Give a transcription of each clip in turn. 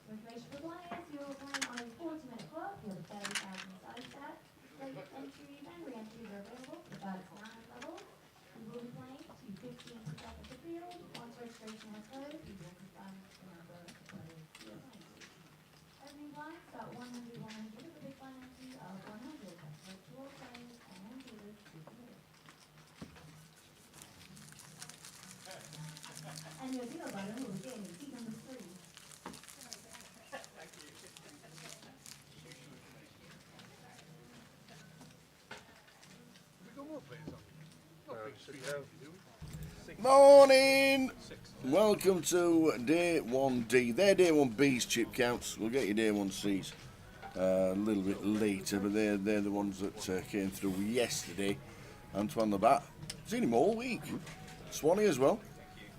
Information for players, you're playing on a 40-minute clock, you have a 30,000 side set. Late entries and re-entries are available for about its 9 levels. We will be playing to 15 to top of the field. Once registration has closed, we will confirm the number of players you are playing to. Opening blinds start 100, 100 with a big blind entry of 100. That's for all players and dealers to begin. And your dealer button will begin in seat number 3. Morning! Welcome to day 1D. They're day 1B's chip counts. We'll get you day 1C's a little bit later, but they're the ones that came through yesterday. Antoine the Bat. Seen him all week. Swanee as well.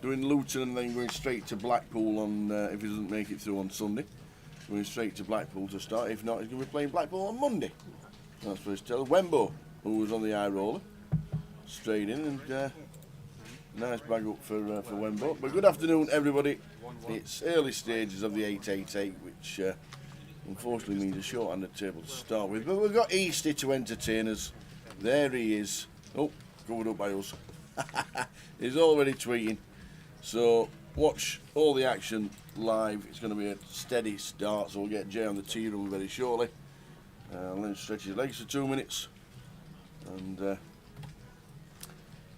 Doing Luton and then going straight to Blackpool on if he doesn't make it through on Sunday. Going straight to Blackpool to start. If not, he's going to be playing Blackpool on Monday. That's what he's telling. Wembo, who was on the high roller, straight in and nice bag up for Wembo. But good afternoon, everybody. It's early stages of the 888, which unfortunately means a short-handed table to start with. But we've got Easty to entertain us. There he is. Oh, covered up by us. He's already tweeting. So watch all the action live. It's going to be a steady start, so we'll get Jay on the tee room very shortly. Let him stretch his legs for 2 minutes. And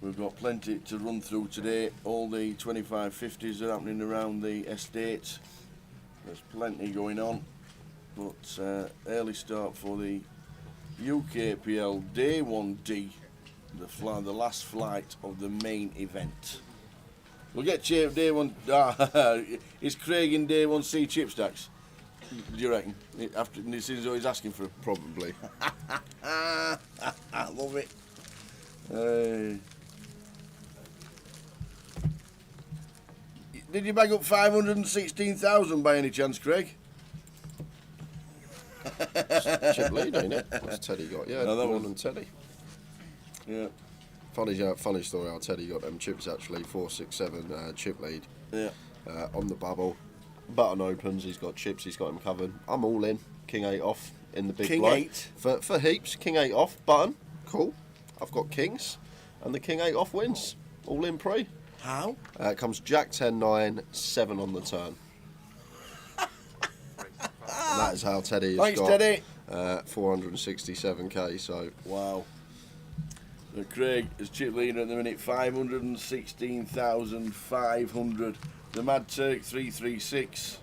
we've got plenty to run through today. All the 25-50s are happening around the estate. There's plenty going on. But early start for the UKPL Day 1D, the last flight of the main event. We'll get Day 1. Is Craig in Day 1C chip stacks? Do you reckon? After this is always asking for it. Probably. I love it. Did you bag up 516,000 by any chance, Craig? Chip lead, ain't it? What's Teddy got? Yeah, No, that more was- than Teddy. Yeah. Funny story how Teddy got them chips actually. 467 chip lead Yeah. on the bubble. Button opens, he's got chips, he's got him covered. I'm all in. King 8 off in the big King blind. 8? For heaps, King 8 off, button, cool. I've got kings, and the King 8 off wins. All in pre. How? It comes Jack 10 9, 7 on the turn. And that is how Teddy has Thanks, got Teddy. 467k, so Wow. So Craig is chip leader at the minute, 516,500. The Mad Turk 336.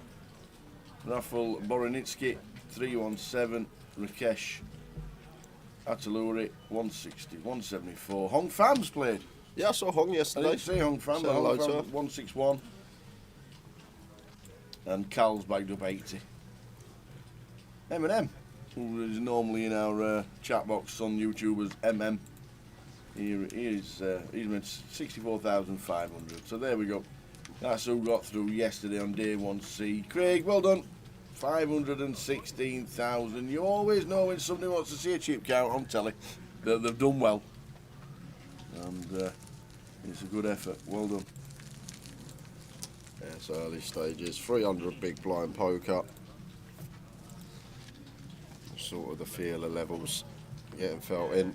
Rafael Boronitsky 317. Rakesh Ataluri 160, 174. Hong Fam's played. yeah, I saw Hong I yesterday. didn't see Hong Fam, Said but hello Hong to Fam her. 161. And Cal's bagged up 80. Eminem, who is normally in our chat box on YouTube as MM. He's made 64,500. So there we go. That's who got through yesterday on day 1C. Craig, well done. 516,000. You always know when somebody wants to see a chip count on telly that they've done well. And it's a good effort. Well done. Yeah, it's early stages. 300 big blind poker. Sort of the feel of levels getting felt in.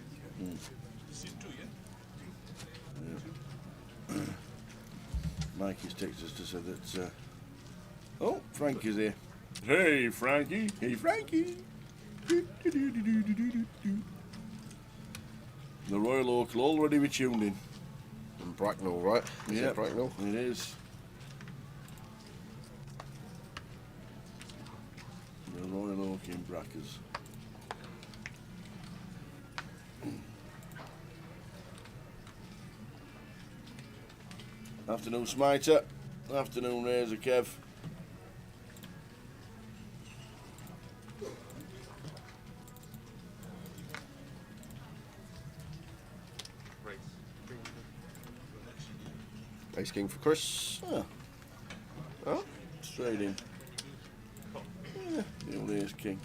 Mikey's texted us to say that. Oh, Frank is here. Hey, Frankie. Hey, Frankie. The Royal Oak will already be tuned in. And Bracknell, right? Is Yep, it Bracknell? It is. The Royal Oak in Brackers. Afternoon, Smiter. Afternoon, Razor Kev. Ace King for Chris. Oh, Oh, straight in. Yeah, the old Ace King.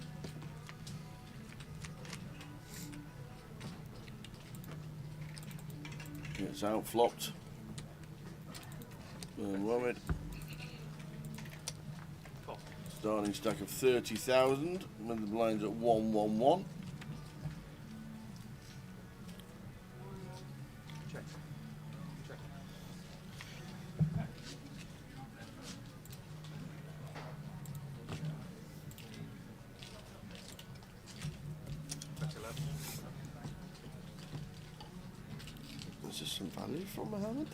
It's out flopped. Mohammed. Starting stack of 30,000, when the blind's at 111. Check. Check. That's 11. This is some value from Mohammed.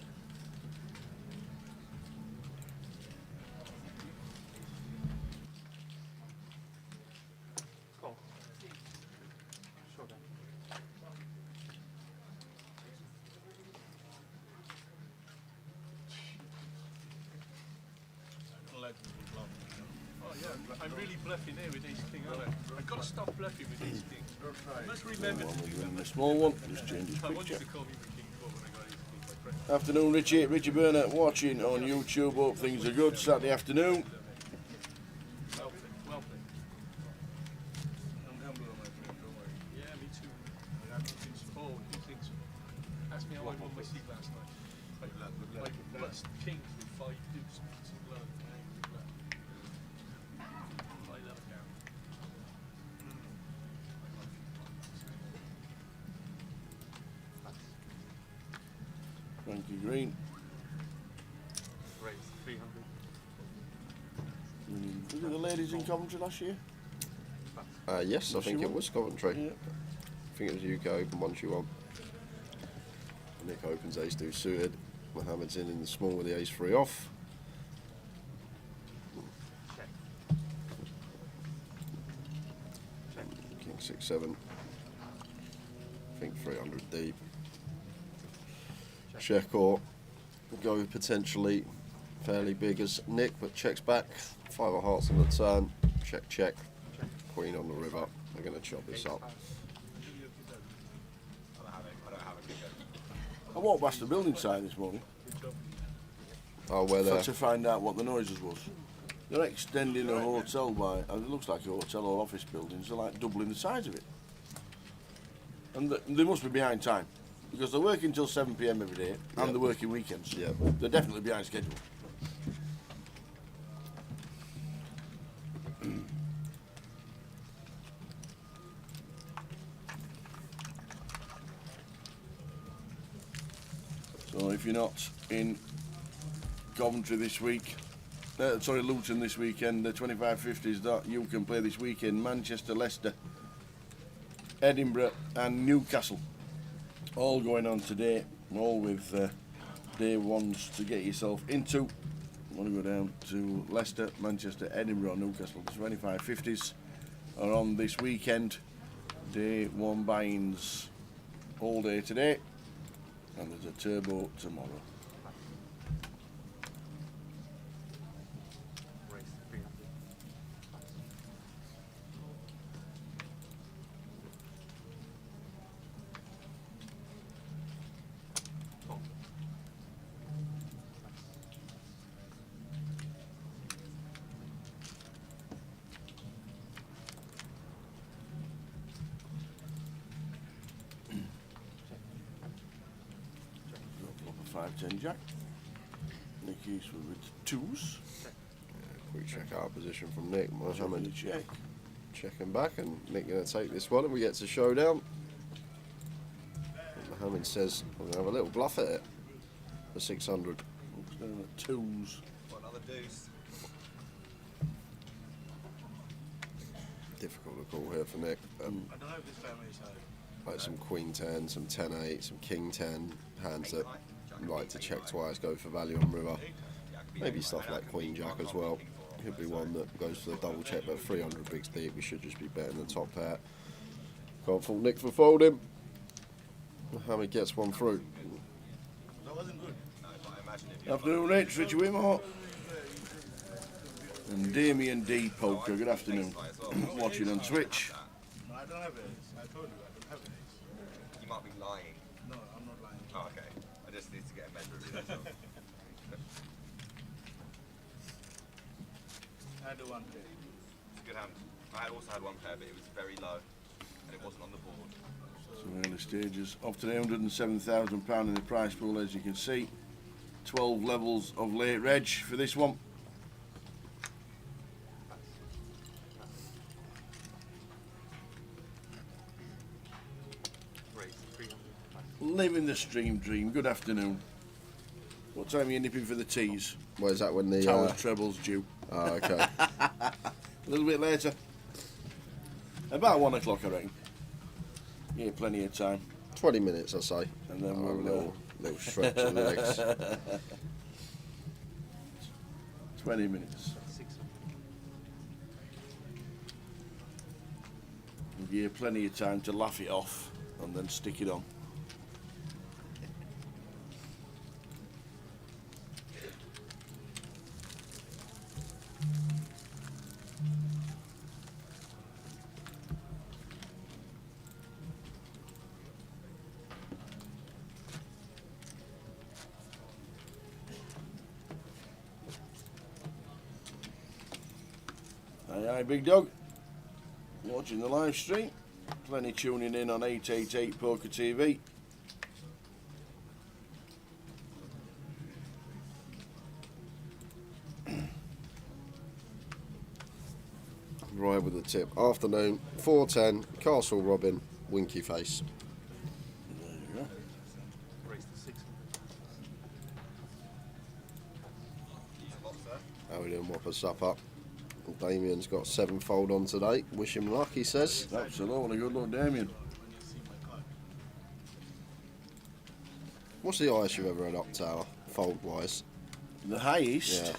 Call. Showdown. Oh yeah, I'm really bluffing here with ace king. I've got to stop bluffing with ace king. I must remember to do The that. small one, just change his I want you picture. to call me the king when I got ace king, my friend. Afternoon, Richie. Richie Burnett watching on YouTube. Hope things are good. Saturday afternoon. Well played, well played. I'm humble, my friend, don't worry. Yeah, me too. Oh, two things. Ask me how I won my seat last night. I bust kings with 5 deuce, some blood. Good luck. I love count. Frankie Green. Raise 300. Was it the ladies in Coventry last year? Yes, I think it was Coventry. Yeah. I think it was UK Open one she won. Nick opens ace 2 suited. Mohammed's in the small with the ace 3 off. Check. King 6-7. I think 300 deep. Check or go potentially fairly big as Nick, but checks back. 5 of hearts on the turn. Check, check. Queen on the river. They're going to chop this up. I walked past the building site this morning Oh, where they're. to find out what the noises was. They're extending a hotel by, it looks like a hotel or office buildings. They're like doubling the size of it. And they must be behind time. Because they're working till 7 PM every day, and they're working weekends. Yeah. They're definitely behind schedule. So if you're not in Coventry this week, Luton this weekend, the 2550s that you can play this weekend, Manchester, Leicester, Edinburgh and Newcastle. All going on today, all with day ones to get yourself into. I want to go down to Leicester, Manchester, Edinburgh, Newcastle. The 2550s are on this weekend. Day one buy-ins all day today, and there's a turbo tomorrow. Raise 300. Call. Flop a 5-10 jack. Nick Eastwood with twos. Quick check out position from Nick. Mohammed Check. checking back, and Nick going to take this one, and we get to showdown. And Mohammed says, I'm going to have a little bluff at it for 600. Looks down at twos. Another deuce. Difficult to call here for Nick. I don't know if this family is Like some Queen 10, some 10-8, some King 10, hands that like to check twice, go for value on river. Maybe stuff like Queen Jack as well. Could be one that goes for the double check, but 300 bigs deep, we should just be betting the top pair. Can't fault Nick for folding. Mohammed gets one through. That wasn't good. No, but I imagine if you Afternoon, Rich. Richie Wimhart. And Damien D. Poker. Good afternoon. Watching on Twitch. No, I don't have ace. I told you, I don't have an ace. you might be lying. No, I'm not lying. Oh, okay. I just need to get a better view. I do one play. It's a good hand. I also had one pair, but it was very low, and it wasn't on the board. Some early stages. Of today, £107,000 in the prize pool, as you can see. 12 levels of late reg for this one. Living the stream dream. Good afternoon. What time are you nipping for the teas? Well, is that when the Tower treble's due. Oh, okay. A little bit later. About 1 o'clock, I reckon. Yeah, plenty of time. 20 minutes, I say. And then A we'll little stretch of the legs. 20 minutes. We'll give you plenty of time to laugh it off and then stick it on. Aye, big dog. Watching the live stream. Plenty tuning in on 888 Poker TV. Right with the tip. Afternoon, 4:10, Castle Robin, Winky Face. There you go. How we doing, Whopper Supper? Damien's got 7-fold on today. Wish him luck, he says. Absolutely. Good luck, Damien. What's the highest you've ever had up tower, fold-wise? The highest.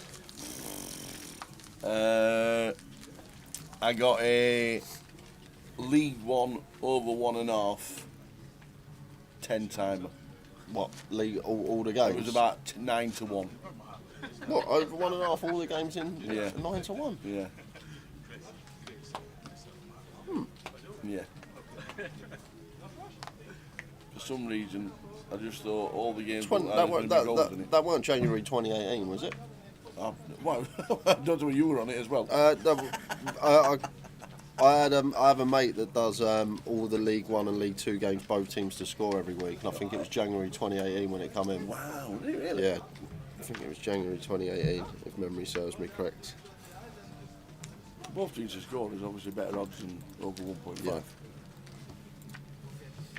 Yeah. I got a League One over 1.5 10-timer. What, league, all the games? It was about 9 to 1. What, over 1.5 all the games in? Yeah. 9 to 1? Yeah. Yeah. For some reason, I just thought all the games were That weren't January 2018, was it? Well, I don't know you were on it as well. I have a mate that does all the League One and League Two games, both teams to score every week, and I think it was January 2018 when it come in. Wow, really? Yeah, I think it was January 2018, if memory serves me correct. Both teams to score is obviously better odds than over 1.5. Yeah.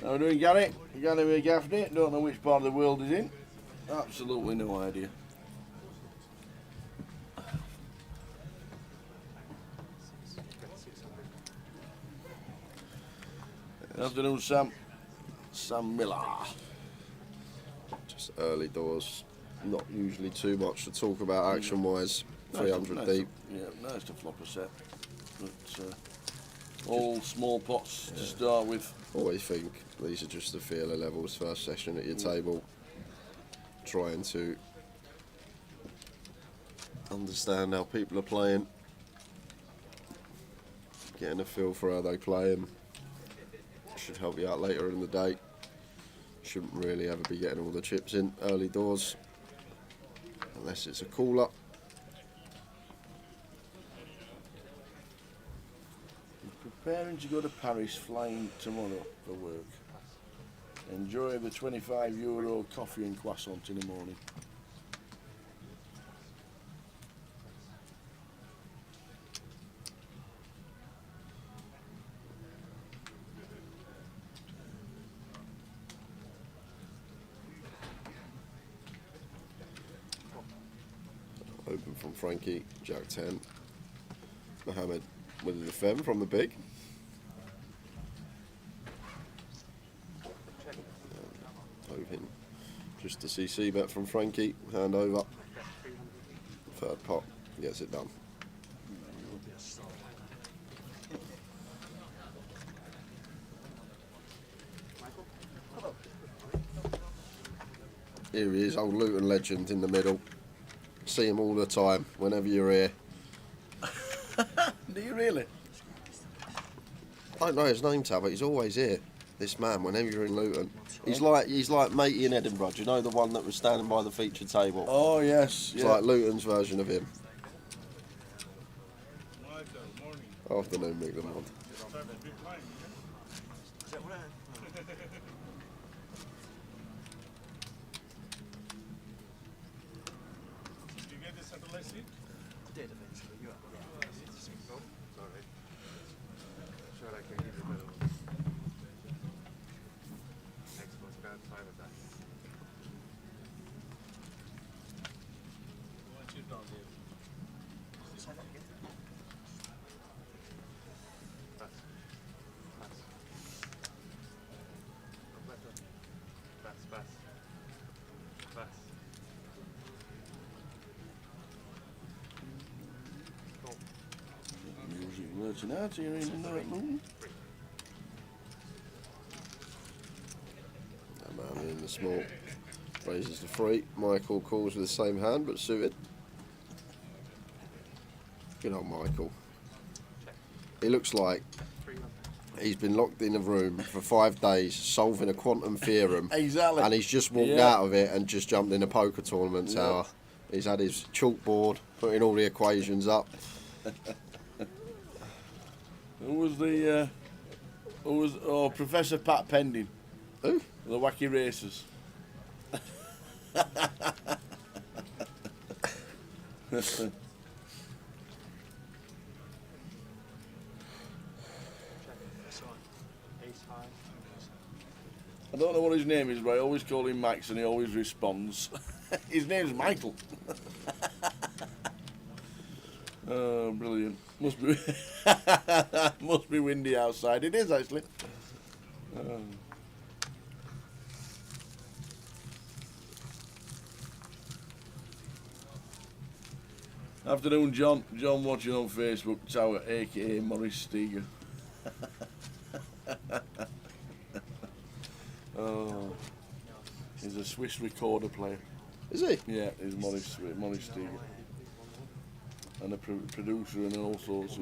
How are we doing, Gary? Gary with Gaffney. Don't know which part of the world he's in. Absolutely no idea. Afternoon, Sam. Sam Miller. Just early doors, not usually too much to talk about action-wise. 300 nice deep. Yeah, nice to flop a set. But all small pots to start with. Always think these are just the feeler levels, first session at your table. Trying to understand how people are playing. Getting a feel for how they play and should help you out later in the day. Shouldn't really ever be getting all the chips in early doors. Unless it's a cooler. Preparing to go to Paris, flying tomorrow for work. Enjoy the €25 coffee and croissant in the morning. Open from Frankie, Jack 10. Mohammed with the fem from the big. Hoping just to see C-bet from Frankie, hand over. Third pot, gets it done. Here he is, old Luton legend in the middle. See him all the time, whenever you're here. Do you really? I don't know his name, Tab, but he's always here. This man, whenever you're in Luton, he's like matey in Edinburgh. Do you know the one that was standing by the feature table? Oh yes. It's like Luton's version of him. Morning. Afternoon, Mick the Mod. Started a big line, Did you get the satellite seat? Did eventually, you are. Sorry. Sure, I can give you the next one's got 5 showdown here. Say that again. Pass. Pass. Better. Pass. Pass. Pass. Go. Music working out here in the Luton. That man in the small raises the free. Michael calls with the same hand but suited. Good old Michael. He looks like 300. he's been locked in a room for 5 days solving a quantum theorem. Exactly. And he's just walked Yeah. out of it and just jumped in a poker tournament tower. He's had his chalkboard, putting all the equations up. Who was the? Professor Pat Pending, Who? the Wacky Racers. That's on. Ace high. I don't know what his name is, but I always call him Max, and he always responds. His name's Michael. Oh, brilliant! Must be must be windy outside. It is actually. Afternoon, John. John watching on Facebook Tower, aka Morris Steger. Oh, he's a Swiss recorder player. Is he? Yeah, he's Morris Steger, and a producer and all sorts.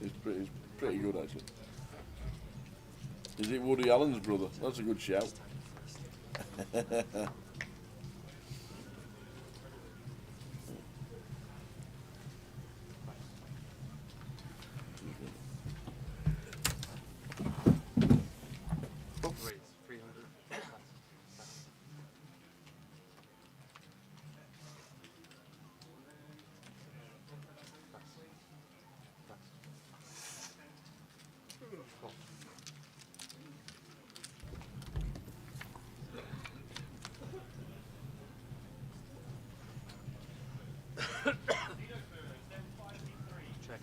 He's pretty good actually. Is it Woody Allen's brother? That's a good shout. Raise. 300. Pass. Pass. Go. Check.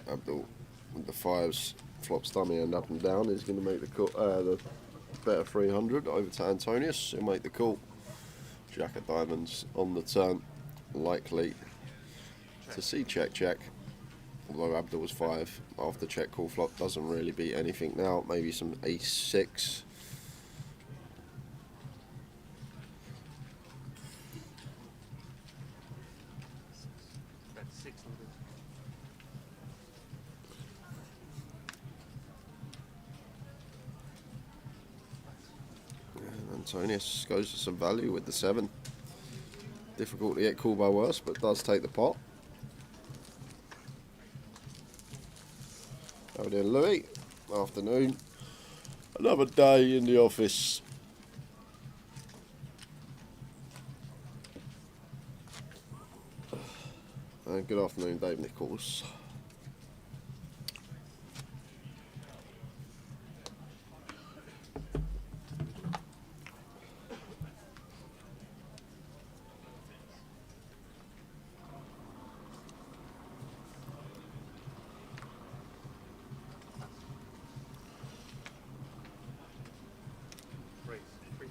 Abdul with the fives, flops dummy and up and down is going to make the call, the better 300 over to Antonius. He'll make the call. Jack of diamonds on the turn, likely to see check. Although Abdul was 5 after check call flop, doesn't really beat anything now. Maybe some ace 6. That's 600. And Antonius goes for some value with the 7. Difficult to get called by worse, but does take the pot. How we doing, Louis? Afternoon. Another day in the office. And good afternoon, Dave Nichols. Raise. 300.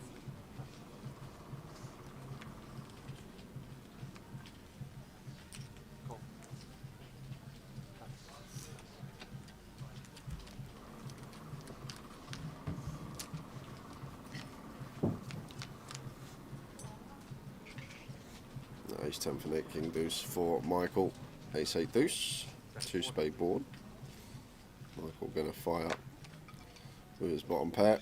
Go. Ace 10 for Nick, King Deuce for Michael. Ace 8 Deuce, 2 spade board. Michael going to fire with his bottom pair.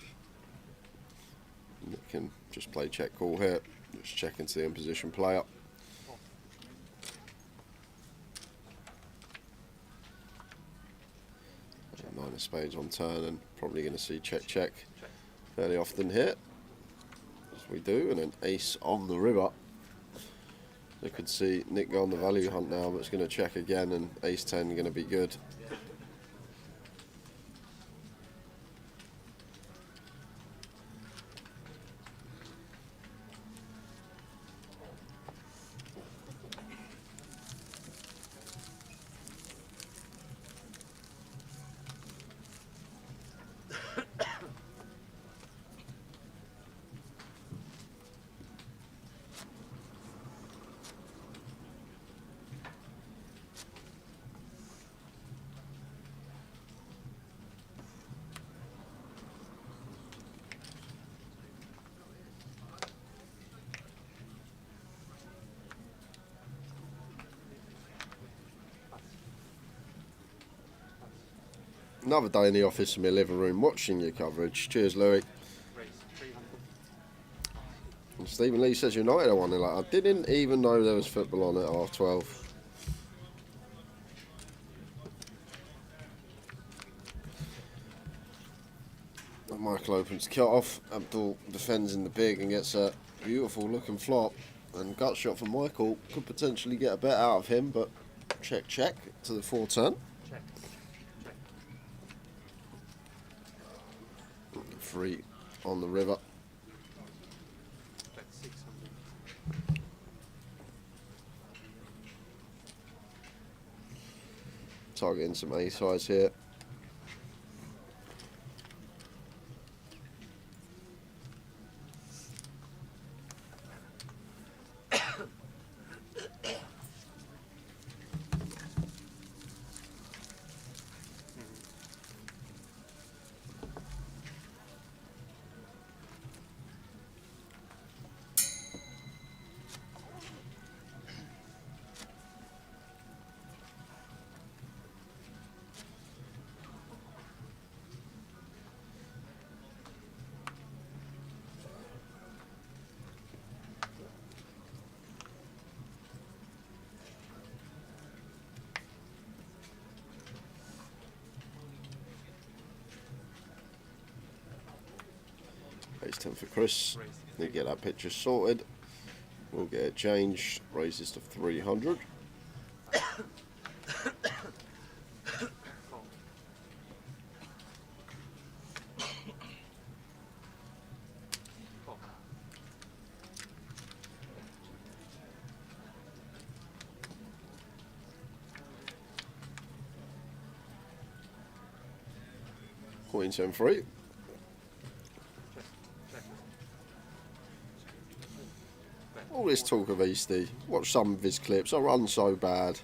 Nick can just play check call here, just check into the in position player. And 9 of spades on turn, and probably going to see check fairly often here, as we do, and an ace on the river. You could see Nick go on the value hunt now, but it's going to check again, and ace 10 going to be good. Another day in the office in my living room watching your coverage. Cheers, Louis. And Stephen Lee says United are 1-0. I didn't even know there was football on at half 12. And Michael opens cut off. Abdul defends in the big and gets a beautiful looking flop. And gut shot from Michael. Could potentially get a bet out of him, but check to the 4-10. Free on the river. Targeting some A-sides here. Ace 10 for Chris. They get that picture sorted. We'll get it changed. Raises to 300. Queen 10 free. All this talk of Eastie, watch some of his clips, I run so bad.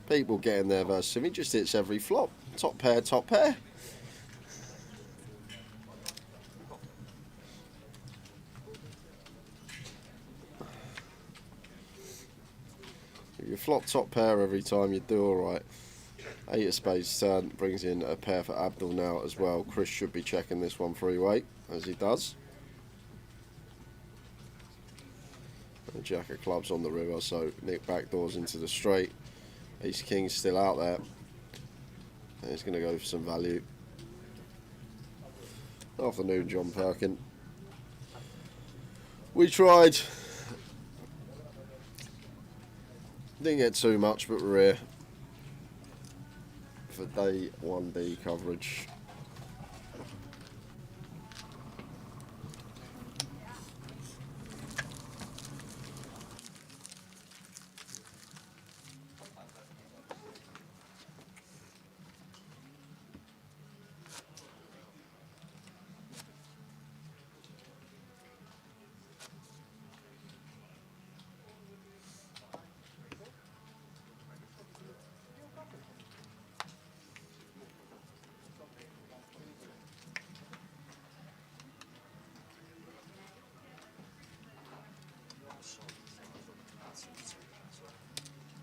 People getting there versus him, he just hits every flop. Top pair, top pair. If you flop top pair every time, you do alright. 8 of spades turn, brings in a pair for Abdul now as well. Chris should be checking this one three-way, as he does. And Jack of clubs on the river, so Nick backdoors into the straight. Ace King's still out there. And he's going to go for some value. Afternoon, John Perkin. We tried. Didn't get too much, but we're here for day 1D coverage.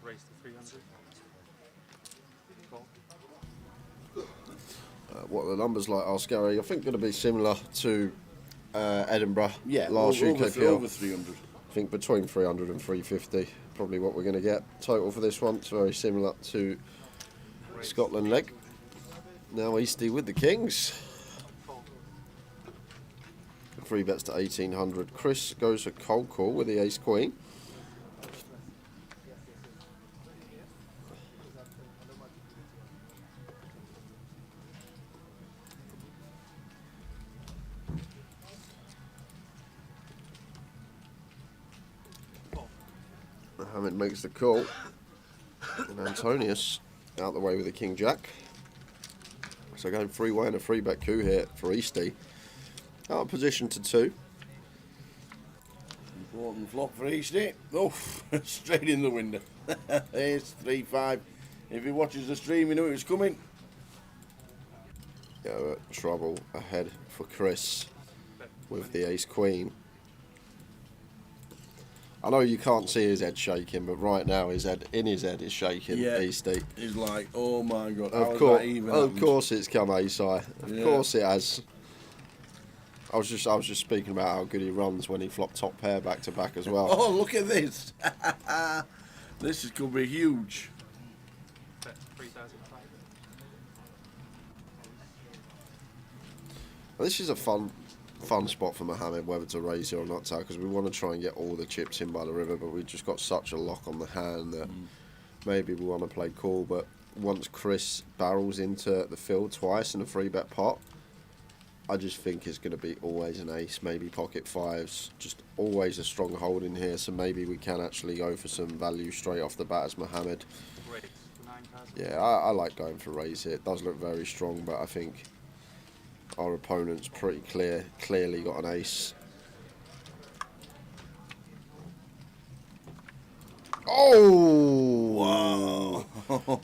Raise to 300. Call. What are the numbers like, ask Gary? I think going to be similar to Edinburgh last UKPL. Over 300. I think between 300 and 350, probably what we're going to get total for this one. It's very similar to Scotland leg. Now Eastie with the Kings. 3 bets to 1800. Chris goes for cold call with the ace queen. Mohammed makes the call, and Antonius out the way with the king jack. So going 3-way and a 3-bet coup here for Eastie. Out of position to 2. Important flop for Eastie. Oh, straight in the window. There's 3-5. If he watches the stream, you know it was coming. Trouble ahead for Chris with the ace queen. I know you can't see his head shaking, but right now his head is shaking. Yeah. Easty. He's like, oh my god, how Of has course, that even of happened? course, it's come ace-high. Of Yeah. course it has. I was just speaking about how good he runs when he flopped top pair back to back as well. Oh, look at this. This is going to be huge. Bet 3,000. This is a fun spot for Mohammed, whether to raise here or not, because we want to try and get all the chips in by the river, but we've just got such a lock on the hand that maybe we want to play cool. But once Chris barrels into the field twice in a 3-bet pot, I just think it's going to be always an ace, maybe pocket fives, just always a strong hold in here, so maybe we can actually go for some value straight off the bat as Mohammed. Great. 9,000. Yeah, I like going for raise here. It does look very strong, but I think our opponent's pretty clearly got an ace. Oh!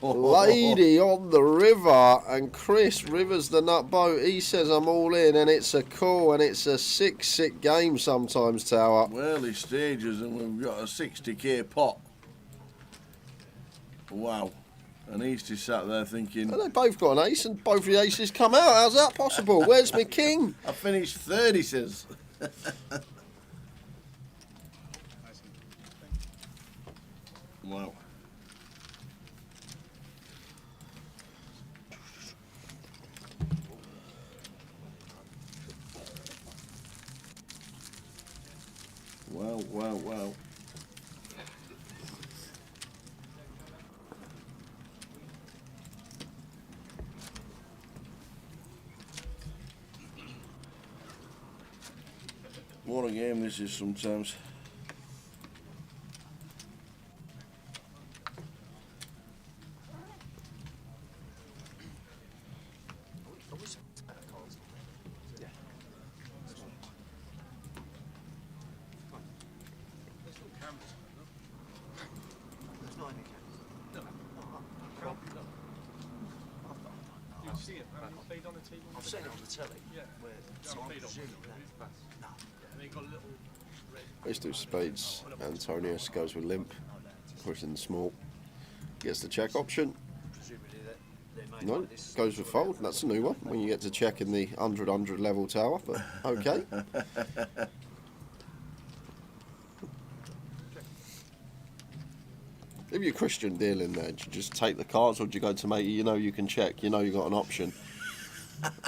Lady on the river, and Chris rivers the nut boat. He says I'm all in, and it's a call, and it's a sick game sometimes, Tower. Early stages, and we've got a 60k pot. Wow. And Easty sat there thinking, And they both got an ace, and both the aces come out. How's that possible? Where's my king? I finished third, he says. Wow. Wow. What a game this is sometimes. You see it, man. He played on the table. I've seen it on the telly. Yeah. Where Yeah, so I'm played on presuming that. no. And they got a little red. Let's do spades. Antonius goes with limp, pushing small. Gets the check option. Presumably that they made No, like this. goes with fold. That's a new one when you get to check in the 100 level tower, but okay. If you're Christian dealing there, do you just take the cards, or do you go to make you know you can check, you know you got an option?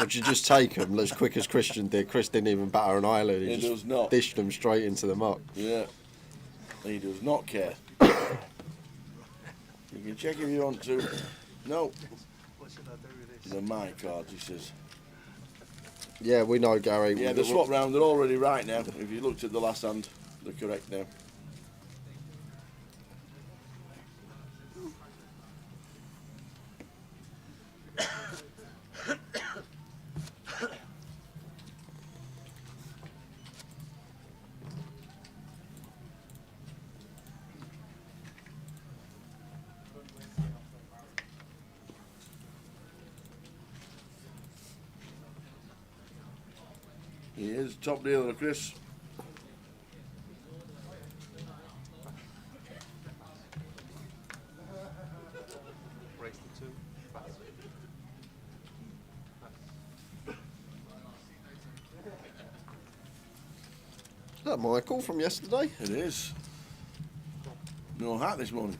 Or do you just take them as quick as Christian did? Chris didn't even batter an eyelid, He just does not. dished them straight into the muck. Yeah. He does not care. You can check if you want to. No. What should I do with this? They're my cards, he says. Yeah, we know, Gary. Yeah, they're swapped round. They're already right now. If you looked at the last hand, they're correct now. He is top dealer, Chris. Race the 2. Is that Michael from yesterday? It is. No hat this morning.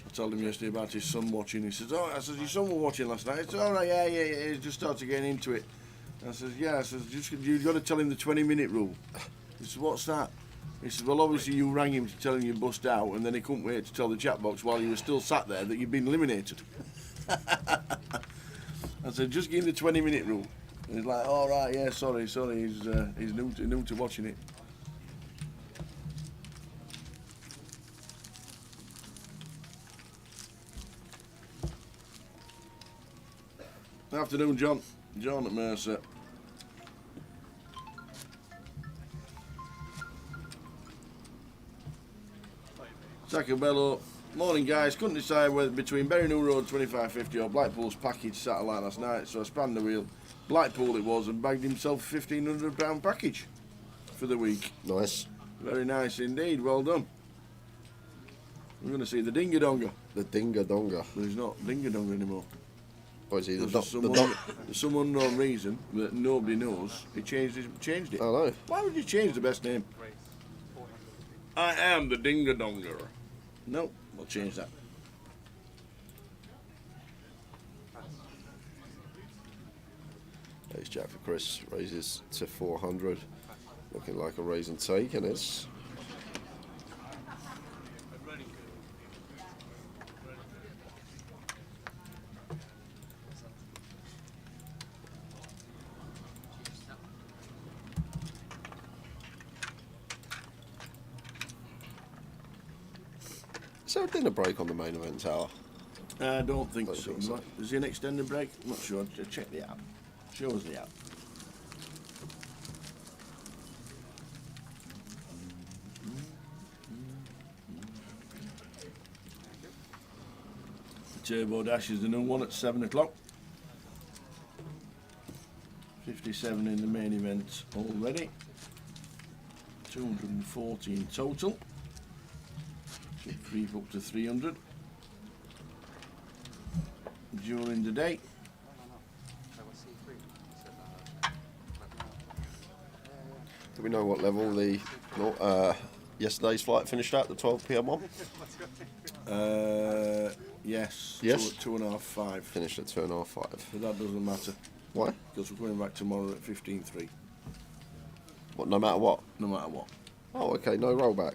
I told him yesterday about his son watching. He says, "Oh," I says, "Your son was watching last night." He said, "All right, yeah. He just started getting into it." I says, "Yeah." I says, "You've got to tell him the 20-minute rule." He said, "What's that?" He said, "Well, obviously you rang him to tell him you bust out, and then he couldn't wait to tell the chat box while you were still sat there that you'd been eliminated." I said, "Just give him the 20-minute rule." And he's like, "All right, yeah, sorry." He's new to watching it. Afternoon, John. John at Mercer. Sacabello. Morning guys, couldn't decide whether between Berry New Road 2550 or Blackpool's package satellite last night, so I spanned the wheel. Blackpool it was and bagged himself a £1,500 package for the week. Nice. Very nice indeed, well done. We're going to see the Dingadonga, The Dingadonga. but he's not Dingadonga anymore. Or is he the There's some unknown reason that nobody knows, he changed it. I know. Why would you change the best name? I am the Dingadonga. No, we'll change that. Ace Jack for Chris, raises to 400. Looking like a raise and take, and it's Is there a dinner break on the main event tower? I don't think Don't so. think so. Is there an extended break? I'm not sure. Check the app. Show us the app. The Turbo Dash is the new one at 7 o'clock. 57 in the main event already. 214 total. Should creep up to 300 during the day. Do we know what level the yesterday's flight finished at, the 12 p.m. one? Yes. Yes? 2.5, 5. Finished at 2.5, 5. But that doesn't matter Why? because we're coming back tomorrow at 15.3. What, no matter what? No matter what. Oh, okay, no rollback.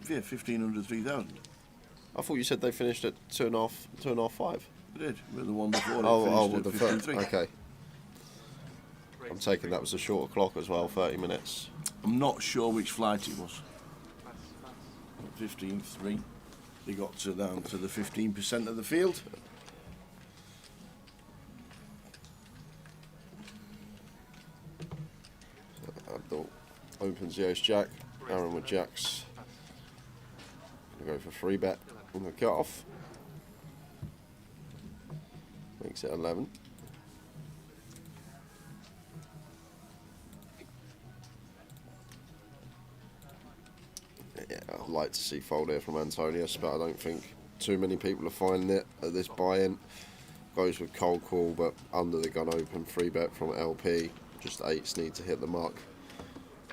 Yeah, 1,500, 3,000. I thought you said they finished at 2.5, 5. They did. But the one before it Oh, finished with at the first. 15.3. Okay. I'm taking that was a shorter clock as well, 30 minutes. I'm not sure which flight it was. 15.3. They got down to the 15% of the field. Abdul opens the ace jack. Aaron with jacks. Gonna go for free bet on the cut off. Makes it 11. Yeah, I'd like to see fold here from Antonius, but I don't think too many people are finding it at this buy-in. Goes with cold call, but under the gun open, free bet from LP. Just 8s need to hit the mark.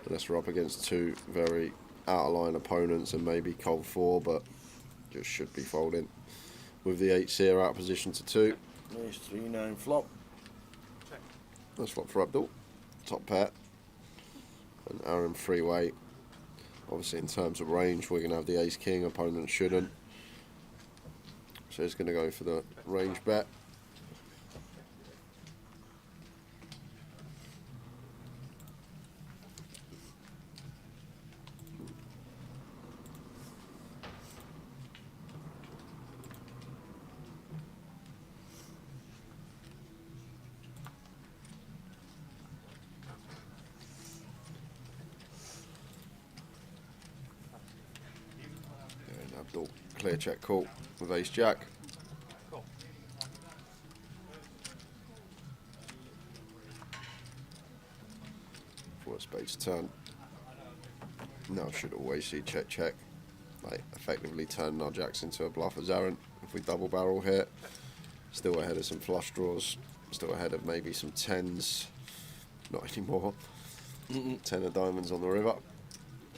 Unless we're up against two very out-of-line opponents and maybe cold 4, but just should be folding. With the 8s here out of position to 2. There's 3-9 flop. That's flop for Abdul. Top pair. And Aaron freeway. Obviously in terms of range, we're going to have the ace-king, opponent shouldn't. So he's going to go for the range bet. And Abdul clear check call with ace jack. For a spades turn. Now should always see check check. Like effectively turn our jacks into a bluff as Aaron. If we double barrel here, still ahead of some flush draws, still ahead of maybe some 10s. Not anymore. 10 of diamonds on the river.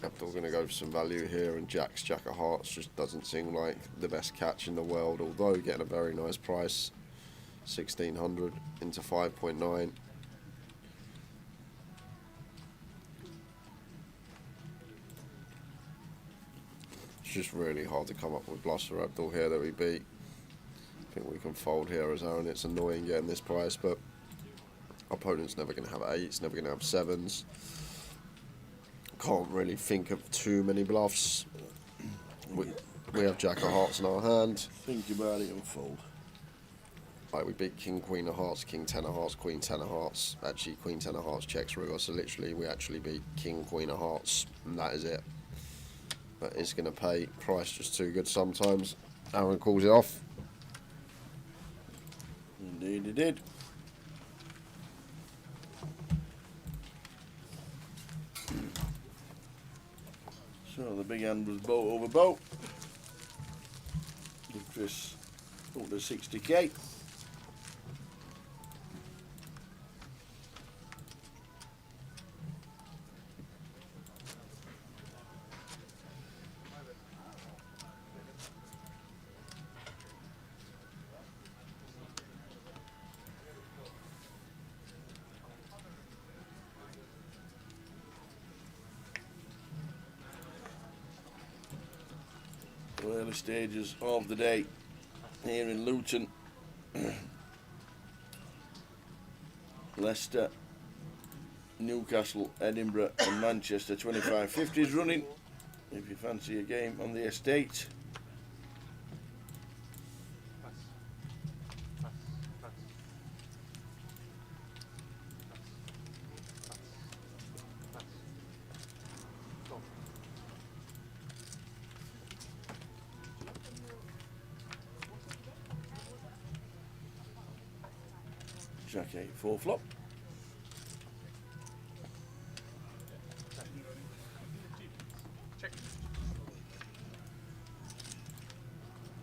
Abdul going to go for some value here, and jack of hearts just doesn't seem like the best catch in the world, although getting a very nice price, 1,600 into 5.9. It's just really hard to come up with bluffs for Abdul here that we beat. I think we can fold here as Aaron. It's annoying getting this price, but opponent's never going to have 8s, never going to have 7s. Can't really think of too many bluffs. We have jack of hearts in our hand. Think about it and fold. Like we beat king queen of hearts, king 10 of hearts, queen 10 of hearts. Actually queen 10 of hearts checks river, so literally we actually beat king queen of hearts, and that is it. But it's going to pay. Price just too good sometimes. Aaron calls it off. Indeed he did. So the big hand was boat over boat. Give Chris up to 60k. Early stages of the day here in Luton. Leicester, Newcastle, Edinburgh and Manchester 25.50s running. If you fancy a game on the estate. Jack 8, 4 flop. Check.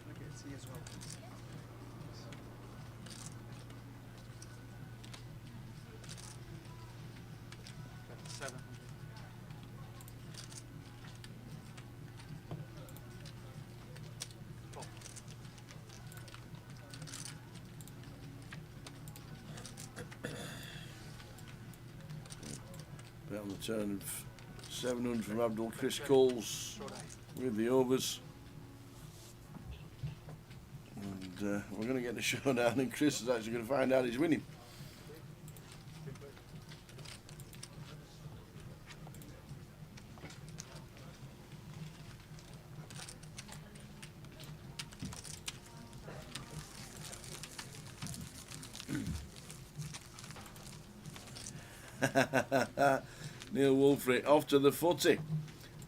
Look at C as well. Seven. On the turn of 700 from Abdul. Chris Coles with the overs. And we're going to get the showdown, and Chris is actually going to find out he's winning. Neil Wolfrey off to the footy.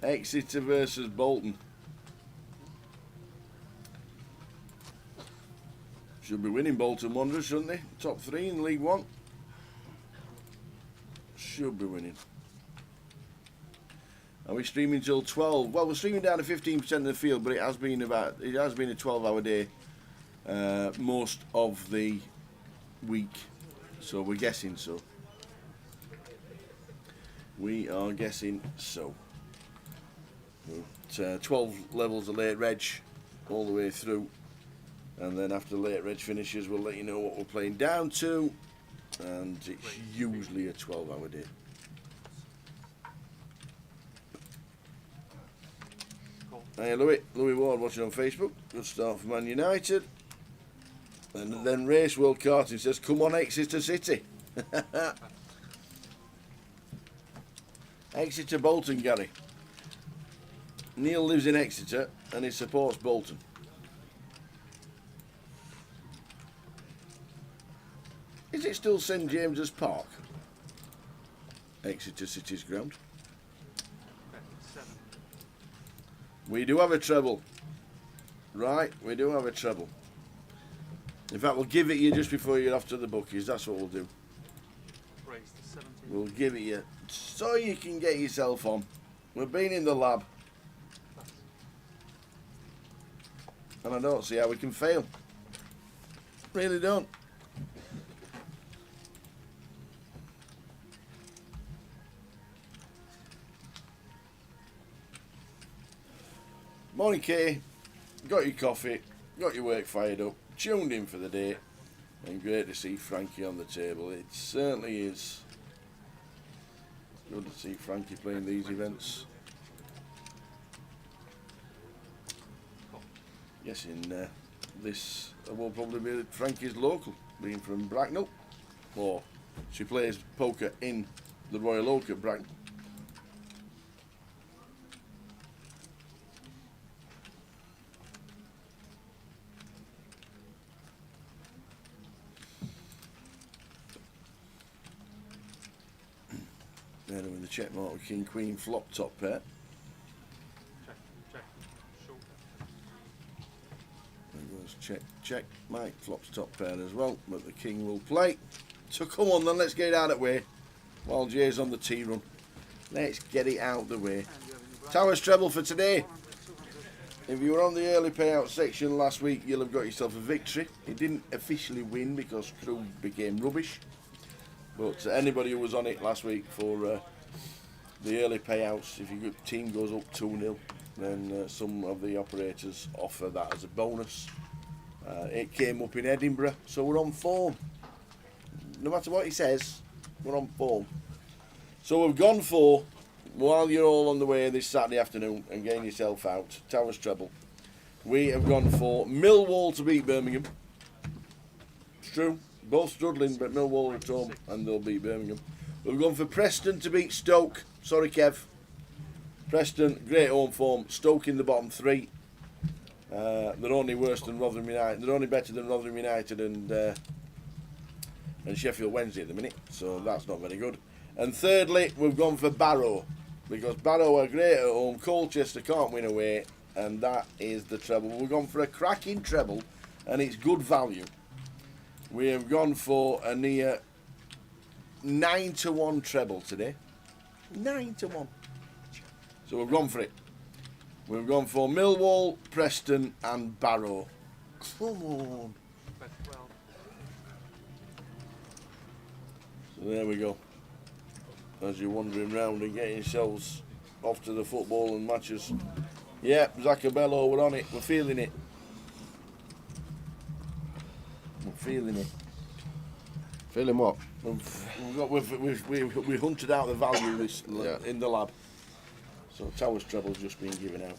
Exeter versus Bolton. Should be winning Bolton Wanderers, shouldn't they? Top 3 in League 1. Should be winning. Are we streaming till 12? Well, we're streaming down to 15% of the field, but it has been a 12-hour day most of the week, so we're guessing so. We are guessing so. 12 levels of late reg all the way through, and then after the late reg finishes we'll let you know what we're playing down to, and it's usually a 12-hour day. Hey Louis Ward watching on Facebook. Good start for Man United. And then Race World Karting says, come on Exeter City. Exeter Bolton, Gary. Neil lives in Exeter and he supports Bolton. Is it still St James's Park? Exeter City's ground. We do have a treble. Right, we do have a treble. In fact, we'll give it you just before you're off to the bookies. That's what we'll do. We'll give it you so you can get yourself on. We've been in the lab. And I don't see how we can fail. Really don't. Morning Kay, got your coffee, got your work fired up, tuned in for the day, and great to see Frankie on the table. It certainly is good to see Frankie playing these events. Guessing this will probably be Frankie's local, being from Bracknell, or she plays poker in the Royal Oak at Bracknell. There with the check mark, King Queen flop top pair. check, check. Mike flops top pair as well, but the king will play. So come on then, let's get it out of the way. While Jay's on the tee run. Let's get it out of the way. Towers treble for today. If you were on the early payout section last week, you'll have got yourself a victory. You didn't officially win because crew became rubbish. But anybody who was on it last week for the early payouts, if your team goes up 2-0, then some of the operators offer that as a bonus. It came up in Edinburgh, so we're on form. No matter what he says, we're on form. So we've gone for, while you're all on the way this Saturday afternoon and getting yourself out, Towers treble, we have gone for Millwall to beat Birmingham. It's true, both struggling, but Millwall are at home and they'll beat Birmingham. We've gone for Preston to beat Stoke. Sorry, Kev. Preston, great home form. Stoke in the bottom three. They're only worse than Rotherham United. They're only better than Rotherham United and Sheffield Wednesday at the minute, so that's not very good. And thirdly, we've gone for Barrow, because Barrow are great at home, Colchester can't win away, and that is the treble. We've gone for a cracking treble, and it's good value. We have gone for a near 9-1 treble today. 9-1. So we've gone for it. We've gone for Millwall, Preston, and Barrow. Come on. So there we go. As you're wandering round and getting yourselves off to the football and matches. Yeah, Zacabello, we're on it. We're feeling it. We're feeling it. Feeling what? We hunted out the value this in the lab. So Towers treble's just been given out.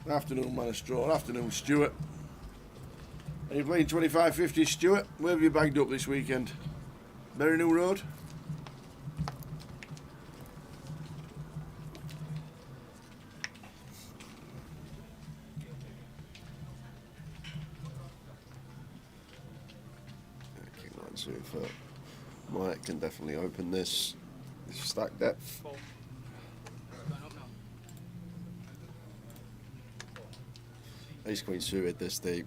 Afternoon, Manistro. Afternoon, Stuart. Are you playing 25-50, Stuart? Where have you bagged up this weekend? Berry New Road? King 9 for Mike can definitely open this stack depth. Ace Queen suited this deep,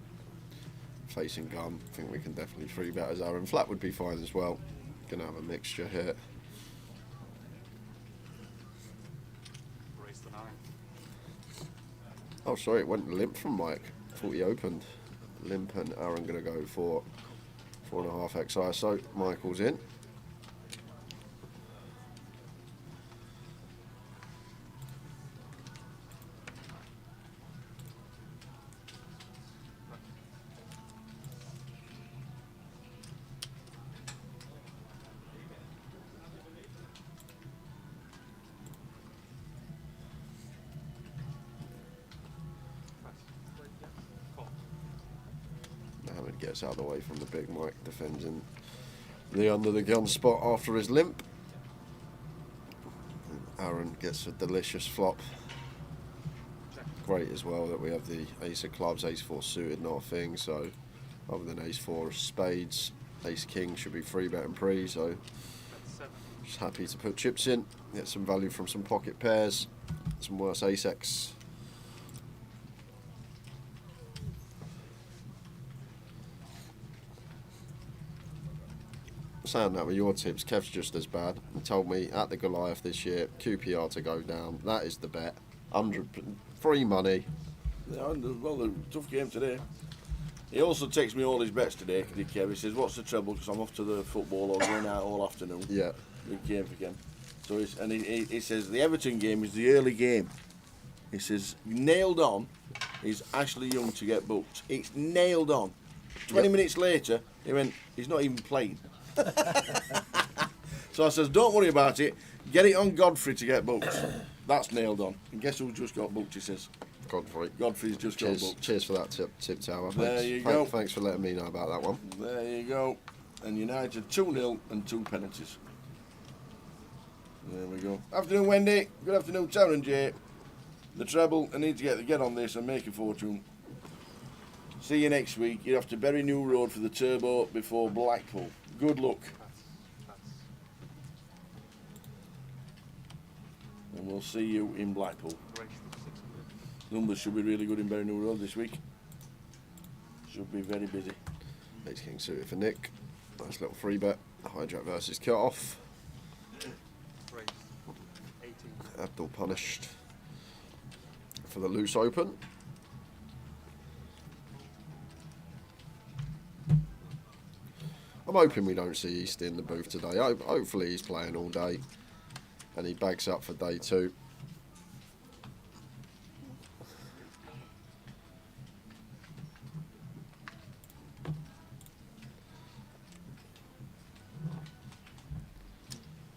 facing gun. I think we can definitely 3-bet as Aaron. Flat would be fine as well. Gonna have a mixture here. Raise the 9. Oh, sorry, it went limp from Mike. Thought he opened limp, and Aaron gonna go for 4.5 XI. So Michael's in. Mohammed gets out of the way from the big Mike, defending the under the gun spot after his limp. And Aaron gets a delicious flop. Great as well that we have the ace of clubs, ace 4 suited, not a thing. So other than ace 4 of spades, ace king should be 3-betting pre. So just happy to put chips in, get some value from some pocket pairs, some worse ace X. Saying that with your tips, Kev's just as bad. He told me at the Goliath this year, QPR to go down. That is the bet. 100 free money. Yeah, well, a tough game today. He also texts me all his bets today, Kev. He says, "What's the trouble? Because I'm off to the football or going out all afternoon." Yeah. Big game for Kev. So he says the Everton game is the early game. He says nailed on is Ashley Young to get booked. It's nailed on. 20 minutes later, he went, "He's not even playing." So I says, "Don't worry about it. Get it on Godfrey to get booked." That's nailed on. And guess who just got booked? He says, Godfrey. Godfrey's just got booked. Cheers for that tip Tower. There you go. Thanks for letting me know about that one. There you go. And United 2-0 and 2 penalties. There we go. Afternoon, Wendy. Good afternoon, Taryn and Jay. The treble. I need to get on this and make a fortune. See you next week. You're off to Bury New Road for the turbo before Blackpool. Good luck. And we'll see you in Blackpool. Numbers should be really good in Bury New Road this week. Should be very busy. Ace King suited for Nick. Nice little free bet. Hijack versus cut off. Abdul punished for the loose open. I'm hoping we don't see East in the booth today. Hopefully he's playing all day and he bags up for day 2.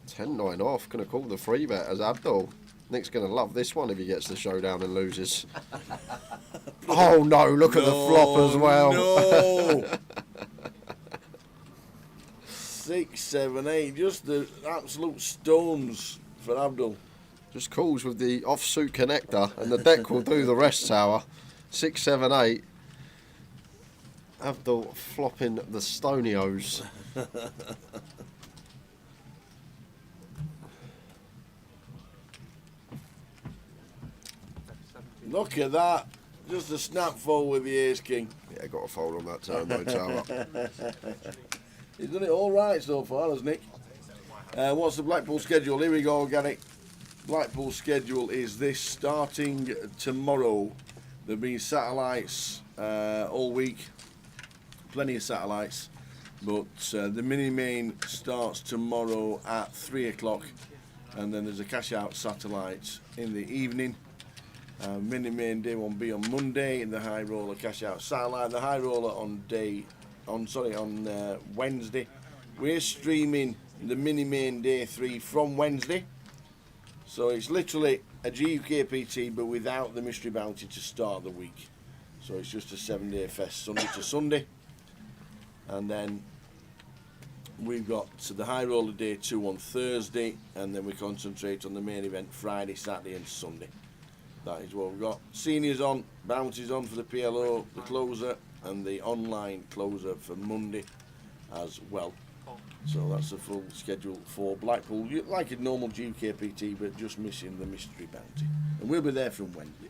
$10-9 off. Gonna call the free bet as Abdul. Nick's gonna love this one if he gets the showdown and loses. Oh no! Look at the flop as well. No. 6, 7, 8. Just the absolute stones for Abdul. Just calls with the offsuit connector, and the deck will do the rest. Tower 6, 7, 8. Abdul flopping the stonios. Look at that. Just a snap fold with the ace king. Yeah, got a fold on that turbo tower. He's done it all right so far, hasn't Nick? What's the Blackpool schedule? Here we go, Gary. Blackpool schedule is this: starting tomorrow. There'll be satellites all week. Plenty of satellites. But the mini main starts tomorrow at 3 o'clock. And then there's a cash out satellite in the evening. Mini main day 1B on Monday, and the high roller cash out satellite. The high roller on Wednesday. We're streaming the mini main day 3 from Wednesday, so it's literally a GUKPT but without the mystery bounty to start the week. So it's just a 7-day fest, Sunday to Sunday, and then we've got the high roller day 2 on Thursday, and then we concentrate on the main event Friday, Saturday and Sunday. That is what we've got. Seniors on, bounties on for the PLO, the closer, and the online closer for Monday as well. So that's the full schedule for Blackpool. Like a normal GKPT, but just missing the mystery bounty. And we'll be there from Wednesday.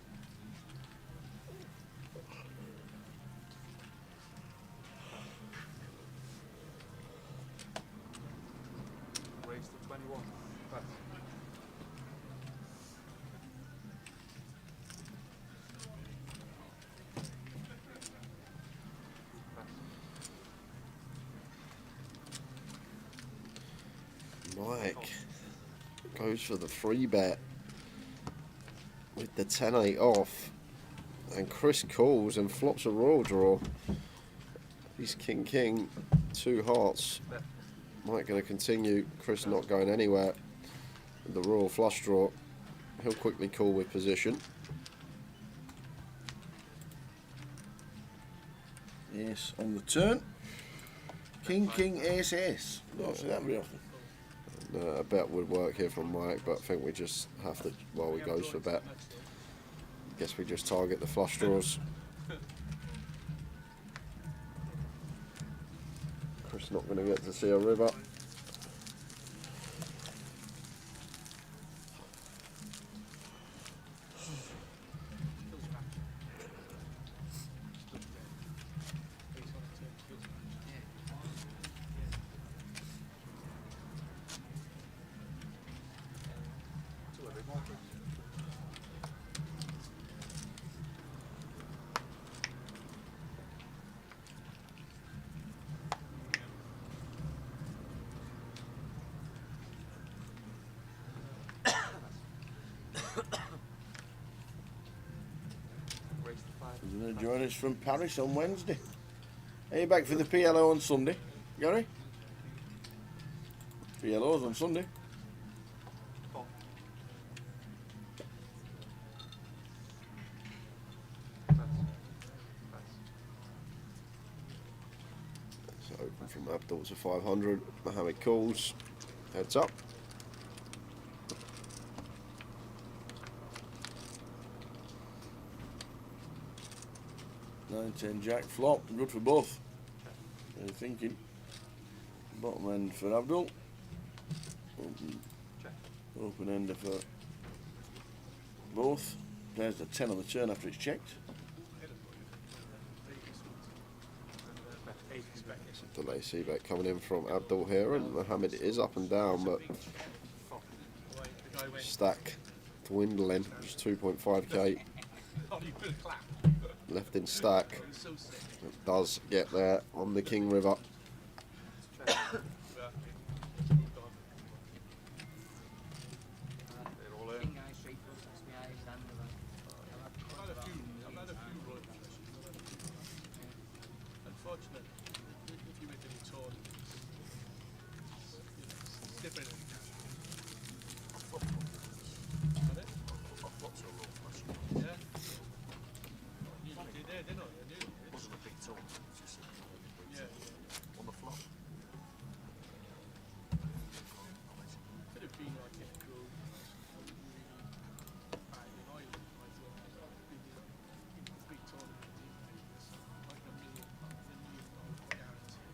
Raise to 21. Pass. Mike goes for the free bet with the 10-8 off, and Chris calls and flops a royal draw. He's king, 2 hearts. Mike going to continue. Chris not going anywhere. The royal flush draw. He'll quickly call with position. Yes, on the turn. King, ace, ace. Don't see that very often. A bet would work here from Mike, but I think we just have to, well, he goes for bet. Guess we just target the flush draws. Chris not going to get to see a river. He's going to join us from Paris on Wednesday. Are you back for the PLO on Sunday, Gary? PLO's on Sunday. So open from Abdul to 500. Mohammed calls. Heads up. 9, 10, jack, flop. Good for both. What are you thinking? Bottom end for Abdul. Open ender for both. There's the 10 on the turn after it's checked. Delay c-bet coming in from Abdul here, and Mohammed is up and down, but stack dwindling. Just 2.5k left in stack. It does get there on the King River. Unfortunately, if you make any tour, it's different. Yeah. They're not. It wasn't a big tour. Yeah. On the flop. Could have been like if you go high in oil, big tournament, like $1 million guarantee.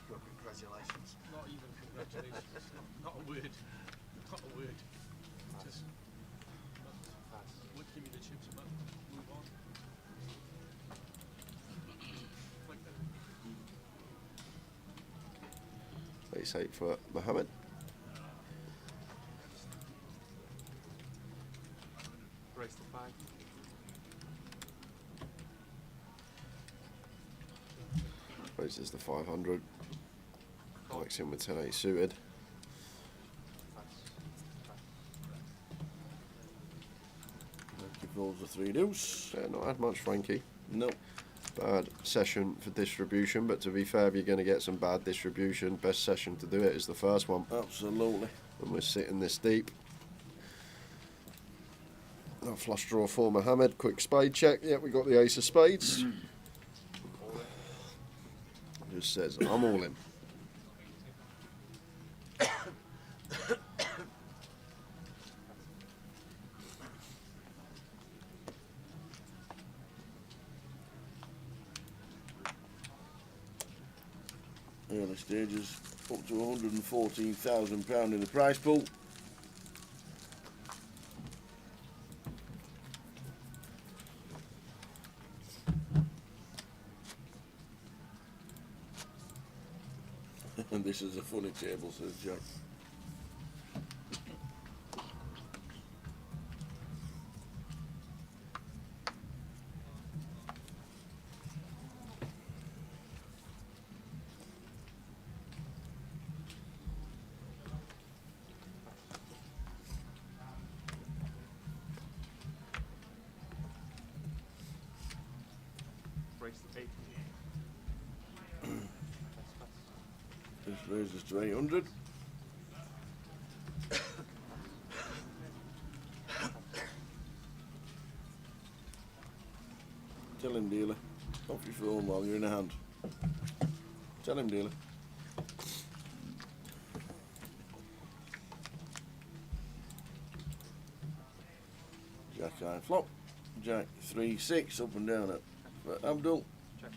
Congratulations. Not even congratulations. Not a word. Not a word. Just would give me the chips and move on. Like that. Ace 8 for Mohammed. Raise the 5. Raises the 500. Likes in with 10-8 suited. Frankie folds the 3 deuce. Yeah, not had much, Frankie. Nope. Bad session for distribution, but to be fair, if you're going to get some bad distribution, best session to do it is the first one. Absolutely. And we're sitting this deep. A flush draw for Mohammed. Quick spade check. Yeah, we got the ace of spades. Just says, I'm all in. Early stages up to £114,000 in the prize pool. And this is a funny table, says Jack. Raise the 8. This raises to 800. Tell him, dealer. Off your phone while you're in a hand. Tell him, dealer. Jack high flop. Jack 3-6 up and down it. For Abdul. Check.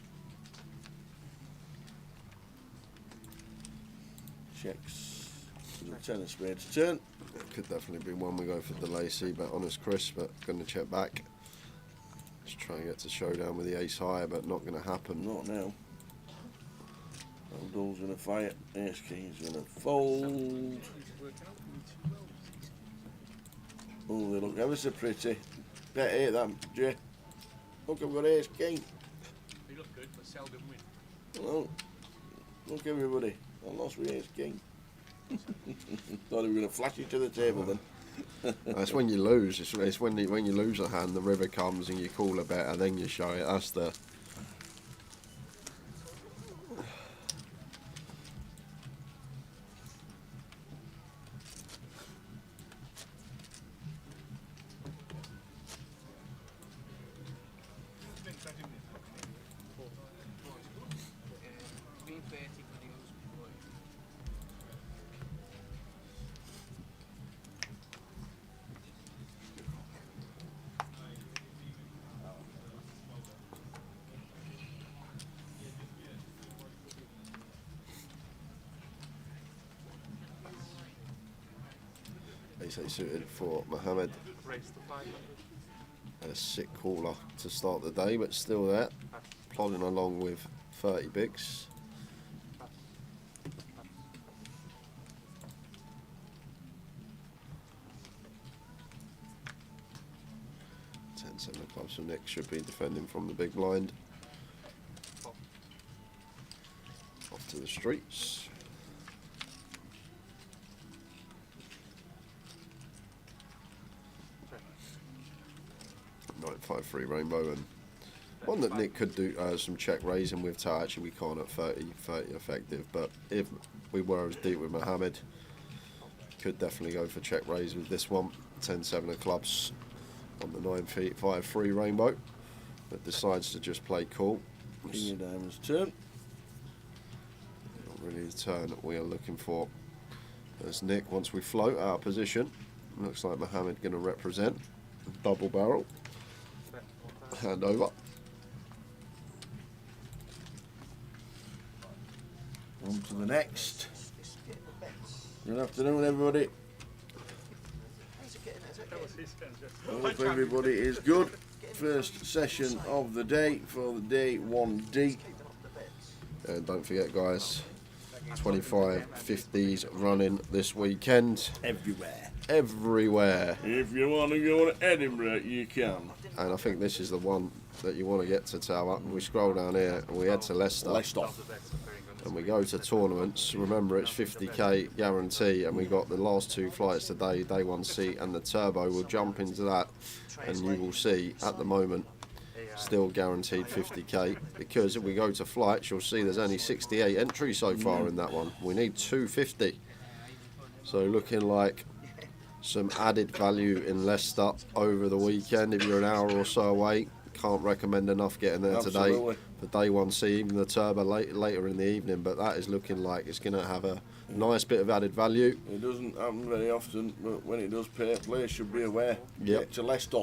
Checks. The 10 of spades turn. Could definitely be one we go for delay c-bet on us, Chris, but going to check back. Just try and get to showdown with the ace high, but not going to happen. Not now. Abdul's going to fight. Ace King's going to fold. Oh, they look ever so pretty. Bet 8 that, Jay. Look, I've got Ace King. They look good, but seldom win. Hello. Look, everybody. I lost with Ace King. Thought he was going to flash it to the table then. That's when you lose. It's when you lose a hand, the river comes and you call a bet, and then you show it. That's the. Ace-8 suited for Mohammed. Raise to 500. A sick caller to start the day, but still there, plodding along with 30 bigs. Seven of clubs from Nick should be defending from the big blind. Off to the streets. 953 rainbow, and one that Nick could do some check raising with. Actually, we can't at 30 effective, but if we were as deep with Mohammed, could definitely go for check raise with this one. 10-7 of clubs on the 953 rainbow, but decides to just play cool. King of diamonds turn. Not really the turn that we are looking for. As Nick, once we float out of position, looks like Mohammed going to represent. Double barrel. Hand over. On to the next. Good afternoon, everybody. Hope everybody is good. First session of the day for the day 1D. And don't forget, guys, 25 50s running this weekend. Everywhere. If you want to go to Edinburgh, you can. And I think this is the one that you want to get to Tower. We scroll down here and we head to Leicester. And we go to tournaments. Remember, it's 50k guarantee, and we got the last two flights today, day 1 seat and the turbo. We'll jump into that, and you will see at the moment still guaranteed 50k, because if we go to flights, you'll see there's only 68 entries so far in that one. We need 250, so looking like some added value in Leicester over the weekend. If you're an hour or so away, can't recommend enough getting there Absolutely. today for day 1C, even the turbo later in the evening, but that is looking like it's going to have a nice bit of added value. It doesn't happen very often, but when it does pay, players should be aware. Yep. Get to Leicester.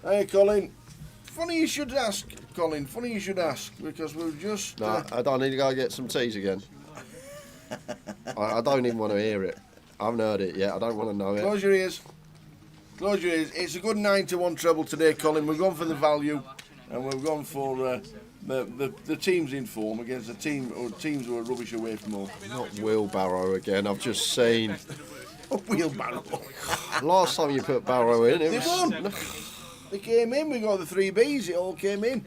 Hey, Colin. Funny you should ask, Colin. Funny you should ask, because we've just... No, I don't need to go get some teas again. I don't even want to hear it. I haven't heard it yet. I don't want to know it. Close your ears. Close your ears. It's a good 9-1 treble today, Colin. We've gone for the value, and we've gone for the teams in form against the teams who are rubbish away from home. Not wheelbarrow again. I've just seen. Wheelbarrow. Last time you put barrow in, it They was. won. They came in. We got the 3 Bs. It all came in.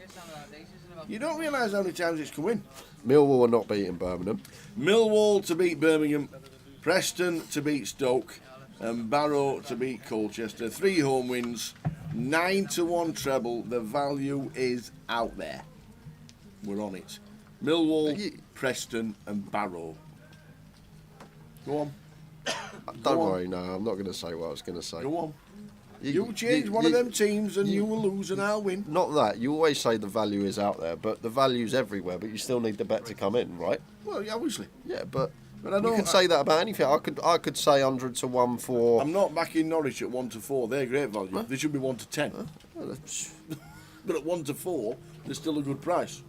You don't realise how many times it's come in. Millwall are not beating Birmingham. Millwall to beat Birmingham, Preston to beat Stoke, and Barrow to beat Colchester. 3 home wins, 9-1 treble. The value is out there. We're on it. Millwall, Preston, and Barrow. Go on. Don't on. worry, no, I'm not going to say what I was going to say. Go on. You change one of them teams and you will lose and I'll win. Not that. You always say the value is out there, but the value's everywhere, but you still need the bet to come in, right? Well, yeah, obviously. Yeah, but I you don't. can say that about anything. I could say 100-1 for. I'm not backing Norwich at 1-4. They're great value. They should be 1-10. But at 1-4, they're still a good price.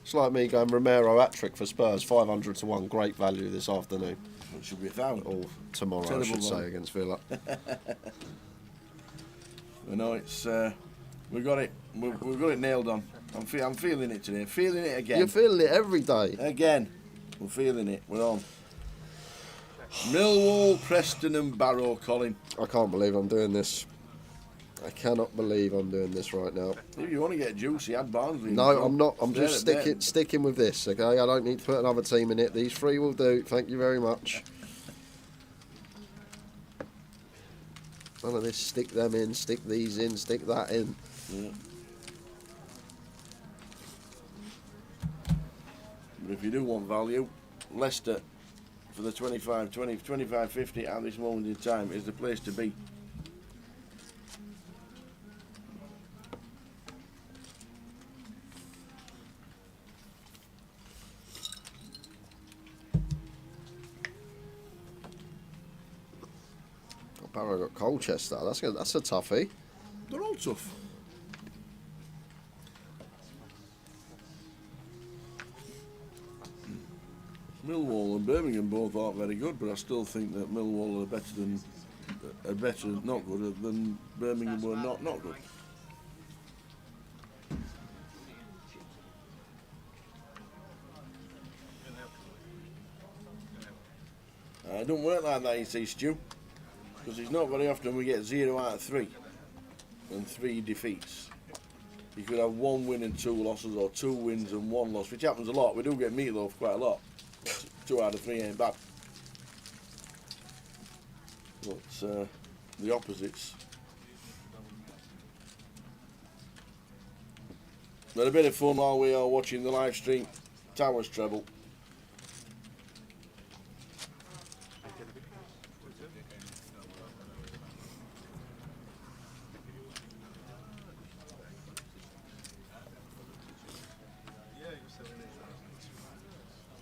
It's like me going Romero hat-trick for Spurs, 500-1, great value this afternoon. It should be 1,000. Or tomorrow, Terrible I should say, value. against Villa. I know it's. We got it. We've got it nailed on. I'm feeling it today. Feeling it again. You're feeling it every day. Again. We're feeling it. We're on. Millwall, Preston, and Barrow, Colin. I can't believe I'm doing this. I cannot believe I'm doing this right now. If you want to get juicy, add Barnsley. No, I'm not. I'm just There. sticking with this, okay? I don't need to put another team in it. These 3 will do. Thank you very much. None of this stick them in, stick these in, stick that in. Yeah. But if you do want value, Leicester for the 25-50 at this moment in time is the place to be. Barrow got Colchester. That's a toughie. They're all tough. Millwall and Birmingham both aren't very good, but I still think that Millwall are better not good than Birmingham were not good. It don't work like that, you see, Stu, because it's not very often we get 0 out of 3 and 3 defeats. You could have 1 win and 2 losses, or 2 wins and 1 loss, which happens a lot. We do get meatloaf quite a lot. 2 out of 3 ain't bad. But the opposites. But a bit of fun while we are watching the live stream. Towers treble.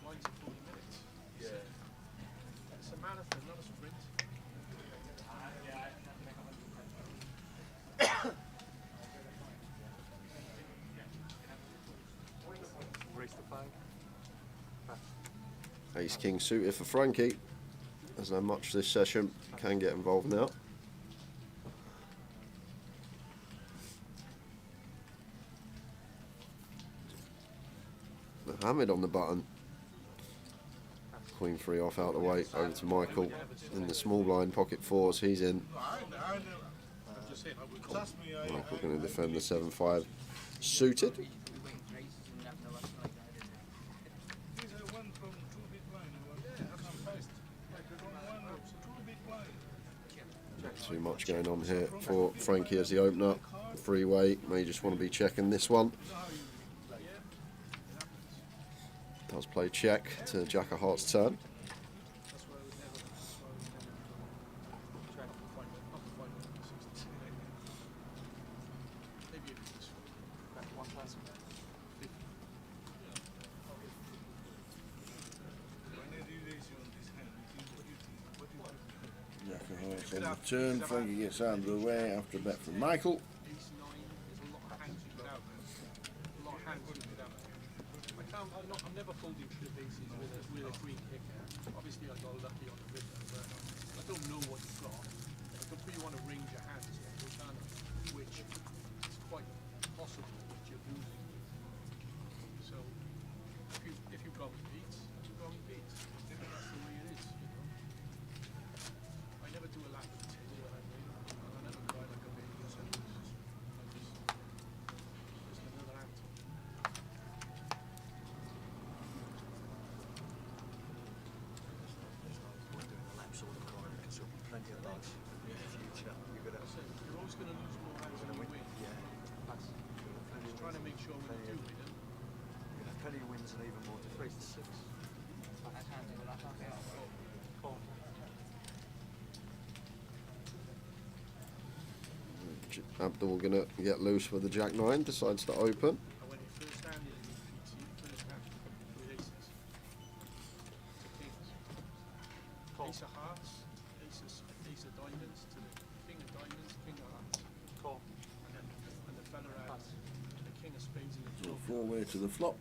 Mine's 40 minutes. Yeah. It's a marathon, not a sprint. Race to 5. Ace King suited for Frankie. There's not much this session. Can get involved now. Mohammed on the button. Queen 3 off out the way. Over to Michael in the small blind pocket 4s. He's in. Trust me, Michael going to defend the 7-5. Suited. these are one from 2 big blind. Too much going on here for Frankie as the opener. Freeway. May just want to be checking this one. Does play check to Jack of Hearts turn. Jack of Hearts on the turn. Frankie gets out of the way after a bet from Michael. Ace 9, there's a lot of hands you could have. A lot of hands you could have. I'm never folding trip aces with a green kicker. Obviously I got lucky on the river, but I don't know what you've got. I can put you on a range of hands here, which is quite possible that you're losing. So if you've got me beats, you've got me beats. That's the way it is, you know. I never do a lap of 10 when I win. I never cry like a baby or something. Just another act. Plenty of those in the future. You're always going to lose more hands than you win. Yeah. That's Just trying to make sure when you do win them, plenty of wins and even more defeats. 6. Abdul going to get loose with the Jack 9. Decides to open. and when you first hand in first hand with aces. To kings. Ace of hearts, ace of diamonds to the king of diamonds, king of hearts. Call. And the fella had the king of spades in the So draw. 4-way to the flop.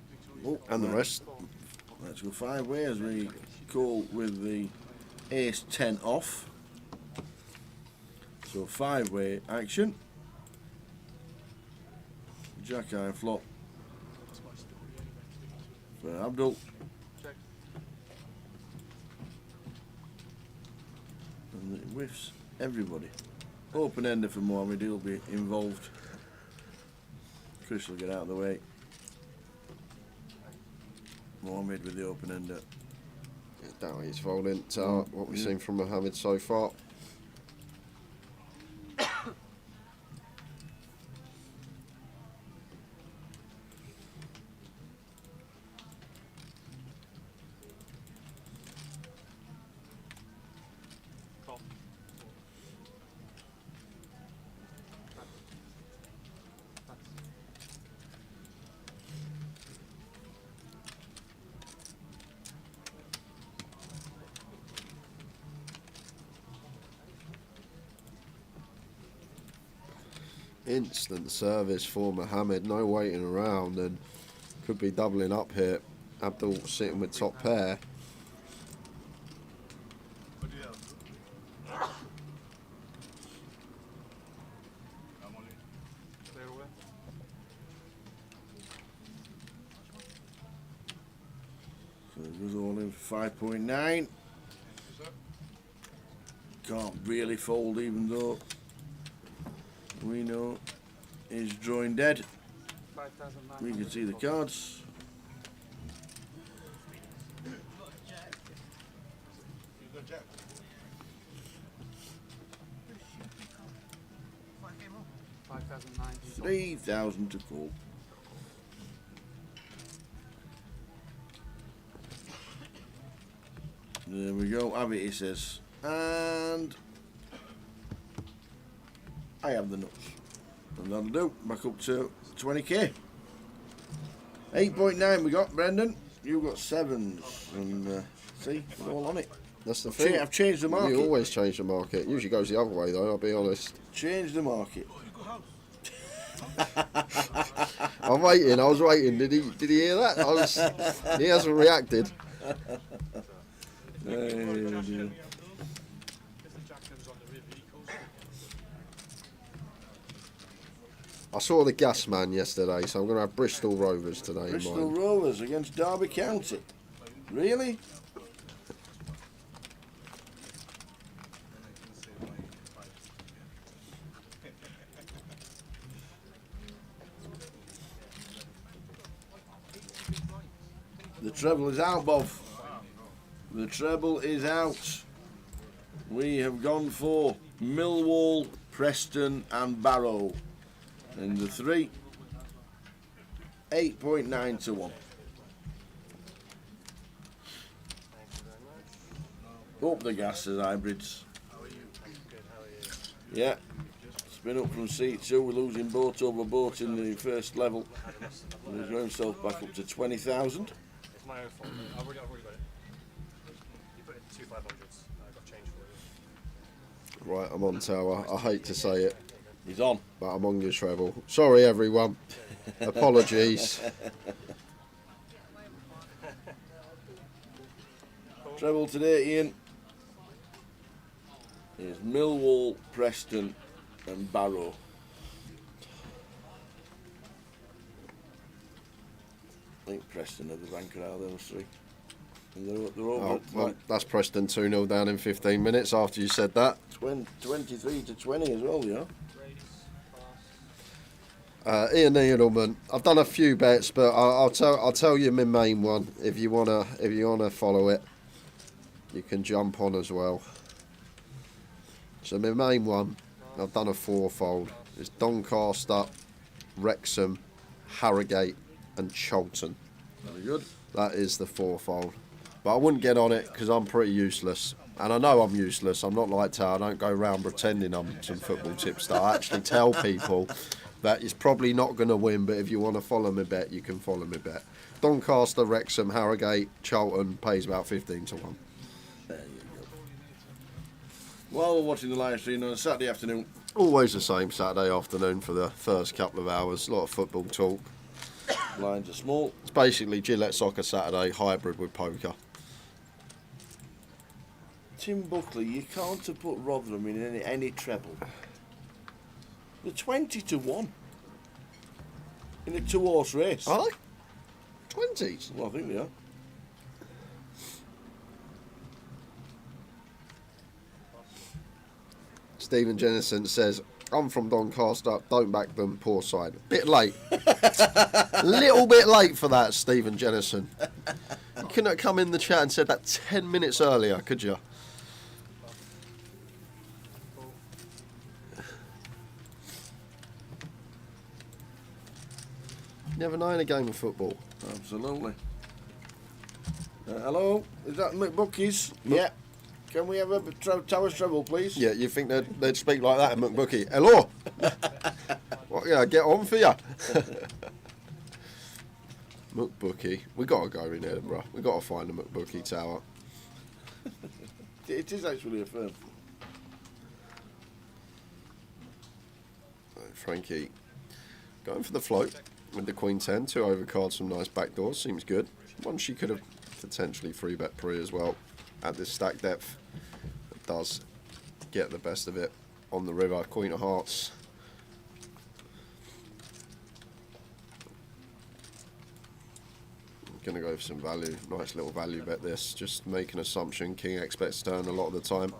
Victoria's Oh, And the rest. Let's go 5-way as we call with the ace 10 off. So 5-way action. Jack eye flop That's my story anyway. for Abdul. Check. And it whiffs everybody. Open ender for Mohammed, he'll be involved. Chris will get out of the way. Mohammed with the open ender. Down he's folding. What we've seen from Mohammed so far. Call. Instant service for Mohammed. No waiting around and could be doubling up here. Abdul sitting with top pair. What do you have? I'm on it. Clear away. So it goes all in for 5.9. Can't really fold, even though we know he's drawing dead. 5,900. We can see the cards. You got jack. 5,900. 3,000 to call. There we go. Have it, he says. And I have the nuts. And that'll do. Back up to 20k. 8.9 we got, Brendan. You got 7s. And see, we're all on it. That's the thing. I've changed the market. You always change the market. Usually goes the other way though, I'll be honest. Change the market. I'm waiting, I was waiting. Did he hear that? He hasn't reacted. Dear. If the jack ends on the river, he goes. I saw the gas man yesterday, so I'm going to have Bristol Rovers today Bristol in mind. Rovers against Derby County. Really? The treble is out, Bob. The treble is out. We have gone for Millwall, Preston and Barrow. And the 3. 8.9 to 1. Up the gas, says Hybrids. Yeah. Spin up from C2. We're losing boat over boat in the first level. He's got himself back up to 20,000. It's my own fault. I've already got it. You put it 2 500s. I got change for you. Right, I'm on tower. I hate to say it, He's on. but I'm on your treble. Sorry everyone. Apologies. Treble today, Ian, is Millwall, Preston and Barrow. I think Preston are the banker out of those 3. And they're over Oh, well, that's Preston 2-0 down in 15 minutes after you said that. 23 to 20 as well, you know. Ian Edelman. I've done a few bets, but I'll tell you my main one. If you wanna follow it, you can jump on as well. So my main one, I've done a 4-fold. It's Doncaster, Wrexham, Harrogate, and Charlton. Very good. That is the 4-fold. But I wouldn't get on it because I'm pretty useless. And I know I'm useless. I'm not like Tao. I don't go around pretending I'm some football tipster. I actually tell people that it's probably not going to win, but if you want to follow me bet, you can follow me bet. Doncaster, Wrexham, Harrogate, Charlton pays about 15 to 1. There you go. While we're watching the live stream on a Saturday afternoon, Always the same Saturday afternoon for the first couple of hours. A lot of football talk. lines are small. It's basically Gillette Soccer Saturday hybrid with poker. Tim Buckley, you can't have put Rotherham in any treble. They're 20 to 1 in a 2-horse race. Are they? 20s? Well, I think they are. Stephen Jennison says, I'm from Doncaster, don't back them, poor side. Bit late. Little bit late for that, Stephen Jennison. You couldn't have come in the chat and said that 10 minutes earlier, could you? Never know in a game of football. Absolutely. Hello, is that McBucky's? Yeah. Can we have a Towers treble, please? Yeah, you think they'd speak like that in McBookie? Hello? What, yeah, get on for ya. McBookie. We got to go in Edinburgh. We got to find a McBookie tower. It is actually a firm. Right, Frankie going for the float with the Queen 10. 2 overcards, some nice backdoors. Seems good. One she could have potentially 3-bet pre as well at this stack depth. It does get the best of it on the river. Queen of Hearts. I'm gonna go for some value. Nice little value bet this. Just make an assumption. King X bets turn a lot of the time.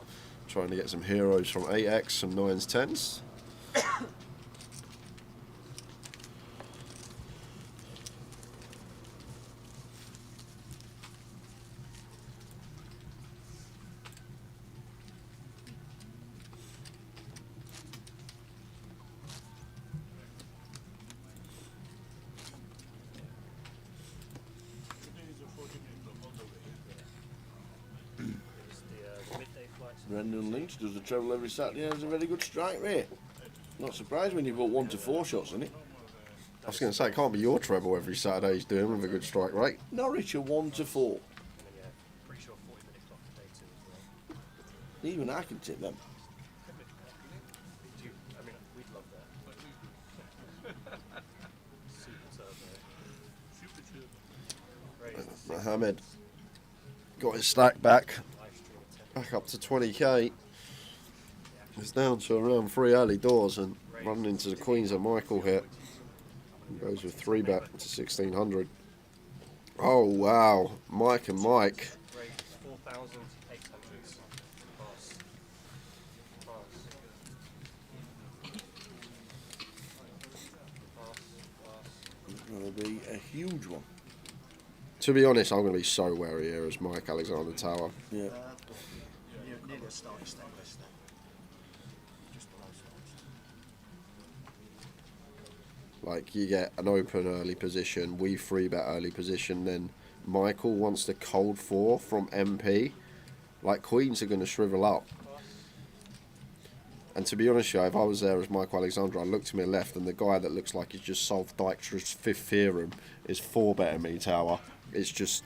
Trying to get some heroes from 8X, some 9s, 10s. Brendan Lynch does the treble every Saturday and has a very good strike rate. Not surprised when you've got 1 to 4 shots in it. I was going to say, it can't be your treble every Saturday he's doing with a good strike rate. Norwich are 1 to 4. And then, yeah, pretty sure 40-minute clock today too as well. Even I can tip them. I mean, we'd love that. Super turbo. Mohammed got his stack back up to 20k. It's down to around 3 early doors and running into the Queens of Michael here. Goes with 3-bet to 1600. Oh wow, Mike and Mike. 4,800. Pass. It's going to be a huge one. To be honest, I'm going to be so wary here as Mike Alexander Tower. Yeah. You're nearly a starting stack less than. Just below starting. Like, you get an open early position, we 3-bet early position, then Michael wants to cold 4 from MP. Like, Queens are going to shrivel up. And to be honest with you, if I was there as Michael Alexander, I look to my left and the guy that looks like he's just solved Dijkstra's 5th theorem is 4-betting me Tower. It's just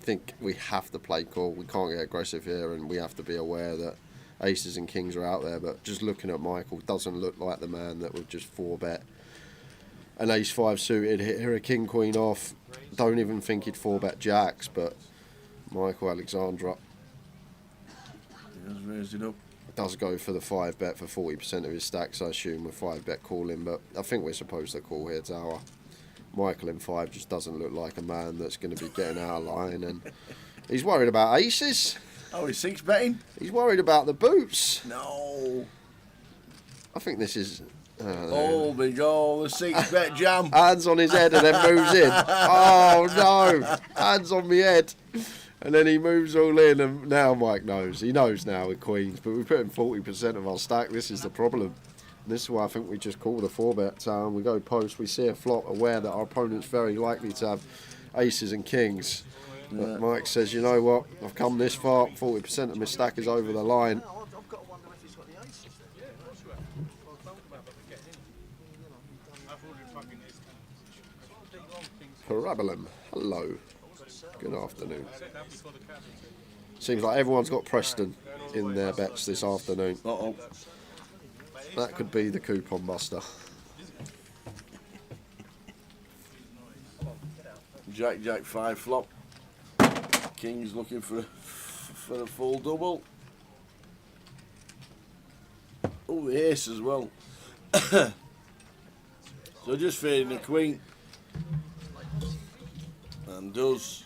think we have to play cool. We can't get aggressive here and we have to be aware that aces and kings are out there. But just looking at Michael, doesn't look like the man that would just 4-bet an ace-5 suited, hit a king-queen off. Don't even think he'd 4-bet jacks, but Michael Alexandra He has raised it up. does go for the 5-bet for 40% of his stacks, I assume, with 5-bet calling, but I think we're supposed to call here Tower. Michael in 5 just doesn't look like a man that's going to be getting out of line, and he's worried about aces. Oh, he's 6-betting? He's worried about the boots. No. I think this is... Oh, big goal, the 6-bet jam. Hands on his head and then moves in. Oh, no. Hands on my head. And then he moves all in, and now Mike knows. He knows now with Queens, but we put in 40% of our stack. This is the problem. And this is why I think we just call the 4-bet town. We go post, we see a flop, aware that our opponent's very likely to have aces and kings. But Mike says, you know what, I've come this far, 40% of my stack is over the line. No, I've got to wonder if he's got the aces there. Yeah, of course you have. Well, don't about but get in. I've already fucking ace cannon. Big long things. Parabolum, hello. Good afternoon. I said that before the captain. Seems like everyone's got Preston in their bets this afternoon. Uh-oh. That could be the coupon buster. Jack, Jack, 5 flop. King's looking for a full double. Oh, the ace as well. So just fading the queen. And does.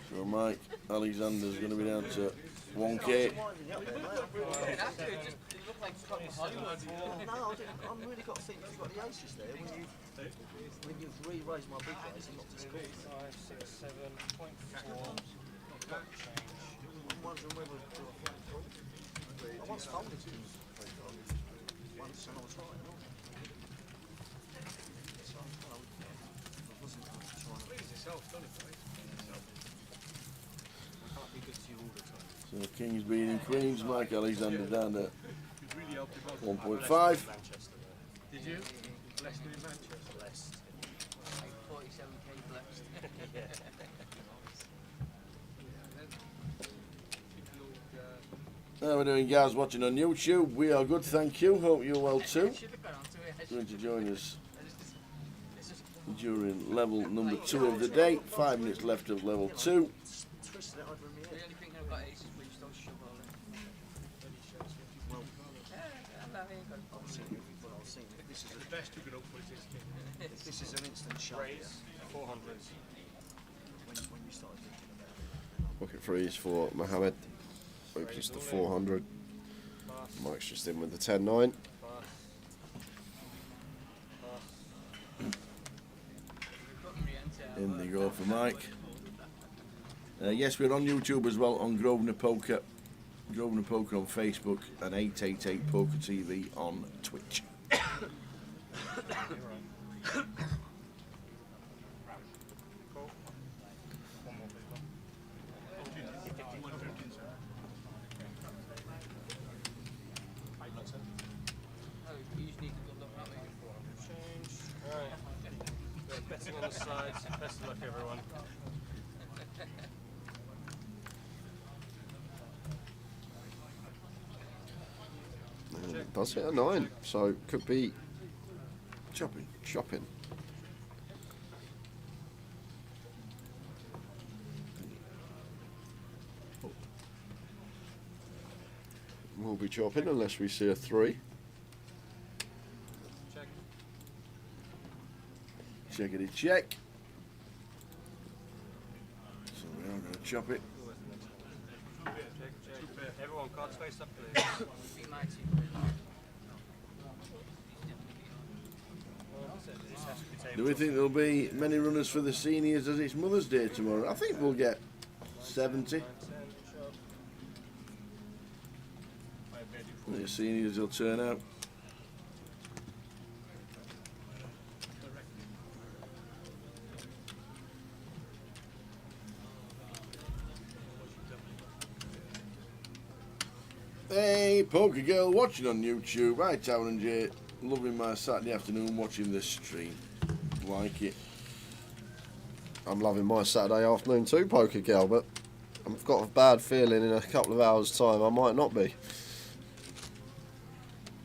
So Mike Alexander's going to be down to 1k. No, I'm really got to think you've got the aces there when you've re-raised my big raise and not to score. 5, 6, 7.4. I'm wondering whether I once folded to once and I was right. So I wasn't trying to Please yourself, don't it, boys? Please yourself. I can't be good to you all the time. So King's beating Queens. Mike Alexander down to You've really helped him out. 1.5. Did you? Blessed in Manchester. Blessed. 47k blessed. How are we doing, guys? Watching on YouTube. We are good, thank you. Hope you're well too. Going to join us during level number 2 of the day. 5 minutes left of level 2. Twisted it over in The the only thing I've got aces where you just don't shove all in. Well, Yeah, I ain't got a problem. I'll see if this is The best you can hope for is this king. if this is an instant shot here, Raise 400s. when you started thinking about it. Pocket freeze for Mohammed. Opens to 400. Mike's just in with the 10-9. In they go for Mike. Yes, we're on YouTube as well, on Grosvenor Poker. Grosvenor Poker on Facebook and 888 Poker TV on Twitch. Cool. One more, please. Oh, you just need to build up that way. Change. Alright. We're betting on the sides. Best of luck, everyone. And it does hit a 9, so could be Chopping. chopping. We'll be chopping unless we see a 3. Check. Checkity check. So we are going to chop it. Check, check. Everyone, cards face up, please. Beat my team. This has to be tabled. Do we think there'll be many runners for the seniors as it's Mother's Day tomorrow? I think we'll get 70. 9, 10, chop. The seniors will turn out. Hey, Poker Girl watching on YouTube. Hi, Tower and Jay. Loving my Saturday afternoon watching this stream. Like it. I'm loving my Saturday afternoon too, Poker Girl, but I've got a bad feeling in a couple of hours' time I might not be.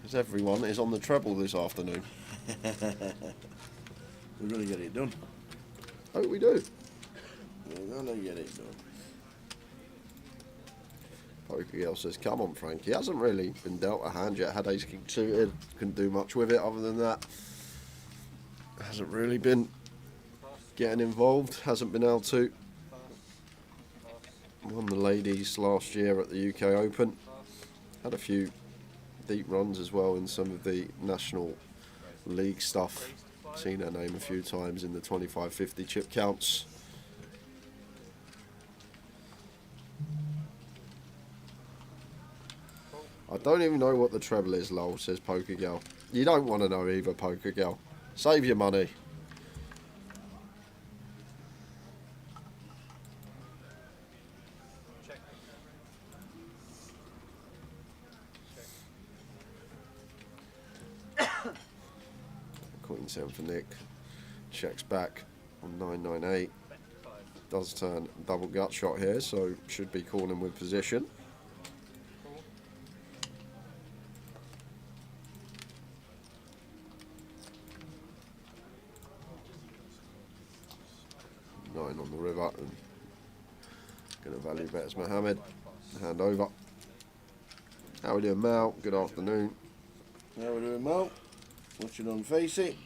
Because everyone is on the treble this afternoon. We're going to get it done. Oh, we do. We're going to get it done. Poker Girl says, come on, Frank. He hasn't really been dealt a hand yet. Had ace king suited. Couldn't do much with it other than that. Hasn't really been getting involved. Hasn't been able to. Won the ladies last year at the UK Open. Had a few deep runs as well in some of the National League stuff. Seen her name a few times in the 25-50 chip counts. I don't even know what the treble is, lol, says Poker Girl. You don't want to know either, Poker Girl. Save your money. Check. Queen 7 for Nick. Checks back on 998. Bet 5. Does turn double gut shot here, so should be calling with position. Cool. 9 on the river. And gonna value bet as Mohammed. Hand over. How we doing, Mal? Good afternoon. How we doing, Mo? Watching on Face It.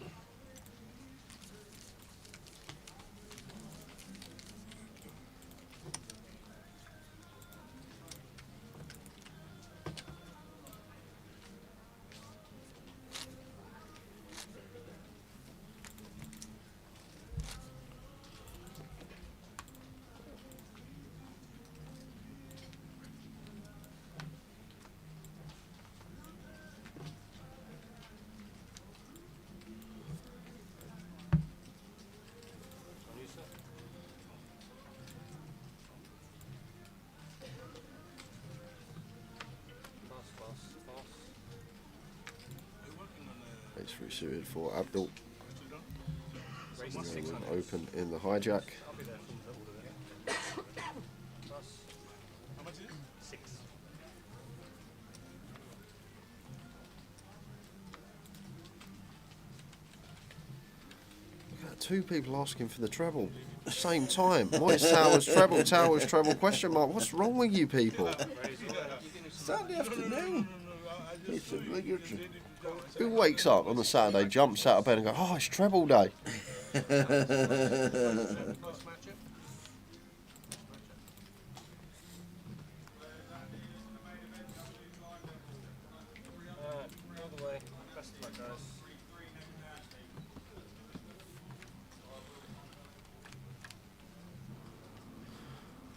On you, sir. Pass. Ace 3 suited for Abdul. Raise And to then 600. we'll open in the hijack. I'll be there from all of it. Pass. How much is it? 6. 2 people asking for the treble. Same time. What is Towers treble? Towers treble? Question mark. What's wrong with you people? Saturday afternoon. It's obligatory. Who wakes up on a Saturday, jumps out of bed and goes, oh, it's treble day? All the way. Best of luck, guys.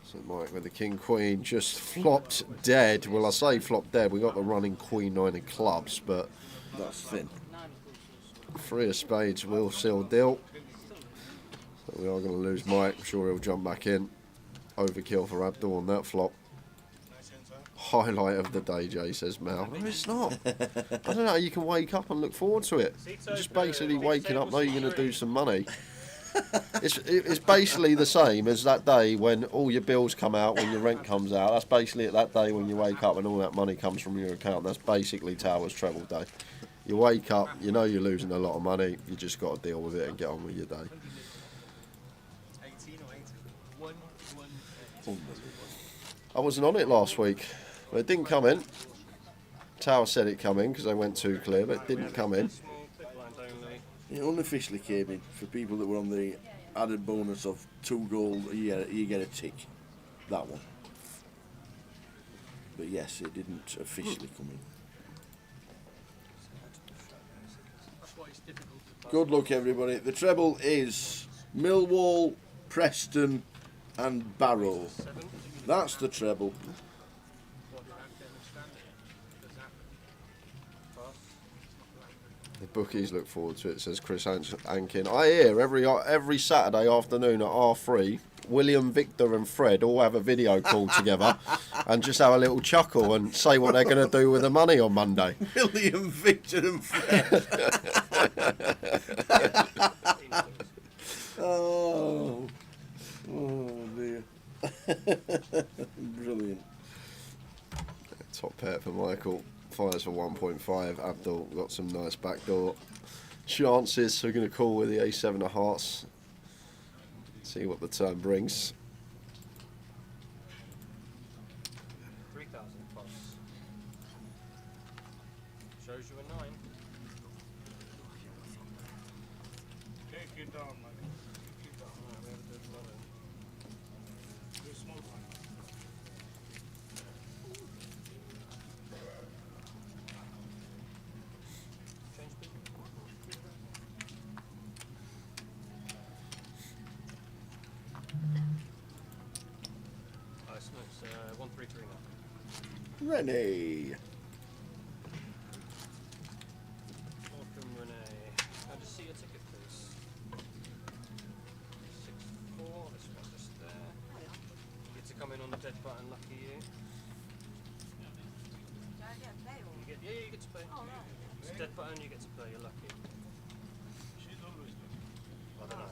So Mike with the king queen just flopped dead. Well, I say flopped dead. We got the running queen 9 of clubs, but That's thin. 3 of spades will seal deal. So we are going to lose Mike. I'm sure he'll jump back in. Overkill for Abdul on that flop. Highlight of the day, Jay says Mal. No, it's not. I don't know how you can wake up and look forward to it. You're just basically waking up, know you're going to do some money. It's basically the same as that day when all your bills come out, when your rent comes out. That's basically that day when you wake up and all that money comes from your account. That's basically Towers treble day. You wake up, you know you're losing a lot of money. You just got to deal with it and get on with your day. 18 or 18? I wasn't on it last week. But it didn't come in. Tower said it come in because they went too clear, but it didn't come in. It unofficially came in for people that were on the added bonus of 2 gold. You get a tick. That one. But yes, it didn't officially come in. Good luck, everybody. The treble is Millwall, Preston, and Barrow. That's the treble. The bookies look forward to it, says Chris Ankin. I hear every Saturday afternoon at R3, William, Victor and Fred all have a video call together and just have a little chuckle and say what they're going to do with the money on Monday. William, Victor and Fred. Oh dear. Brilliant. Top pair for Michael. Fires for 1.5. Abdul got some nice backdoor chances. So we're going to call with the A7 of hearts. See what the turn brings. 3,000 plus. Shows you a 9. Take it down, man. Take it down. Do small one. It's 133 now. Rennie. Welcome, Renee. Can I just see your ticket, please? 6-4. This one just there. You get to come in on the dead button, lucky you. You get to play. It's dead button, you get to play. You're lucky. She's always I don't know.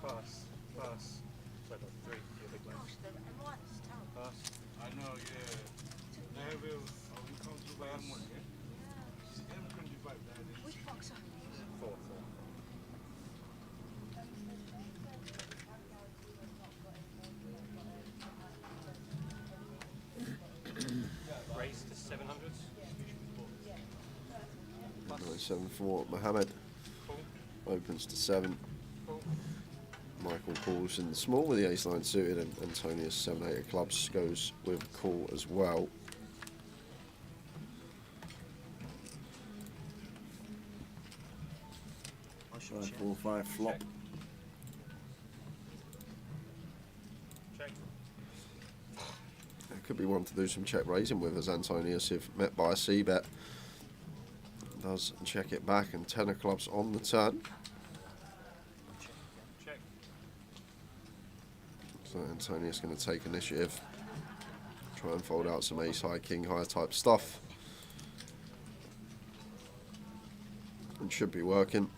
Pass. Pass. So I got 3. You're a big man. Pass. I know, yeah. I have a, we come to buy M1, yeah? It's M25, Which box are you? 4. Raise to 700s. 7 for Mohammed. Opens to 7. Michael calls in the small with the ace-9 suited, and Antonius 7-8 of clubs goes with call as well. Five, 4, 5 flop. Check. It could be one to do some check raising with, as Antonius, if met by a C-bet, does check it back, and 10 of clubs on the turn. Check. So Antonius going to take initiative, try and fold out some ace-high, king-high type stuff. It should be working.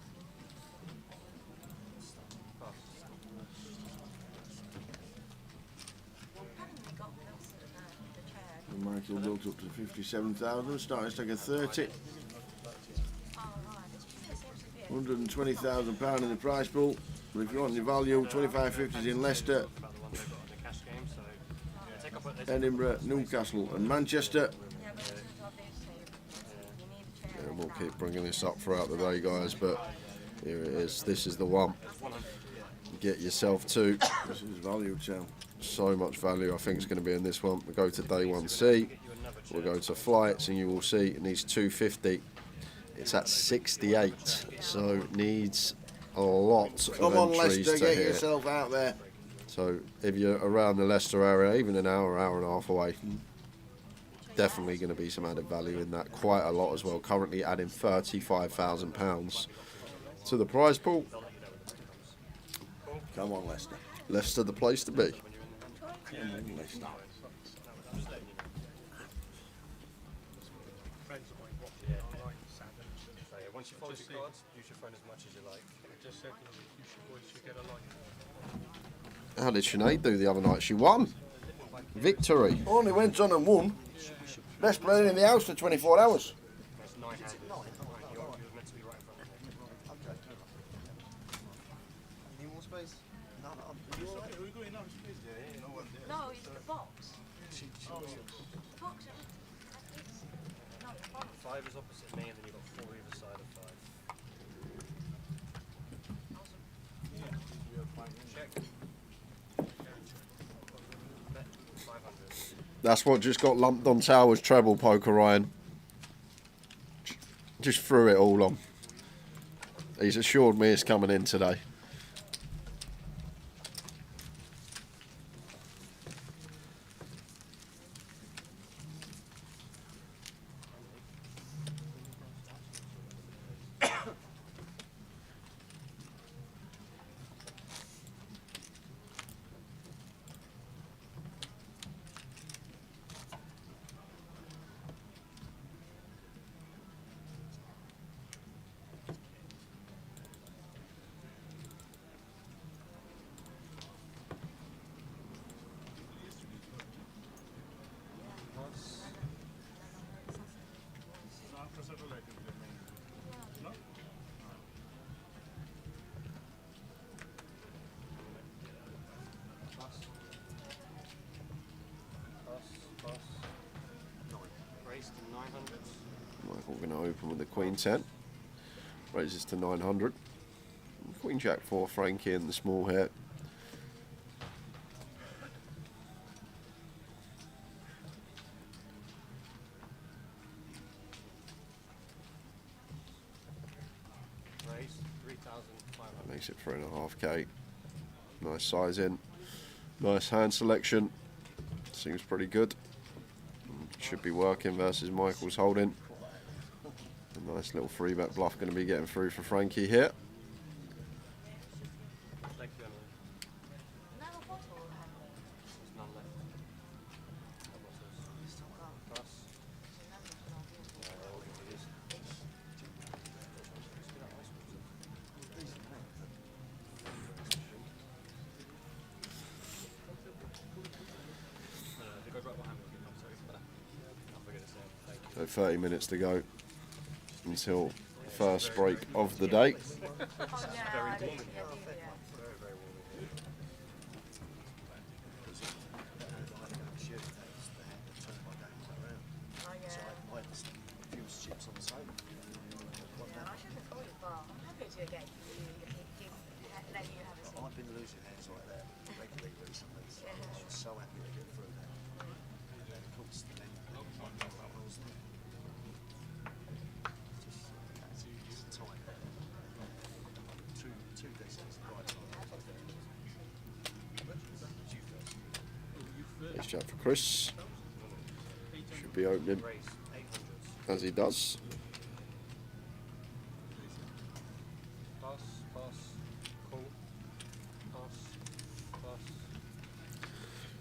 Michael built up to 57,000, starting stack of 30. £120,000 in the prize pool. But if you want your value, 25.50s in Leicester, Edinburgh, Newcastle and Manchester. Yeah, we'll keep bringing this up throughout the day, guys, but here it is. This is the one. Get yourself two. This is value, Sam. So much value I think it's going to be in this one. We'll go to day 1C. We'll go to flights and you will see it needs 250. It's at 68, so needs a lot Come of on, entries Leicester, to get hit. yourself out there. So if you're around the Leicester area, even an hour, hour and a half away, definitely going to be some added value in that. Quite a lot as well. Currently adding £35,000 to the prize pool. Come on, Leicester. Leicester the place to be. Come on, Leicester. Friends of mine watching it online, Saturday. So yeah, once you follow your cards, use your phone as much as you like. I just said to them, you should boys should get a line. How did Sinead do the other night? She won. Victory. Only went on and won. Best player in the house for 24 hours. It's 9 handed. You're meant to be right in front of me. Any more space? No, no. We're going now. Yeah, no one there. No, it's the box. Box. No, the box. 5 is opposite me, and then you've got 4 either side of 5. Check. Bet 500. That's what just got lumped on Towers treble poker, Ryan. Just threw it all on. He's assured me it's coming in today. Raised to 900. Michael going to open with the Queen 10. Raises to 900. Queen Jack 4, Frankie and the small hit. Raised 3,500. Makes it 3.5k. Nice size in. Nice hand selection. Seems pretty good. Should be working versus Michael's holding. A nice little 3-bet bluff going to be getting through for Frankie here. Thank you, Emily. Another bottle. There's none left. No bottles. Plus. Yeah, all it is. If I got my hand, I'm sorry, but I'm forgetting to say thank you. So 30 minutes to go until the first break of the day. Oh, yeah, I did, yeah. Very, very warm in here. Oh, yeah. I had a few chips on the table. Yeah, I shouldn't have called it bar. I'm happy to let you have a seat. I've been losing hands like that regularly recently, so I was so happy to get through that. And of course, then I was just tight. Two decents right. Ace Jack for Chris. Should be opening Raise 800. as he does. Pass, call, pass.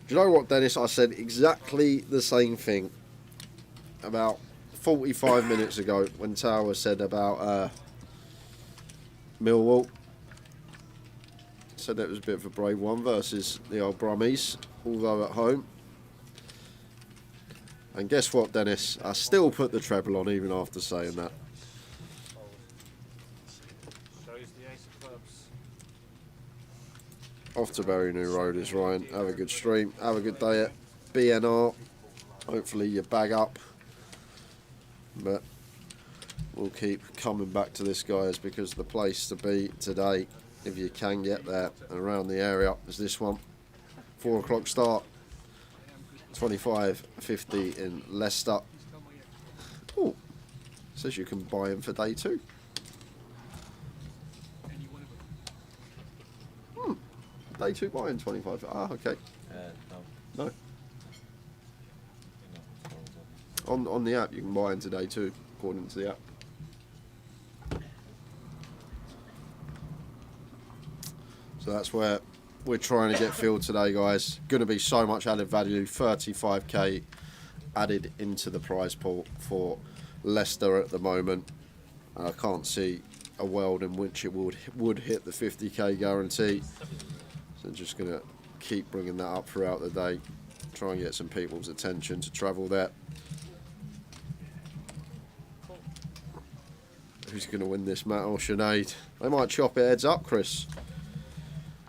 Do you know what, Dennis? I said exactly the same thing about 45 minutes ago when Tower said about Millwall. Said that was a bit of a brave one versus the old Brummies, although at home. And guess what, Dennis? I still put the treble on even after saying that. Shows the ace of clubs. Off to Berry New Road is Ryan. Have a good stream. Have a good day at BNR. Hopefully you bag up. But we'll keep coming back to this, guys, because the place to be today, if you can get there around the area, is this one. 4 o'clock start. 25.50 in Leicester. Oh, says you can buy him for day 2. Day 2 buy-in 25. Ah, okay. No. On the app, you can buy into day 2, according to the app. So that's where we're trying to get filled today, guys. Going to be so much added value. 35k added into the prize pool for Leicester at the moment. I can't see a world in which it would hit the 50k guarantee. So just going to keep bringing that up throughout the day. Try and get some people's attention to travel there. Who's going to win this, Matt or Sinead? They might chop it heads up, Chris.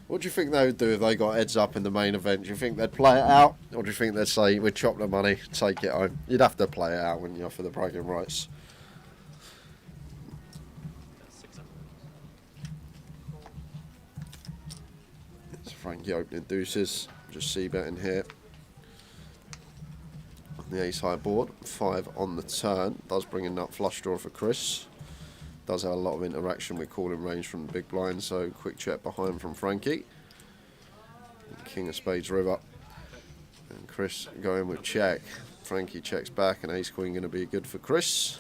What do you think they would do if they got heads up in the main event? Do you think they'd play it out? Or do you think they'd say, we'd chop the money, take it home? You'd have to play it out, wouldn't you, for the bragging rights? It's Frankie opening deuces. Just c-betting here. The ace high board. 5 on the turn. Does bring in that flush draw for Chris. Does have a lot of interaction with calling range from the big blind, so quick check behind from Frankie. King of Spades river. And Chris going with check. Frankie checks back, and ace queen going to be good for Chris.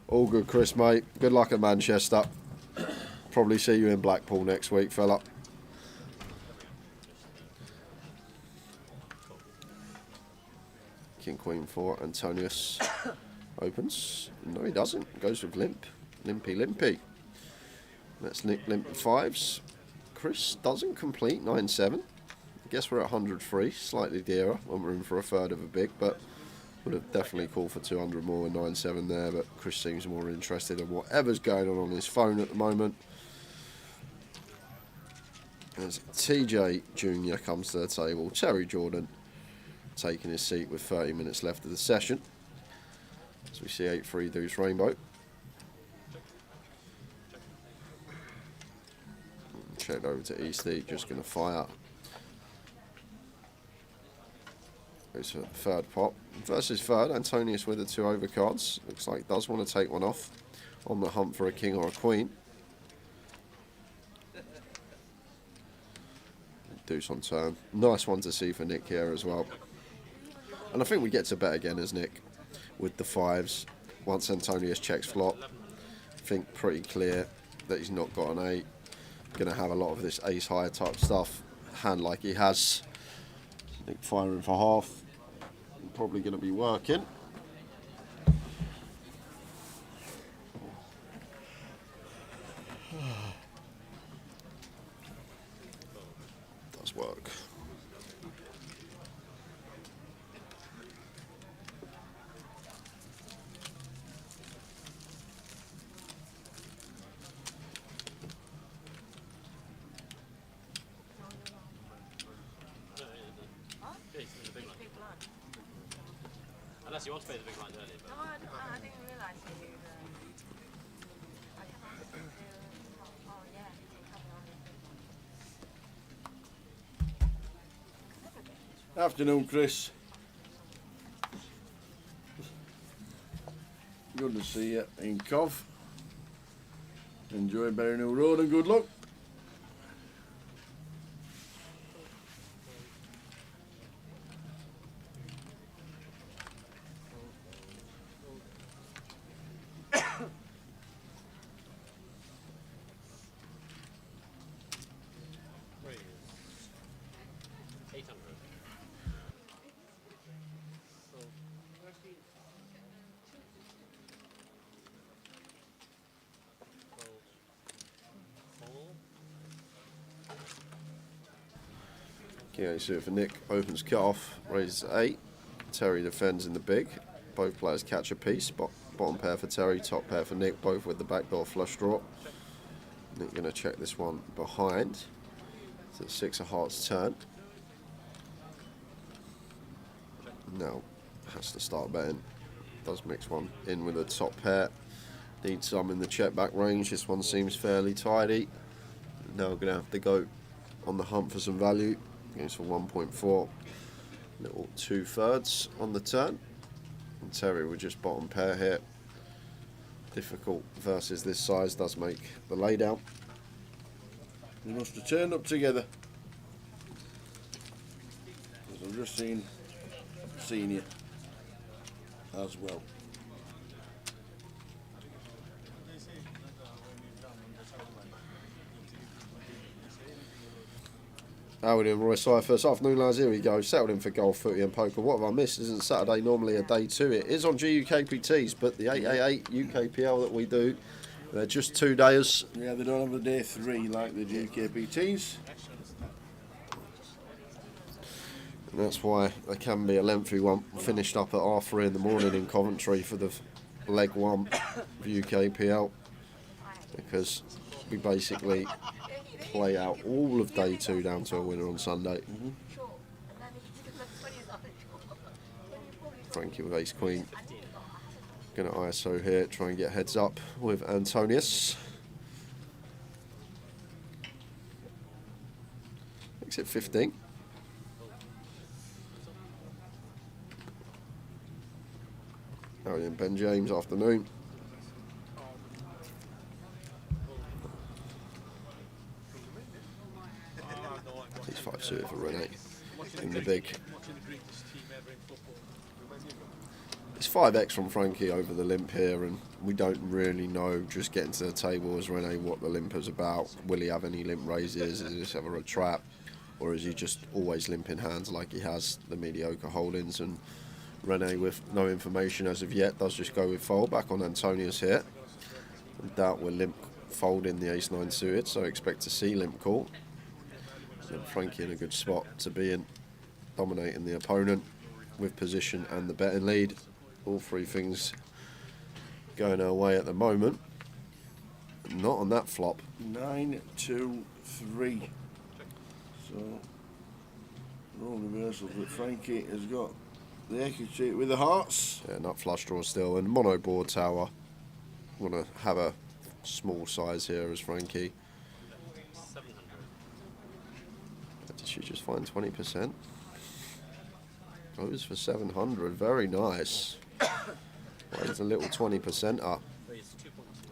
All good, Chris, mate. Good luck at Manchester. Probably see you in Blackpool next week, fella. King, Queen for Antonius. Opens. No, he doesn't. Goes with limp. Limpy, limpy. Let's nick limp 5s. Chris doesn't complete 9-7. I guess we're at 103. Slightly dearer. Went room for a third of a big, but would have definitely called for 200 more with 9-7 there, but Chris seems more interested in whatever's going on his phone at the moment. As TJ Jr. comes to the table, Terry Jordan taking his seat with 30 minutes left of the session. As we see 8-3 deuce rainbow. Checked over to Eastley, just going to fire. Goes for third pot. Versus third, Antonius with the 2 overcards. Looks like does want to take one off on the hunt for a king or a queen. Deuce on turn. Nice one to see for Nick here as well. And I think we get to bet again as Nick with the 5s. Once Antonius checks flop, I think pretty clear that he's not got an 8. Going to have a lot of this ace higher type stuff. Hand like he has. Nick firing for half. Probably going to be working. Does work. Unless you want to play the big blind early. No, I didn't realise he was. I can't oh, yeah, coming on. Afternoon, Chris. Good to see you in Cov. Enjoy Berry New Road and good luck. Raise 800. So, Okay, so for Nick, opens cut off, raises 8. Terry defends in the big. Both players catch a piece. Bottom pair for Terry, top pair for Nick, both with the backdoor flush draw. Nick going to check this one behind. So it's 6 of hearts turn. Now has to start betting. Does mix one in with a top pair. Needs some in the check back range. This one seems fairly tidy. Now we're going to have to go on the hunt for some value. Goes for 1.4. Little 2/3 on the turn. And Terry will just bottom pair here. Difficult versus this size does make the laydown. We must have turned up together. Because I've just seen you as well. How we doing, Roy Cyphers? Afternoon, lads. Here we go. Settled in for golf, footy, and poker. What have I missed? Isn't Saturday normally a day 2? It is on GUKPTs, but the 888 UKPL that we do, they're just 2 days. Yeah, they don't have a day 3 like the GKPTs. And that's why they can be a lengthy one. Finished up at 3:30 in the morning in Coventry for the leg 1 of UKPL, because we basically play out all of day 2 down to a winner on Sunday. Frankie with ace queen. Going to ISO here, try and get heads up with Antonius. Makes it 15. How in Ben James, afternoon. He's 5 suited for Renee in the big. It's 5x from Frankie over the limp here, and we don't really know, just getting to the table as Renee, what the limp is about. Will he have any limp raises? Is this ever a trap? Or is he just always limping hands like he has the mediocre holdings? And Renee, with no information as of yet, does just go with fold. Back on Antonius here. I doubt we're limp folding the ace-9 suited, so expect to see limp call. So Frankie in a good spot to be in, dominating the opponent with position and the betting lead. All 3 things going our way at the moment. Not on that flop. 9, 2, 3. So, roll reversals, but Frankie has got the execute with the hearts. Yeah, nut flush draw still, and mono board tower. Want to have a small size here as Frankie. Did she just find 20%? Goes for 700. Very nice. There's a little 20% up.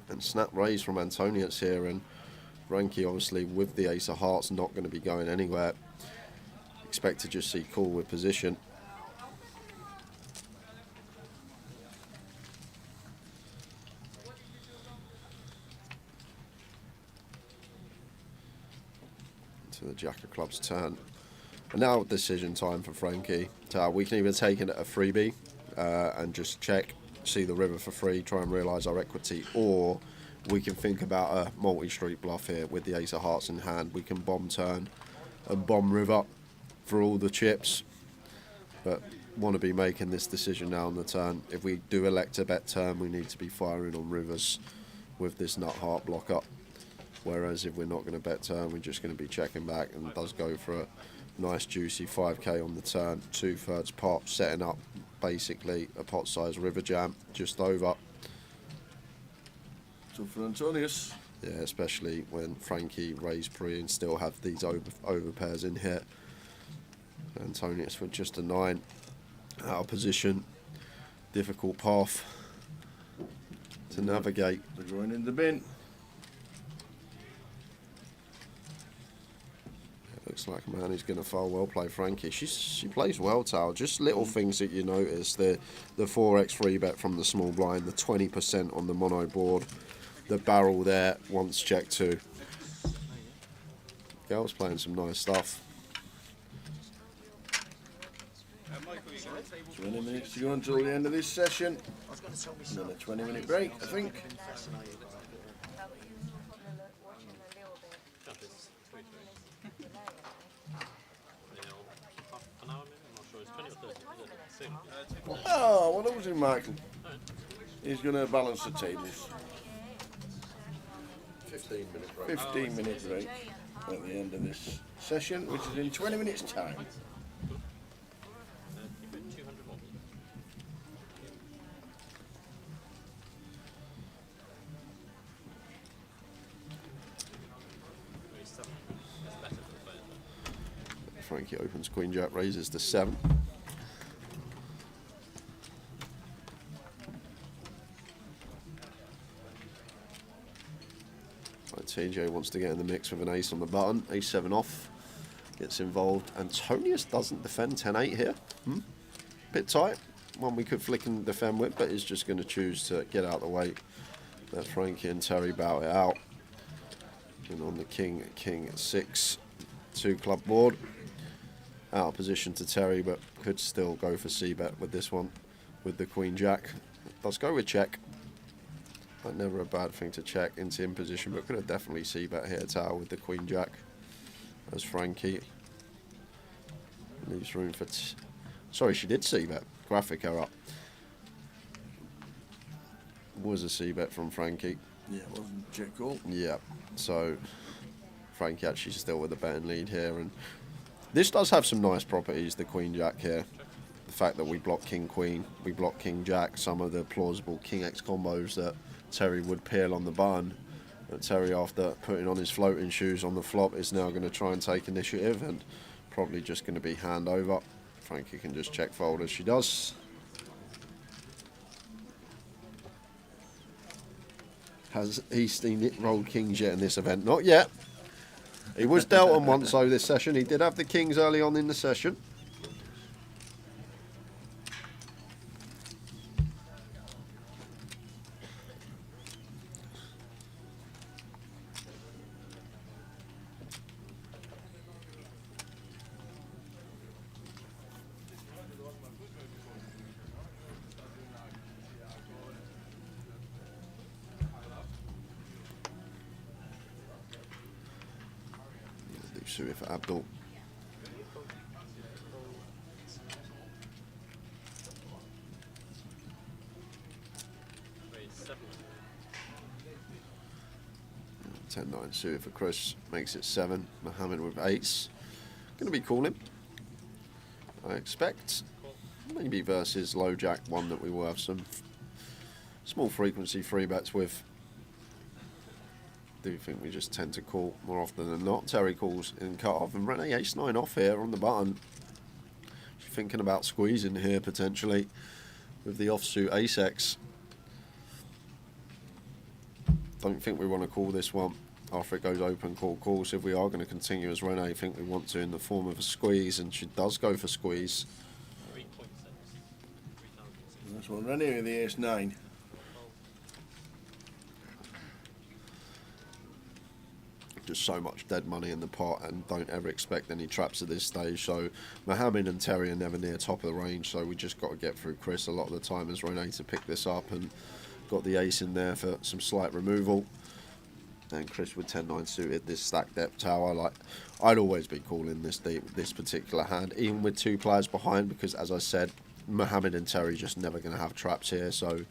And snap raise from Antonius here, and Frankie obviously with the ace of hearts not going to be going anywhere. Expect to just see call with position. To the Jack of Clubs turn. And now decision time for Frankie. We can either take it at a freebie and just check, see the river for free, try and realise our equity, or we can think about a multi-street bluff here with the ace of hearts in hand. We can bomb turn and bomb river for all the chips, but want to be making this decision now on the turn. If we do elect a bet turn, we need to be firing on rivers with this nut heart block up. Whereas if we're not going to bet turn, we're just going to be checking back, and it does go for a nice juicy 5k on the turn, 2/3 pot, setting up basically a pot size river jam just over. So for Antonius. Yeah, especially when Frankie raised pre and still have these over pairs in here. Antonius with just a 9 out of position, difficult path to navigate. They're going in the bin. Looks like a man who's going to fold. Well played, Frankie. She plays well, Tal. Just little things that you notice. The 4x free bet from the small blind, the 20% on the mono board, the barrel there once checked too. Girl's playing some nice stuff. 20 minutes to go until the end of this session. I was going to tell me Another 20-minute break, I think. fascinated by it. Watching a little bit. An hour maybe? I'm not sure. It's 20 or 30. Soon. Oh, what was it, Michael? He's going to balance the tables. 15-minute break. 15-minute break at the end of this session, which is in 20 minutes' time. Keep it 200 more. That's better for the players. Frankie opens Queen Jack, raises to 7. Right, TJ wants to get in the mix with an ace on the button. Ace 7 off. Gets involved. Antonius doesn't defend 10-8 here. Bit tight. One we could flick and defend with, but is just going to choose to get out of the way. Let Frankie and Terry bow it out. And on the king 6, 2 club board. Out of position to Terry, but could still go for c-bet with this one, with the Queen Jack. Does go with check. But never a bad thing to check into in position, but could have definitely c-bet here, Tao, with the Queen Jack. As Frankie leaves room for... Sorry, she did c-bet. Graphic error. Was a c-bet from Frankie. Yeah, it wasn't check call. Yeah, so Frankie actually still with the betting lead here, and this does have some nice properties, the Queen Jack here. The fact that we block King Queen, we block King Jack, some of the plausible King X combos that Terry would peel on the button. But Terry, after putting on his floating shoes on the flop, is now going to try and take initiative and probably just going to be hand over. Frankie can just check fold as she does. Has Easty rolled kings yet in this event? Not yet. He was dealt on once though this session. He did have the kings early on in the session. Suited for Abdul. Raise 7. 10-9 suited for Chris, makes it 7. Mohammed with ace. Going to be calling, I expect. Maybe versus low jack, one that we will have some small frequency free bets with. Do think we just tend to call more often than not. Terry calls in cut off, and Renee ace 9 off here on the button. She's thinking about squeezing here potentially with the offsuit ace X. Don't think we want to call this one after it goes open call. So if we are going to continue as Renee, I think we want to in the form of a squeeze, and she does go for squeeze. 3.6. That's one Rennie with the ace 9. Just so much dead money in the pot, and don't ever expect any traps at this stage. So Mohammed and Terry are never near top of the range, so we just got to get through Chris a lot of the time as Renee to pick this up, and got the ace in there for some slight removal. And Chris with 10-9 suited, this stack depth tower, like I'd always be calling this deep, this particular hand, even with 2 players behind, because as I said, Mohammed and Terry just never going to have traps here, so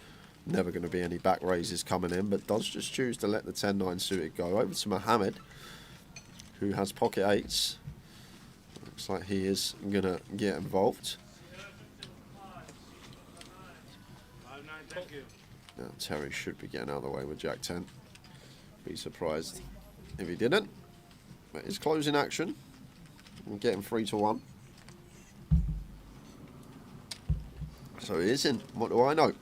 never going to be any back raises coming in, but does just choose to let the 10-9 suited go. Over to Mohammed, who has pocket 8s. Looks like he is going to get involved. Now Terry should be getting out of the way with Jack 10. Be surprised if he didn't. But his closing action, we're getting 3-1. So he is in. What do I know?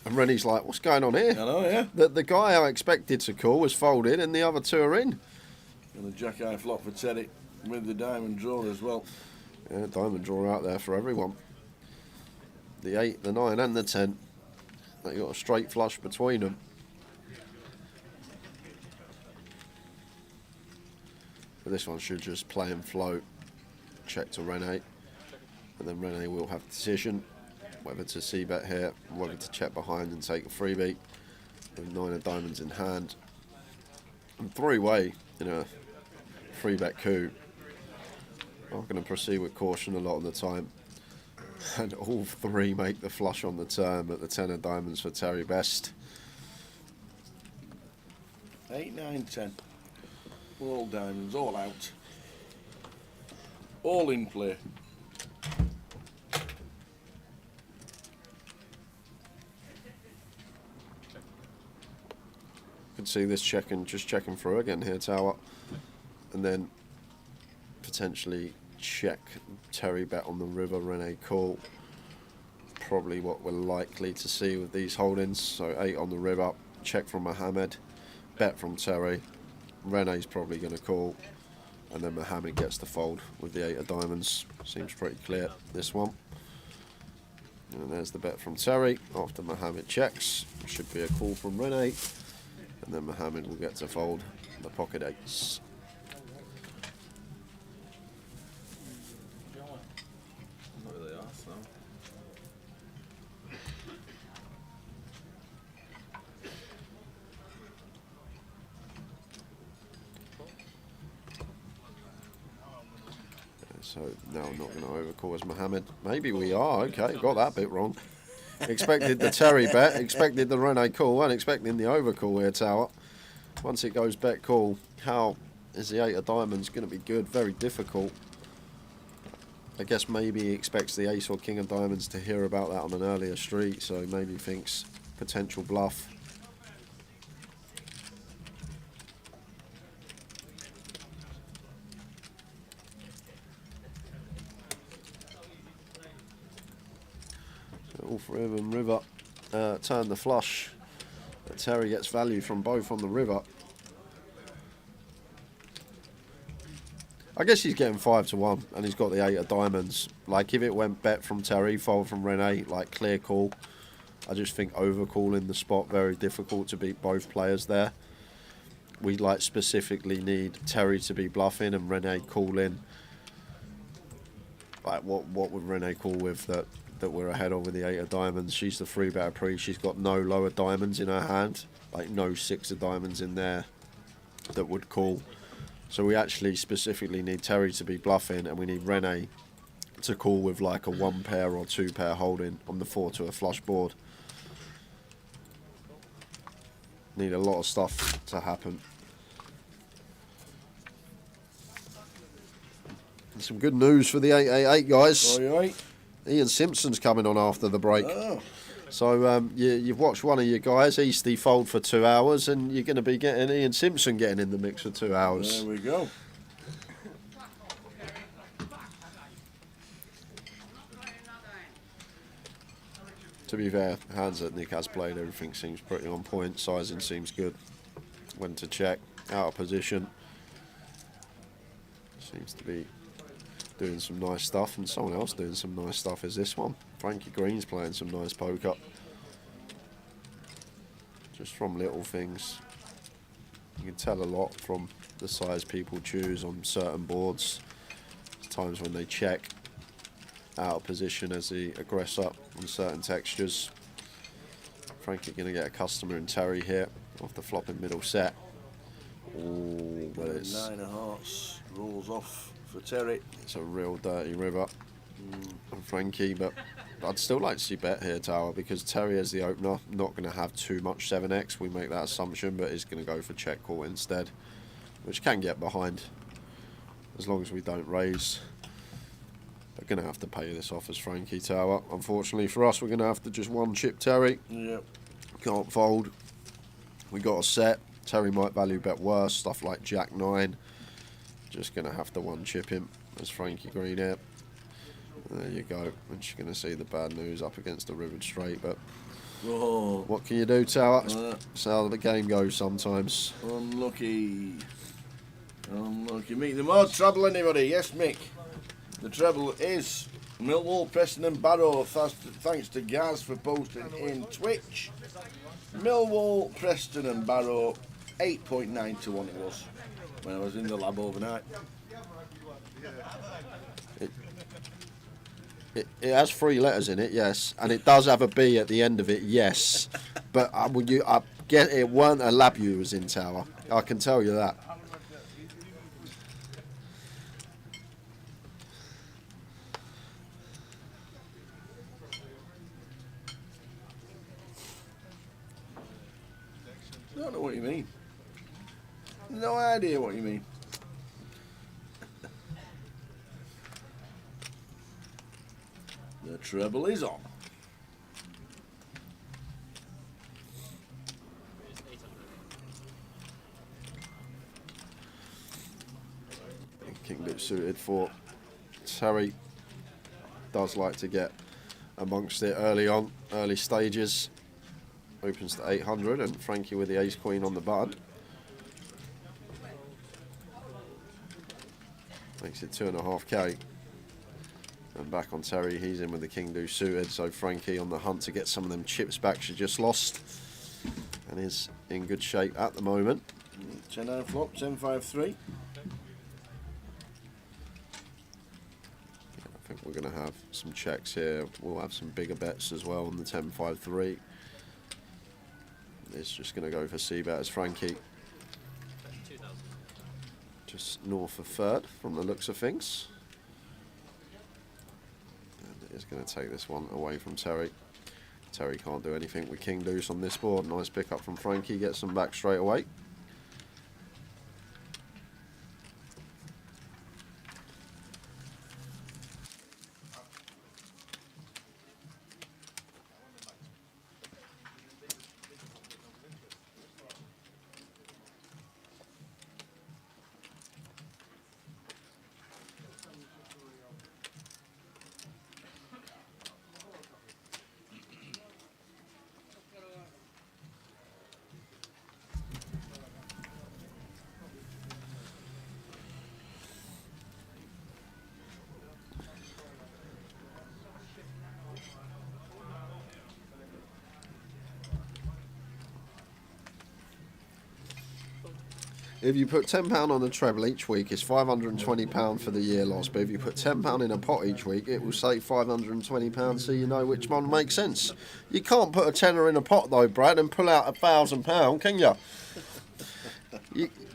And Rennie's like, what's going on here? I know, yeah. The guy I expected to call was folded and the other 2 are in. And the jack eye flop for Terry with the diamond draw as well. Yeah, diamond draw out there for everyone. The 8, the 9 and the 10. They got a straight flush between them. But this one should just play and float. Check to Rene. And then Rene will have the decision whether to c-bet here, whether to check behind and take a freebie. With 9 of diamonds in hand. And 3-way in a 3-bet coup. I'm going to proceed with caution a lot of the time. And all 3 make the flush on the turn, but the 10 of diamonds for Terry best. 8, 9, 10. All diamonds, all out. All in play. Could see this just checking through again here, Tower. And then potentially check Terry bet on the river, Rene call. Probably what we're likely to see with these holdings. So 8 on the river, check from Mohammed, bet from Terry. Rene's probably going to call, and then Mohammed gets the fold with the 8 of diamonds. Seems pretty clear, this one. And there's the bet from Terry after Mohammed checks. Should be a call from Rene, and then Mohammed will get to fold the pocket 8s. Not really asked though. So now I'm not going to overcall as Mohammed. Maybe we are. Okay, got that bit wrong. Expected the Terry bet, expected the Rene call, and expecting the overcall here, Tower. Once it goes bet call, how is the 8 of diamonds going to be good? Very difficult. I guess maybe he expects the ace or king of diamonds to hear about that on an earlier street, so maybe thinks potential bluff. All 3 of them river, turn the flush. But Terry gets value from both on the river. I guess he's getting 5 to 1, and he's got the 8 of diamonds. Like if it went bet from Terry, fold from Rene, like clear call. I just think overcalling the spot very difficult to beat both players there. We like specifically need Terry to be bluffing and Rene call in. Like what would Rene call with that we're ahead of with the 8 of diamonds? She's the 3-better pre. She's got no lower diamonds in her hand, like no 6 of diamonds in there that would call. So we actually specifically need Terry to be bluffing, and we need Rene to call with like a 1 pair or 2 pair holding on the 4 to a flush board. Need a lot of stuff to happen. And some good news for the 888 guys. Oi, oi. Ian Simpson's coming on after the break. Oh. So you've watched one of your guys, Easty, fold for 2 hours, and you're going to be getting Ian Simpson getting in the mix for 2 hours. There we go. To be fair, hands that Nick has played, everything seems pretty on point. Sizing seems good. When to check, out of position. Seems to be doing some nice stuff, and someone else doing some nice stuff is this one. Frankie Green's playing some nice poker. Just from little things. You can tell a lot from the size people choose on certain boards. There's times when they check out of position as the aggressor on certain textures. Frankie going to get a customer in Terry here off the flopping middle set. Oh, but it's 9 of hearts rolls off for Terry. It's a real dirty river from Frankie, but I'd still like to see bet here, Tower, because Terry as the opener, not going to have too much 7x. We make that assumption, but is going to go for check call instead, which can get behind as long as we don't raise. They're going to have to pay this off as Frankie, Tower. Unfortunately for us, we're going to have to just one chip Terry. Yep. Can't fold. We got a set. Terry might value bet worse, stuff like Jack 9. Just going to have to one chip him as Frankie Green here. There you go. And she's going to see the bad news up against the rivered straight, but Oh. what can you do, Tower? That's how the game goes sometimes. Unlucky. Unlucky Mick. The more treble anybody? Yes, Mick. The treble is Millwall, Preston and Barrow. Thanks to Gaz for posting in Twitch. Millwall, Preston and Barrow, 8.9 to 1 it was when I was in the lab overnight. It has 3 letters in it, yes, and it does have a B at the end of it, yes. But I get it weren't a lab you was in Tower. I can tell you that. I don't know what you mean. No idea what you mean. The treble is on. King Luke suited for Terry. Does like to get amongst it early on, early stages. Opens to 800 and Frankie with the ace queen on the button. Makes it 2.5k. And back on Terry, he's in with the king deuce suited, so Frankie on the hunt to get some of them chips back she just lost. And is in good shape at the moment. 10-9 flop, 10-5-3. I think we're going to have some checks here. We'll have some bigger bets as well on the 10-5-3. It's just going to go for C-bet as Frankie. Just north of third from the looks of things. And it is going to take this one away from Terry. Terry can't do anything with king deuce on this board. Nice pick up from Frankie, gets them back straight away. If you put £10 on the treble each week, it's £520 for the year loss. But if you put £10 in a pot each week, it will say £520, so you know which one makes sense. You can't put a tenner in a pot though, Brad, and pull out £1,000, can you?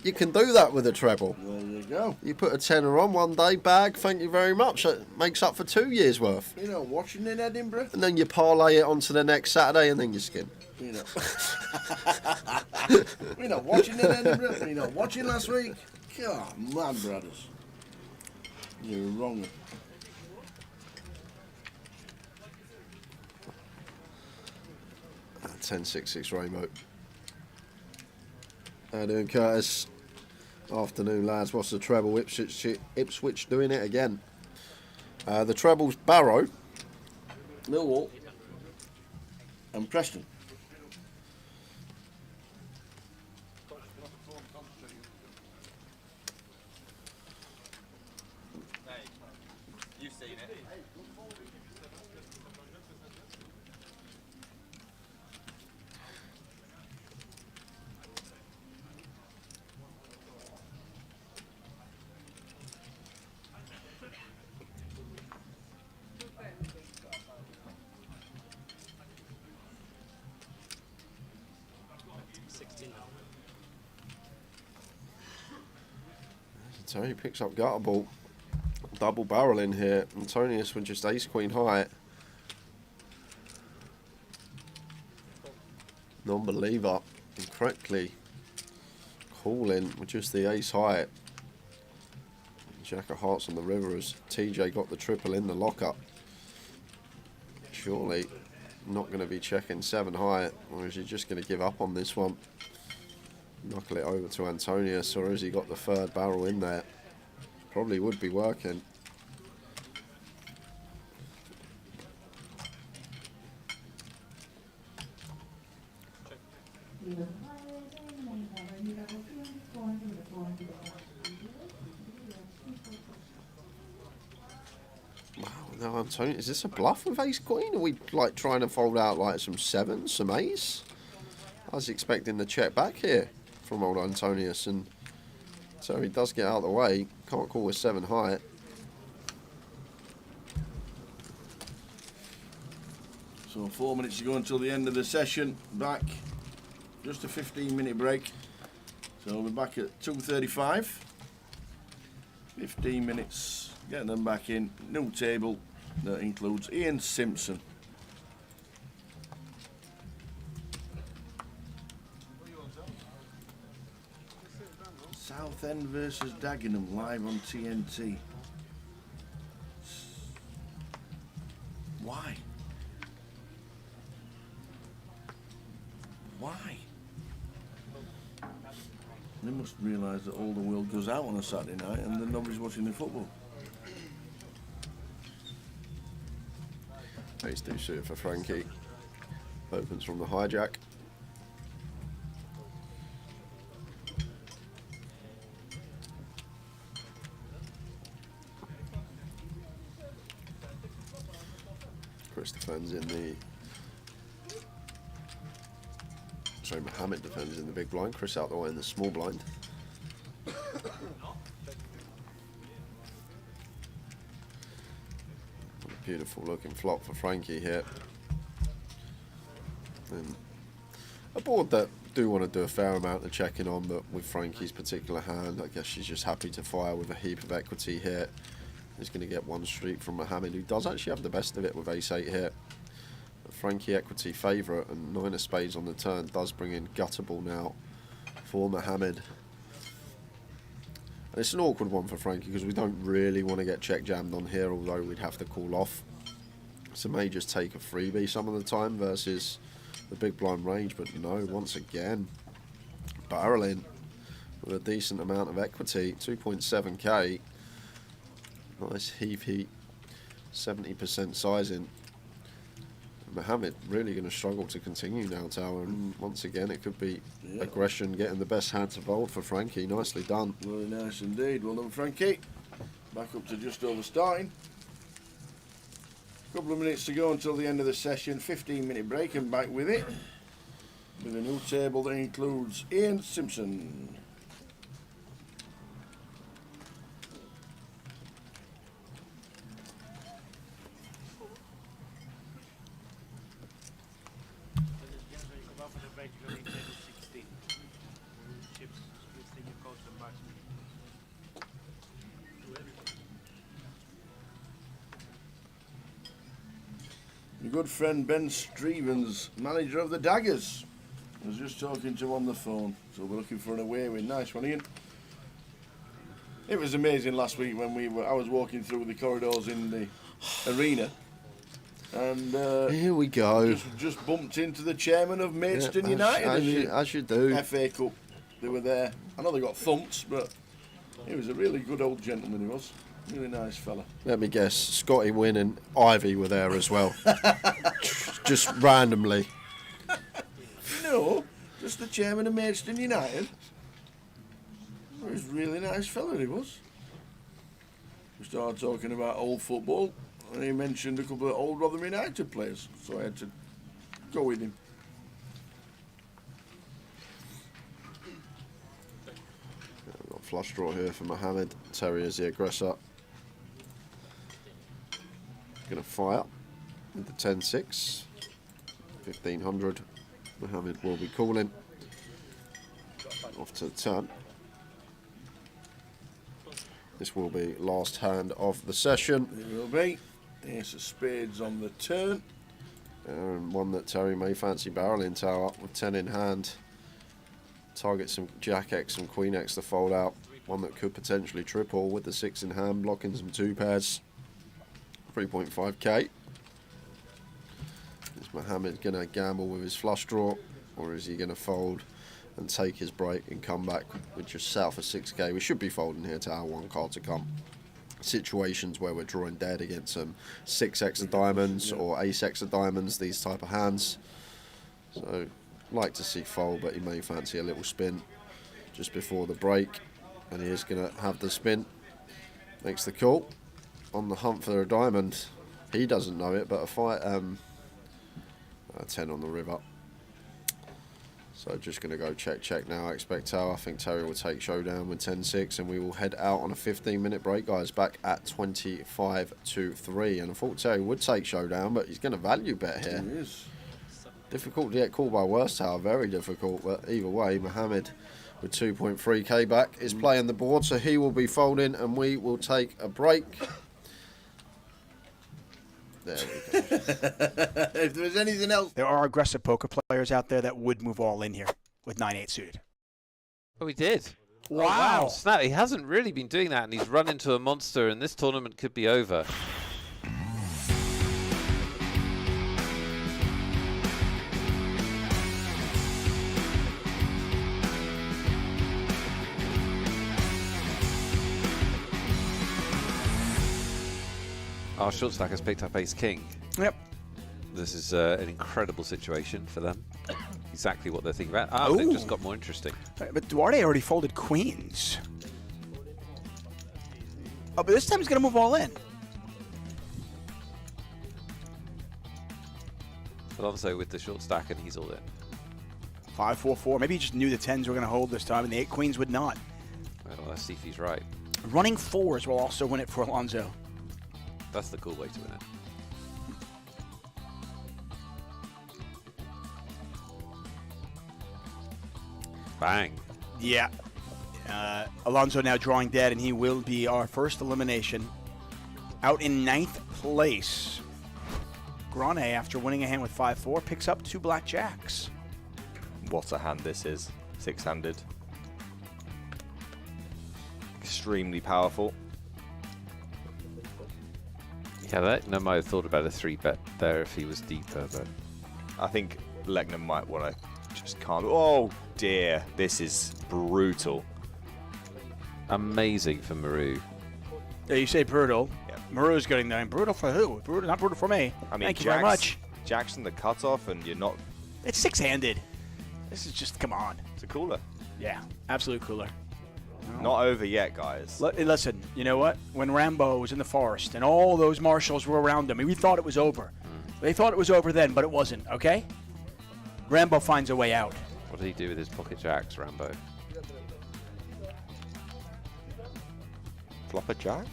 You can do that with a treble. There you go. You put a tenner on one day, bag, thank you very much. That makes up for 2 years' worth. You know, watching in Edinburgh. And then you parlay it onto the next Saturday, and then you skin. You know. We're not watching in Edinburgh. We're not watching last week. God, man, brothers. You're wrong. 10-6-6 Rainbow. How doing, Curtis? Afternoon, lads. What's the treble? Ipswich doing it again. The treble's Barrow, Millwall and Preston. You've seen it. So he picks up gutter ball. Double barrel in here. Antonius with just ace queen high. Non-believer incorrectly calling with just the ace high. Jack of hearts on the river as TJ got the triple in the lockup. Surely not going to be checking 7 high, or is he just going to give up on this one? Knuckle it over to Antonius, or has he got the third barrel in there? Probably would be working. Now, Antonio, is this a bluff with ace queen? Are we like trying to fold out like some sevens, some ace? I was expecting the check back here from old Antonius, and so he does get out of the way. Can't call with 7 high. So 4 minutes to go until the end of the session. Back, just a 15-minute break. So we'll be back at 2:35. 15 minutes, getting them back in. New table that includes Ian Simpson. Southend versus Dagenham live on TNT. Why? Why? They must realise that all the world goes out on a Saturday night and then nobody's watching the football. Ace do suited for Frankie. Opens from the hijack. Chris defends in the... Sorry, Mohammed defends in the big blind. Chris out the way in the small blind. Beautiful looking flop for Frankie here. And a board that do want to do a fair amount of checking on, but with Frankie's particular hand, I guess she's just happy to fire with a heap of equity here. He's going to get one streak from Mohammed, who does actually have the best of it with ace-8 here. But Frankie equity favourite, and 9 of spades on the turn does bring in guttable now for Mohammed. And it's an awkward one for Frankie because we don't really want to get check jammed on here, although we'd have to call off. So may just take a freebie some of the time versus the big blind range, but no, once again, barreling with a decent amount of equity, 2.7k. Nice heap, 70% sizing. Mohammed really going to struggle to continue now, Tower, and once again it could be aggression getting the best hand to fold for Frankie. Nicely done. Very nice indeed. Well done, Frankie. Back up to just over starting. Couple of minutes to go until the end of the session. 15-minute break and back with it. With a new table that includes Ian Simpson. Your good friend Ben Strevens, manager of the Daggers, was just talking to on the phone. So we're looking for an away win. Nice one, Ian. It was amazing last week when I was walking through the corridors in the arena, and here we go. Just bumped into the chairman of Maidstone United. As you do. FA Cup. They were there. I know they got thumped, but he was a really good old gentleman. He was. Really nice fella. Let me guess, Scotty Wynn and Ivy were there as well. Just randomly. No, just the chairman of Maidstone United. He was a really nice fella, he was. We started talking about old football, and he mentioned a couple of old Rotherham United players, so I had to go with him. We've got flush draw here for Mohammed. Terry is the aggressor. Going to fire with the 10-6. 1500. Mohammed will be calling. Off to the turn. This will be last hand of the session. It will be. Ace of spades on the turn. And one that Terry may fancy barreling, Tower, with 10 in hand. Target some Jack X and Queen X to fold out. One that could potentially triple with the 6 in hand, blocking some 2 pairs. 3.5k. Is Mohammed going to gamble with his flush draw, or is he going to fold and take his break and come back with just south of 6k? We should be folding here to our 1 card to come. Situations where we're drawing dead against some 6x of diamonds or ace-x of diamonds, these type of hands. So, like to see fold, but he may fancy a little spin just before the break, and he is going to have the spin. Makes the call. On the hunt for a diamond. He doesn't know it, but a fight, 10 on the river. So just going to go check now. I expect Terry. I think Terry will take showdown with 10-6, and we will head out on a 15-minute break, guys. Back at 25-3, and I thought Terry would take showdown, but he's going to value bet here. He is. Difficult to get called by worst tower, very difficult. But either way, Mohammed with 2.3k back is playing the board, so he will be folding, and we will take a break. There we go. If there was anything else. There are aggressive poker players out there that would move all in here with 9-8 suited. Oh, he did. Wow. Oh, snap. He hasn't really been doing that, and he's run into a monster, and this tournament could be over. Our short stack has picked up ace-king. Yep. This is an incredible situation for them. Exactly what they're thinking about. Ah, they've just got more interesting. But Duarte already folded queens. Oh, but this time he's going to move all in. Alonso with the short stack, and he's all in. 5-4-4. Maybe he just knew the 10s were going to hold this time, and the 8 queens would not. Well, let's see if he's right. Running 4s will also win it for Alonso. That's the cool way to win it. Bang. Yeah. Alonso now drawing dead, and he will be our first elimination. Out in 9th place. Grane, after winning a hand with 5-4, picks up 2 blackjacks. What a hand this is. 6-handed. Extremely powerful. Yeah, Lechner might have thought about a 3-bet there if he was deeper, but I think Lechner might want to just calm. Oh dear, this is brutal. amazing for Maru. Yeah, you say brutal. Yeah. Maru's getting there. Brutal for who? Brutal, not brutal for me. I mean, thank you very much. Jackson the cutoff, and you're not. It's 6-handed. This is just, come on. It's a cooler. Yeah, absolute cooler. Not over yet, guys. Listen, you know what? When Rambo was in the forest and all those marshals were around him, we thought it was over. They thought it was over then, but it wasn't, okay? Rambo finds a way out. What did he do with his pocket jacks, Rambo? Flop a jack?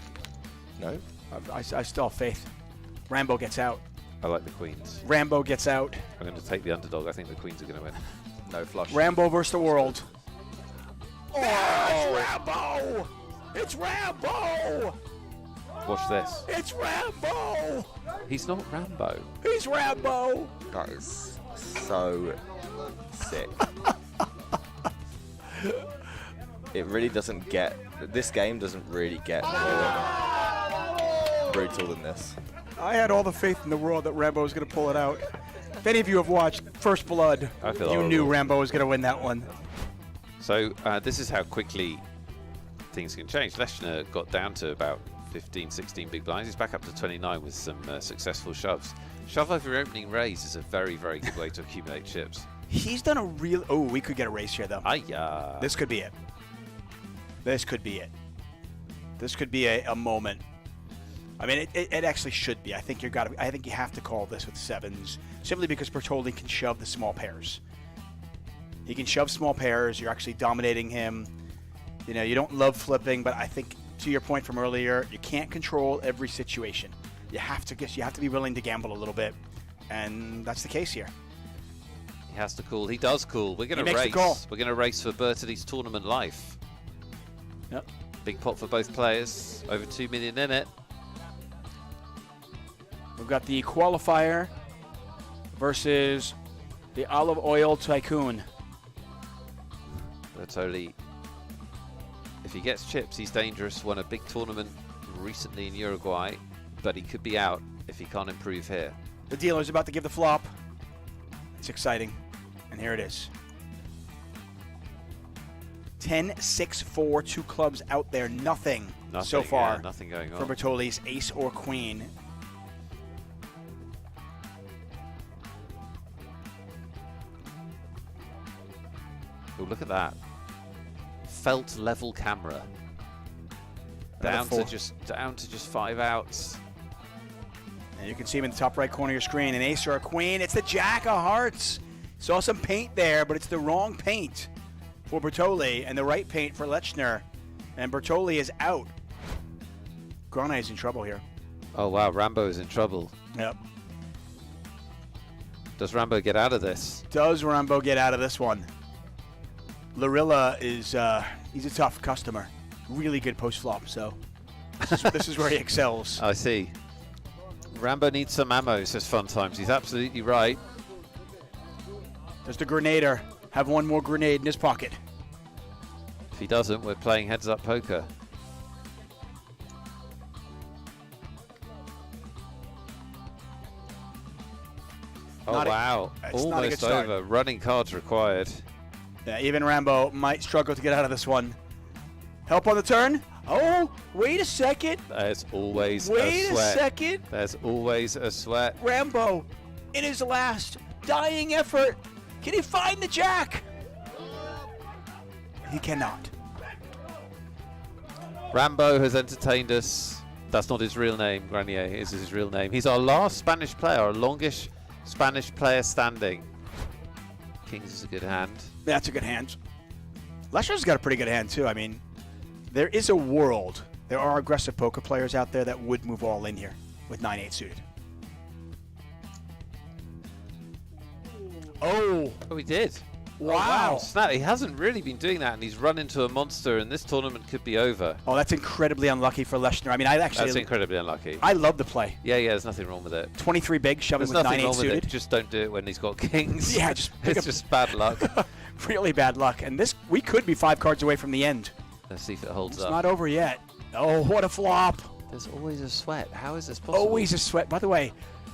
No? I still have faith. Rambo gets out. I like the queens. Rambo gets out. I'm going to take the underdog. I think the queens are going to win. No flush. Rambo versus the world. Oh, it's Rambo! It's Rambo! Watch this. It's Rambo! He's not Rambo. He's Rambo! That is so sick. It really doesn't get. This game doesn't really get more brutal than this. I had all the faith in the world that Rambo was going to pull it out. If any of you have watched First Blood, I feel you horrible. knew Rambo was going to win that one. So this is how quickly things can change. Lechner got down to about 15, 16 big blinds. He's back up to 29 with some successful shoves. Shove over opening raise is a very, very good way to accumulate chips. He's done a real... Oh, we could get a race here, though. Ayah. This could be it. This could be it. This could be a moment. I mean, it actually should be. I think you have to call this with sevens, simply because Bertoldi can shove the small pairs. He can shove small pairs. You're actually dominating him. You know, you don't love flipping, but I think to your point from earlier, you can't control every situation. You have to be willing to gamble a little bit, and that's the case here. He has to call. He does call. We're going to makes the race. call. We're going to race for Bertoldi's tournament life. Yep. Big pot for both players. Over 2 million in it. We've got the qualifier versus the olive oil tycoon. Bertoldi, if he gets chips, he's dangerous. Won a big tournament recently in Uruguay, but he could be out if he can't improve here. The dealer's about to give the flop. It's exciting. And here it is. 10, 6, 4, 2 clubs out there. Nothing so far. Yeah, nothing going for on. Bertoldi's ace or queen. Oh, look at that. Felt level camera. Down to just 5 outs. And you can see him in the top right corner of your screen. An ace or a queen. It's the jack of hearts. Saw some paint there, but it's the wrong paint for Bertoli and the right paint for Lechner. And Bertoli is out. Grane is in trouble here. Oh, wow. Rambo is in trouble. Yep. Does Rambo get out of this? Does Rambo get out of this one? Larilla is, he's a tough customer. Really good post-flop, so this is where he excels. I see. Rambo needs some ammo, says Fun Times. He's absolutely right. Does the Grenader have one more grenade in his pocket? If he doesn't, we're playing heads-up poker. Oh, wow. Almost over. Running cards required. Yeah, even Rambo might struggle to get out of this one. Help on the turn. Oh, wait a second. There's always a sweat. Wait a second. There's always a sweat. Rambo, in his last dying effort, can he find the jack? He cannot. Rambo has entertained us. That's not his real name. Grenier is his real name. He's our last Spanish player, our longest Spanish player standing. Kings is a good hand. That's a good hand. Lechner's got a pretty good hand, too. I mean, there is a world. There are aggressive poker players out there that would move all in here with 9-8 suited. Oh, he did. Wow. Oh, snap. He hasn't really been doing that, and he's run into a monster, and this tournament could be over. Oh, that's incredibly unlucky for Lechner. I mean, That's incredibly unlucky. I love the play. Yeah, there's nothing wrong with it. 23 big, shoving There's with 9-8 nothing wrong suited. with it. Just don't do it when he's got kings. Yeah, it's just bad luck. Really bad luck. And this, we could be 5 cards away from the end. Let's see if it holds It's up. not over yet. Oh, what a flop. There's always a sweat. How is this possible? Always a sweat. By the way,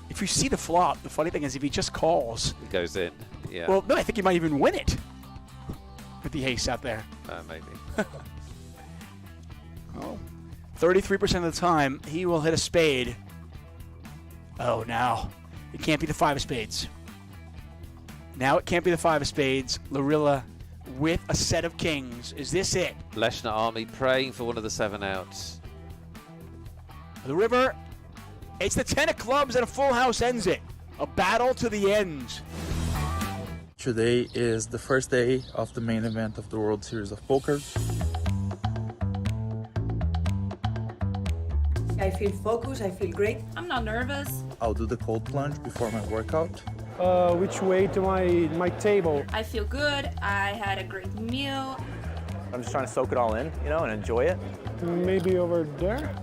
if you see the flop, the funny thing is if he just calls. It goes in. Yeah. Well, no, I think he might even win it. With the ace out there. Maybe. Oh, 33% of the time, he will hit a spade. Oh, now. It can't be the 5 of spades. Now it can't be the 5 of spades. Larilla with a set of kings. Is this it? Lechner Army praying for one of the 7 outs. The river. It's the 10 of clubs and a full house ends it. A battle to the end. Today is the first day of the main event of the World Series of Poker. I feel focused, I feel great. I'm not nervous. I'll do the cold plunge before my workout. Which way to my table? I feel good, I had a great meal. I'm just trying to soak it all in, you know, and enjoy it. Maybe over there?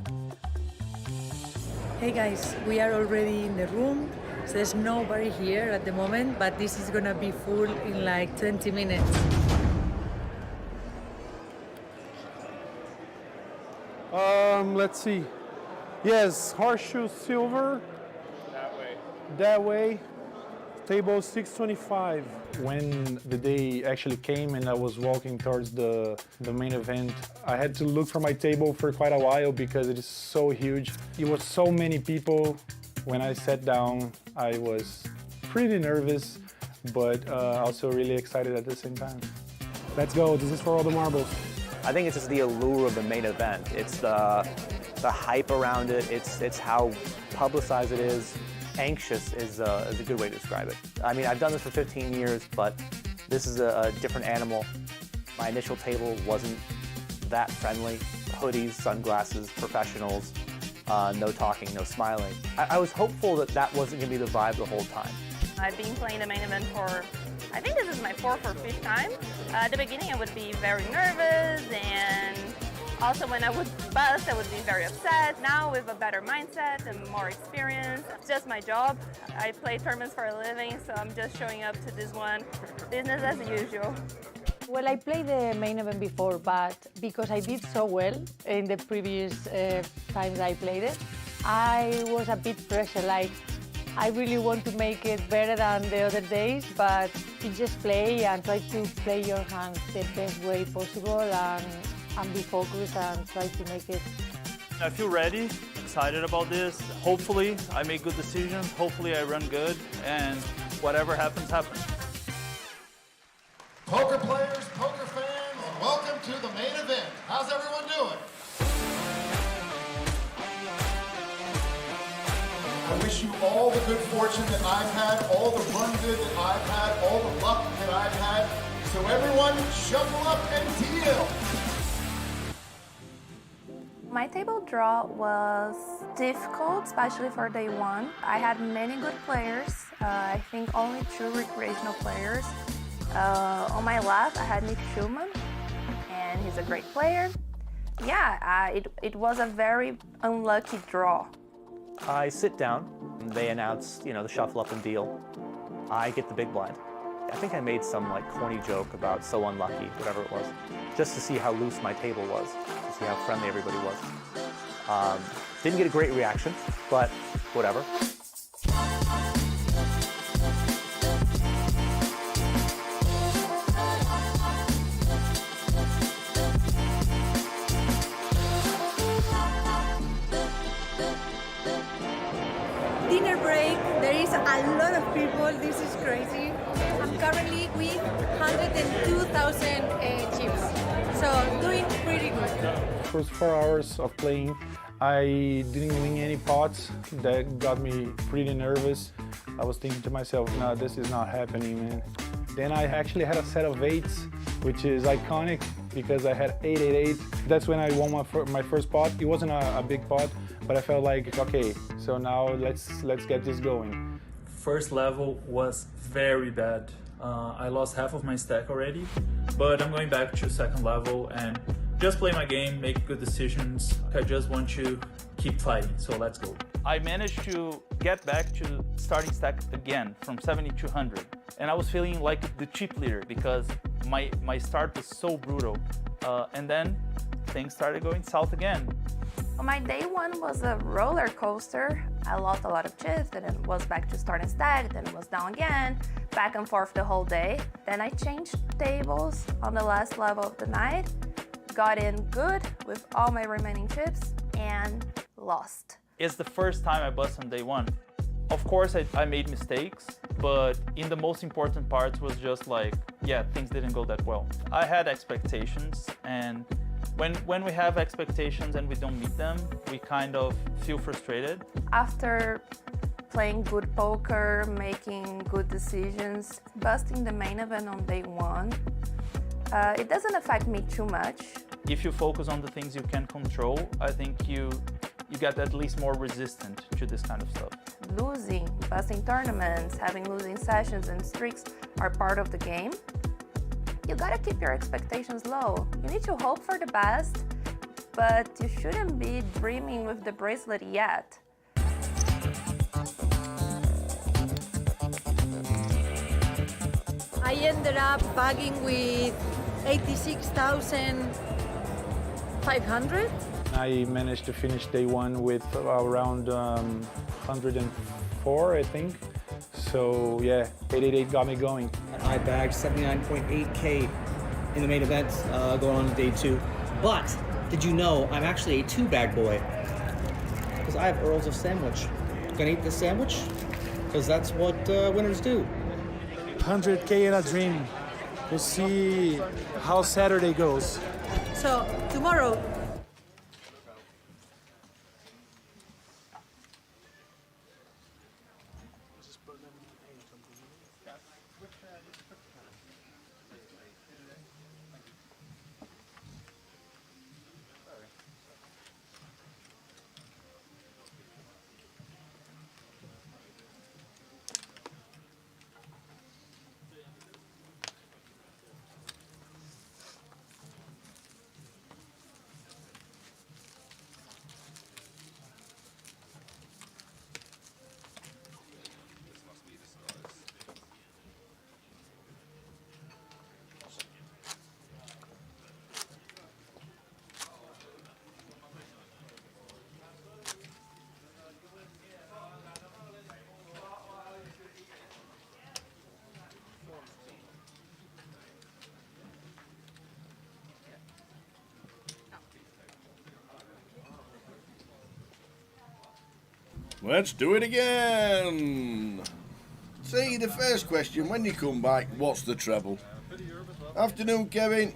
Hey guys, we are already in the room. So there's nobody here at the moment, but this is gonna be full in like 20 minutes. Let's see. Yes, horseshoe silver. That way. That way. Table 625. When the day actually came and I was walking towards the main event, I had to look for my table for quite a while because it is so huge. It was so many people. When I sat down, I was pretty nervous, but also really excited at the same time. Let's go, this is for all the marbles. I think it's just the allure of the main event. It's the hype around it. It's how publicized it is. Anxious is a good way to describe it. I mean, I've done this for 15 years, but this is a different animal. My initial table wasn't that friendly. Hoodies, sunglasses, professionals. No talking, no smiling. I was hopeful that that wasn't going to be the vibe the whole time. I've been playing the main event for, I think this is my 4th or 5th time. At the beginning I would be very nervous, and also when I would bust I would be very upset. Now with a better mindset and more experience, it's just my job. I play tournaments for a living, so I'm just showing up to this one. Business as usual. Well, I played the main event before, but because I did so well in the previous times I played it, I was a bit pressure, like I really want to make it better than the other days, but you just play and try to play your hand the best way possible and be focused and try to make it. I feel ready, excited about this. Hopefully I make good decisions, hopefully I run good, and whatever happens, happens. Poker players, poker fans, welcome to the main event. How's everyone doing? I wish you all the good fortune that I've had, all the run good that I've had, all the luck that I've had. So everyone, shuffle up and deal. My table draw was difficult, especially for day one. I had many good players. I think only 2 recreational players. On my left, I had Nick Schulman, and he's a great player. Yeah, it was a very unlucky draw. I sit down, and they announce, the shuffle up and deal. I get the big blind. I think I made some like corny joke about so unlucky, whatever it was, just to see how loose my table was, to see how friendly everybody was. Didn't get a great reaction, but whatever. Dinner break, there is a lot of people, this is crazy. I'm currently with 102,000 chips, so doing pretty good. First 4 hours of playing, I didn't win any pots. That got me pretty nervous. I was thinking to myself, no, this is not happening, man. Then I actually had a set of 8s, which is iconic because I had 888. That's when I won my first pot. It wasn't a big pot, but I felt like, okay, so now let's get this going. First level was very bad. I lost half of my stack already, but I'm going back to second level and just play my game, make good decisions. I just want to keep fighting, so let's go. I managed to get back to starting stack again from 70 to 100. And I was feeling like the chip leader because my start was so brutal. And then things started going south again. My day one was a roller coaster. I lost a lot of chips, then it was back to starting stack, then it was down again, back and forth the whole day. Then I changed tables on the last level of the night, got in good with all my remaining chips, and lost. It's the first time I bust on day one. Of course, I made mistakes, but in the most important parts was just like, yeah, things didn't go that well. I had expectations, and when we have expectations and we don't meet them, we kind of feel frustrated. After playing good poker, making good decisions, busting the main event on day one, it doesn't affect me too much. If you focus on the things you can control, I think you get at least more resistant to this kind of stuff. Losing, busting tournaments, having losing sessions and streaks are part of the game. You gotta keep your expectations low. You need to hope for the best, but you shouldn't be dreaming with the bracelet yet. I ended up bagging with 86,500. I managed to finish day one with around 104, I think. So yeah, 888 got me going. And I bagged 79.8K in the main event going on to day two. But did you know I'm actually a 2-bag boy? Because I have Earls of Sandwich. Gonna eat this sandwich? Because that's what winners do. 100K in a dream. We'll see how Saturday goes. So tomorrow, Let's do it again. See, the first question, when you come back, what's the treble? Afternoon, Kevin.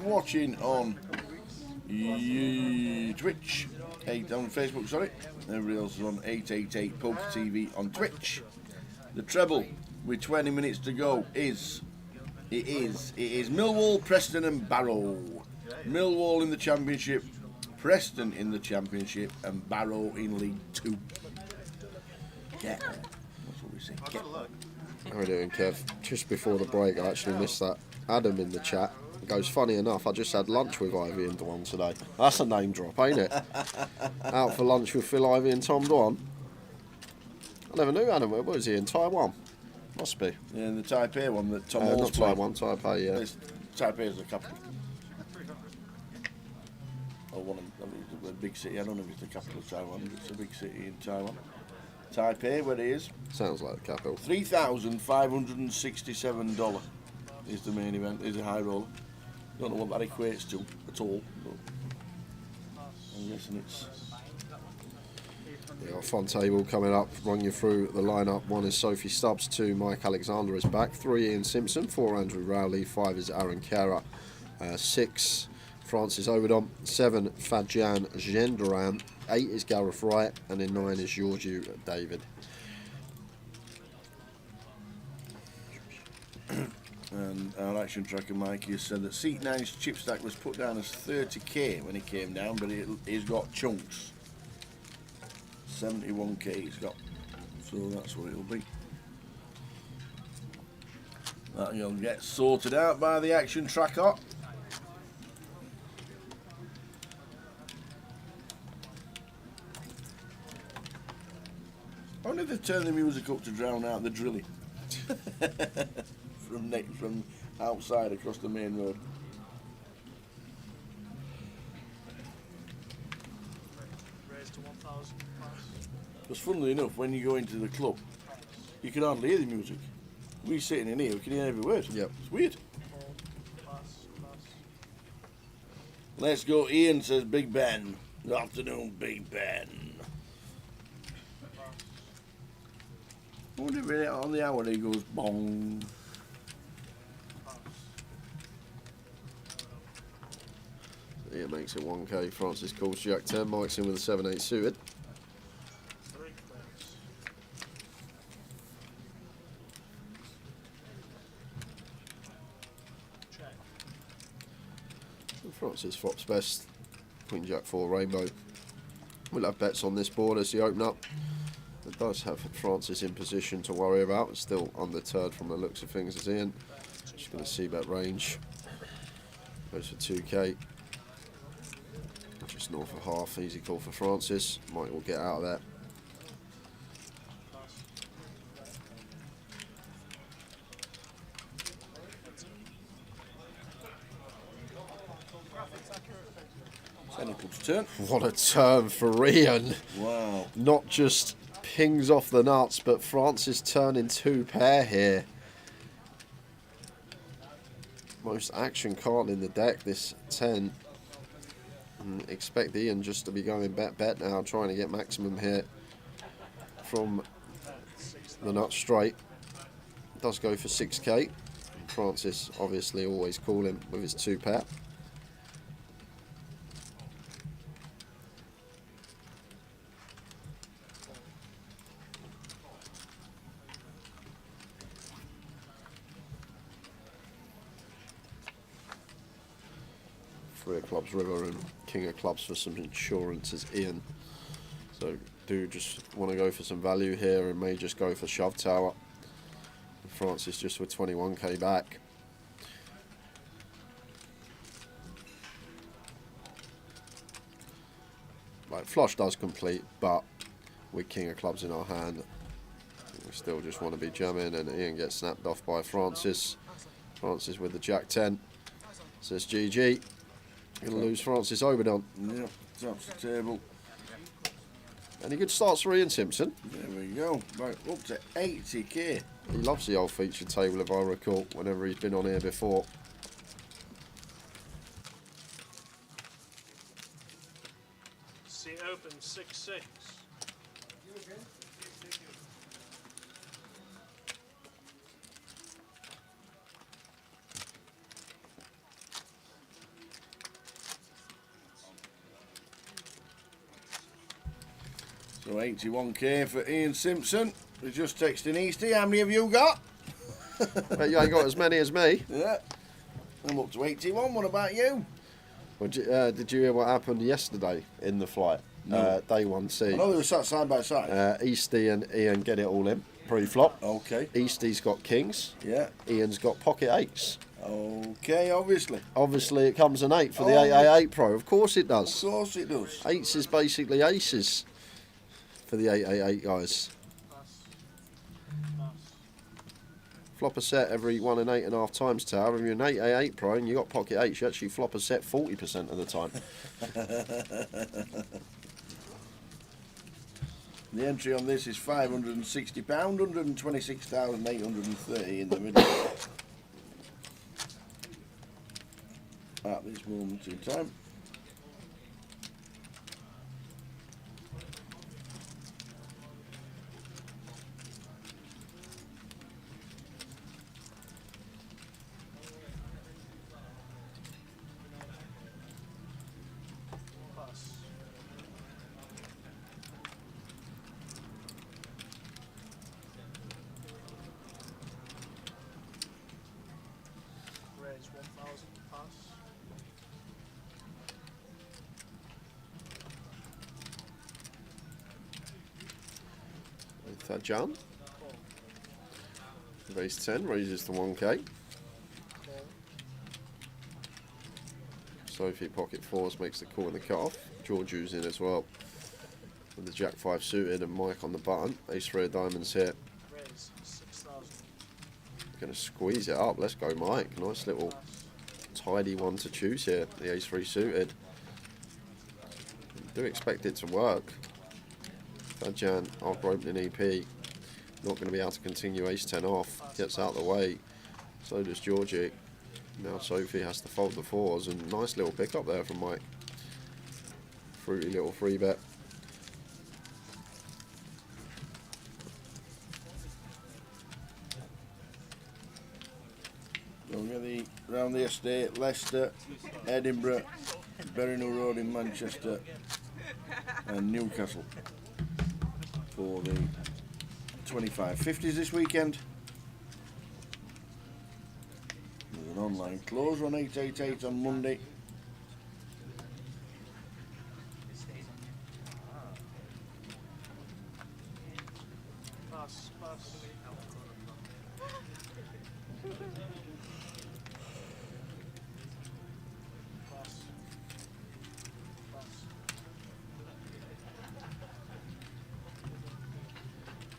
Watching on Twitch. on Facebook, sorry. Everybody else is on 888 Poker TV on Twitch. The treble with 20 minutes to go is Millwall, Preston and Barrow. Millwall in the Championship, Preston in the Championship and Barrow in League 2. Yeah, that's what we say. How are we doing, Kev? Just before the break, I actually missed that. Adam in the chat goes, funny enough, I just had lunch with Ivy and Dwan today. That's a name drop, ain't it? Out for lunch with Phil Ivy and Tom Dwan. I never knew Adam. Where was he? In Taiwan? Must be. Yeah, the Taipei one that Tom Hall's not Taiwan, Taipei, yeah. Taipei is the capital. Or one of the big city. I don't know if it's the capital of Taiwan, but it's a big city in Taiwan. Taipei, where it is. Sounds like the capital. $3,567 is the main event. Is a high roller. Don't know what that equates to at all. But I'm guessing it's. Yeah, fun table coming up. Run you through the lineup. 1 is Sophie Stubbs. 2, Mike Alexander is back. 3, Ian Simpson. 4, Andrew Rowley. 5 is Aaron Kara. 6, Francis Obadon. 7, Fadjan Gendaran. 8 is Gareth Wright. And in 9 is Georgiou David. And our action tracker Mikey has said that Seat 9's chip stack was put down as 30k when he came down, but he's got chunks. 71k he's got, so that's what it'll be. That'll get sorted out by the action tracker. I wonder if they've turned the music up to drown out the drilling from outside across the main road. Raised to 1,000 pounds. Because funnily enough, when you go into the club, you can hardly hear the music. We sitting in here, we can hear every word. Yep. It's weird. Let's go, Ian, says Big Ben. Good afternoon, Big Ben. I wonder if on the hour he goes bong. Ian makes it 1k. Francis calls Jack 10. Mike's in with a 7-8 suited. Francis flops best. Queen Jack 4 rainbow. We'll have bets on this board as the open up. It does have Francis in position to worry about. It's still undeterred from the looks of things as Ian. Just going to see bet range. Goes for 2k. Just north of half. Easy call for Francis. Mike will get out of that. Turn. What a turn for Ian. Wow. Not just pings off the nuts, but Francis turning 2 pair here. Most action card in the deck, this 10. And expect Ian just to be going bet now, trying to get maximum here from the nut straight. Does go for 6k. Francis obviously always calling with his 2 pair. Three of clubs river and king of clubs for some insurance is Ian. So do just want to go for some value here and may just go for shove tower. Francis just with 21k back. Like flush does complete, but with king of clubs in our hand, we still just want to be jamming, and Ian gets snapped off by Francis. Francis with the jack 10 says GG. Gonna lose Francis Obadon. Yep, tops the table. Any good starts for Ian Simpson? There we go. Right, up to 80k. He loves the old featured table, if I recall, whenever he's been on here before. See it open 6-6. So 81k for Ian Simpson. We're just texting Easty. How many have you got? Well, you ain't got as many as me. Yeah. I'm up to 81. What about you? Well, did you hear what happened yesterday in the flight? No. Day 1C. I know they were sat side by side. Easty and Ian get it all in. Pre-flop. Okay. Easty's got kings. Yeah. Ian's got pocket eights. Okay, obviously. Obviously, it comes an 8 for the 888 Pro. Of course it does. Of course it does. Eights is basically aces for the 888 guys. Flop a set every 1 and 8.5 times, Tower. If you're an 888 Pro and you got pocket eights, you actually flop a set 40% of the time. The entry on this is £560, 126,830 in the middle. At this moment in time. Raise 1,000 pass. Third John. Raise 10, raises to 1k. Sophie pocket fours makes the call and the cut off. Georgiou's in as well. With the Jack 5 suited and Mike on the button. Ace 3 of diamonds here. Raise 6,000. Gonna squeeze it up. Let's go, Mike. Nice little tidy one to choose here. The Ace 3 suited. Do expect it to work. Fajan after opening EP. Not going to be able to continue Ace 10 off. Gets out of the way. So does Georgie. Now Sophie has to fold the fours. And nice little pick up there from Mike. Fruity little free bet. We'll get the round the estate, Leicester, Edinburgh, Berryhill Road in Manchester, and Newcastle for the 2550s this weekend. There's an online close on 888 on Monday. Pass, pass.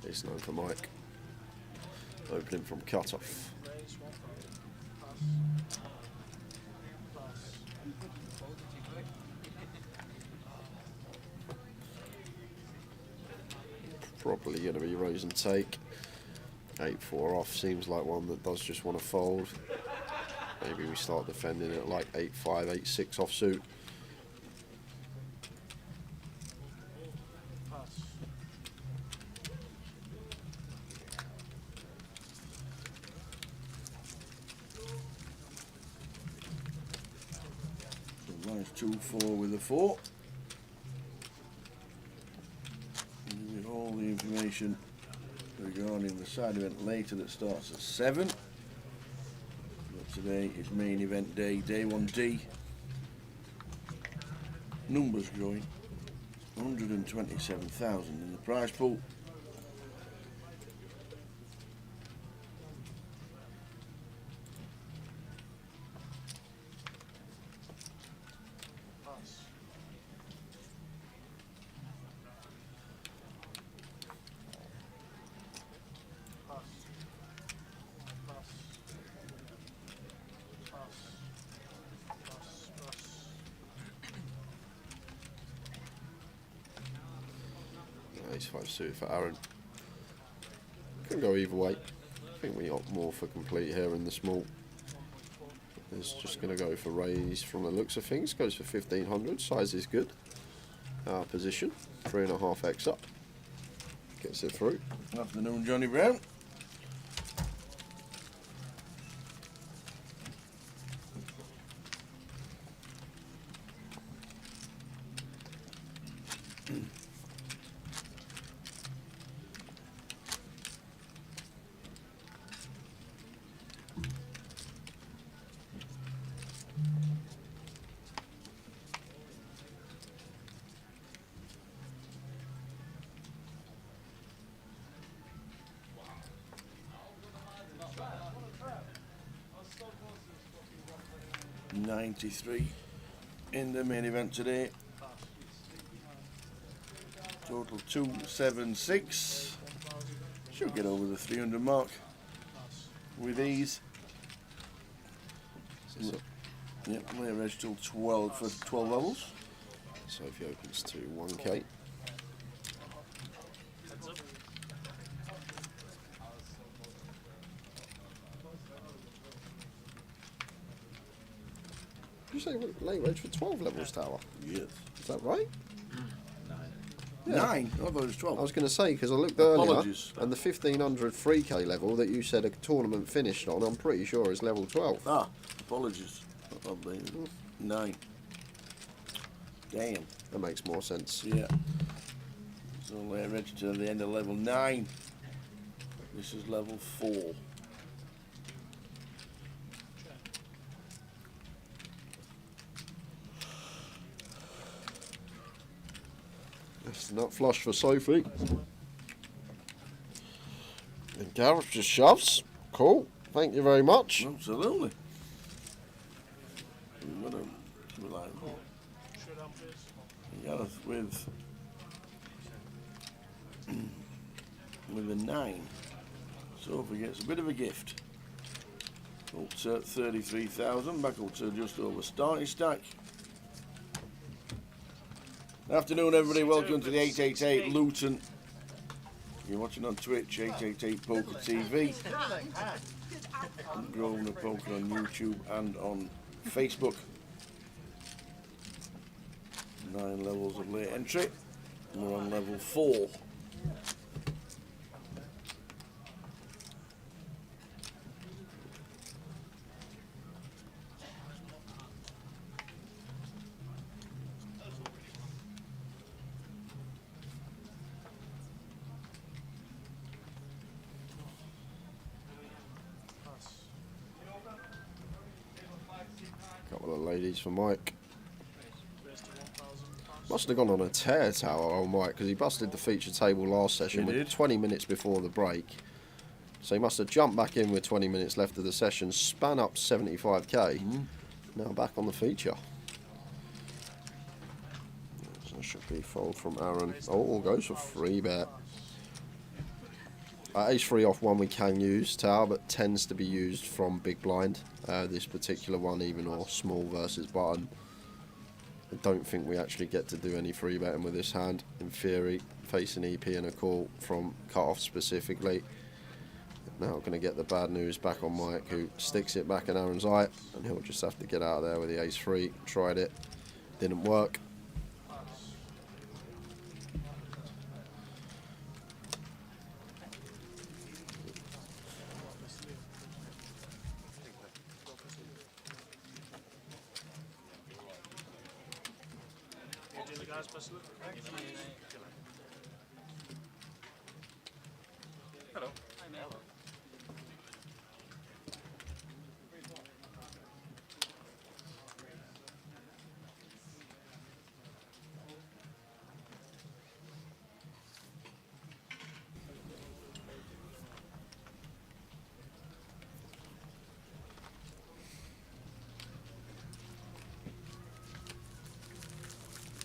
It's known for Mike. Opening from cut-off. Raise 1,000. Pass. Pass. Probably going to be raise and take. 8-4 off seems like one that does just want to fold. Maybe we start defending it like 8-5, 8-6 offsuit. So minus 2-4 with a 4. With all the information regarding the side event later that starts at 7. But today is main event day, day 1D. Numbers growing. 127,000 in the prize pool. Ace 5 suited for Aaron. Can go either way. I think we opt more for complete here in the small. It's just going to go for raise from the looks of things. Goes for 1,500. Size is good. Position 3.5x up. Gets it through. Afternoon, Johnny Brown. 93 in the main event today. Total 276. Should get over the 300 mark with ease. Yep, layer edge till 12 for 12 levels. Sophie opens to 1k. Did you say layer edge for 12 levels, Tower? Yes. Is that right? 9? I thought it was 12. I was going to say, because I looked earlier, Apologies. and the 1500 3k level that you said a tournament finished on, I'm pretty sure is level 12. Ah, apologies. 9. Damn. That makes more sense. Yeah. So layer edge to the end of level 9. This is level 4. It's not flush for Sophie. And Gareth just shoves. Cool. Thank you very much. Absolutely. Gareth with a 9. Sophie gets a bit of a gift. Up to 33,000, back up to just over starting stack. Afternoon, everybody. Welcome to the 888 Luton. You're watching on Twitch, 888 Poker TV. And Grosvenor Poker on YouTube and on Facebook. 9 levels of late entry. We're on level 4. Couple of ladies for Mike. Must have gone on a tear, Tower, old Mike, because he busted the feature table last session with 20 minutes before the break. So he must have jumped back in with 20 minutes left of the session, span up 75k. Now back on the feature. So should be fold from Aaron. Oh, goes for free bet. Ace-3 off one we can use, Tower, but tends to be used from big blind. This particular one, even or small versus button. I don't think we actually get to do any free betting with this hand. In theory, facing EP and a call from cut-off specifically. Now we're going to get the bad news back on Mike, who sticks it back in Aaron's eye, and he'll just have to get out of there with the ace-3. Tried it, didn't work. Hello.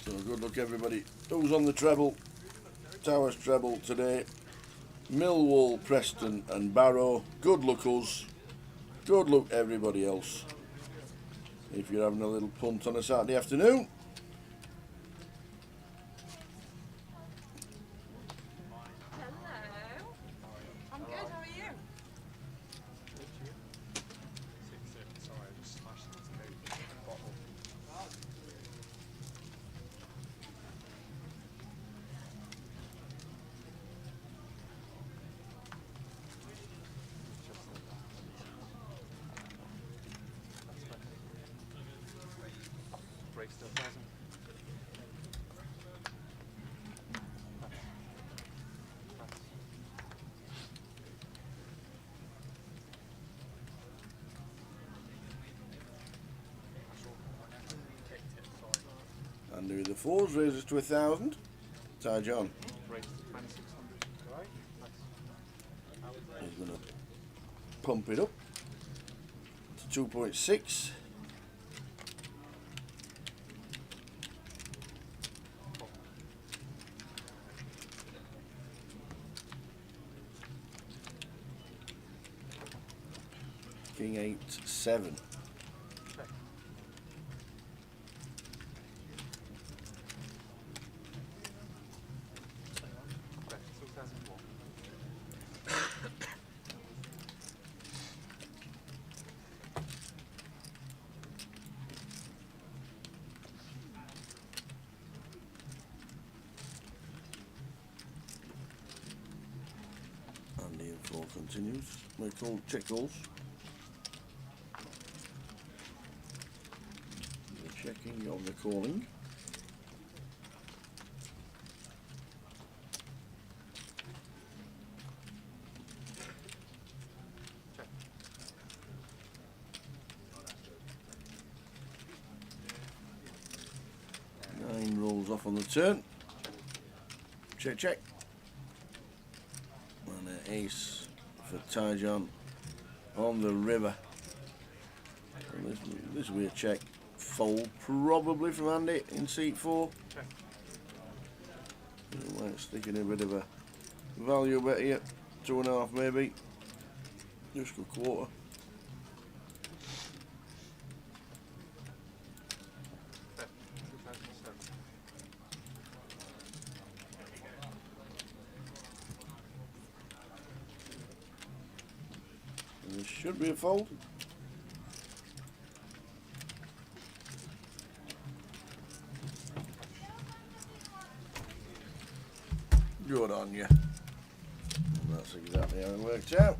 So good luck, everybody. Who's on the treble? Towers treble today. Millwall, Preston and Barrow. Good luck us. Good luck everybody else. If you're having a little punt on a Saturday afternoon. Hello. I'm good, how are you? Sorry, I just smashed the bottle. Break still present. And with the fours, raises to 1,000. Ty John. He's going to pump it up to 2.6. King 8-7. And the info continues. We're called check calls. The checking of the calling. Nine rolls off on the turn. Check, check. And an ace for Tyjon on the river. And this will be a check. Fold probably from Andy in seat 4. Might stick in a bit of a value bet here. 2.5 maybe. Just a quarter. And this should be a fold. Good on you. And that's exactly how it worked out.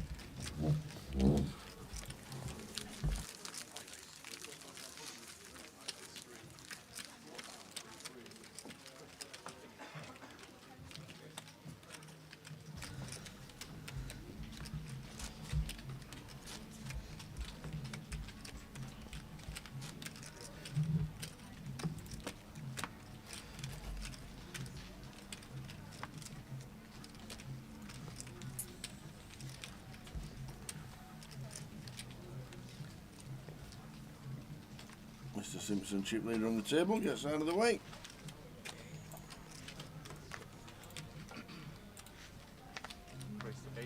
Mr. Simpson, chip leader on the table, gets out of the way.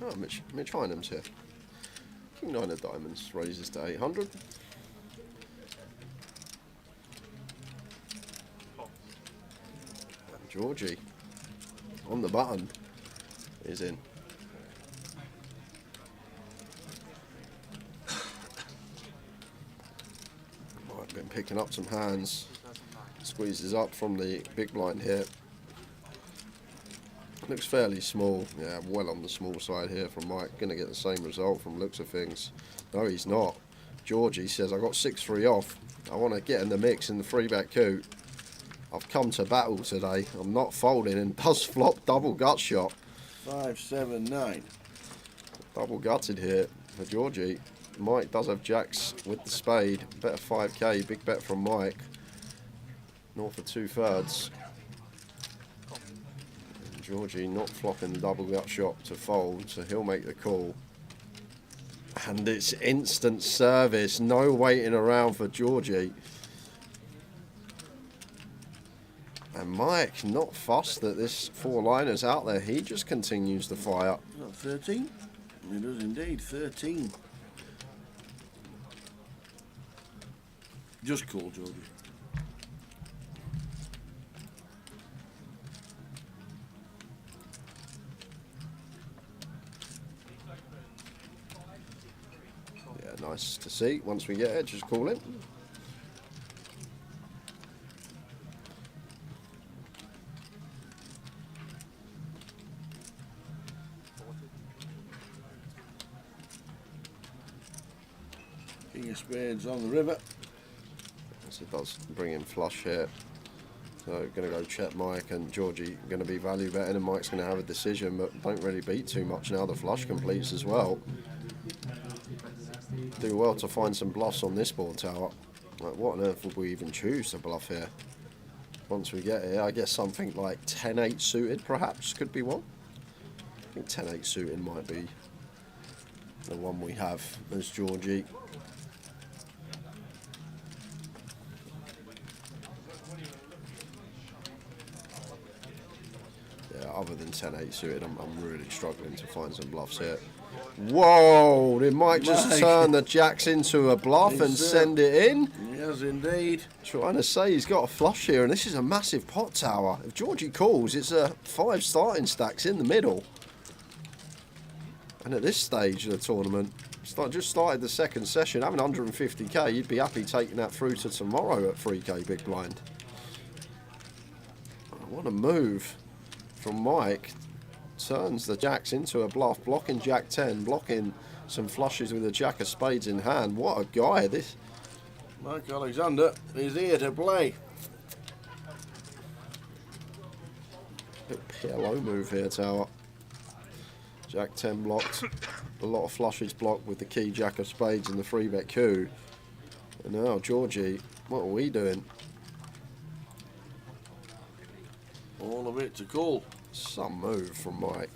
Oh, Mitch Hynem's here. King 9 of diamonds raises to 800. Georgie on the button is in. Right, been picking up some hands. Squeezes up from the big blind here. Looks fairly small. Yeah, well on the small side here from Mike. Going to get the same result from looks of things. No, he's not. Georgie says, I got 6-3 off. I want to get in the mix in the 3-bet coup. I've come to battle today. I'm not folding, and does flop double gut shot. 5-7-9. Double gutted here for Georgie. Mike does have jacks with the spade. Bet of 5k. Big bet from Mike. North of 2/3. Georgie not flopping the double gut shot to fold, so he'll make the call. And it's instant service. No waiting around for Georgie. And Mike, not fussed that this 4-liner's out there. He just continues to fire. 13? He does indeed, 13. Just call, Georgie. Yeah, nice to see. Once we get it, just call it. King of spades on the river. Yes, it does bring in flush here. So going to go check Mike, and Georgie going to be value betting, and Mike's going to have a decision, but don't really beat too much now. The flush completes as well. Do well to find some bluffs on this board tower. Like, what on earth would we even choose to bluff here? Once we get here, I guess something like 10-8 suited perhaps could be one. I think 10-8 suited might be the one we have as Georgie. Yeah, other than 10-8 suited, I'm really struggling to find some bluffs here. Whoa! Did Mike just turn the jacks into a bluff and send it in? Yes, indeed. Trying to say he's got a flush here, and this is a massive pot tower. If Georgie calls, it's a 5 starting stacks in the middle. And at this stage of the tournament, just started the second session, having 150k, you'd be happy taking that through to tomorrow at 3k big blind. What a move from Mike. Turns the jacks into a bluff, blocking jack 10, blocking some flushes with a jack of spades in hand. What a guy this. Mike Alexander is here to play. Bit PLO move here, Tower. Jack 10 blocked, a lot of flushes blocked with the key jack of spades and the 3-bet coup. And now, Georgie, what are we doing? All of it to call. Some move from Mike.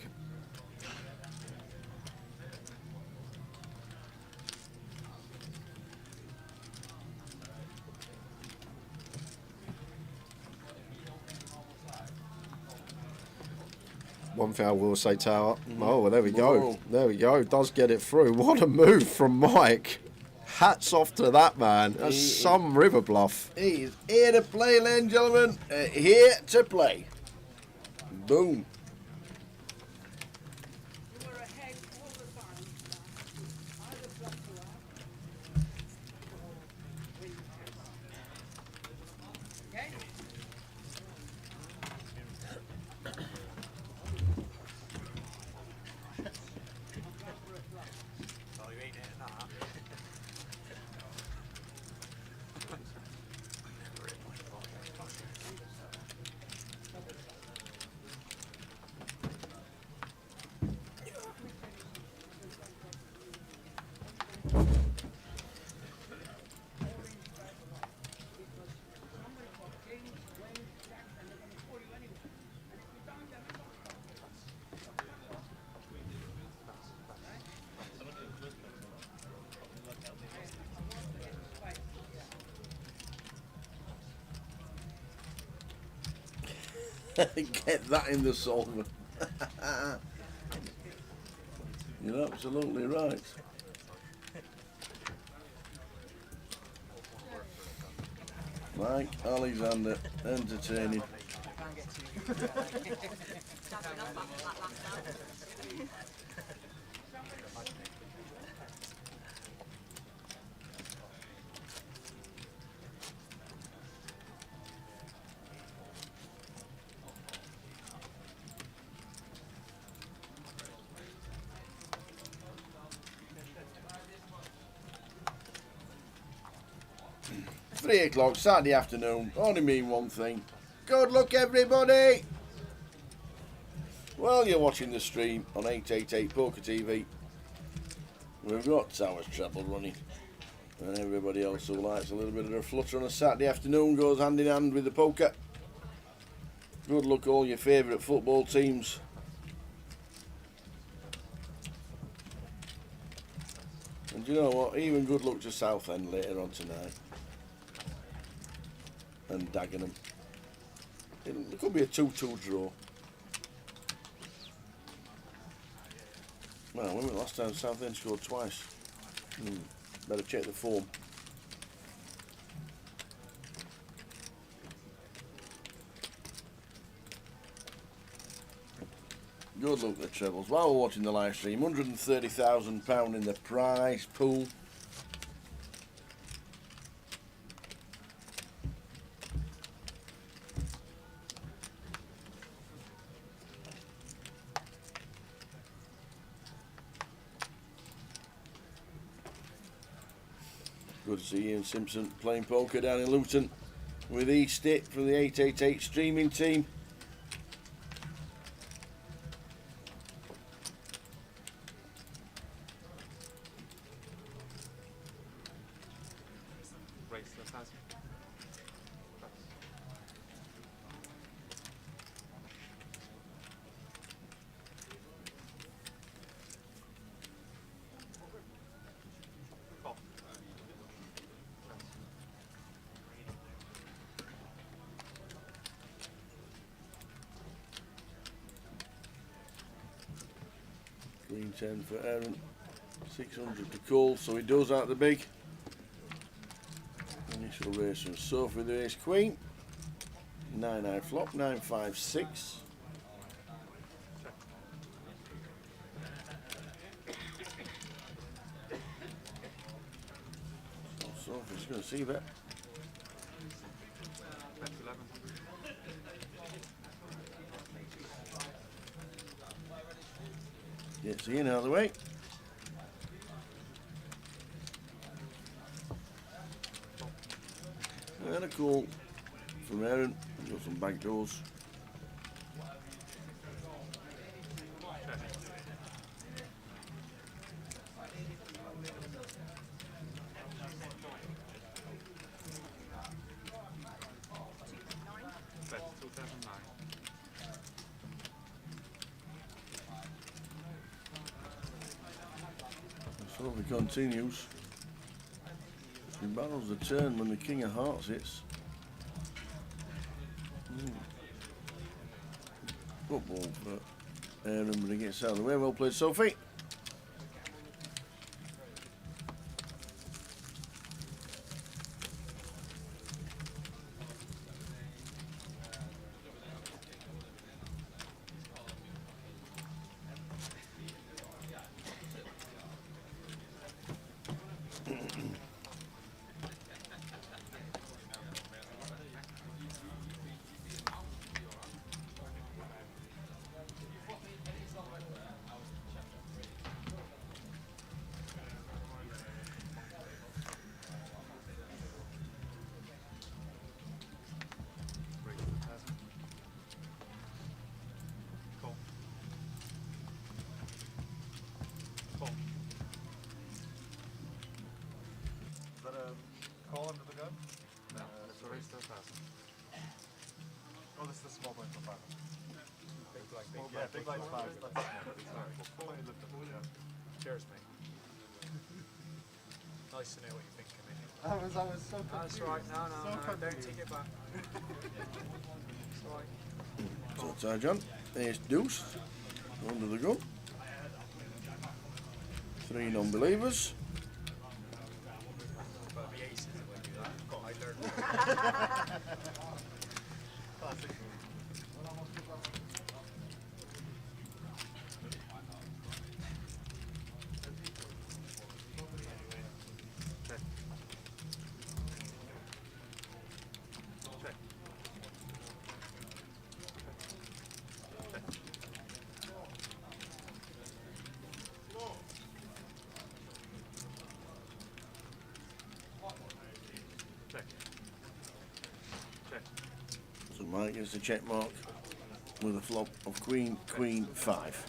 One thing I will say, Tower. Oh, well, there we go. Whoa. There we go. Does get it through. What a move from Mike. Hats off to that man. That's some river bluff. He's here to play, ladies and gentlemen. Here to play. Boom. Get that in the solver. You're absolutely right. Mike Alexander, entertaining. Three o'clock Saturday afternoon. Only mean one thing. Good luck, everybody. Well, you're watching the stream on 888 Poker TV. We've got Towers Treble running, and everybody else who likes a little bit of a flutter on a Saturday afternoon goes hand in hand with the poker. Good luck, all your favourite football teams. And you know what? Even good luck to Southend later on tonight. And Dagenham. It could be a 2-2 draw. Well, when was the last time Southend scored twice? Better check the form. Good luck, the trebles. While we're watching the live stream, £130,000 in the prize pool. Good to see Ian Simpson playing poker down in Luton with E-Stick from the 888 streaming team. Queen 10 for Aaron. 600 to call, so he does out the big. Initial race from Sophie with the ace queen. 9-9 flop, 9-5-6. Sophie's going to see that. Gets Ian out of the way. And a call from Aaron. Got some back doors. So it continues. He battles the turn when the King of Hearts hits. Football for Aaron, but he gets out of the way. Well played, Sophie. Call under the gun? No. Sorry, still passing. Oh, this is the small blind for 5. Big blind, big, yeah, big blind 5. That's small. Sorry. Cheers, mate. Nice to know what you think of me. I was so confused. That's right, no, So don't confused. take it back. It's alright. So John, ace deuce, under the gun. 3 non-believers. But the aces when you do that. God, I learned. Classic move. So Mike gets the check mark with a flop of Queen, Queen 5.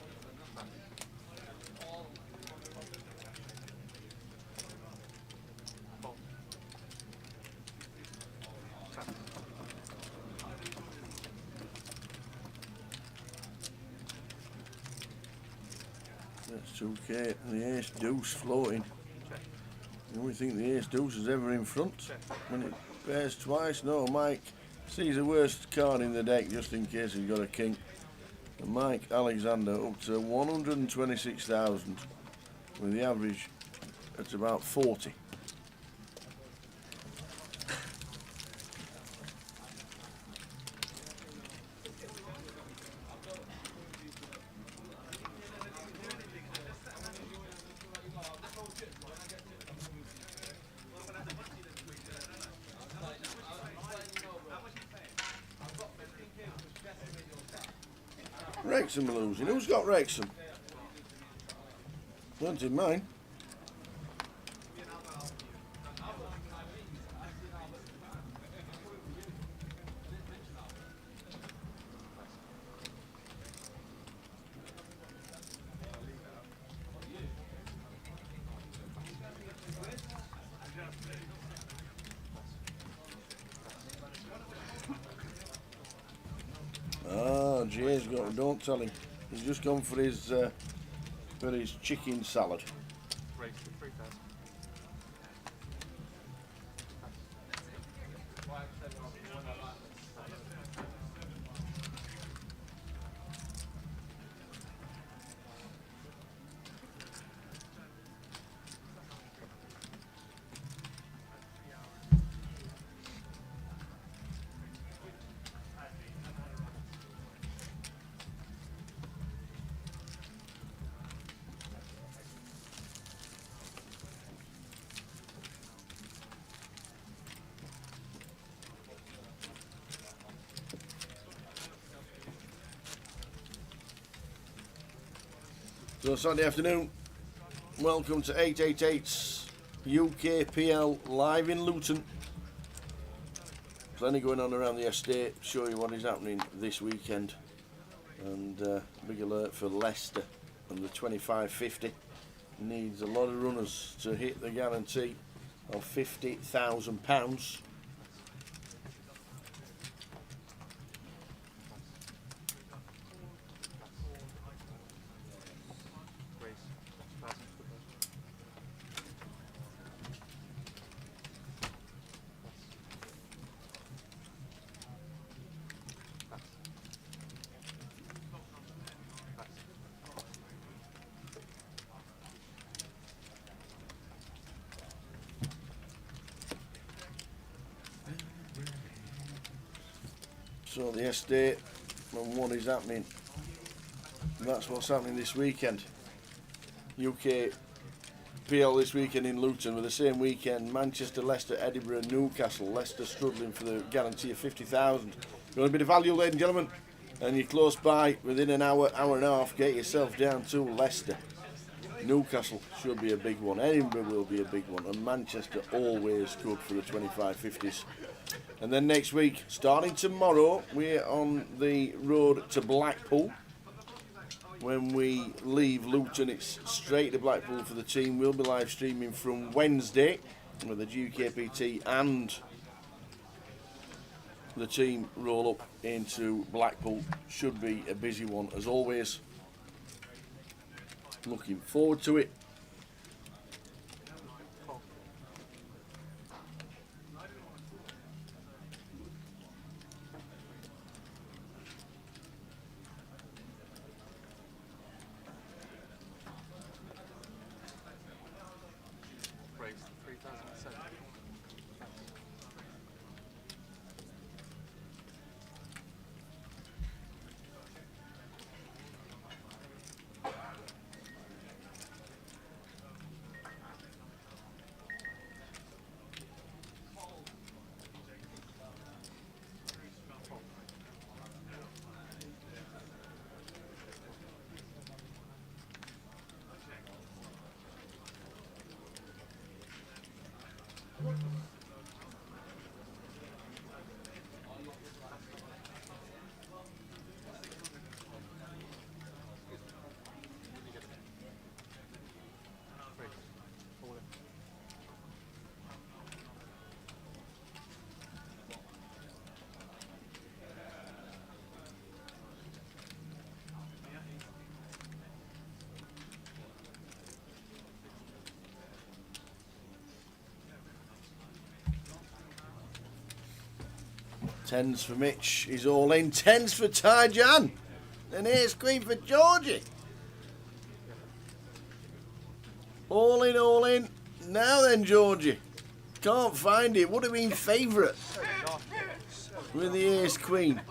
That's 2K, and the ace deuce floating. The only thing the ace deuce is ever in front. When it pairs twice, no, Mike sees the worst card in the deck just in case he's got a king. And Mike Alexander up to 126,000 with the average at about 40. Wrexham losing. Who's got Wrexham? Not in mine. Ah, Jay's got. Don't tell him. He's just gone for his chicken salad. Right, 3,000. So Sunday afternoon, welcome to 888's UKPL live in Luton. Plenty going on around the estate, show you what is happening this weekend. And big alert for Leicester and the 25-50. Needs a lot of runners to hit the guarantee of £50,000. So the estate and what is happening. That's what's happening this weekend. UKPL this weekend in Luton with the same weekend. Manchester, Leicester, Edinburgh, Newcastle. Leicester struggling for the guarantee of 50,000. You want a bit of value, ladies and gentlemen? And you're close by, within an hour, hour and a half, get yourself down to Leicester. Newcastle should be a big one. Edinburgh will be a big one. And Manchester always good for the 25-50s. And then next week, starting tomorrow, we're on the road to Blackpool. When we leave Luton, it's straight to Blackpool for the team. We'll be live streaming from Wednesday with the UKPT and the team roll up into Blackpool. Should be a busy one as always. Looking forward to it. Tens for Mitch, he's all in. Tens for Tyjan. And ace queen for Georgie. All in, all in. Now then, Georgie. Can't find it. Would have been favourite with the ace queen.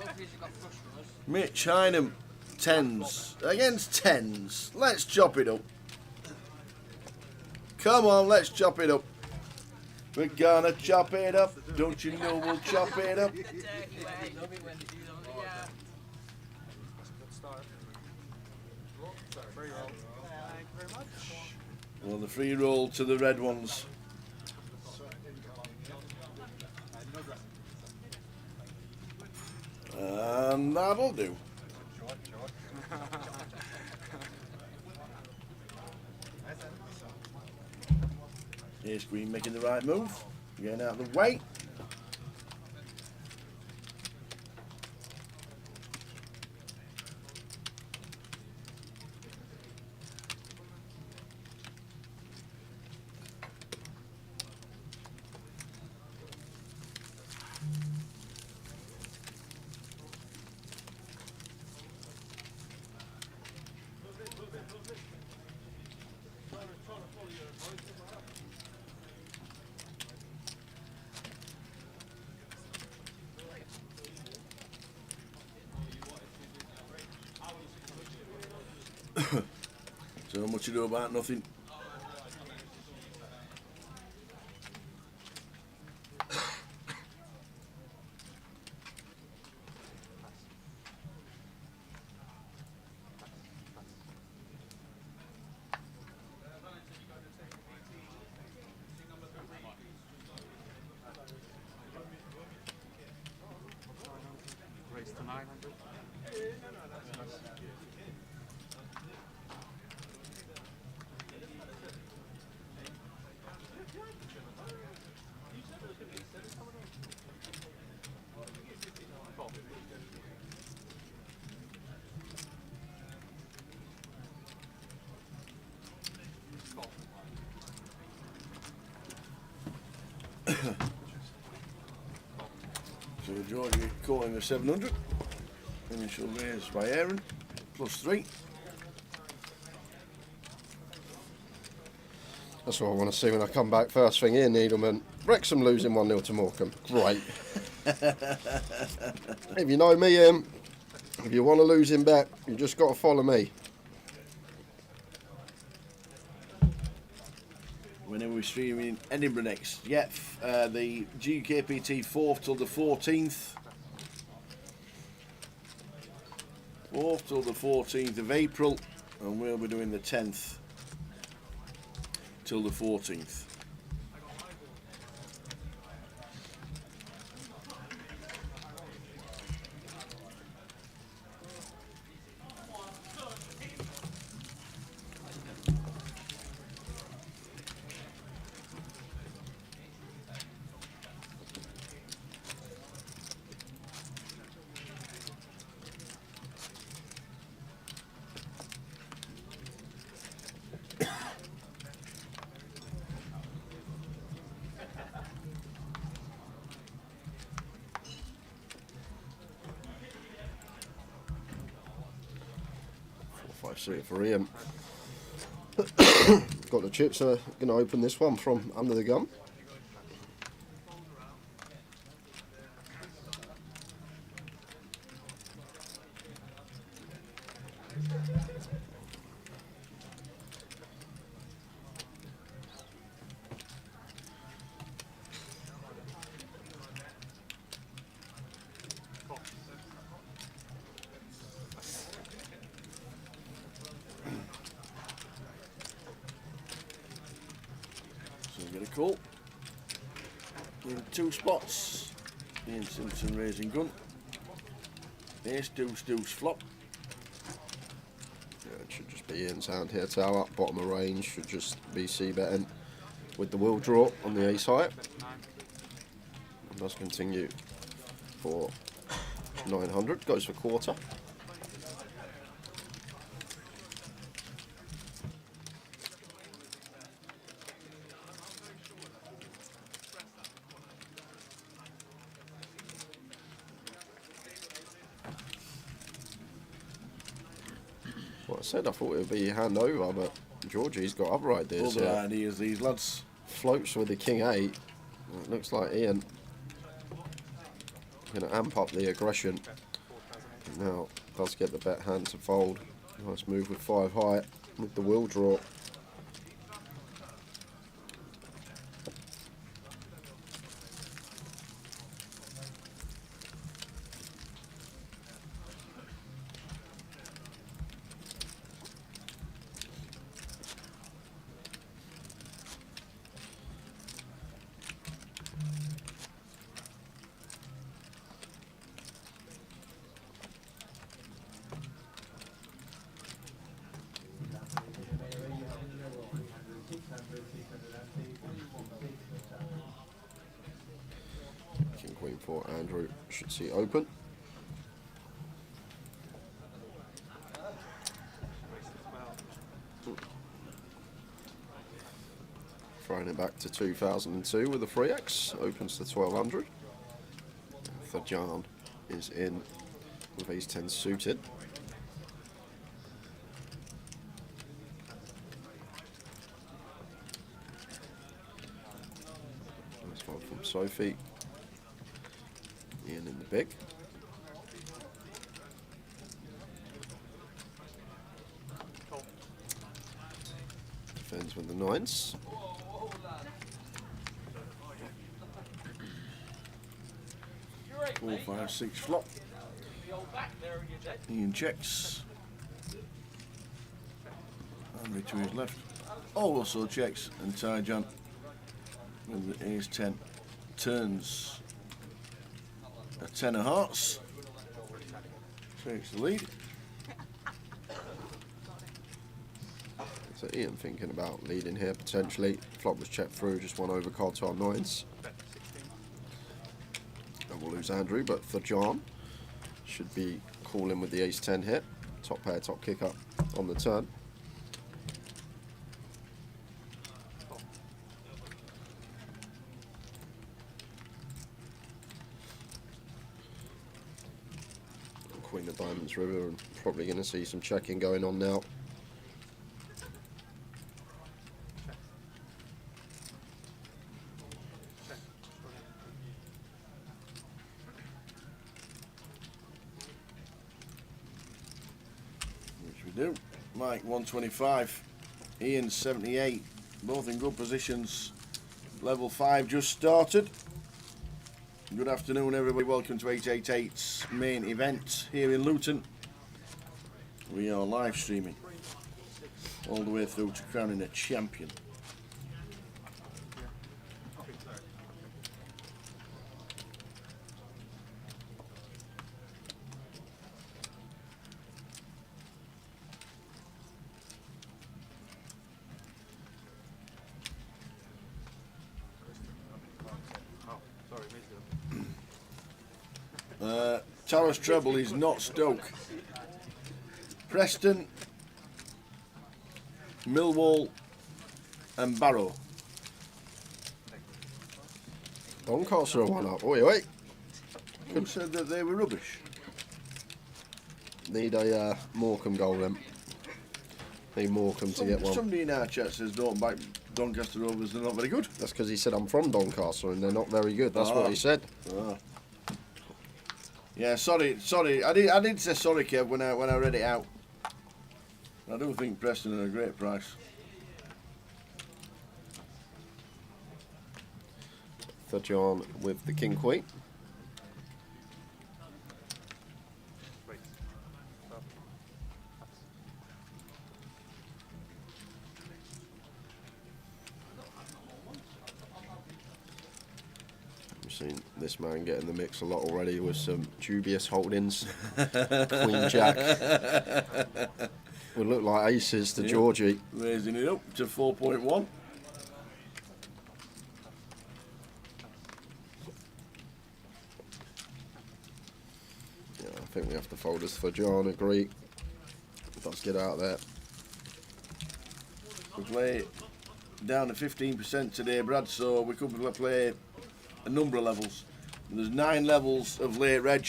Mitch Hynam, tens against tens. Let's chop it up. Come on, let's chop it up. We're gonna chop it up. Don't you know we'll chop it up? Well, the free roll to the red ones. And that'll do. Here's Green making the right move. Getting out of the way. So much ado about nothing. to 900. So George, you're calling the 700. Initial raise by Aaron, +3. That's what I want to see when I come back first thing here, Needleman. Wrexham losing 1-0 to Morecambe. Great. If you know me, if you want a losing bet, you just got to follow me. When are we streaming Edinburgh next? Yep, the GKPT 4th till the 14th. 4th till the 14th of April, and we'll be doing the 10th till the 14th. See it for Ian. Got the chips. Going to open this one from under the gun. Cool. In 2 spots. Ian Simpson raising gun. Ace, deuce, deuce, flop. Yeah, it should just be Ian's hand here, tower. Bottom of range should just be c-betting with the will draw on the ace high. And does continue for 900. Goes for quarter. Well, I said I thought it would be hand over, but Georgie's got other ideas. Other ideas, these lads. Floats with the king 8. It looks like Ian going to amp up the aggression. Now does get the bet hand to fold. Nice move with 5 high with the will draw. King Queen for Andrew should see open. Throwing it back to 2002 with a 3x, opens to 1200. Thajan is in with ace 10 suited. Nice one from Sophie. Ian in the big. Defends with the 9s. Four, 5, 6 flop. Ian checks. Andrew to his left. Also checks, and Taijan with the ace 10 turns a 10 of hearts. takes the lead. So Ian thinking about leading here potentially. Flop was checked through, just one over card to our 9s. And we'll lose Andrew, but for John, should be calling with the ace-10 hit. Top pair, top kicker on the turn. Queen of Diamonds river, and probably going to see some checking going on now. Which we do. Mike 125, Ian 78, both in good positions. Level 5 just started. Good afternoon, everybody. Welcome to 888's main event here in Luton. We are live streaming all the way through to crowning a champion. Taros treble is not Stoke. Preston, Millwall and Barrow. Doncaster are one up. Oi, oi. Who said that they were rubbish? Need a Morecambe goal then. Need Morecambe to get one. Somebody in our chat says don't back Doncaster Rovers, they're not very good. That's because he said I'm from Doncaster and they're not very good. That's what he said. Yeah, sorry. I did say sorry, Kev, when I read it out. I do think Preston are a great price. For John with the King Queen. Seen this man get in the mix a lot already with some dubious holdings. Queen Jack would look like aces to Georgie. Raising it up to 4.1. Yeah, I think we have to fold this for John. Agree. Let's get out there. We play down to 15% today, Brad, so we could play a number of levels. There's 9 levels of late reg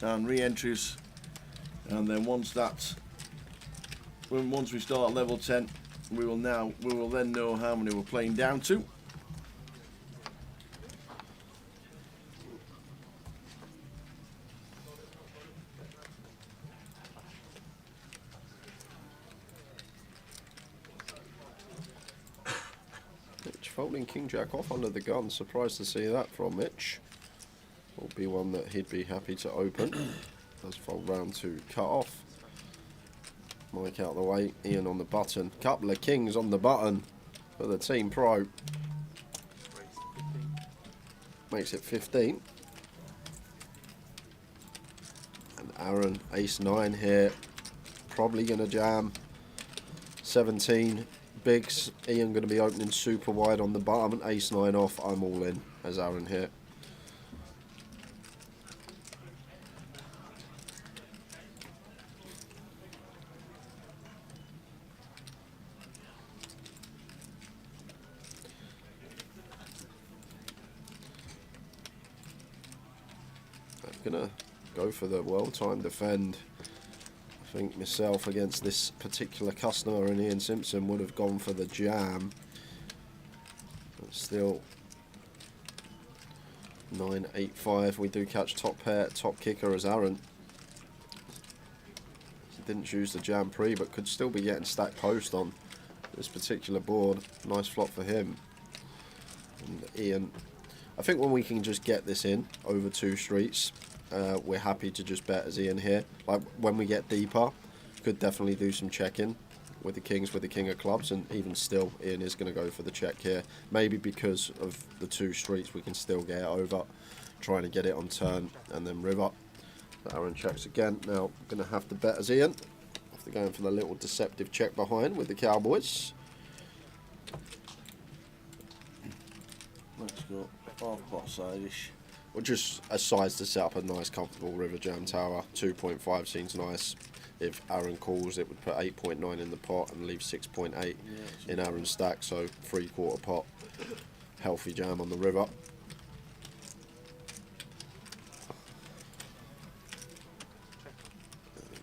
and re-entries, and then once we start at level 10, we will then know how many we're playing down to. Folding King Jack off under the gun. Surprised to see that from Mitch. Will be one that he'd be happy to open. Does fold round to cut off. Mike out the way. Ian on the button. Couple of kings on the button for the Team Pro. Makes it 15. And Aaron ace-9 here. Probably going to jam. 17. Bigs, Ian going to be opening super wide on the bottom and ace-9 off. I'm all in as Aaron here. I'm going to go for the well-timed defend. I think myself against this particular customer and Ian Simpson would have gone for the jam. But still 9-8-5. We do catch top pair, top kicker as Aaron. Didn't choose the jam pre, but could still be getting stacked post on this particular board. Nice flop for him. And Ian, I think when we can just get this in over 2 streets, we're happy to just bet as Ian here. Like when we get deeper, could definitely do some checking with the kings, with the king of clubs, and even still, Ian is going to go for the check here. Maybe because of the 2 streets, we can still get it over, trying to get it on turn and then river. Aaron checks again. Now, going to have to bet as Ian. After going for the little deceptive check behind with the Cowboys. Let's go half pot side-ish. Well, just a size to set up a nice, comfortable River Jam tower. 2.5 seems nice. If Aaron calls, it would put 8.9 in the pot and leave 6.8 in Aaron's stack. So 3/4 pot. Healthy jam on the river.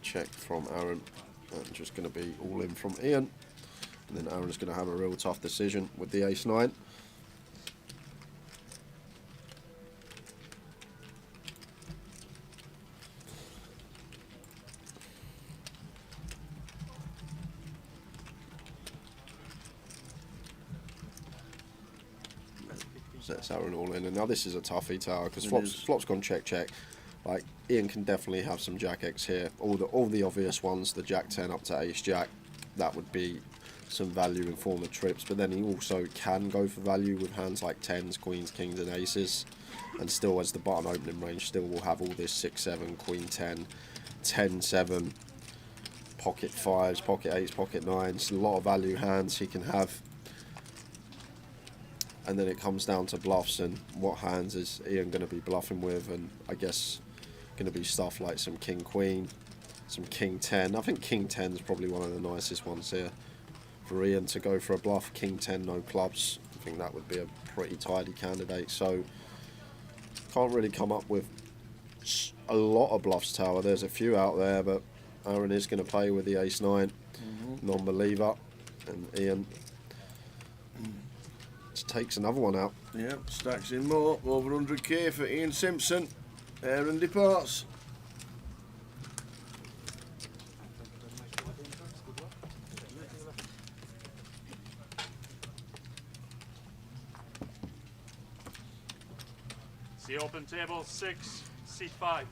Check from Aaron. And just going to be all in from Ian. And then Aaron's going to have a real tough decision with the ace-9. Sets Aaron all in, and now this is a toughie tower because flop's gone check. Like Ian can definitely have some Jack X here. All the obvious ones, the Jack 10 up to Ace Jack, that would be some value in form of trips. But then he also can go for value with hands like 10s, Queens, Kings, and Aces, and still as the button opening range, still will have all this 6/7, Queen 10, 10/7, pocket 5s, pocket 8s, pocket 9s. A lot of value hands he can have. And then it comes down to bluffs and what hands is Ian going to be bluffing with, and I guess going to be stuff like some King Queen, some King 10. I think King 10 is probably one of the nicest ones here for Ian to go for a bluff. King 10, no clubs. I think that would be a pretty tidy candidate. So can't really come up with a lot of bluffs tower. There's a few out there, but Aaron is going to play with the ace-9, non-believer, and Ian takes another one out. Yep, stacks in more. Over 100k for Ian Simpson. Aaron departs. See open table 6, seat 5.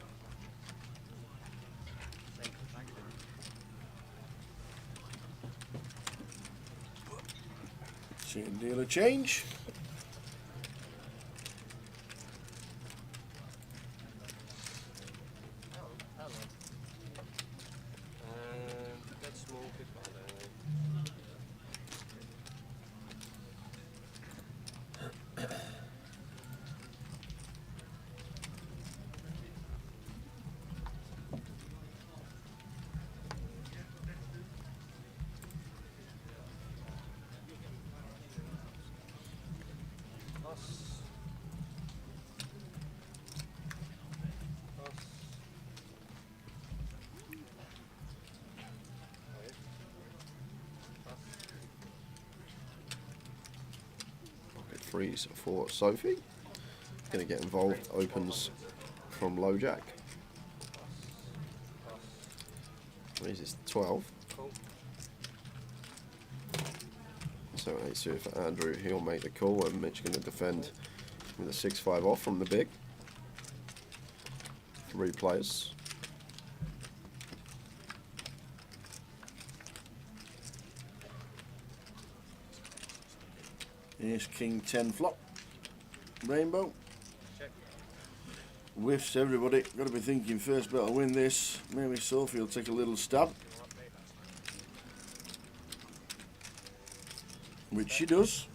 Chain dealer change. Threes for Sophie. Going to get involved. Opens from low jack. Raises 12. So 8 suited for Andrew. He'll make the call, and Mitch going to defend with a 6-5 off from the big. 3 players. Here's King 10 flop. Rainbow. Whiffs everybody. Got to be thinking first bet to win this. Maybe Sophie will take a little stab. Which she does.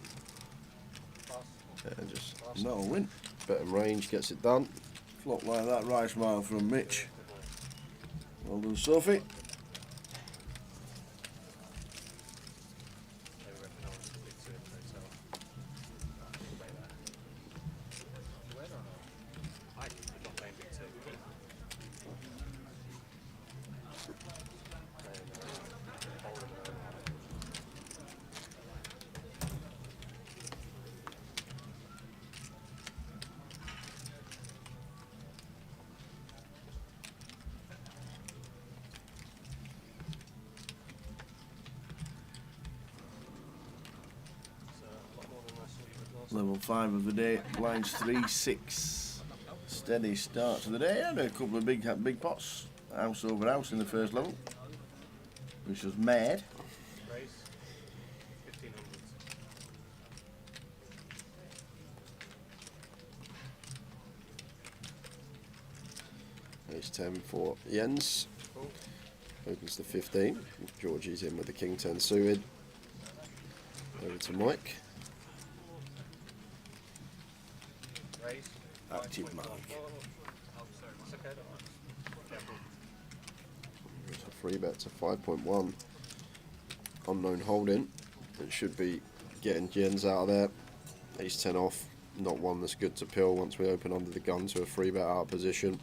And just that'll win. Bet and range gets it done. Flop like that, right smile from Mitch. Well done, Sophie. Level 5 of the day, blinds 3, 6. Steady start to the day, and a couple of big pots, house over house in the first level, which was mad. Ace 10 for Jens. Opens the 15. Georgie's in with the King 10 suited. Over to Mike. Active Mike. There's a free bet to 5.1. Unknown holding. It should be getting Jens out of there. Ace 10 off. Not one that's good to pill once we open under the gun to a free bet out of position.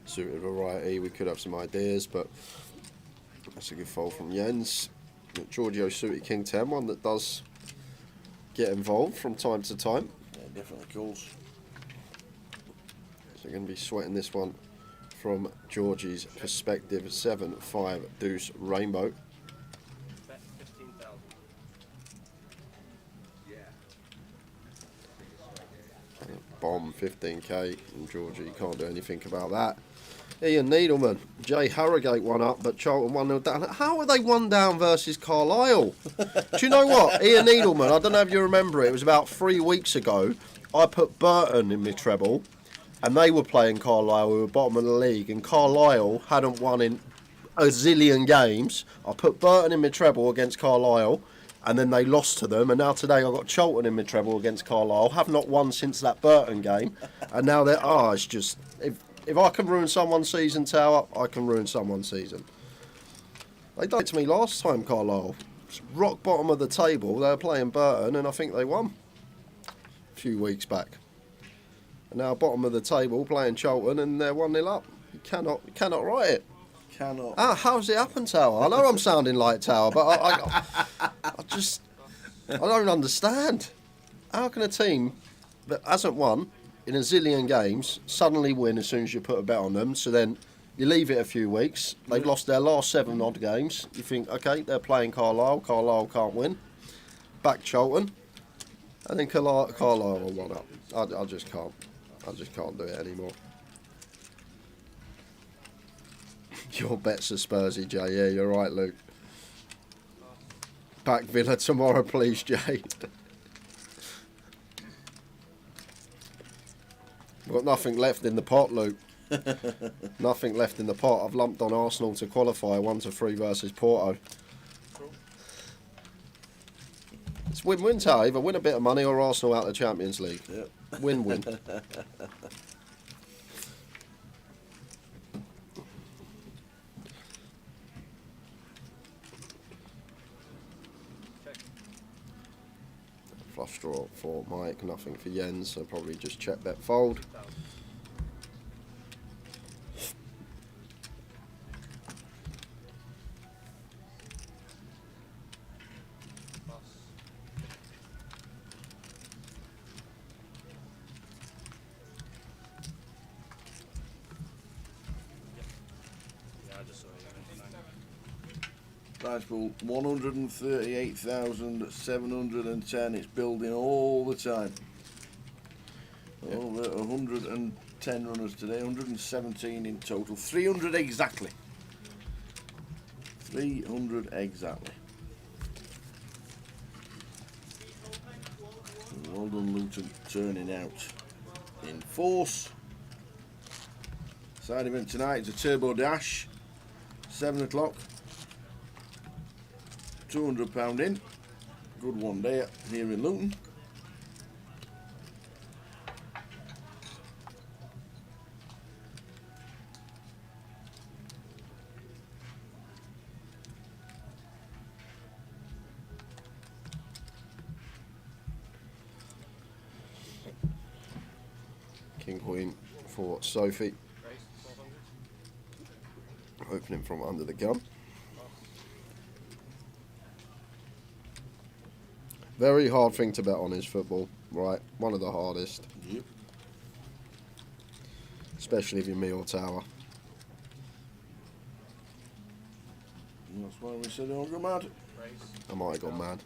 Suited variety, we could have some ideas, but that's a good fold from Jens. Giorgio suited King 10, one that does get involved from time to time. Yeah, definitely calls. So going to be sweating this one from Georgie's perspective. 7-5 deuce rainbow. Bet 15,000. Bomb 15k, and Georgie can't do anything about that. Ian Needleman, Jay Harrogate one up, but Charlton 1-0 down. How are they 1 down versus Carlisle? Do you know what? Ian Needleman, I don't know if you remember it was about 3 weeks ago. I put Burton in my treble, and they were playing Carlisle, who were bottom of the league, and Carlisle hadn't won in a zillion games. I put Burton in my treble against Carlisle, and then they lost to them, and now today I've got Charlton in my treble against Carlisle. Have not won since that Burton game, and now they're, it's just, if I can ruin someone's season, Tower, I can ruin someone's season. They did it to me last time, Carlisle. It's rock bottom of the table, they were playing Burton, and I think they won a few weeks back. And now bottom of the table, playing Charlton, and they're 1-0 up. You cannot write it. Cannot. How's it happen, Tower? I know I'm sounding like Tower, but I don't understand. How can a team that hasn't won in a zillion games suddenly win as soon as you put a bet on them? So then you leave it a few weeks. They've lost their last 7 odd games. You think, okay, they're playing Carlisle. Carlisle can't win. Back Charlton. And then Carlisle will 1 up. I just can't. I just can't do it anymore. Your bets are Spursy, Jay. Yeah, you're right, Luke. Back Villa tomorrow, please, Jay. We've got nothing left in the pot, Luke. Nothing left in the pot. I've lumped on Arsenal to qualify 1-3 versus Porto. It's win-win, Tower. Either win a bit of money or Arsenal out of the Champions League. Yep. Win-win. Flush draw for Mike, nothing for Jens, so probably just check bet fold. Prize pool 138,710. It's building all the time. Over 110 runners today, 117 in total. 300 exactly. 300 exactly. Well done, Luton, turning out in force. Side event tonight is a turbo dash, 7 o'clock. £200 in. Good one day here in Luton. King Queen for Sophie. Opening from under the gun. Very hard thing to bet on is football, right? One of the hardest. Yep. Especially if you're me or Tower. And that's why we said don't go mad. I might have gone mad.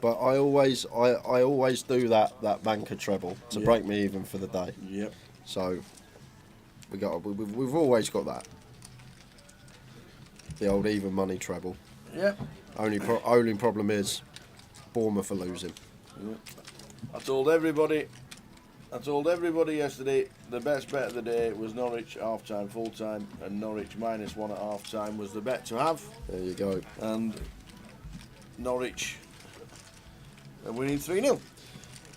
But I always do that banker treble to break me even for the day. Yep. So we've always got that. The old even money treble. Yep. Only problem is Bournemouth are losing. I told everybody I told everybody yesterday the best bet of the day was Norwich half-time, full-time, and Norwich -1 at half-time was the bet to have. There you go. And Norwich are winning 3-0.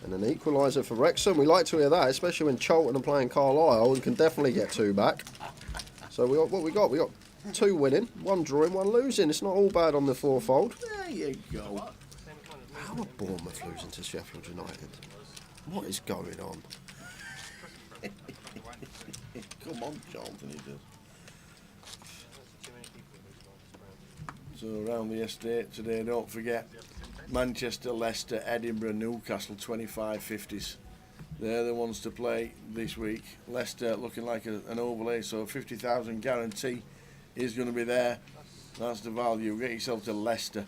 And an equaliser for Wrexham. We like to hear that, especially when Charlton are playing Carlisle and can definitely get 2 back. So we got what we got. We got 2 winning, 1 drawing, 1 losing. It's not all bad on the fourfold. There you go. How are Bournemouth losing to Sheffield United? What is going on? Come on, Charlton, he does. So around the estate today, don't forget, Manchester, Leicester, Edinburgh, Newcastle, 25-50s. They're the ones to play this week. Leicester looking like an overlay, so 50,000 guarantee is going to be there. That's the value. Get yourself to Leicester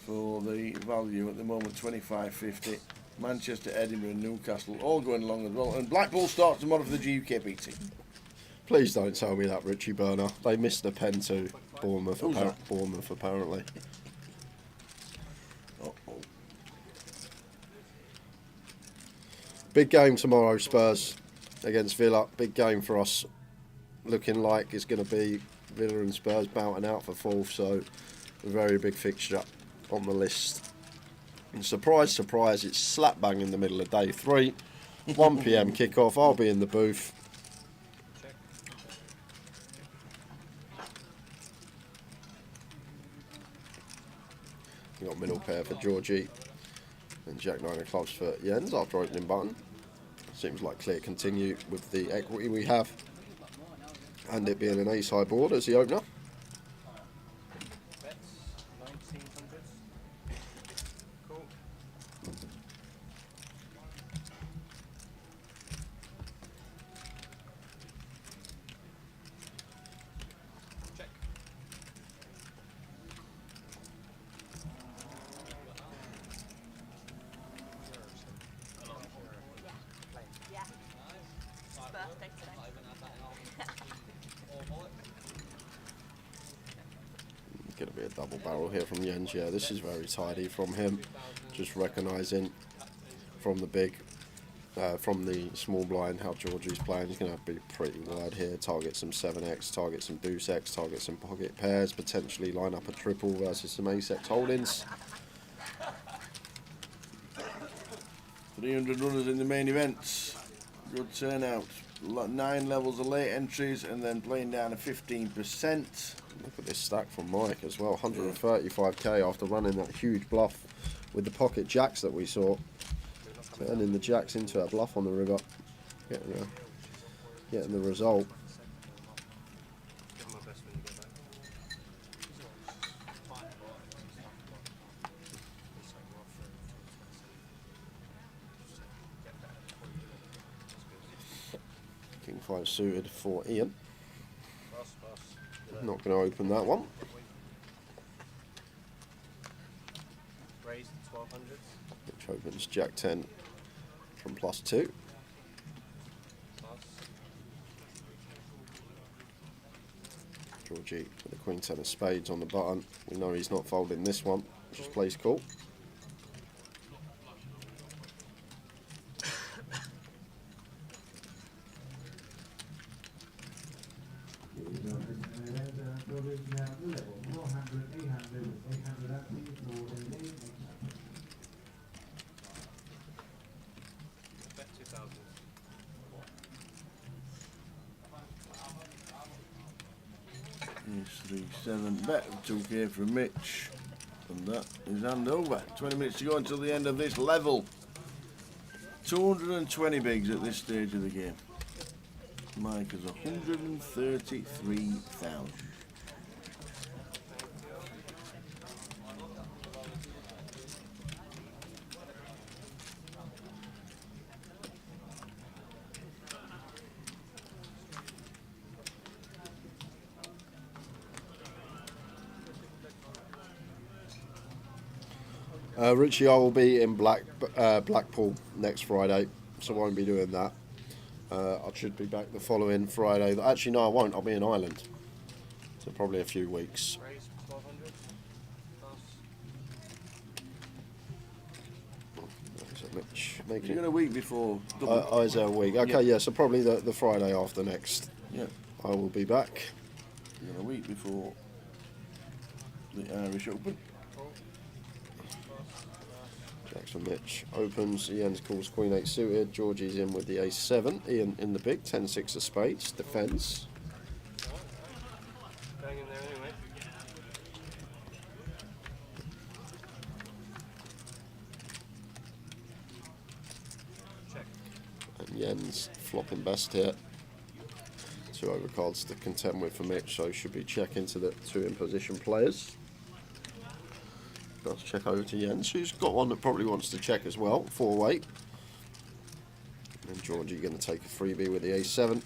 for the value at the moment, 25.50. Manchester, Edinburgh and Newcastle all going along as well. And Blackpool starts tomorrow for the UKPL. Please don't tell me that, Richie Burner. They missed the pen to Bournemouth, Bournemouth apparently. Big game tomorrow, Spurs against Villa. Big game for us. Looking like it's going to be Villa and Spurs bouting out for 4th, so a very big fixture on the list. And surprise, surprise, it's slap bang in the middle of day 3. 1 PM kickoff. I'll be in the booth. We got middle pair for Georgie and Jack 9 of clubs for Jens after opening button. Seems like clear continue with the equity we have, and it being an ace high board as the opener. Going to be a double barrel here from Jens. Yeah, this is very tidy from him. Just recognising from the big, from the small blind how Georgie's playing. He's going to have to be pretty wide here. Target some 7x, target some deuce x, target some pocket pairs. Potentially line up a triple versus some ace-x holdings. 300 runners in the main event. Good turnout. 9 levels of late entries and then playing down to 15%. Look at this stack from Mike as well. 135k after running that huge bluff with the pocket jacks that we saw. Turning the jacks into a bluff on the river. Getting the result. King 5 suited for Ian. Not going to open that one. Raised 1200. Which opens Jack 10 from +2. Georgie with the Queen 10 of spades on the button. We know he's not folding this one. Just plays cool. Yes, 3-7 bet, 2k from Mitch, and that is hand over. 20 minutes to go until the end of this level. 220 bigs at this stage of the game. Mike has 133,000. Richie, I will be in Blackpool next Friday, so I won't be doing that. I should be back the following Friday. Actually, no, I won't. I'll be in Ireland, so probably a few weeks. There's a Mitch. making You're it. going a week before. Is there a week? Okay, yeah. So probably the Friday after next. Yeah. I will be back. You're going a week before the Irish Open. Jackson Mitch opens. Ian's calls Queen 8 suited. Georgie's in with the Ace 7. Ian in the big 10-6 of spades. Defends. Bang in there anyway. And Jens flopping best here. 2 overcards to contend with for Mitch, so should be checking to the 2 in position players. Let's check over to Jens, who's got one that probably wants to check as well. 4-weight. And Georgie going to take a freebie with the A7.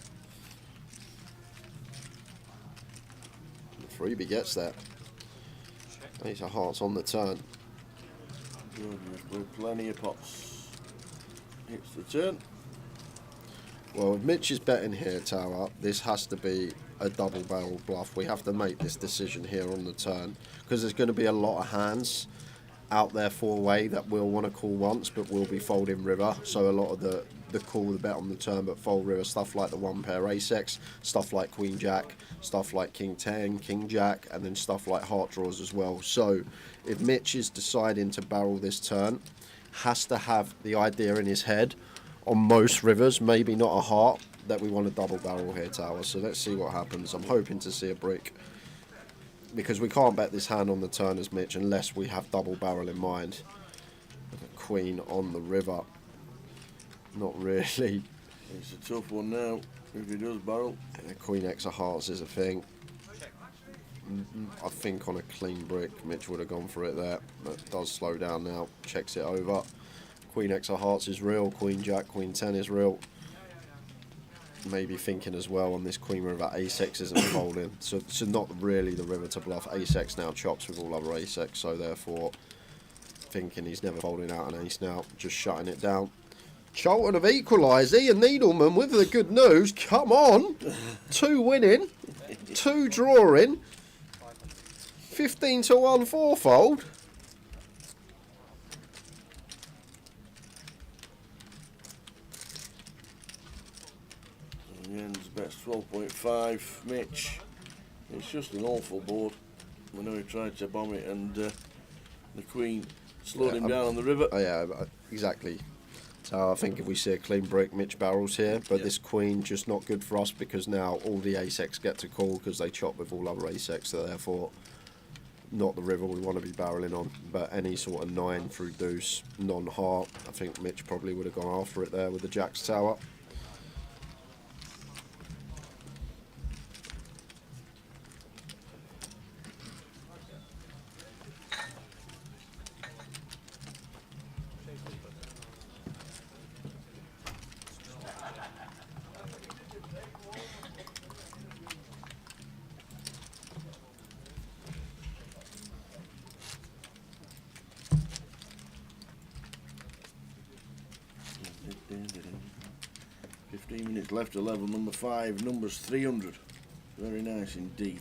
The freebie gets that. Ace of hearts on the turn. Georgie with plenty of pots. Hits the turn. Well, if Mitch is betting here, Tower, this has to be a double barrel bluff. We have to make this decision here on the turn because there's going to be a lot of hands out there 4-way that will want to call once but will be folding river. So a lot of the call, the bet on the turn but fold river, stuff like the 1-pair ace-x, stuff like queen jack, stuff like king 10, king jack, and then stuff like heart draws as well. So if Mitch is deciding to barrel this turn, has to have the idea in his head on most rivers, maybe not a heart, that we want a double barrel here, Tower. So let's see what happens. I'm hoping to see a brick because we can't bet this hand on the turn as Mitch unless we have double barrel in mind. Queen on the river. Not really. It's a tough one now if he does barrel. Queen X of hearts is a thing. I think on a clean brick Mitch would have gone for it there, but it does slow down now. Checks it over. Queen X of hearts is real. Queen Jack, Queen 10 is real. Maybe thinking as well on this Queen river, ace-x isn't folding. So not really the river to bluff. Ace-x now chops with all other ace-x, so therefore thinking he's never folding out an ace now, just shutting it down. Charlton have equalised. Ian Needleman with the good news. Come on. 2 winning, 2 drawing, 15 to 1 4-fold. Jens bets 12.5. Mitch, it's just an awful board. I know he tried to bomb it and the Queen slowed him down on the river. Yeah, exactly. So I think if we see a clean break, Mitch barrels here, but this Queen just not good for us because now all the ace-x get to call because they chop with all other ace-x, so therefore not the river we want to be barreling on, but any sort of 9 through deuce, non-heart, I think Mitch probably would have gone after it there with the Jack's Tower. Left to level number 5, numbers 300. Very nice indeed.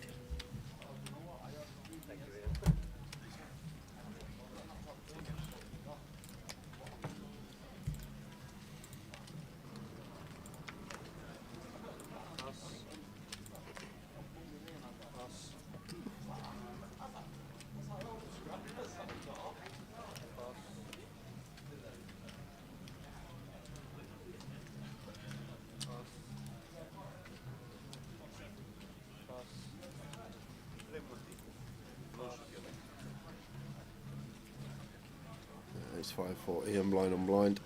Ace 5-4, Ian blind on blind.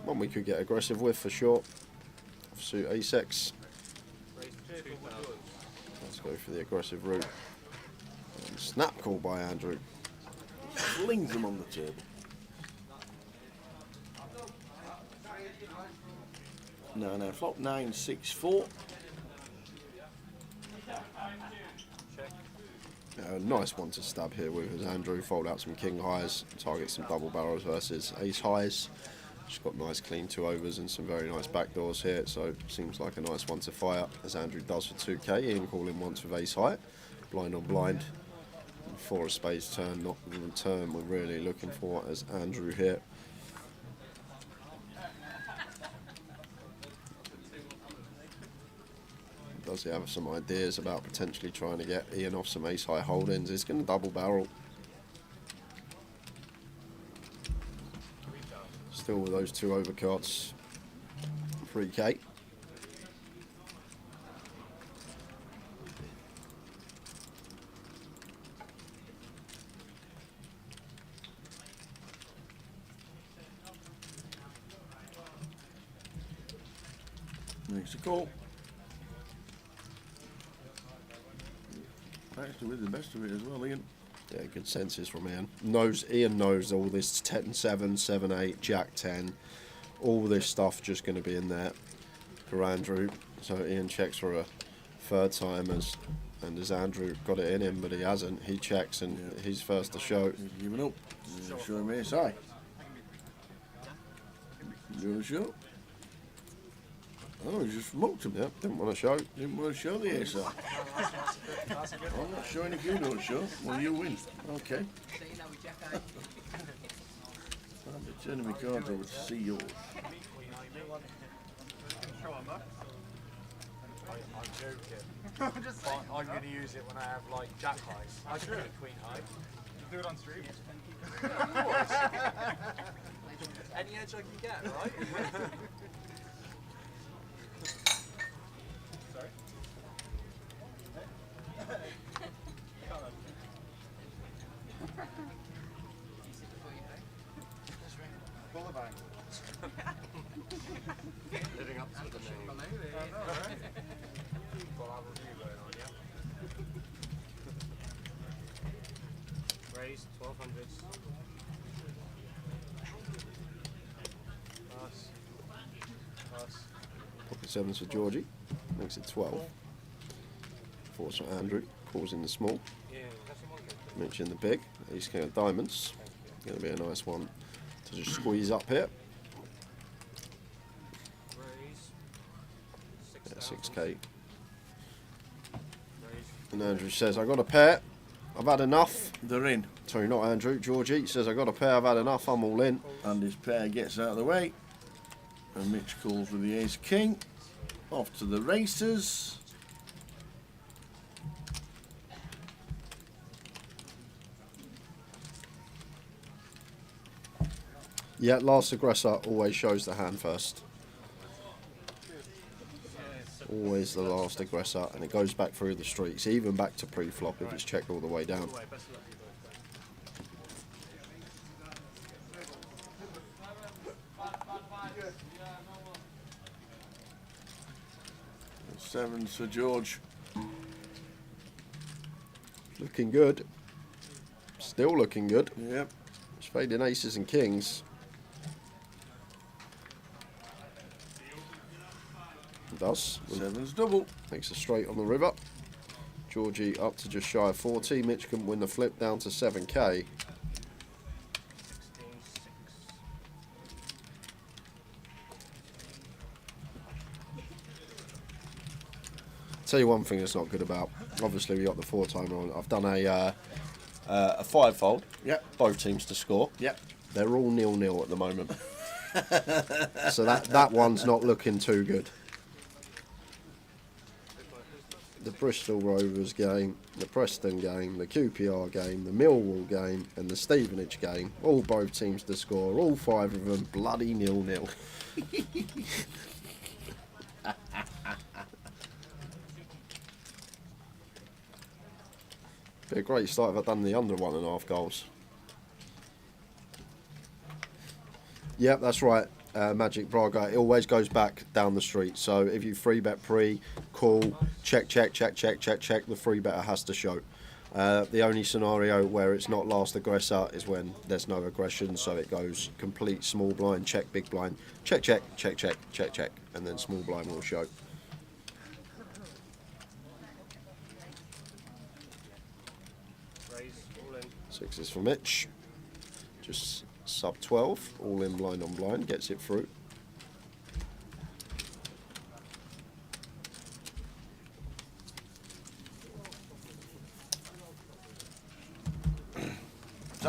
One we could get aggressive with for sure. Offsuit ace-x. Let's go for the aggressive route. And snap call by Andrew. Flings them on the table. No, flop 9-6-4. Nice one to stab here with as Andrew fold out some king highs, target some double barrels versus ace highs. Just got nice clean 2 overs and some very nice backdoors here, so seems like a nice one to fire as Andrew does for 2k. Ian calling once with ace high, blind on blind. 4 of spades turn, not the turn we're really looking for as Andrew here. Does he have some ideas about potentially trying to get Ian off some ace high holdings? He's going to double barrel. Still with those 2 overcuts. 3k. Makes a call. Actually with the best of it as well, Ian. Yeah, good senses from Ian. Ian knows all this 10-7, 7-8, Jack-10. All this stuff just going to be in there for Andrew. So Ian checks for a 3rd time and as Andrew got it in him, but he hasn't. He checks and he's first to show. He's giving up. Show him ace high. You want to show? Oh, he just smoked him. Yep, didn't want to show. Didn't want to show the ace high. I'm not showing if you don't show. Well, you win. Okay. I'll be turning my cards over to see yours. I'm joking. I'm going to use it when I have like jack highs. I should queen high. You do it on stream. Of course. Any edge I can get, right? Sorry. Full of angles. Living up to the name. I know, right? Got our review going on, yeah? Raise 1200s. Pass. Pass. Pocket 7s for Georgie. Makes it 12. 4s for Andrew. Calls in the small. Mention the big. Ace king of diamonds. Going to be a nice one to just squeeze up here. Yeah, 6k. And Andrew says, I got a pair. I've had enough. They're in. Sorry, not Andrew. Georgie says, I got a pair. I've had enough. I'm all in. And his pair gets out of the way. And Mitch calls with the ace king. Off to the races. Yeah, last aggressor always shows the hand first. Always the last aggressor, and it goes back through the streets, even back to pre-flop if it's checked all the way down. Sevens for George. Looking good. Still looking good. Yep. It's fading aces and kings. Does. Sevens double. Makes a straight on the river. Georgie up to just shy of 40. Mitch can win the flip down to 7k. Tell you one thing that's not good about. Obviously, we got the 4-timer on. I've done a 5-fold. Yep. Both teams to score. Yep. They're all 0-0 at the moment. So that one's not looking too good. The Bristol Rovers game, the Preston game, the QPR game, the Millwall game, and the Stevenage game. All both teams to score. All 5 of them bloody 0-0. Be a great start if I'd done the under 1.5 goals. Yep, that's right. Magic Braga, it always goes back down the street. So if you free bet pre, call, check, the free better has to show. The only scenario where it's not last aggressor is when there's no aggression, so it goes complete small blind, check, big blind, check, and then small blind will show. Sixes for Mitch. Just sub 12, all in blind on blind, gets it through.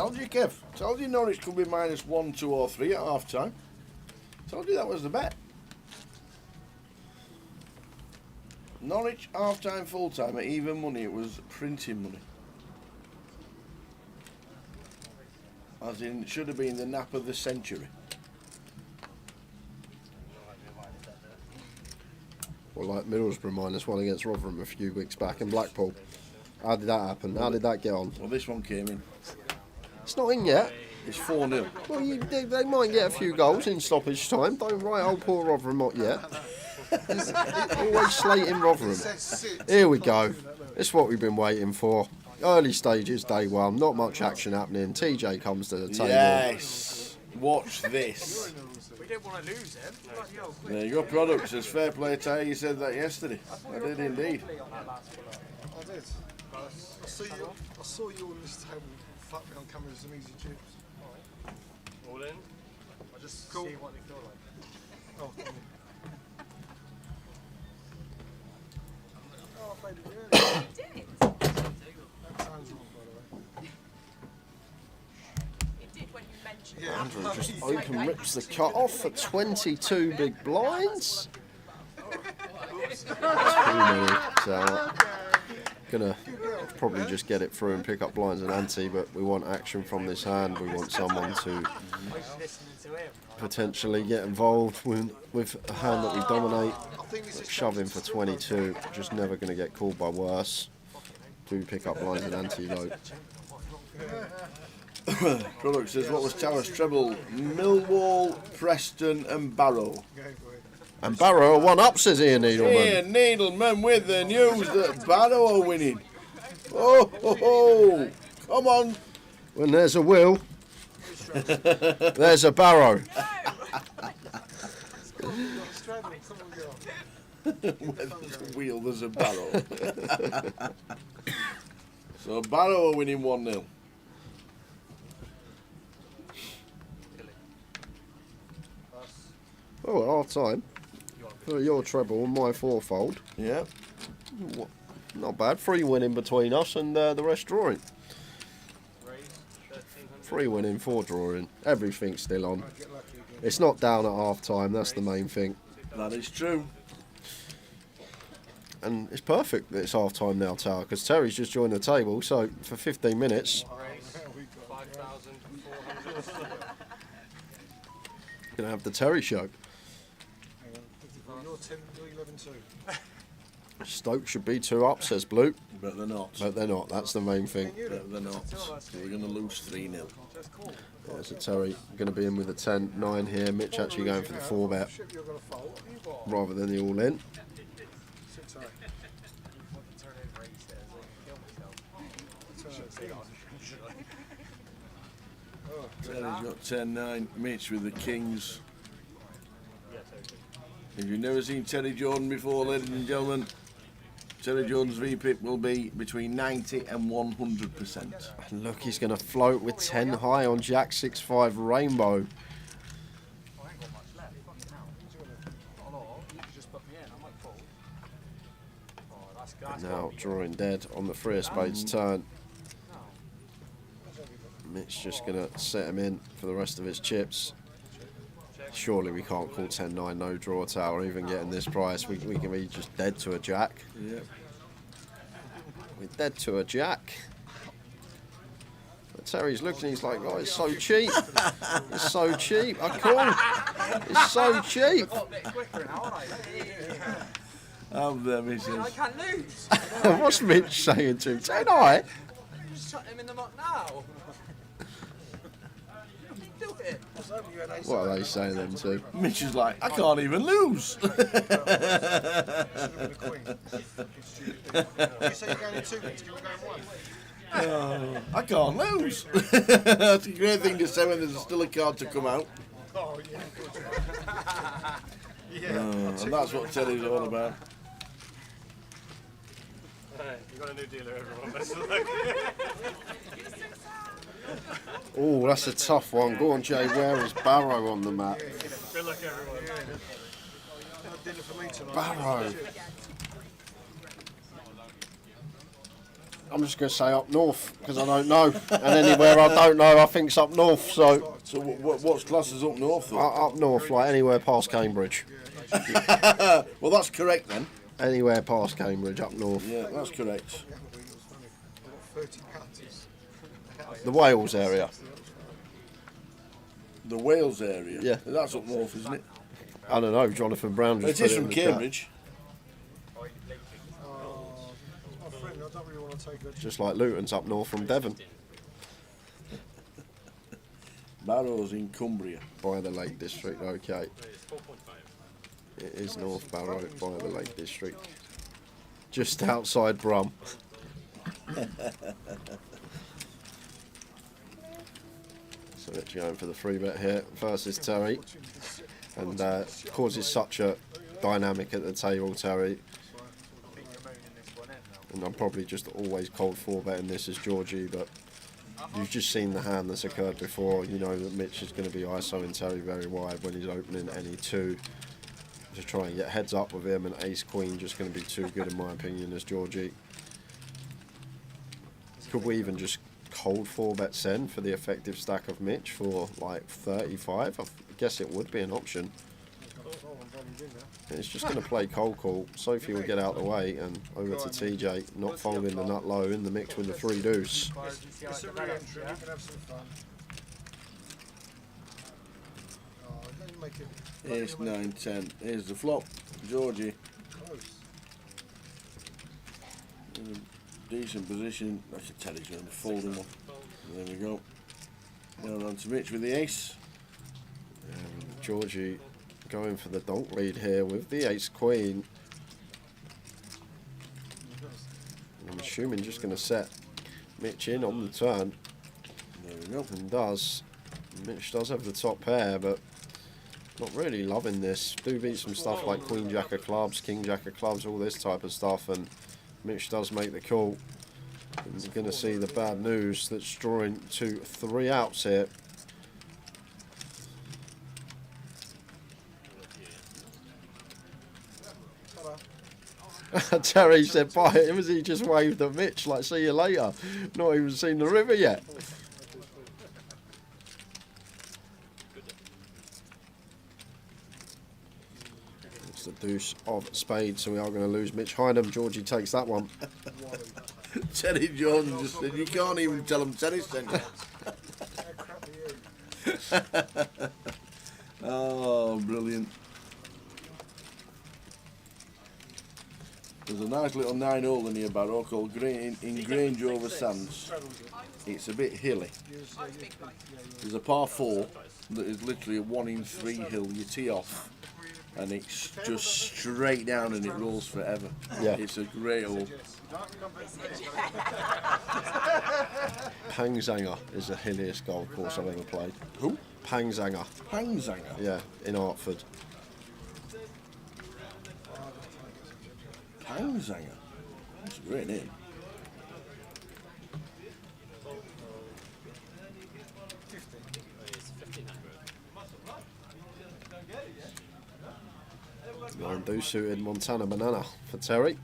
Told you, Kev. Told you Norwich could be -1, 2 or 3 at half time. Told you that was the bet. Norwich half time, full time at even money. It was printing money. As in, it should have been the nap of the century. Well, like Middlesbrough -1 against Rotherham a few weeks back in Blackpool. How did that happen? How did that get on? Well, this one came in. It's not in yet. It's 4-0. Well, they might get a few goals in stoppage time. Don't write old poor Rotherham up yet. Always slating Rotherham. Here we go. It's what we've been waiting for. Early stages, day one. Not much action happening. TJ comes to the table. Yes. Watch this. We didn't want to lose him. There you go, Products. As fair play to you, you said that yesterday. I did indeed. I did. I saw you on this table. Fuck me on camera with some easy chips. All in? I just see what they feel like. Oh, oh, I played it earlier. You did? That sounds wrong, by the way. It did when you mentioned Yeah. Andrew just open rips the cut off for 22 big blinds. That's too many. So, gonna probably just get it through and pick up blinds and ante, but we want action from this hand. We want someone to potentially get involved with a hand that we dominate. Shoving for 22, just never going to get called by worse. Do pick up blinds and ante though. Product says, what was Towers treble? Millwall, Preston and Barrow. And Barrow are 1-up, says Ian Needleman. Ian Needleman with the news that Barrow are winning. Oh, ho, ho. Come on. When there's a will, there's a Barrow. Where there's a wheel, there's a barrow. So Barrow are winning 1-0. Oh, at half time. For your treble and my fourfold. Yeah. Not bad. 3 winning between us and the rest drawing. 3 winning, 4 drawing. Everything's still on. It's not down at half time, that's the main thing. That is true. And it's perfect that it's half time now, Tower, because Terry's just joined the table, so for 15 minutes. Gonna have the Terry show. You're 10, you're 11 too. Stoke should be 2-up, says Blue. But they're not. But they're not, that's the main thing. But they're not. So we're going to lose 3-0. Yeah, so Terry going to be in with the 10-9 here. Mitch actually going for the 4-bet rather than the all-in. Terry's got 10-9. Mitch with the Kings. If you've never seen Terry Jordan before, ladies and gentlemen, Terry Jordan's VPIP will be between 90 and 100%. Look, he's going to float with 10 high on Jack 6-5 Rainbow. Now drawing dead on the 3 of spades turn. Mitch just going to set him in for the rest of his chips. Surely we can't call 10-9 no draw, Tower, even getting this price. We can be just dead to a jack. Yep. We're dead to a jack. But Terry's looking, he's like, oh, it's so cheap. It's so cheap. I call. It's so cheap. I can't lose. What's Mitch saying to him? 10-9? Just shut him in the muck now. Do it. What are they saying then to? Mitch is like, I can't even lose. You say you're going in 2 minutes, can we go in 1? I can't lose. That's a great thing to say when there's still a card to come out. Oh, yeah, good. And that's what Terry's all about. You got a new dealer, everyone. Best of luck. Oh, that's a tough one. Go on, Jay. Where is Barrow on the map? Good luck, everyone. Barrow. I'm just going to say up north because I don't know, and anywhere I don't know, I think's up north. So what's classed as up north? Though? Up north, like anywhere past Cambridge. Well, that's correct then. Anywhere past Cambridge, up north. Yeah, that's correct. The Wales area. The Wales area? Yeah. That's up north, isn't it? I don't know, Jonathan Brown just It is put from in the chat. Cambridge. Just like Luton's up north from Devon. Barrow's in Cumbria. By the Lake District, okay. It is North Barrow by the Lake District. Just outside Brum. So it's going for the free bet here versus Terry. And causes such a dynamic at the table, Terry. And I'm probably just always cold 4-betting this as Georgie, but you've just seen the hand that's occurred before. You know that Mitch is going to be ISOing Terry very wide when he's opening any two. Just try and get heads up with him, and ace queen just going to be too good in my opinion as Georgie. Could we even just cold 4-bet send for the effective stack of Mitch for like 35? I guess it would be an option. It's just going to play cold call. Sophie will get out the way and over to TJ, not folding the nut low in the mix with the 3 deuce. It's a re-entry, you can have some fun. Oh, don't you make it... Ace 9, 10. Here's the flop. Georgie. In a decent position. I should tell he's going to fold him one. There we go. Now on to Mitch with the ace. And Georgie going for the donk lead here with the ace queen. I'm assuming just going to set Mitch in on the turn. There we go. And does. Mitch does have the top pair, but not really loving this. Do beat some stuff like Queen Jack of clubs, King Jack of clubs, all this type of stuff, and Mitch does make the call. And you're going to see the bad news that's drawing to 3 outs here. Terry said bye. It was he just waved at Mitch like see you later. Not even seen the river yet. It's the deuce of spades, so we are going to lose Mitch Hynham. Georgie takes that one. Terry Jones just said, you can't even tell him Terry sent you. Oh, brilliant. There's a nice little 9-hole in here, Barrow, called in Grange over Sands. It's a bit hilly. There's a par 4 that is literally a 1 in 3 hill. You tee off and it's just straight down and it rolls forever. Yeah. It's a great hole. Pangzanger is the hilliest golf course I've ever played. Who? Pangzanger. Pangzanger? Yeah, in Hartford. Pangzanger? That's a great name. Nine deuce suited Montana Banana for Terry.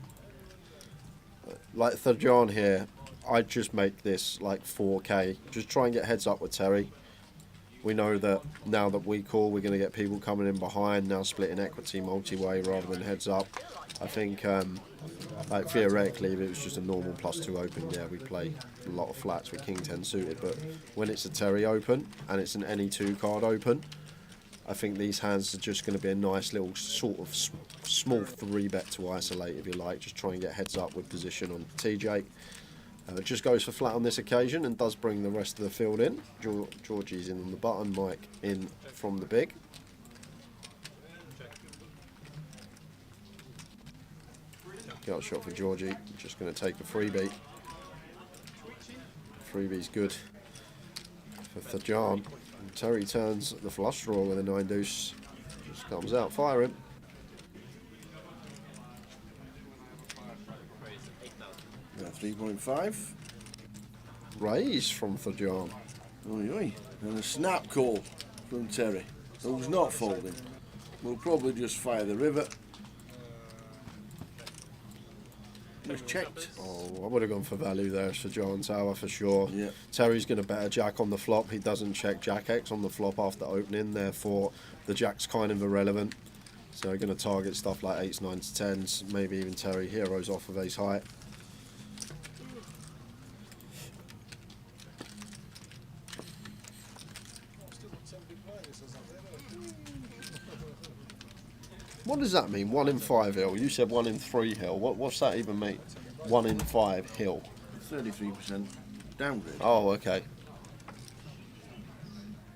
Like Third John here, I'd just make this like 4K. Just try and get heads up with Terry. We know that now that we call, we're going to get people coming in behind, now splitting equity multi-way rather than heads up. I think, like theoretically, if it was just a normal +2 open, yeah, we'd play a lot of flats with King 10 suited. But when it's a Terry open and it's an any 2 card open, I think these hands are just going to be a nice little sort of small 3-bet to isolate, if you like. Just try and get heads up with position on TJ. Just goes for flat on this occasion and does bring the rest of the field in. Georgie's in on the button, Mike in from the big. Got a shot for Georgie, just going to take a freebie. Freebie's good for Thajan. Terry turns the flush draw with a 9 deuce. Just comes out firing. Yeah, 3.5. Raise from Thajan. Oi, oi. And a snap call from Terry, who's not folding. We'll probably just fire the river. He was checked. Oh, I would have gone for value there for John Tower for sure. Yeah. Terry's going to bet a jack on the flop. He doesn't check Jack X on the flop after opening, therefore the jack's kind of irrelevant. So we're going to target stuff like 8s, 9s, 10s, maybe even Terry heroes off of ace high. What does that mean? 1 in 5 hill. You said 1 in 3 hill. What's that even mean? 1 in 5 hill. 33% downgrade. Oh, okay.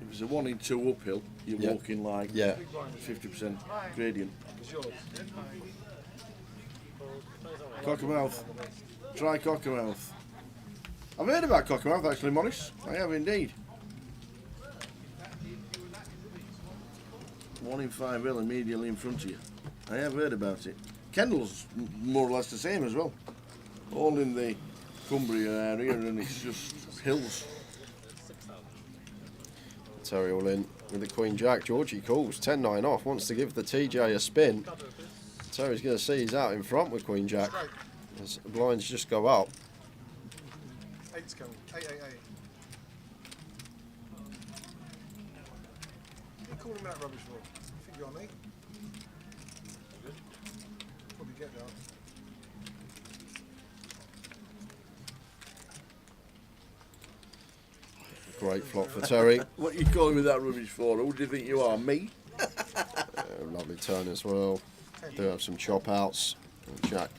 If it's a 1 in 2 uphill, you're Yeah. walking like Yeah. 50% gradient. Cockermouth. Try Cockermouth. I've heard about Cockermouth actually, Morris. I have indeed. 1 in 5 hill immediately in front of you. I have heard about it. Kendall's more or less the same as well. All in the Cumbria area, and it's just hills. Terry all in with the Queen Jack. Georgie calls 10-9 off, wants to give the TJ a spin. Terry's going to see he's out in front with Queen Jack. As the blinds just go up. 8's coming. 8, 8, 8. What are you calling that rubbish for? You think you're on me? Probably get that. Great flop for Terry. What are you calling me that rubbish for? Who do you think you are? Me? Lovely turn as well. Do have some chop outs. Jack.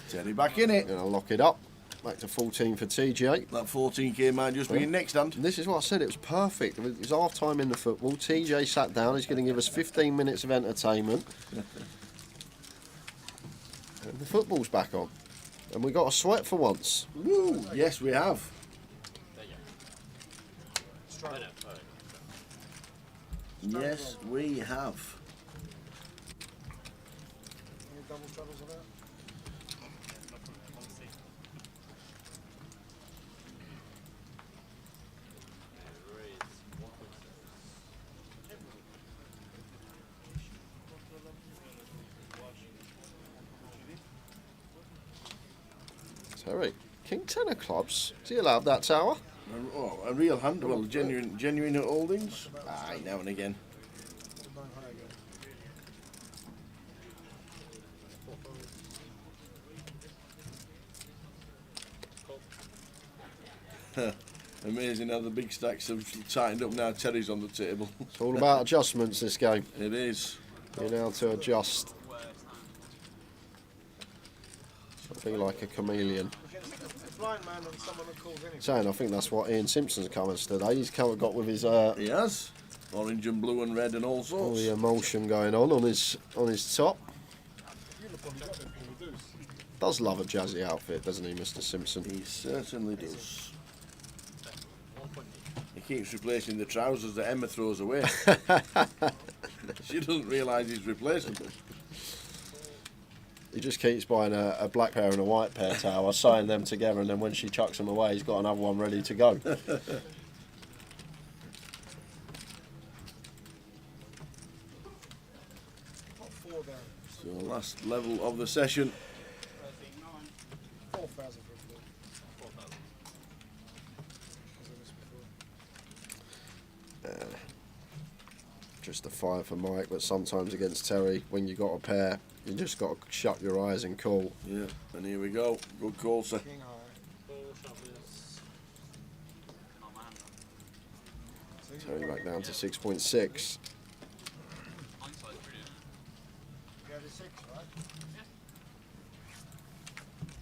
Terry back in it. Gonna lock it up. Back to 14 for TJ. That 14k might just be your next hand. This is what I said, it was perfect. It was half time in the football. TJ sat down, he's going to give us 15 minutes of entertainment. And the football's back on. And we got a sweat for once. Woo! Yes, we have. Yes, we have. Any double struggles on that? Terry, King 10 of clubs. Is he allowed that tower? A real hand, well, genuine holdings. Aye, now and again. Amazing how the big stacks have tightened up now. Terry's on the table. It's all about adjustments this game. It is. You're now to adjust. Something like a chameleon. Blind man and someone that calls anyway. Saying, I think that's what Ian Simpson's come as today. He's got with his he has orange and blue and red and all all sorts. the emulsion going on his top. Does love a jazzy outfit, doesn't he, Mr. Simpson? He certainly does. He keeps replacing the trousers that Emma throws away. She doesn't realise he's replacing them. He just keeps buying a black pair and a white pair tower, sewing them together, and then when she chucks them away, he's got another one ready to go. So last level of the session. 4,000 for Just a 5 for Mike, but sometimes against Terry, when you got a pair, you just got to shut your eyes and call. Yeah, and here we go. Good call, sir. Terry back down to 6.6. Go to 6, right?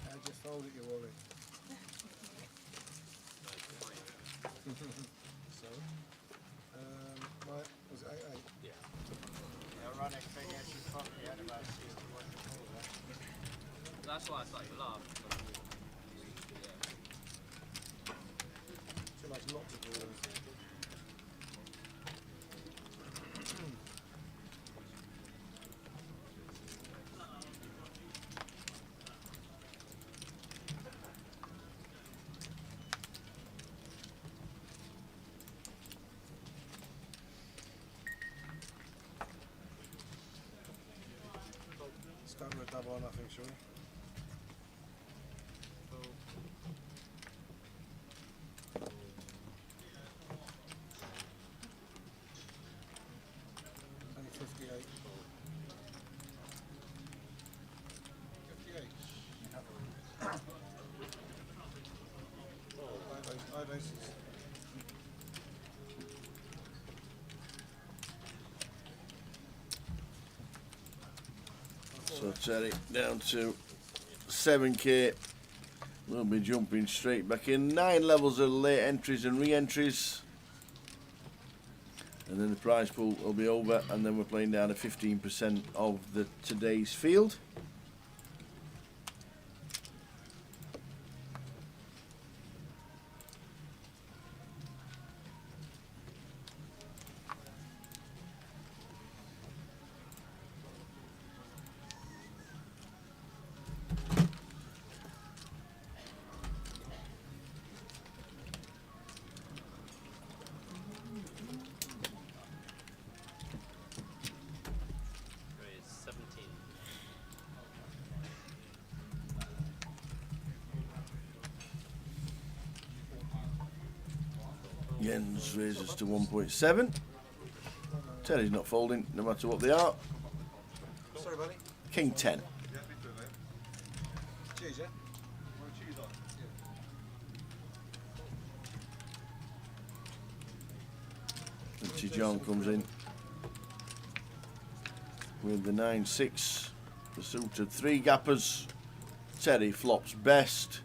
How'd you fold it, you worry? So, right, was it 8, 8? Yeah. Ironic thing is, you probably had about 61 before that. That's why I thought you laughed. Too much not to do. Start with a double or nothing, shall we? So Terry down to 7k. We'll be jumping straight back in. 9 levels of late entries and re-entries. And then the prize pool will be over, and then we're playing down to 15% of today's field. Jens raises to 1.7. Terry's not folding, no matter what they are. Sorry, buddy. King 10. Cheese, yeah? And John comes in with the 9-6. The suited 3 gappers. Terry flops best.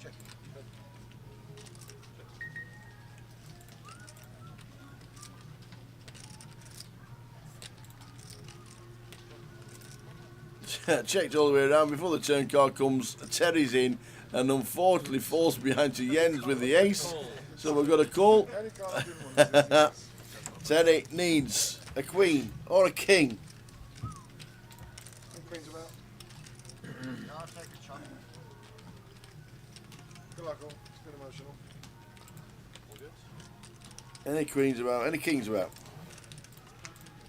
Checked all the way around before the turn card comes. Terry's in and unfortunately falls behind to Jens with the ace. So we've got a call. Terry needs a queen or a king. Queen's about. I'll take a shot. Good luck, all. It's been emotional. All good? Any queens about, any kings about.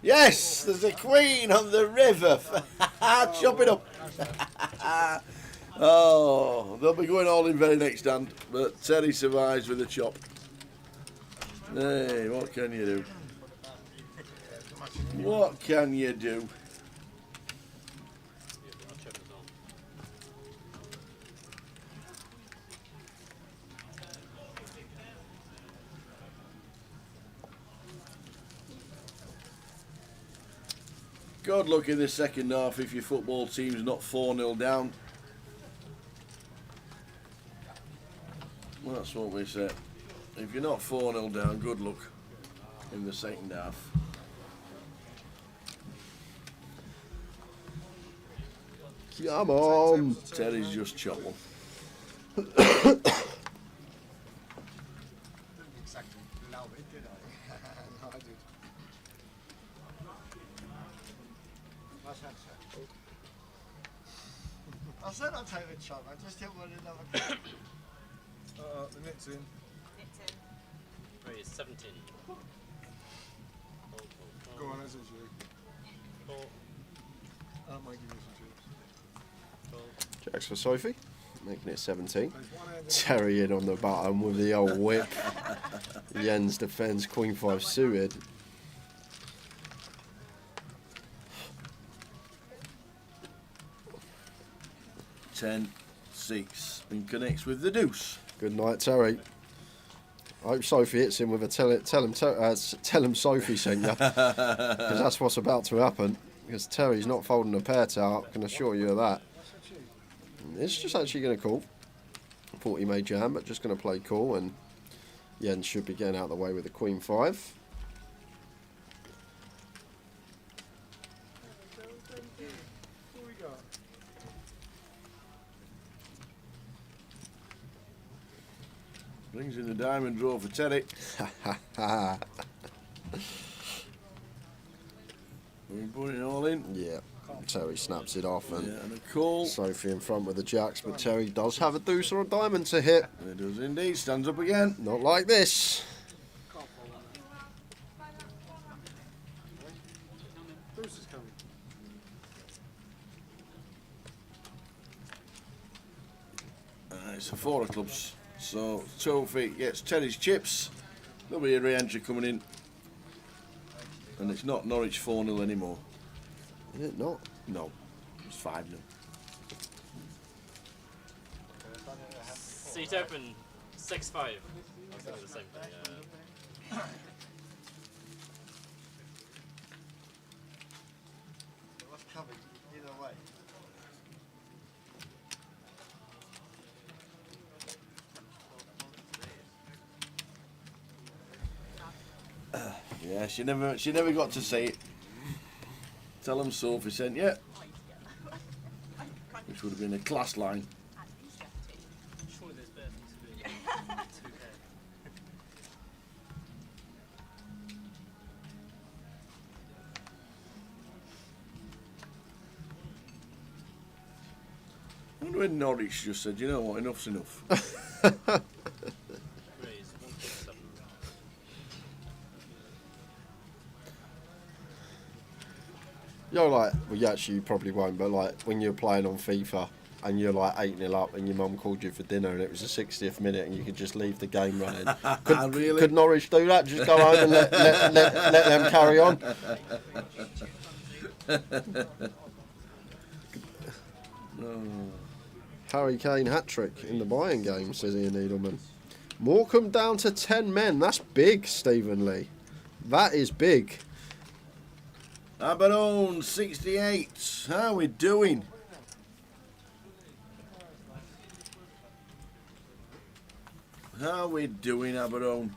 Yes, there's a queen on the river. Chop it up. Oh, they'll be going all in very next hand, but Terry survives with a chop. Hey, what can you do? What can you do? Good luck in the second half if your football team's not 4-0 down. Well, that's what we say. If you're not 4-0 down, good luck in the second half. Come on! Terry's just chopping. Exactly. Love it, did I? No, I did. Nice hand, sir. I said I'd take the shot, I just didn't want another kick. The net's in. Raise 17. Go on, as is you. I might give you some chips. Jacks for Sophie, making it 17. Terry in on the bottom with the old whip. Jens defends Queen 5 suited. Ten, 6, and connects with the deuce. Good night, Terry. I hope Sophie hits him with a tell him Sophie sent you, because that's what's about to happen. Because Terry's not folding a pair out, I can assure you of that. It's just actually going to call. Thought he made jam, but just going to play cool, and Jens should be getting out of the way with the Queen 5. Brings in the diamond draw for Terry. We put it all in. Yeah, Terry snaps it off, and, and a call. Sophie in front with the jacks, but Terry does have a deuce or a diamond to hit. It does indeed. Stands up again. Not like this. Deuce is coming. It's a 4 of clubs. So Sophie gets Terry's chips. There'll be a re-entry coming in. And it's not Norwich 4-0 anymore. Is it not? No. It's 5-0. Seat open 6-5. I was doing the same thing. What's coming? Either way. Yeah, she never got to say it. Tell them Sophie sent you. Which would have been a class line. Surely there's better things to do. 2K. I wonder when Norwich just said, you know what, enough's enough. You're like, well, you actually probably won't, but like when you're playing on FIFA and you're like 8-0 up and your mum called you for dinner and it was the 60th minute and you could just leave the game running. Could Norwich do that? Just go home and let them carry on? Harry Kane hat-trick in the Bayern game, says Ian Edelman. Morecambe down to 10 men. That's big, Stephen Lee. That is big. Aberdeen 68. How are we doing? How are we doing, Aberdeen?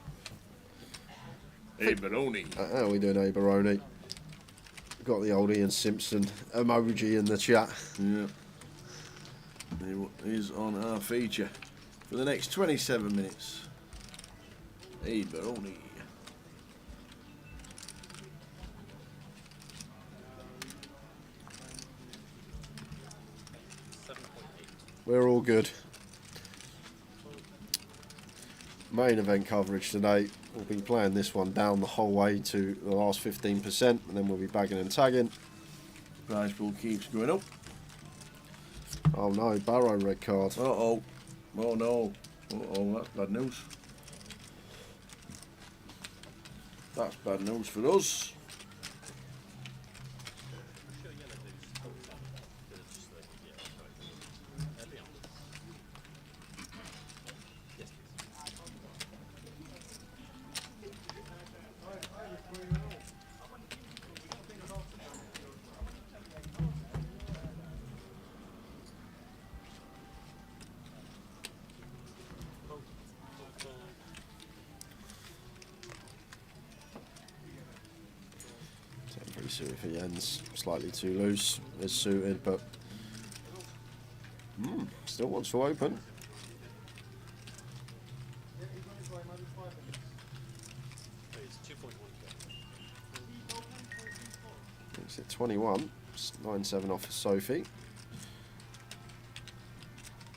Hey, Baroni. How are we doing, hey, Baroni? Got the old Ian Simpson emoji in the chat. Yeah. He is on our feature for the next 27 minutes. Hey, Baroni. We're all good. Main event coverage today. We'll be playing this one down the whole way to the last 15%, and then we'll be bagging and tagging. Prize pool keeps going up. Oh no, Barrow red card. Uh-oh. Oh no. Uh-oh, that's bad news. That's bad news for us. Suited for Jens, slightly too loose, is suited, but still wants to open. It's at 21, 9-7 off for Sophie.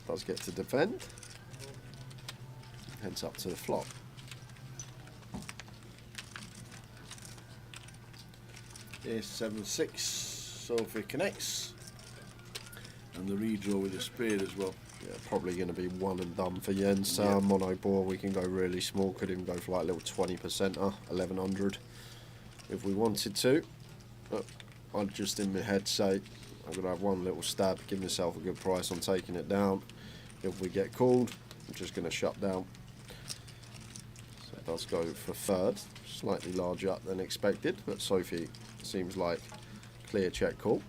Does get to defend. Heads up to the flop. Ace 7-6, Sophie connects, and the redraw with a spade as well. Yeah, probably going to be one and done for Jens. Mono board, we can go really small, could even go for like a little 20%, 1100 if we wanted to. But I'd just in my head say I'm going to have one little stab, give myself a good price on taking it down. If we get called, I'm just going to shut down. So it does go for third, slightly larger than expected, but Sophie seems like clear check call.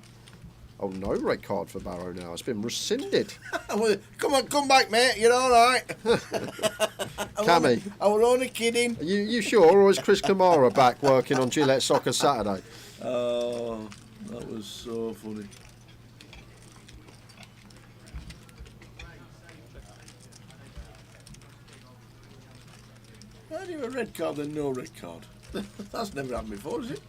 Oh, no red card for Barrow now. It's been rescinded. Well, come on, come back, mate. You're all right. Cammy, I was only kidding. Are you sure, or is Chris Kamara back working on Gillette Soccer Saturday? Oh, that was so funny. How do you have a red card and no red card? That's never happened before, is it?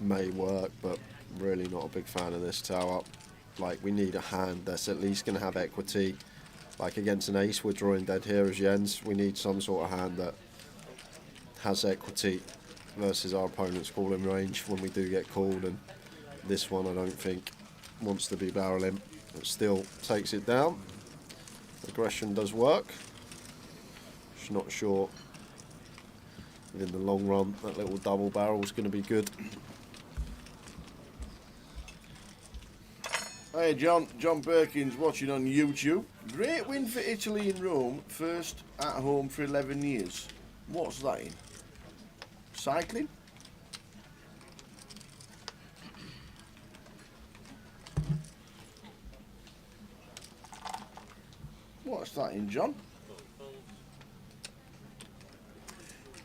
May work, but really not a big fan of this tower. Like, we need a hand that's at least going to have equity. Like against an ace, we're drawing dead here as Jens. We need some sort of hand that has equity versus our opponent's calling range when we do get called, and this one I don't think wants to be barreling. It still takes it down. Aggression does work. Just not sure in the long run that little double barrel is going to be good. Hey, John Perkins watching on YouTube. Great win for Italy in Rome, first at home for 11 years. What's that in? Cycling? What's that in, John?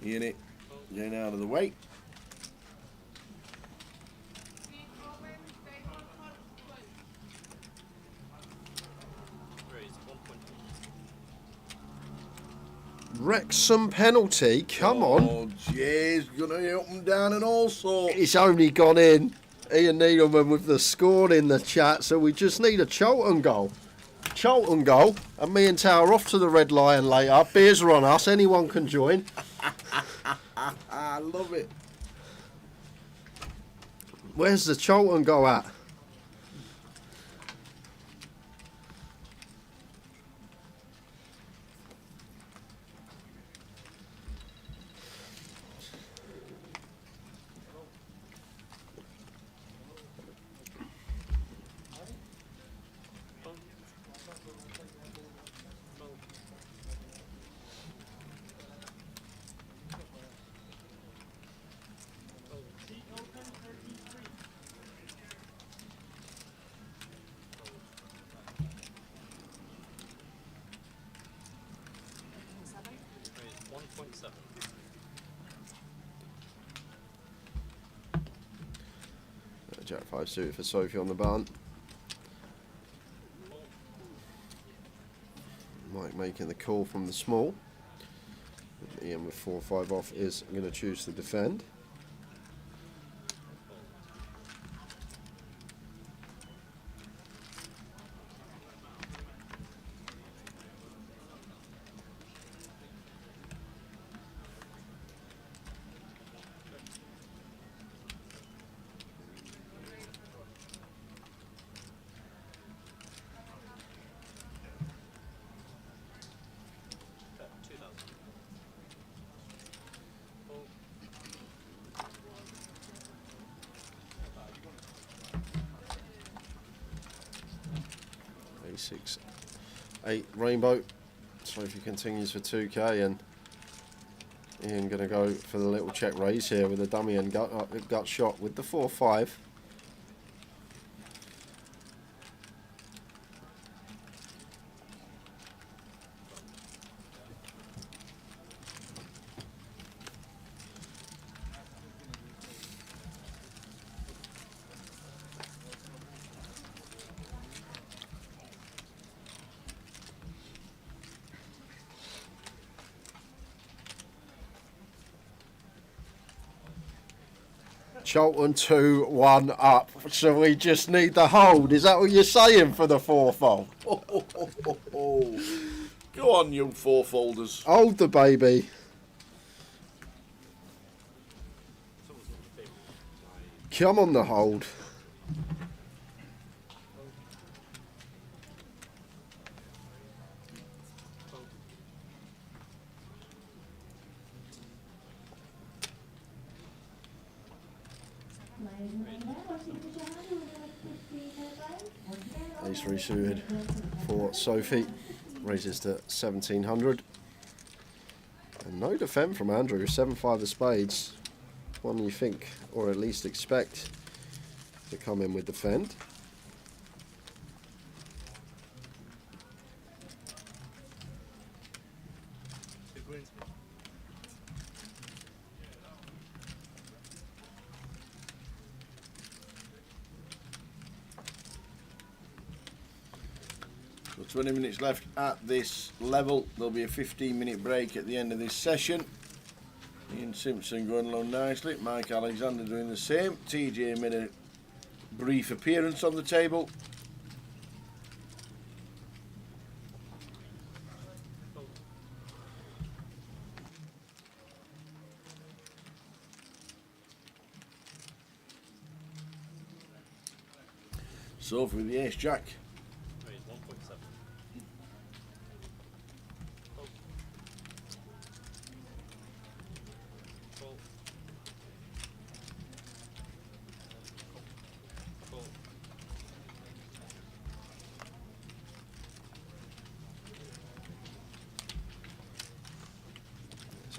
In it. Getting out of the way. Wrexham penalty, come on. Oh, jeez, gonna be up and down and all sorts. It's only gone in. Ian Needleman with the score in the chat, so we just need a Charlton goal. Charlton goal, and me and Tower off to the Red Lion later. Beers are on us, anyone can join. I love it. Where's the Charlton goal at? Jack 5 suited for Sophie on the barn. Mike making the call from the small. Ian with 4-5 off is going to choose to defend. A6-8 rainbow. Sophie continues for 2k, and Ian going to go for the little check raise here with a dummy and gut shot with the 4-5. Charlton 2-1 up, so we just need the hold. Is that what you're saying for the fourfold? Go on, you fourfolders. Hold the baby. Come on the hold. Ace 3 suited for Sophie, raises to 1700. And no defend from Andrew, 7-5 of spades. One you think, or at least expect, to come in with defend. So 20 minutes left at this level. There'll be a 15-minute break at the end of this session. Ian Simpson going along nicely. Mike Alexander doing the same. TJ made a brief appearance on the table. Sophie with the ace jack.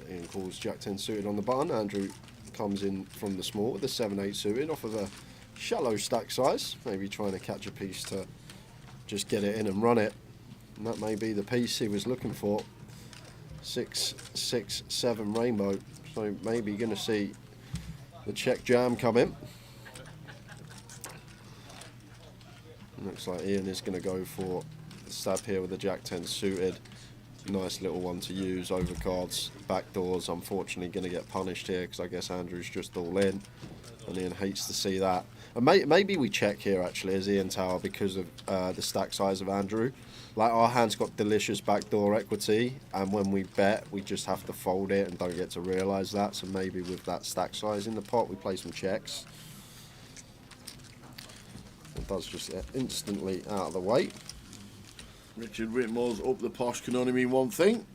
Ian calls Jack 10 suited on the button. Andrew comes in from the small with the 7-8 suited off of a shallow stack size, maybe trying to catch a piece to just get it in and run it. And that may be the piece he was looking for. 6, 6, 7 rainbow. So maybe you're going to see the check jam come in. Looks like Ian is going to go for the stab here with the Jack 10 suited. Nice little one to use. Overcards, backdoors. Unfortunately going to get punished here because I guess Andrew's just all in. And Ian hates to see that. And maybe we check here actually as Ian Tower because of the stack size of Andrew. Like our hand's got delicious backdoor equity, and when we bet we just have to fold it and don't get to realise that. So maybe with that stack size in the pot we play some checks. It does just get instantly out of the way. Richard Whitmore's up the posh can only mean one thing.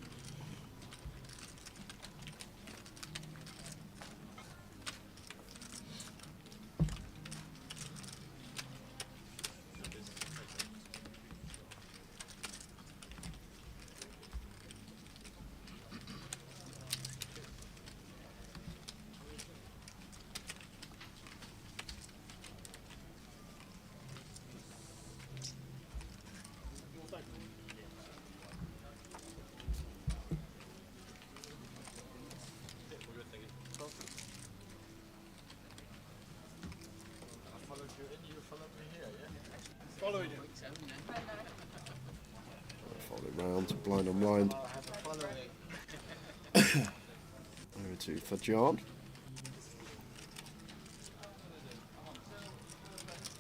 Following you. Fold it round, blind on blind. Over to for John.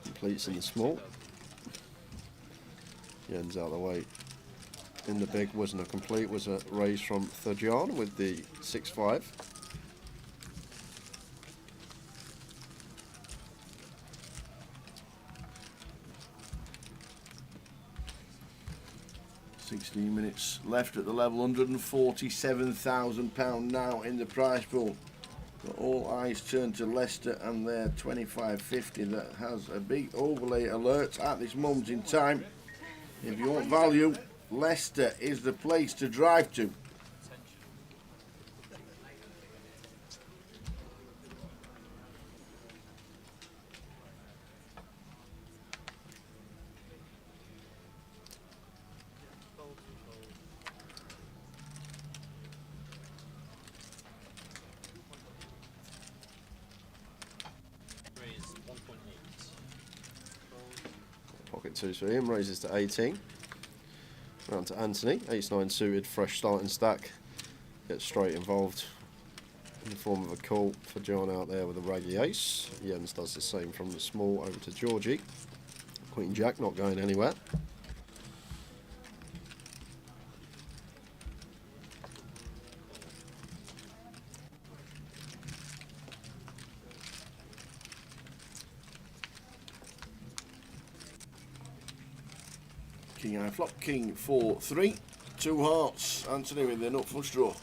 Completes in the small. He ends out the way. In the big wasn't a complete, was a raise from Thurjan with the 6-5. Minutes left at the level, £147,000 now in the prize pool. But all eyes turn to Leicester and their 25.50 that has a big overlay alert at this moment in time. If you want value, Leicester is the place to drive to. Pocket 2, so Ian raises to 18. Round to Anthony, ace-9 suited, fresh starting stack. Gets straight involved in the form of a call for John out there with a raggy ace. Jens does the same from the small over to Georgie. Queen Jack not going anywhere. King high flop, king 4-3, 2 hearts. Anthony with the nut flush draw.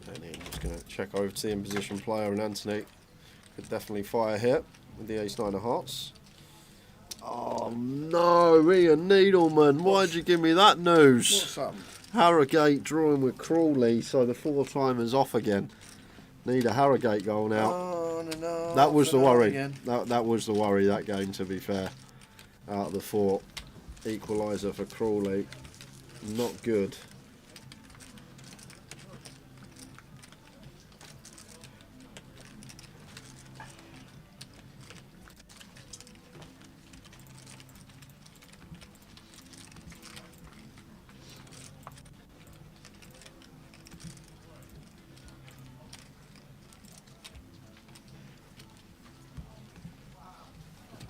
And Ian just going to check over to the in position player, and Anthony could definitely fire here with the ace-9 of hearts. Oh no, Ian Needleman, why'd you give me that news? What's happened? Harrogate drawing with Crawley, so the 4-timer's off again. Need a Harrogate goal now. Oh, no, that was the worry. Again. That was the worry, that game, to be fair. Out of the 4, equaliser for Crawley. Not good.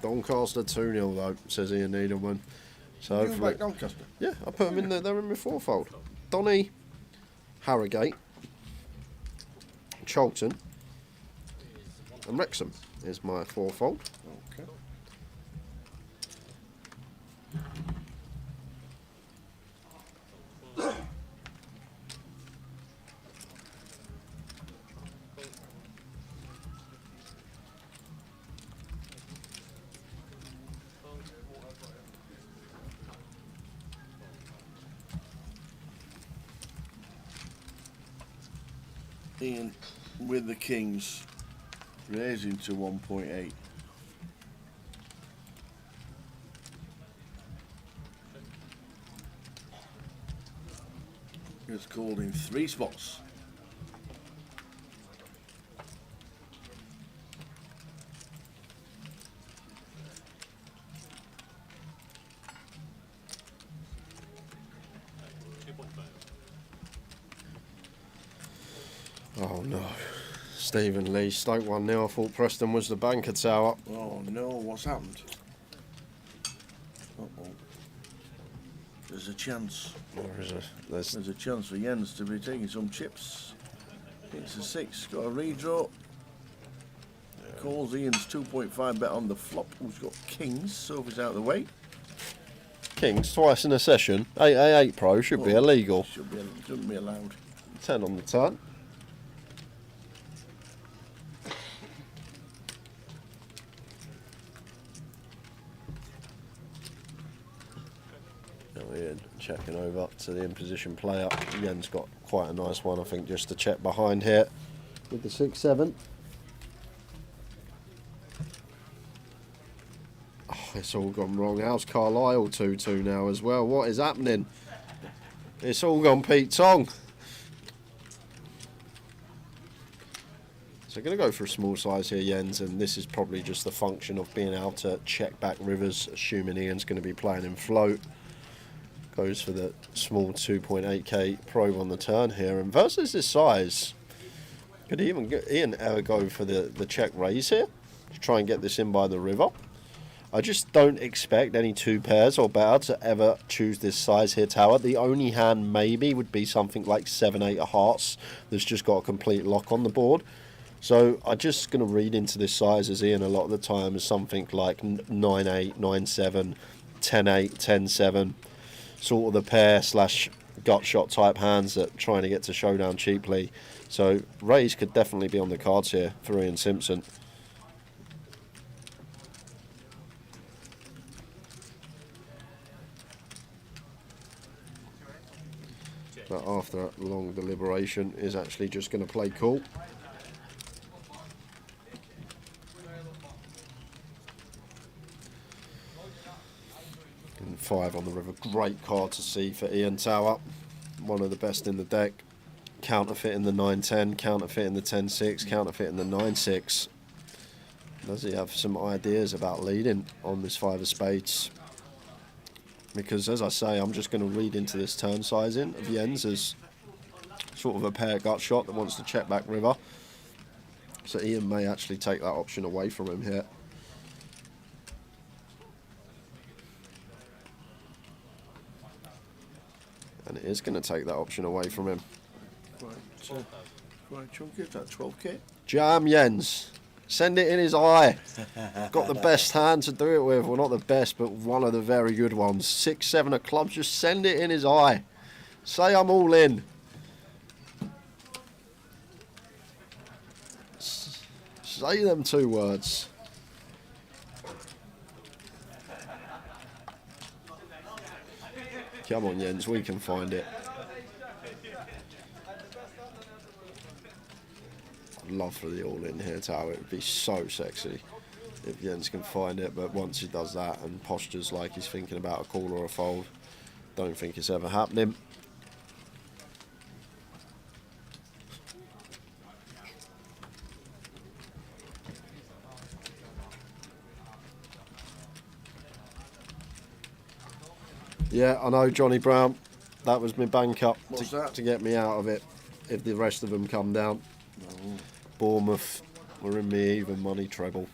Doncaster 2-0 though, says Ian Needleman. So You back Doncaster? Yeah, I put them in there. They're in my 4-fold. Donny, Harrogate, Charlton, and Wrexham is my 4-fold. Okay. Ian with the kings, raising to 1.8. It's called in 3 spots. Oh no. Stephen Lee, Stoke 1-0. I thought Preston was the banker tower. Oh no, what's happened? Uh-oh. There's a chance. There's a chance for Jens to be taking some chips. It's a 6, got a redraw. Calls Ian's 2.5 bet on the flop, who's got kings, Sophie's out of the way. Kings twice in a session. 8 pro should be illegal. Shouldn't be allowed. 10 on the turn. Ian checking over to the in position player. Jens got quite a nice one, I think, just to check behind here with the 6-7. Oh, it's all gone wrong. How's Carlisle 2-2 now as well? What is happening? It's all gone Pete Tong. So going to go for a small size here, Jens, and this is probably just the function of being able to check back rivers, assuming Ian's going to be playing in float. Goes for the small 2.8k probe on the turn here, and versus this size, could Ian ever go for the check raise here to try and get this in by the river? I just don't expect any 2 pairs or better to ever choose this size here tower. The only hand maybe would be something like 7-8 of hearts that's just got a complete lock on the board. So I'm just going to read into this size as Ian a lot of the time as something like 9-8, 9-7, 10-8, 10-7. Sort of the pair / gut shot type hands that trying to get to showdown cheaply. So raise could definitely be on the cards here for Ian Simpson. But after a long deliberation is actually just going to play cool. And 5 on the river, great card to see for Ian Tower. One of the best in the deck. Counterfeit in the 9-10, counterfeit in the 10-6, counterfeit in the 9-6. Does he have some ideas about leading on this 5 of spades? Because as I say, I'm just going to read into this turn sizing of Jens as sort of a pair gut shot that wants to check back river. So Ian may actually take that option away from him here. And it is going to take that option away from him. Right, chunky, is that 12k? Jam Jens. Send it in his eye. Got the best hand to do it with. Well, not the best, but one of the very good ones. 6-7 of clubs. Just send it in his eye. Say I'm all in. Say them 2 words. Come on, Jens. We can find it. Love for the all in here tower. It would be so sexy if Jens can find it, but once he does that and postures like he's thinking about a call or a fold, don't think it's ever happening. Yeah, I know, Johnny Brown. That was my bank up to get me out of it if the rest of them come down. No. Bournemouth were in me even money treble.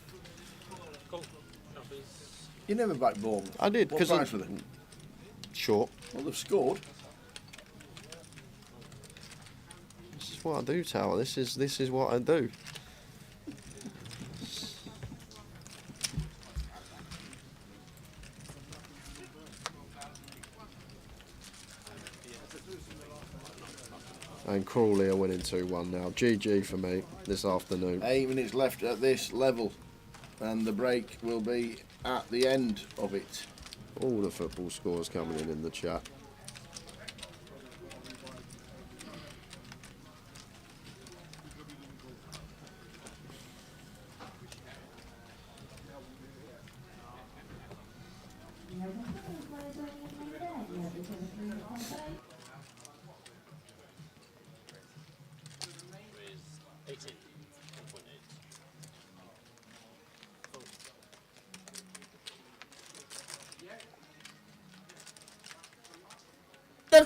You never backed Bournemouth. I did, because price for them? Short. Well, they've scored. This is what I do, Tower. This is what I do. And Crawley are winning 2-1 now. GG for me this afternoon. 8 minutes left at this level, and the break will be at the end of it. All the football scores coming in the chat.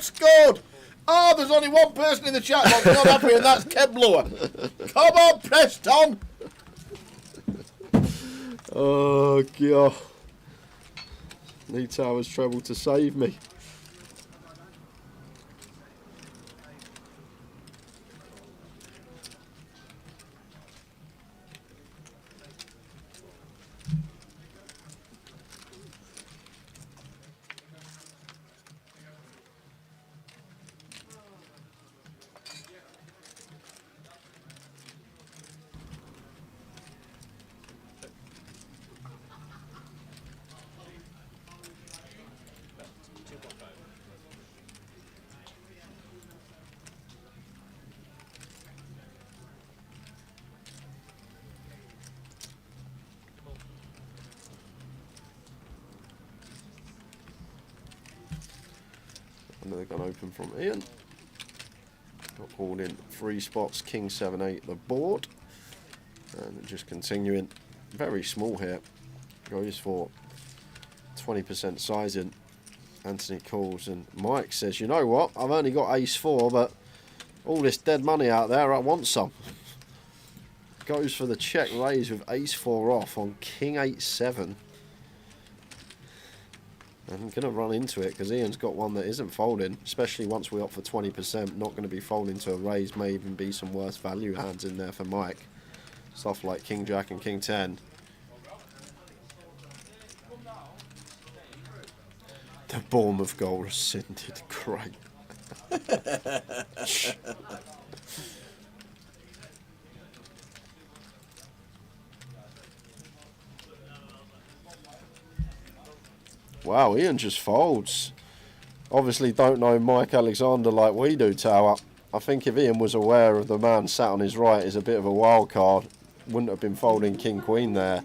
Ian scored! Oh, there's only one person in the chat box not happy, and that's Kev Blower. Come on, Preston! Oh, God. Need Towers treble to save me. Another gun open from Ian. Got called in 3 spots, king 7-8 the board. And just continuing, very small here. Goes for 20% sizing. Anthony calls and Mike says, you know what, I've only got ace 4, but all this dead money out there, I want some. Goes for the check raise with ace 4 off on king 8-7. I'm going to run into it because Ian's got one that isn't folding, especially once we opt for 20%. Not going to be folding to a raise, may even be some worse value hands in there for Mike. Stuff like king jack and king 10. The Bournemouth goal rescinded, great. Wow, Ian just folds. Obviously don't know Mike Alexander like we do, Tower. I think if Ian was aware of the man sat on his right is a bit of a wild card, wouldn't have been folding king queen there.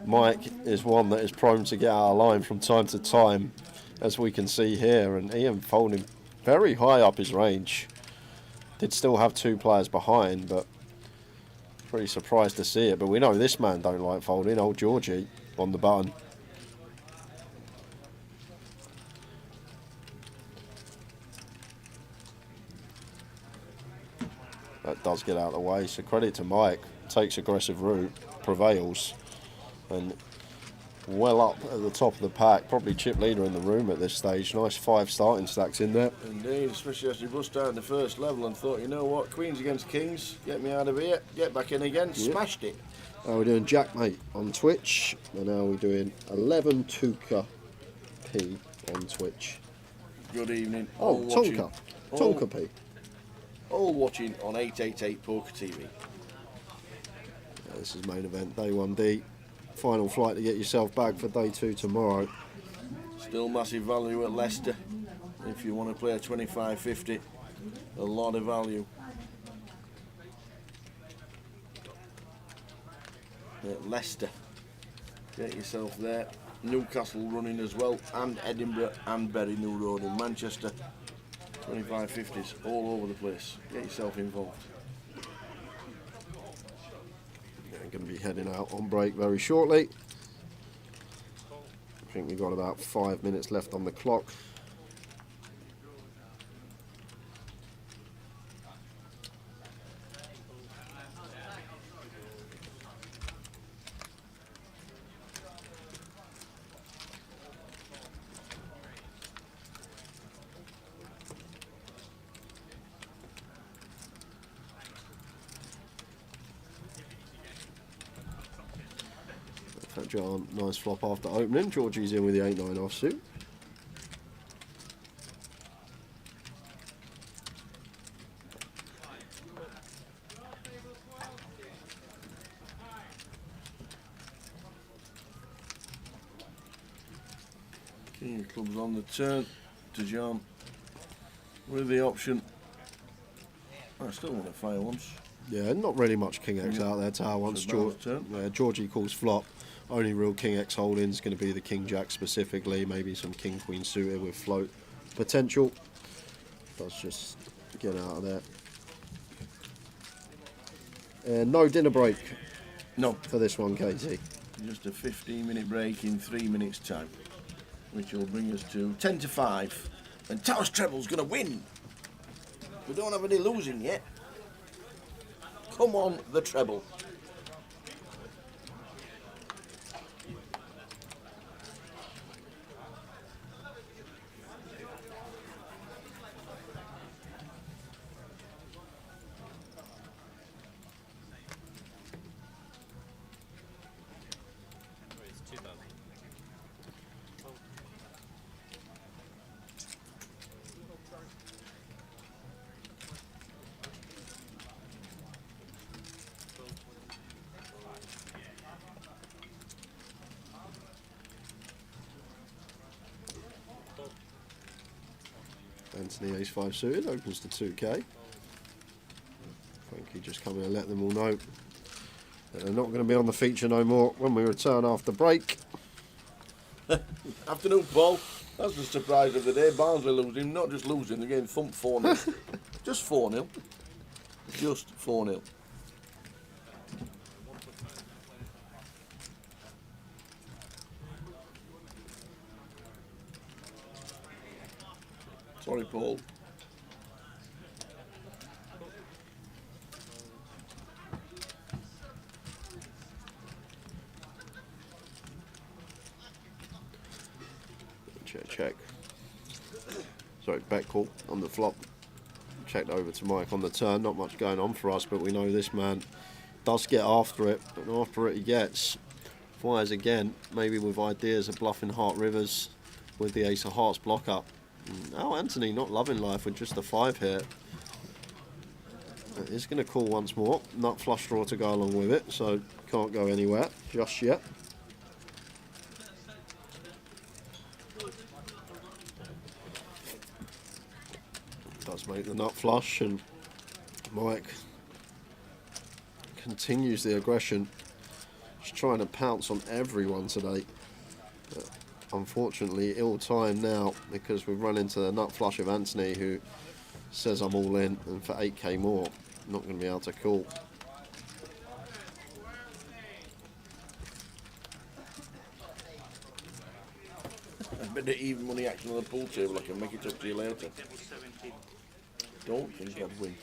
Mike is one that is prone to get out of line from time to time, as we can see here, and Ian folding very high up his range. Did still have 2 players behind, but pretty surprised to see it. But we know this man don't like folding, old Georgie on the button. That does get out of the way, so credit to Mike. Takes aggressive route, prevails, and well up at the top of the pack. Probably chip leader in the room at this stage. Nice 5 starting stacks in there. Indeed, especially as he bust out in the first level and thought, you know what, queens against kings, get me out of here, get back in again, smashed it. We're doing Jack Mate on Twitch, and now we're doing 11 Tuka P on Twitch. Good evening. Oh, Tonka. Tonka P. All watching on 888 Poker TV. This is main event, day 1D. Final flight to get yourself back for day 2 tomorrow. Still massive value at Leicester. If you want to play a 25.50, a lot of value. At Leicester. Get yourself there. Newcastle running as well, and Edinburgh and Bury New Road in Manchester. 25.50s all over the place. Get yourself involved. I'm going to be heading out on break very shortly. I think we've got about 5 minutes left on the clock. John, nice flop after opening. Georgie's in with the 8-9 offsuit. King of clubs on the turn to John with the option. I still want to fire once. Yeah, not really much King X out there. Tower once Georgie calls flop. Only real King X holding is going to be the King Jack specifically, maybe some King Queen suited with float potential. Let's just get out of there. And no dinner break. No. For this one, Katie. Just a 15-minute break in 3 minutes' time, which will bring us to 10 to 5 And Taos Treble's going to win. We don't have any losing yet. Come on, the treble. Anthony ace-5 suited, opens to 2k. Frankie just coming to let them all know that they're not going to be on the feature no more when we return after break. Afternoon, Paul. That's the surprise of the day. Barnsley losing, not just losing, they're getting thumped 4-0. Just 4-0. Just 4-0. Sorry, Paul. Check. Sorry, back call on the flop. Checked over to Mike on the turn. Not much going on for us, but we know this man does get after it. And after it he gets. Fires again, maybe with ideas of bluffing Heart Rivers with the Ace of Hearts block up. Now Anthony not loving life with just a 5 here. He's going to call once more. Nut flush draw to go along with it, so can't go anywhere just yet. Does make the nut flush, and Mike continues the aggression. Just trying to pounce on everyone today. But unfortunately, ill time now because we've run into the nut flush of Anthony, who says I'm all in, and for 8k more, not going to be able to call. A bit of even money action on the pool table. I can make it up to you later. Don't think I'd win.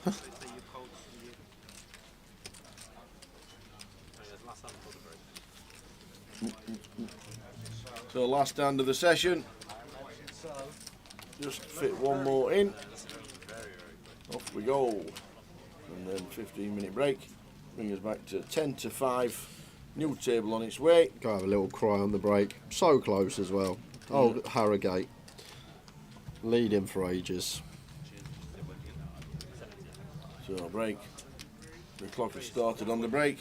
So last hand of the session. Just fit one more in. Off we go. And then 15-minute break. Bring us back to 10 to 5. New table on its way. Go have a little cry on the break. So close as well. Old Harrogate. Leading for ages. So break. The clock has started on the break.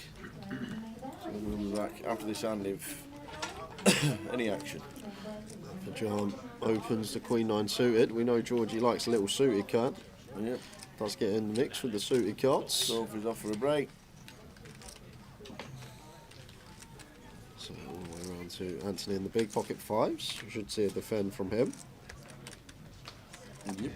So we'll be back after this hand if any action. John opens the Queen 9 suited. We know Georgie likes a little suited card. Yep. Does get in the mix with the suited cards. Sophie's off for a break. So all the way around to Anthony in the big pocket 5s. We should see a defend from him. Yep.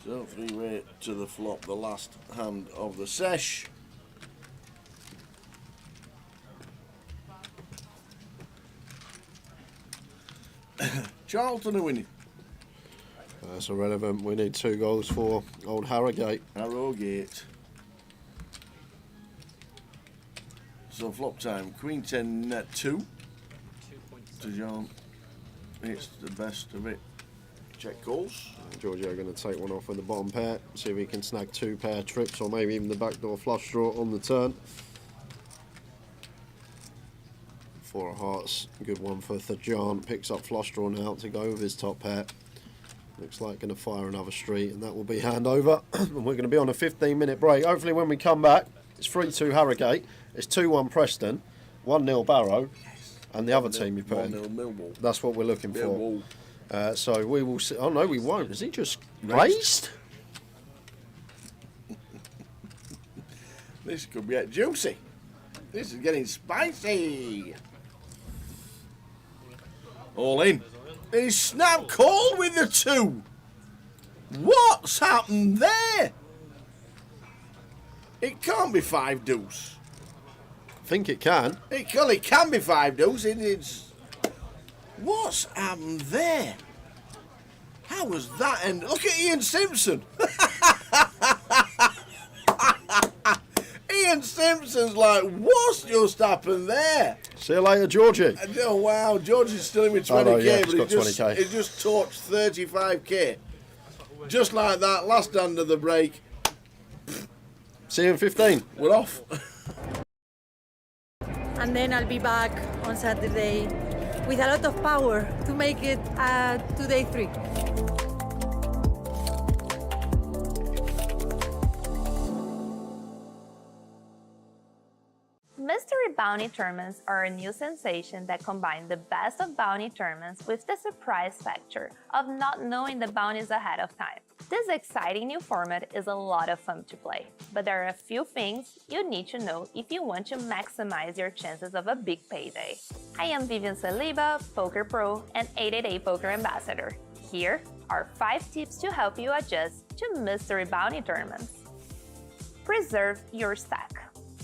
So 3-way to the flop, the last hand of the sesh. Charlton are winning. That's irrelevant. We need 2 goals for old Harrogate. Harrogate. So flop time, Queen 10 2 to John. It's the best of it. Check calls. Giorgio going to take one off with the bottom pair. See if he can snag 2 pair trips or maybe even the backdoor flush draw on the turn. 4 of hearts, good one for Thajan. Picks up flush draw now to go with his top pair. Looks like going to fire another street, and that will be hand over. And we're going to be on a 15-minute break. Hopefully when we come back, it's 3-2 Harrogate, it's 2-1 Preston, 1-0 Barrow, and the other team you put in. 1-0 Millwall. That's what we're looking for. Millwall. So we will see. Oh no, we won't. Is he just raised? This could be juicy. This is getting spicy. All in. He's snap called with the 2. What's happened there? It can't be 5 deuce. I think it can. It can be 5 deuce. It's What's happened there? How was that end? Look at Ian Simpson. Ian Simpson's like, what's just happened there? See you later, Georgie. Oh, wow. Georgie's still in with 20k, Oh, no, yeah, but he's got 20K. he just torched 35k. Just like that, last hand of the break. See you in 15. We're off. And then I'll be back on Saturday with a lot of power to make it to day 3. Mystery bounty tournaments are a new sensation that combine the best of bounty tournaments with the surprise factor of not knowing the bounties ahead of time. This exciting new format is a lot of fun to play, but there are a few things you need to know if you want to maximize your chances of a big payday. I am Vivian Saliba, Poker Pro and 888 Poker Ambassador. Here are 5 tips to help you adjust to mystery bounty tournaments. Preserve your stack.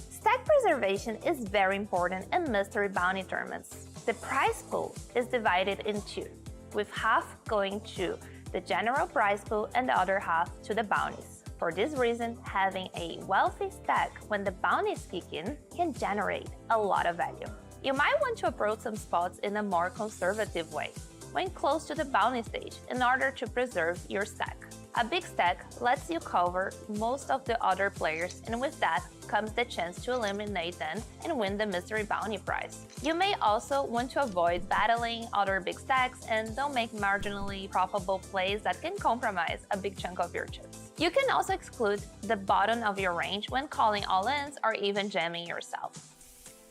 Stack preservation is very important in mystery bounty tournaments. The prize pool is divided in 2, with half going to the general prize pool and the other half to the bounties. For this reason, having a wealthy stack when the bounties kick in can generate a lot of value. You might want to approach some spots in a more conservative way, when close to the bounty stage, in order to preserve your stack. A big stack lets you cover most of the other players, and with that comes the chance to eliminate them and win the mystery bounty prize. You may also want to avoid battling other big stacks and don't make marginally profitable plays that can compromise a big chunk of your chips. You can also exclude the bottom of your range when calling all-ins or even jamming yourself.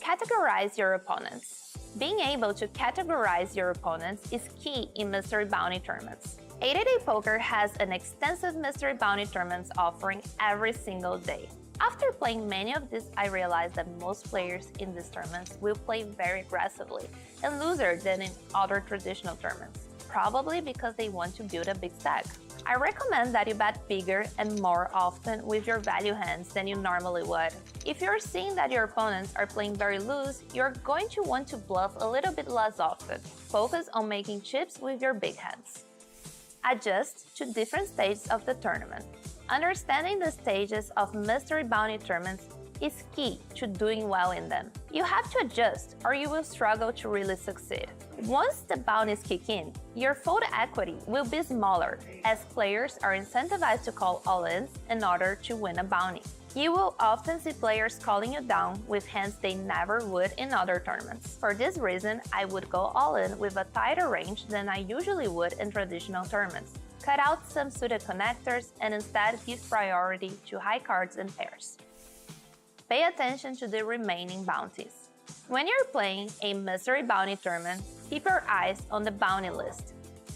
Categorize your opponents. Being able to categorize your opponents is key in mystery bounty tournaments. 888 Poker has an extensive mystery bounty tournaments offering every single day. After playing many of these, I realized that most players in these tournaments will play very aggressively and looser than in other traditional tournaments, probably because they want to build a big stack. I recommend that you bet bigger and more often with your value hands than you normally would. If you're seeing that your opponents are playing very loose, you're going to want to bluff a little bit less often. Focus on making chips with your big hands. Adjust to different stages of the tournament. Understanding the stages of mystery bounty tournaments is key to doing well in them. You have to adjust or you will struggle to really succeed. Once the bounties kick in, your fold equity will be smaller as players are incentivized to call all-ins in order to win a bounty. You will often see players calling you down with hands they never would in other tournaments. For this reason, I would go all-in with a tighter range than I usually would in traditional tournaments. Cut out some suited connectors and instead give priority to high cards and pairs. Pay attention to the remaining bounties. When you're playing a mystery bounty tournament, keep your eyes on the bounty list,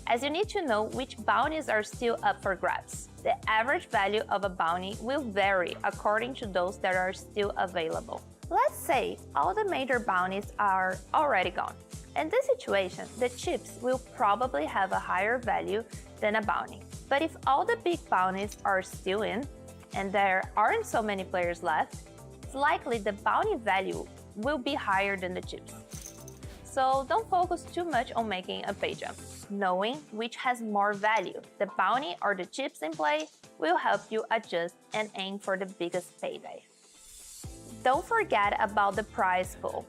as you need to know which bounties are still up for grabs. The average value of a bounty will vary according to those that are still available. Let's say all the major bounties are already gone. In this situation, the chips will probably have a higher value than a bounty. But if all the big bounties are still in, and there aren't so many players left, it's likely the bounty value will be higher than the chips. So don't focus too much on making a pay jump. Knowing which has more value, the bounty or the chips in play, will help you adjust and aim for the biggest payday. Don't forget about the prize pool.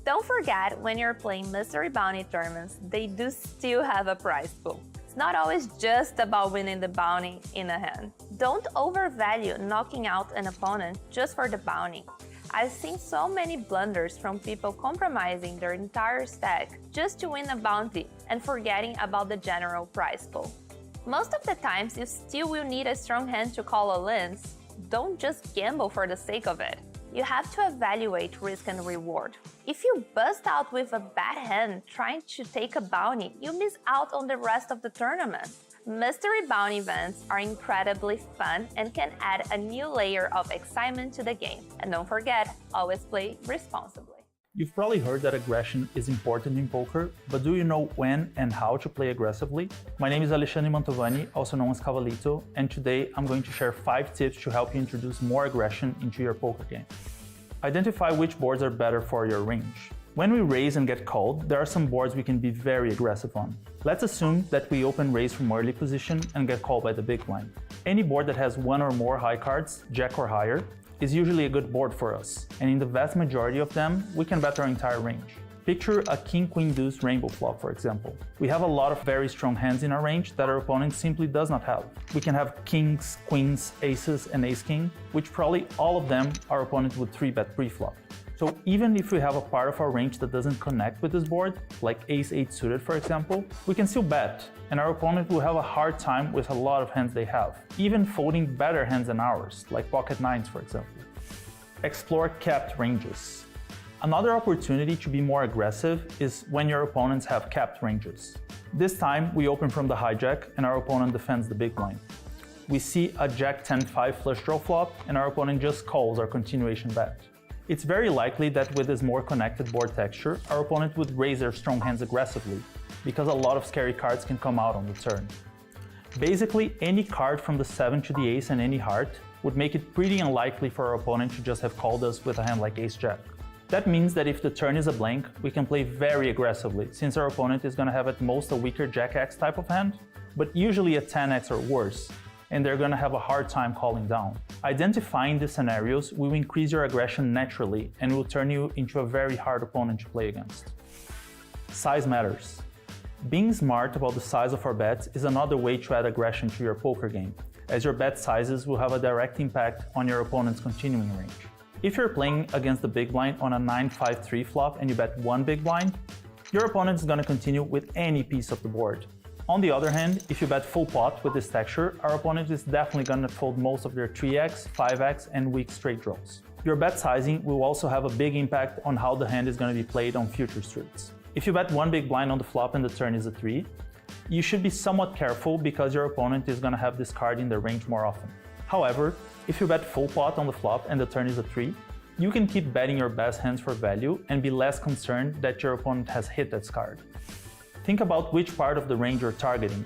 Don't forget, when you're playing mystery bounty tournaments, they do still have a prize pool. It's not always just about winning the bounty in a hand. Don't overvalue knocking out an opponent just for the bounty. I've seen so many blunders from people compromising their entire stack just to win a bounty and forgetting about the general prize pool. Most of the times, you still will need a strong hand to call all-ins. Don't just gamble for the sake of it. You have to evaluate risk and reward. If you bust out with a bad hand trying to take a bounty, you miss out on the rest of the tournament. Mystery bounty events are incredibly fun and can add a new layer of excitement to the game. And don't forget, always play responsibly. You've probably heard that aggression is important in poker, but do you know when and how to play aggressively? My name is Alexandre Mantovani, also known as Cavalito, and today I'm going to share 5 tips to help you introduce more aggression into your poker game. Identify which boards are better for your range. When we raise and get called, there are some boards we can be very aggressive on. Let's assume that we open raise from early position and get called by the big blind. Any board that has one or more high cards, jack or higher, is usually a good board for us, and in the vast majority of them, we can bet our entire range. Picture a king, queen, deuce rainbow flop, for example. We have a lot of very strong hands in our range that our opponent simply does not have. We can have kings, queens, aces, and ace-king, which probably all of them our opponent would 3-bet pre-flop. So even if we have a part of our range that doesn't connect with this board, like ace-8 suited for example, we can still bet, and our opponent will have a hard time with a lot of hands they have, even folding better hands than ours, like pocket nines for example. Explore capped ranges. Another opportunity to be more aggressive is when your opponents have capped ranges. This time we open from the hijack and our opponent defends the big blind. We see a jack 10-5 flush draw flop and our opponent just calls our continuation bet. It's very likely that with this more connected board texture, our opponent would raise their strong hands aggressively, because a lot of scary cards can come out on the turn. Basically, any card from the 7 to the ace and any heart would make it pretty unlikely for our opponent to just have called us with a hand like ace-jack. That means that if the turn is a blank, we can play very aggressively, since our opponent is going to have at most a weaker jack-x type of hand, but usually a 10x or worse, and they're going to have a hard time calling down. Identifying these scenarios will increase your aggression naturally and will turn you into a very hard opponent to play against. Size matters. Being smart about the size of our bets is another way to add aggression to your poker game, as your bet sizes will have a direct impact on your opponent's continuing range. If you're playing against the big blind on a 9-5-3 flop and you bet one big blind, your opponent is going to continue with any piece of the board. On the other hand, if you bet full pot with this texture, our opponent is definitely going to fold most of their 3x, 5x, and weak straight draws. Your bet sizing will also have a big impact on how the hand is going to be played on future streets. If you bet one big blind on the flop and the turn is a 3, you should be somewhat careful because your opponent is going to have this card in their range more often. However, if you bet full pot on the flop and the turn is a 3, you can keep betting your best hands for value and be less concerned that your opponent has hit that card. Think about which part of the range you're targeting.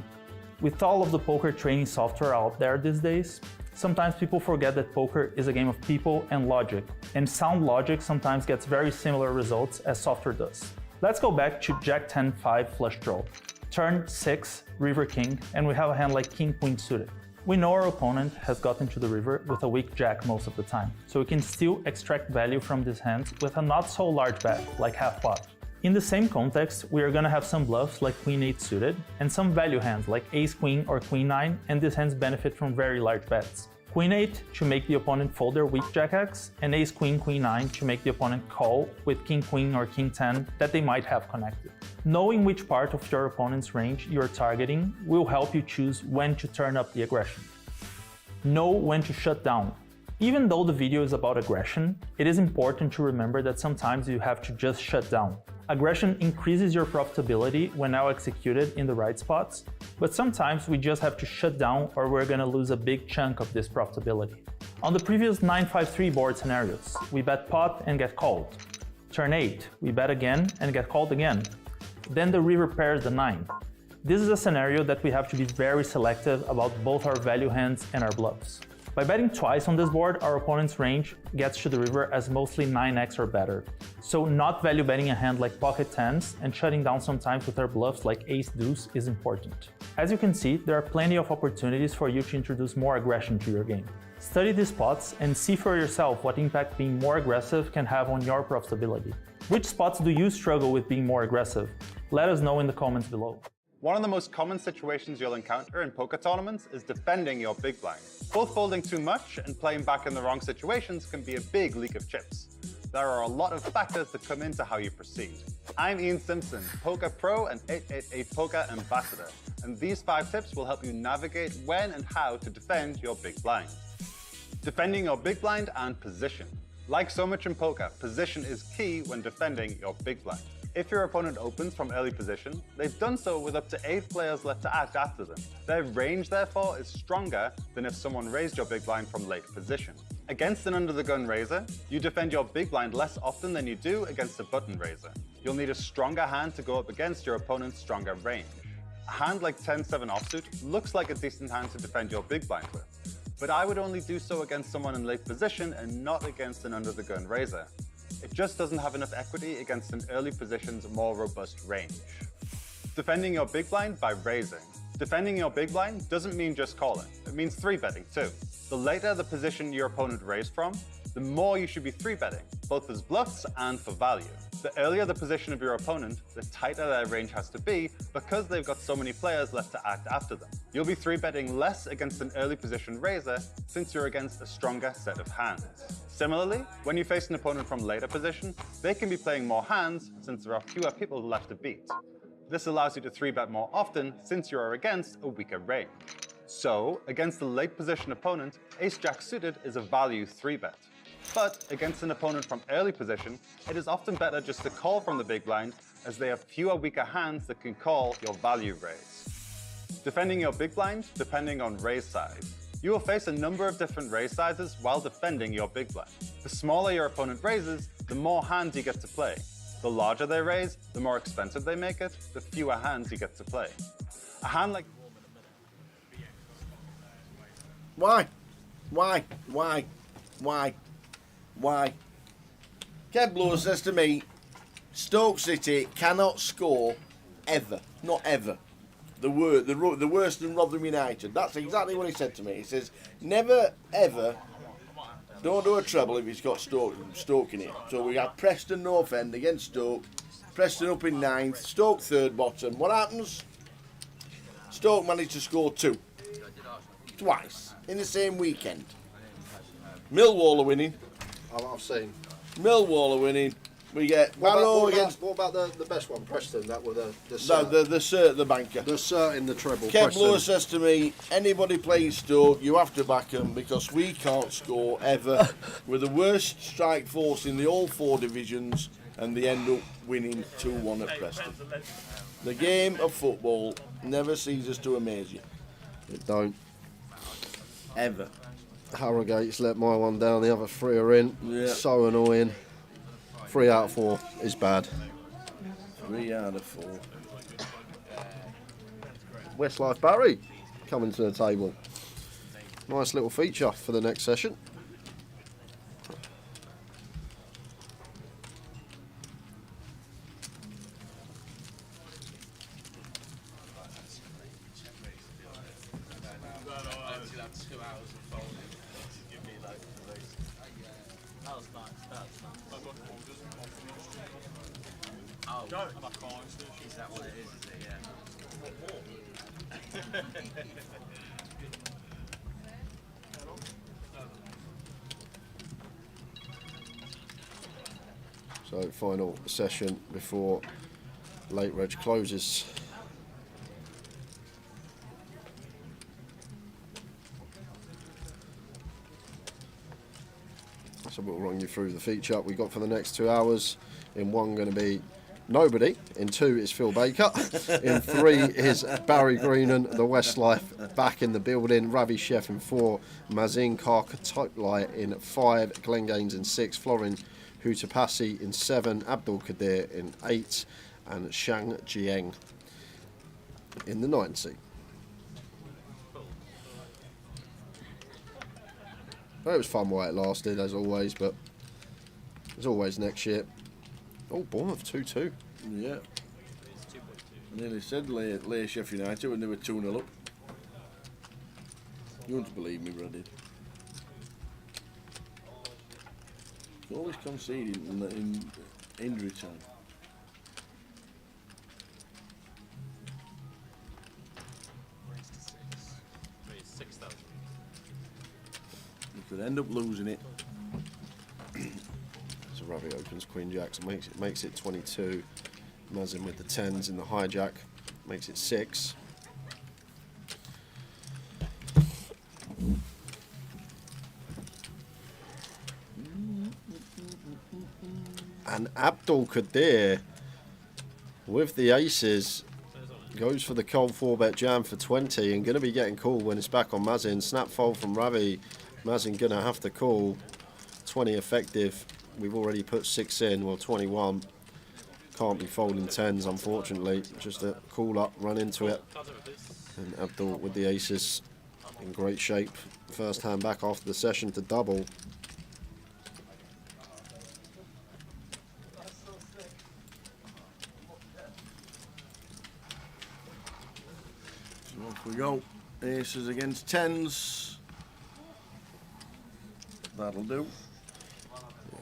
With all of the poker training software out there these days, sometimes people forget that poker is a game of people and logic, and sound logic sometimes gets very similar results as software does. Let's go back to Jack 10-5 flush draw. Turn 6, river king, and we have a hand like king queen suited. We know our opponent has gotten to the river with a weak jack most of the time, so we can still extract value from these hands with a not so large bet, like half pot. In the same context, we are going to have some bluffs like queen 8 suited, and some value hands like ace queen or queen 9, and these hands benefit from very large bets. Queen 8 to make the opponent fold their weak jack-x, and ace queen, queen 9 to make the opponent call with king queen or king 10 that they might have connected. Knowing which part of your opponent's range you are targeting will help you choose when to turn up the aggression. Know when to shut down. Even though the video is about aggression, it is important to remember that sometimes you have to just shut down. Aggression increases your profitability when now executed in the right spots, but sometimes we just have to shut down or we're going to lose a big chunk of this profitability. On the previous 9-5-3 board scenarios, we bet pot and get called. Turn 8, we bet again and get called again. Then the river pairs the 9. This is a scenario that we have to be very selective about both our value hands and our bluffs. By betting twice on this board, our opponent's range gets to the river as mostly 9x or better. So not value betting a hand like pocket 10s and shutting down sometimes with our bluffs like ace deuce is important. As you can see, there are plenty of opportunities for you to introduce more aggression to your game. Study these spots and see for yourself what impact being more aggressive can have on your profitability. Which spots do you struggle with being more aggressive? Let us know in the comments below. One of the most common situations you'll encounter in poker tournaments is defending your big blind. Both folding too much and playing back in the wrong situations can be a big leak of chips. There are a lot of factors that come into how you proceed. I'm Ian Simpson, Poker Pro and 888 Poker Ambassador, and these 5 tips will help you navigate when and how to defend your big blind. Defending your big blind and position. Like so much in poker, position is key when defending your big blind. If your opponent opens from early position, they've done so with up to 8 players left to act after them. Their range, therefore, is stronger than if someone raised your big blind from late position. Against an under-the-gun raiser, you defend your big blind less often than you do against a button raiser. You'll need a stronger hand to go up against your opponent's stronger range. A hand like 10-7 offsuit looks like a decent hand to defend your big blind with, but I would only do so against someone in late position and not against an under-the-gun raiser. it just doesn't have enough equity against an early position's more robust range. Defending your big blind by raising. Defending your big blind doesn't mean just calling, it means 3-betting too. The later the position your opponent raised from, the more you should be 3-betting, both as bluffs and for value. The earlier the position of your opponent, the tighter their range has to be because they've got so many players left to act after them. You'll be 3-betting less against an early position raiser since you're against a stronger set of hands. Similarly, when you face an opponent from later position, they can be playing more hands since there are fewer people left to beat. This allows you to 3-bet more often since you are against a weaker range. So, against a late position opponent, Ace-Jack suited is a value 3-bet. But against an opponent from early position, it is often better just to call from the big blind as they have fewer weaker hands that can call your value raise. Defending your big blind depending on raise size. You will face a number of different raise sizes while defending your big blind. The smaller your opponent raises, the more hands you get to play. The larger they raise, the more expensive they make it, the fewer hands you get to play. A hand like... Why? Kev Blower says to me, Stoke City cannot score ever. Not ever. The worse than Rotherham United. That's exactly what he said to me. He says, never ever, don't do a treble if he's got Stoke in it. So we have Preston North End against Stoke. Preston up in 9th. Stoke 3rd bottom. What happens? Stoke managed to score 2. Twice. In the same weekend. Millwall are winning. I've seen. Millwall are winning. We get Barrow against... What about the best one, Preston? That were the the banker. The cert in the treble. Kev Blower says to me, anybody playing Stoke, you have to back them because we can't score ever. We're the worst strike force in the all 4 divisions and they end up winning 2-1 at Preston. The game of football never ceases to amaze you. It don't. Ever. Harrogate's let my one down, the other 3 are in. Yeah. So annoying. 3 out of 4 is bad. 3 out of 4. Westlife Barry coming to the table. Nice little feature for the next session. Is that what it is it? Yeah. So final session before late reg closes. So we'll run you through the feature we got for the next 2 hours. In 1 going to be nobody. In 2 is Phil Baker. In 3 is Barry Greenan, the Westlife back in the building. Ravi Chef in 4. Mazin Karkatoplai in 5. Glenn Gaines in 6. Florin Hutapasi in 7. Abdul Kadir in 8. And Shang Jiang in the 9th seat. Well, it was fun while it lasted, as always, but as always next year. Oh, Bournemouth 2-2. Yeah. I nearly said Leigh Sheffield United when they were 2-0 up. You wouldn't believe me, but I did. Always conceding in injury time. You could end up losing it. So Ravi opens Queen Jacks, makes it 22. Mazin with the 10s in the hijack, makes it 6. And Abdul Kadir with the aces goes for the cold 4-bet jam for 20 and going to be getting called when it's back on Mazin. Snap fold from Ravi. Mazin going to have to call. 20 effective. We've already put 6 in. Well, 21. Can't be folding 10s, unfortunately. Just a call up, run into it. And Abdul with the aces in great shape. First hand back after the session to double. we go. Aces against tens. That'll do.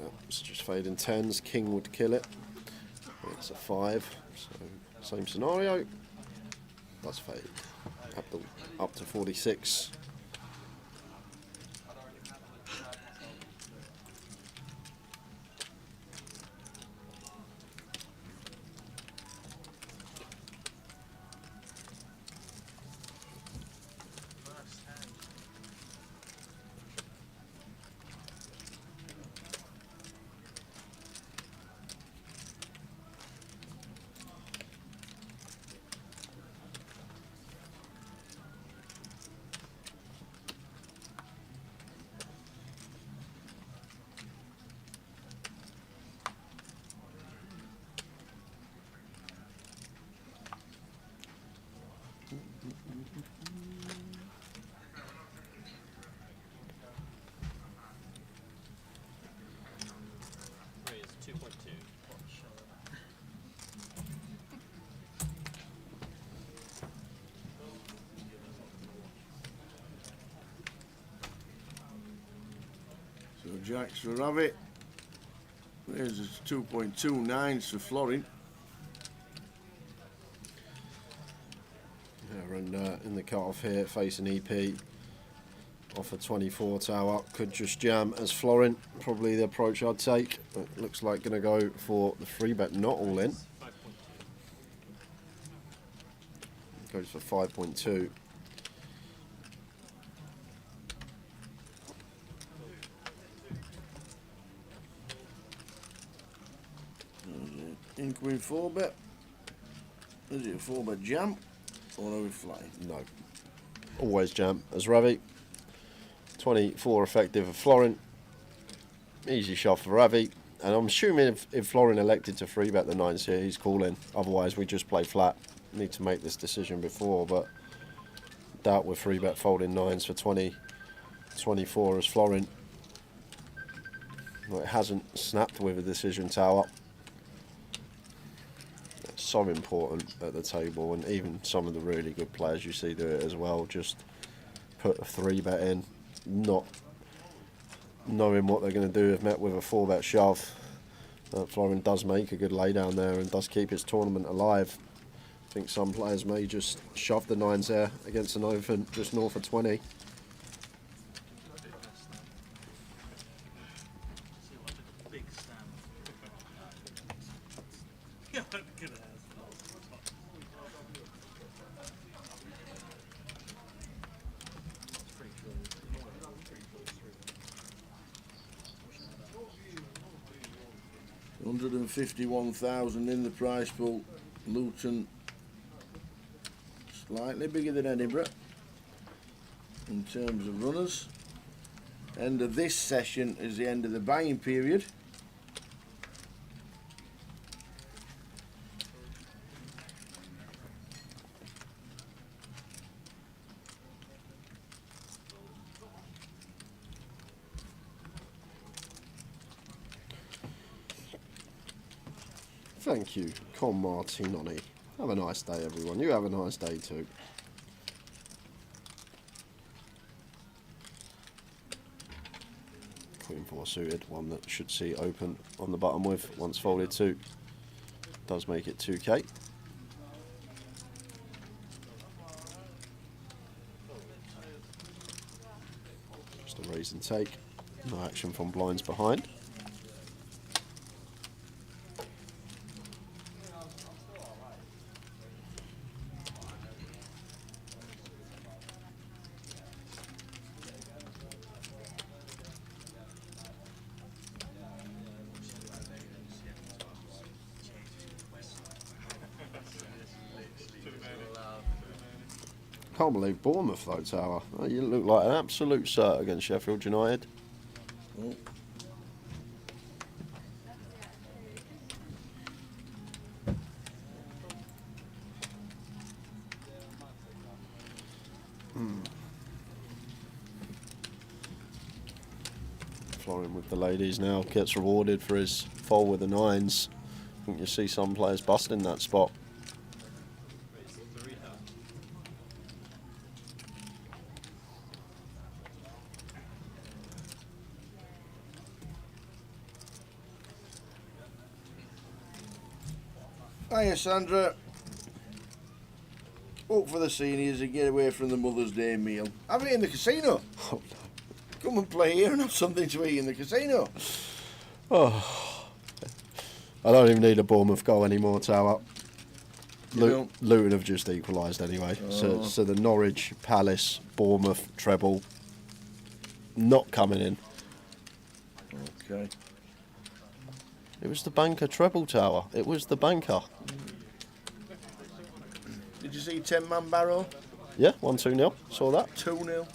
Yeah, it's just fading tens. King would kill it. It's a 5. So same scenario. That's fade. Up to 46. So jacks for Ravi. There's a 2.29s for Florin. Yeah, and in the cut-off here, facing EP. Off a 24 tower, could just jam as Florin. Probably the approach I'd take. But looks like going to go for the free bet, not all in. Goes for 5.2. Incoming 4-bet. Is it a 4-bet jam? Or are we flying? No. Always jam as Ravi. 24 effective for Florin. Easy shot for Ravi. And I'm assuming if Florin elected to 3-bet the 9s here, he's calling. Otherwise, we just play flat. Need to make this decision before, but doubt we're 3-bet folding 9s for 24 as Florin. Well, it hasn't snapped with a decision tower. It's so important at the table, and even some of the really good players you see do it as well. Just put a 3-bet in, not knowing what they're going to do if met with a 4-bet shove. Florin does make a good laydown there and does keep his tournament alive. I think some players may just shove the 9s there against an open just north of 20. $151,000 in the prize pool. Luton slightly bigger than Edinburgh in terms of runners. End of this session is the end of the buying period. Thank you, Con Martinoni. Have a nice day, everyone. You have a nice day too. Queen 4 suited, one that should see open on the button with once folded 2. Does make it 2k. Just a raise and take. No action from blinds behind. Can't believe Bournemouth though, Tower. Oh, you look like an absolute cert against Sheffield United. Oh. Florin with the ladies now, gets rewarded for his fold with the 9s. I think you see some players busting that spot. Hiya, Sandra. Up for the seniors and get away from the Mother's Day meal. Have it in the casino. Oh, no. Come and play here and have something to eat in the casino. Oh, I don't even need a Bournemouth goal anymore, Tower. Luton have just equalised anyway. Oh. So the Norwich, Palace, Bournemouth treble not coming in. Okay. It was the banker treble, Tower. It was the banker. Did you see 10-man Barrow? Yeah, 1-2-0. Saw that. 2-0.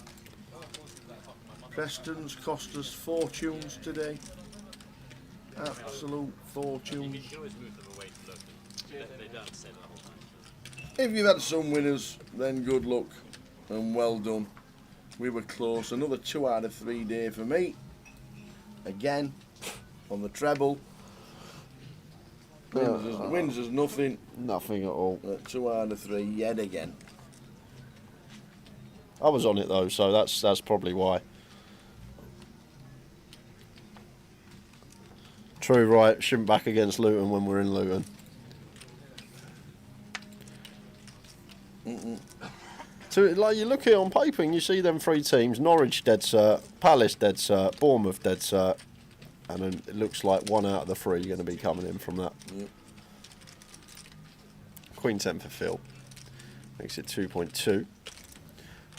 Preston's cost us fortunes today. Absolute fortunes. You can always move them away to Luton. They don't say that the whole time. If you've had some winners, then good luck and well done. We were close. Another 2 out of 3 day for me. Again, on the treble. Wins is nothing. Nothing at all. 2 out of 3 yet again. I was on it though, so that's probably why. True, right. Shouldn't back against Luton when we're in Luton. So, like, you look here on paper and you see them 3 teams: Norwich dead cert, Palace dead cert, Bournemouth dead cert, and then it looks like 1 out of the 3 going to be coming in from that. Yep. Queen 10 for Phil. Makes it 2.2.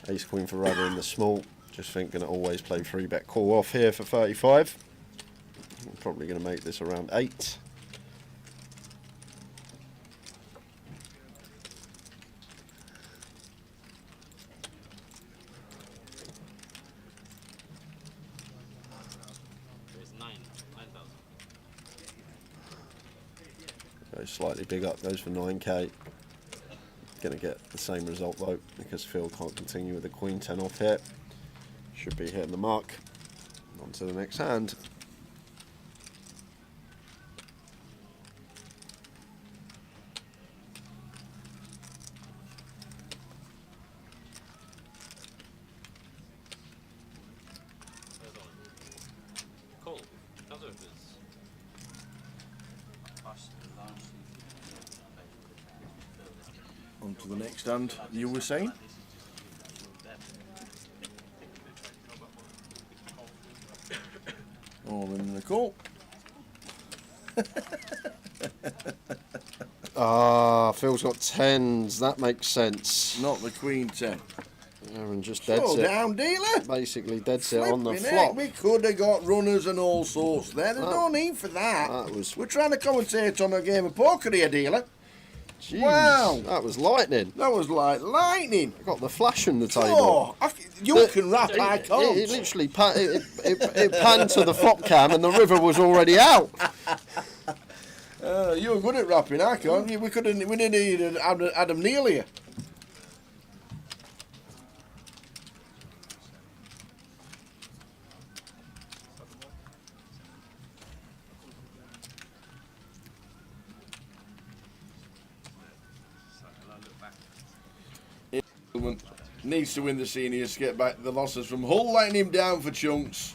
Ace Queen for Rudder in the small. Just think going to always play 3-bet call off here for 35. I'm probably going to make this around 8. Goes slightly big up, goes for 9k. Going to get the same result though, because Phil can't continue with the Queen 10 off here. Should be hitting the mark. On to the next hand. Cool. How's it? On to the next hand. You were saying? All in the call. Phil's got 10s. That makes sense. Not the Queen 10. Aaron just dead Showdown dealer. Basically dead set on the Flipping flop. heck, we could have got runners and all sorts there. There's no need for that. We're trying to commentate on a game of poker here, dealer. Jeez, wow. That was lightning. That was like lightning. I got the flash on the table. Oh, you can rap, I can't. It literally it panned to the flop cam and the river was already out. You were good at rapping, I can't. We didn't need Adam Neal here. Needs to win the seniors to get back the losses from Hull, letting him down for chunks.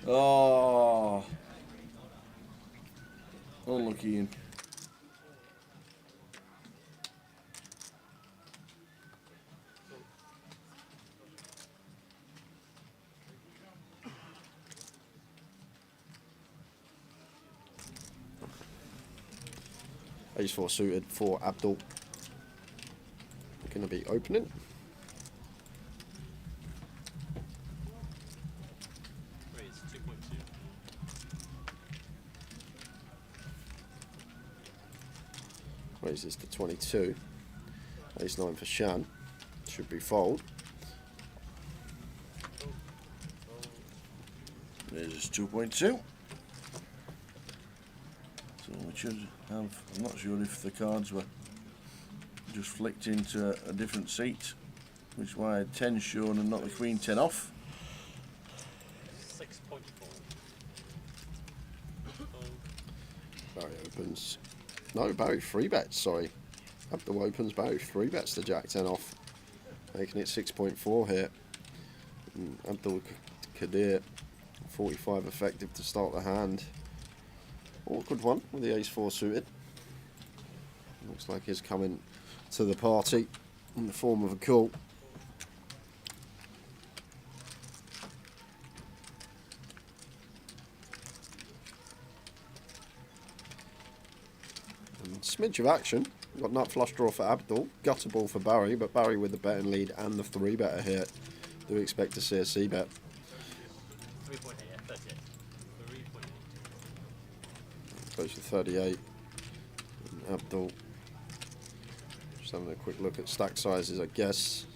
Oh, unlucky Ian. Ace 4 suited for Abdul. Going to be opening. Raises to 22. Ace 9 for Shan. Should be fold. There's his 2.2. So we should have, I'm not sure if the cards were just flicked into a different seat, which is why 10 shown and not the Queen 10 off. 6.4. Barry opens. No, Barry 3 bets, sorry. Abdul opens, Barry 3 bets the Jack 10 off. Making it 6.4 here. And Abdul Kadir, 45 effective to start the hand. Awkward one with the Ace 4 suited. Looks like he's coming to the party in the form of a call. And smidge of action. We've got nut flush draw for Abdul, gutter ball for Barry, but Barry with the betting lead and the 3-better here. Do we expect to see a C-bet? 3.8, yeah, 38. 3.8. Goes for 38. And Abdul just having a quick look at stack sizes, I guess.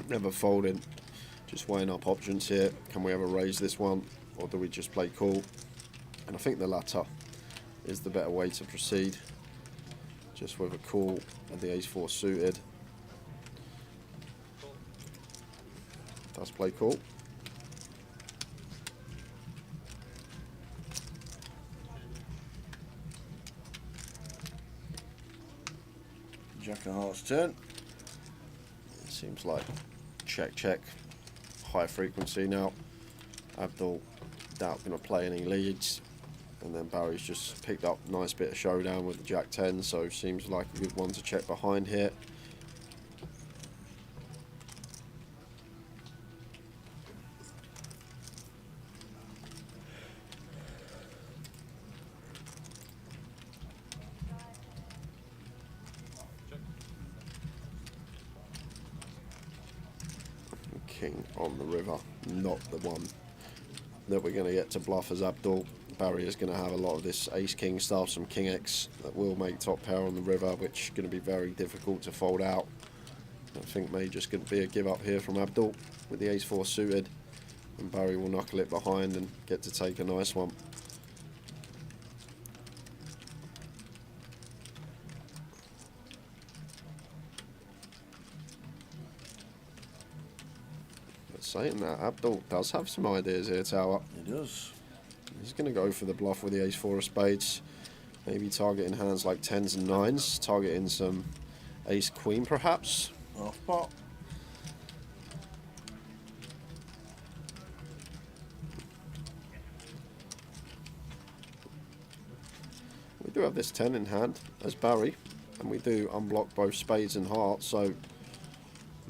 Never folding, just weighing up options here. Can we ever raise this one, or do we just play call? And I think the latter is the better way to proceed. Just with a call with the ace-4 suited. Does play call. Jack of Hearts turn. It seems like check, check. High frequency now. Abdul, doubt going to play any leads. And then Barry's just picked up a nice bit of showdown with the Jack 10, so seems like a good one to check behind here. King on the river, not the one that we're going to get to bluff as Abdul. Barry is going to have a lot of this ace-king stuff, some king X that will make top pair on the river, which is going to be very difficult to fold out. I think may just going to be a give up here from Abdul with the ace-4 suited, and Barry will knuckle it behind and get to take a nice one. But saying that, Abdul does have some ideas here, Tower. He does. He's going to go for the bluff with the ace-4 of spades. Maybe targeting hands like 10s and 9s, targeting some ace-queen perhaps. Half pot. We do have this 10 in hand as Barry, and we do unblock both spades and hearts, so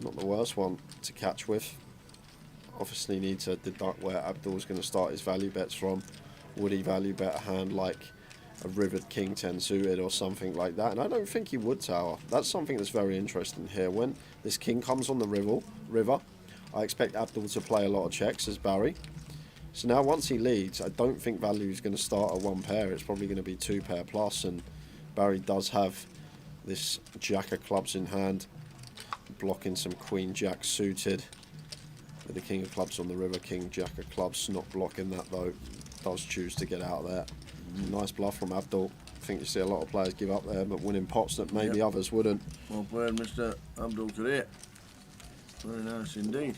not the worst one to catch with. Obviously need to deduct where Abdul's going to start his value bets from. Would he value bet a hand like a rivered king 10 suited or something like that? And I don't think he would, Tower. That's something that's very interesting here. When this king comes on the river, I expect Abdul to play a lot of checks as Barry. So now once he leads, I don't think value is going to start at 1 pair. It's probably going to be 2 pair plus, and Barry does have this jack of clubs in hand, blocking some queen jack suited. With the king of clubs on the river, king jack of clubs not blocking that though. Does choose to get out there. Nice bluff from Abdul. I think you see a lot of players give up there, but winning pots that maybe others wouldn't. Well played, Mr. Abdul Kadir. Very nice indeed.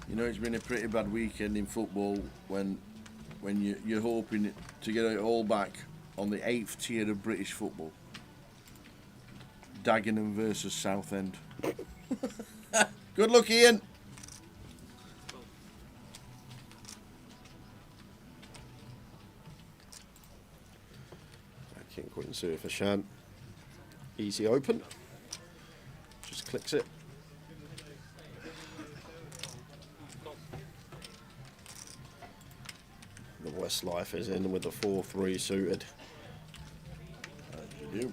You know, it's been a pretty bad weekend in football when you're hoping to get it all back on the 8th tier of British football. Dagenham versus Southend. Good luck, Ian. King queen suited for Shan. Easy open. Just clicks it. The Westlife is in with the 4-3 suited. As you do.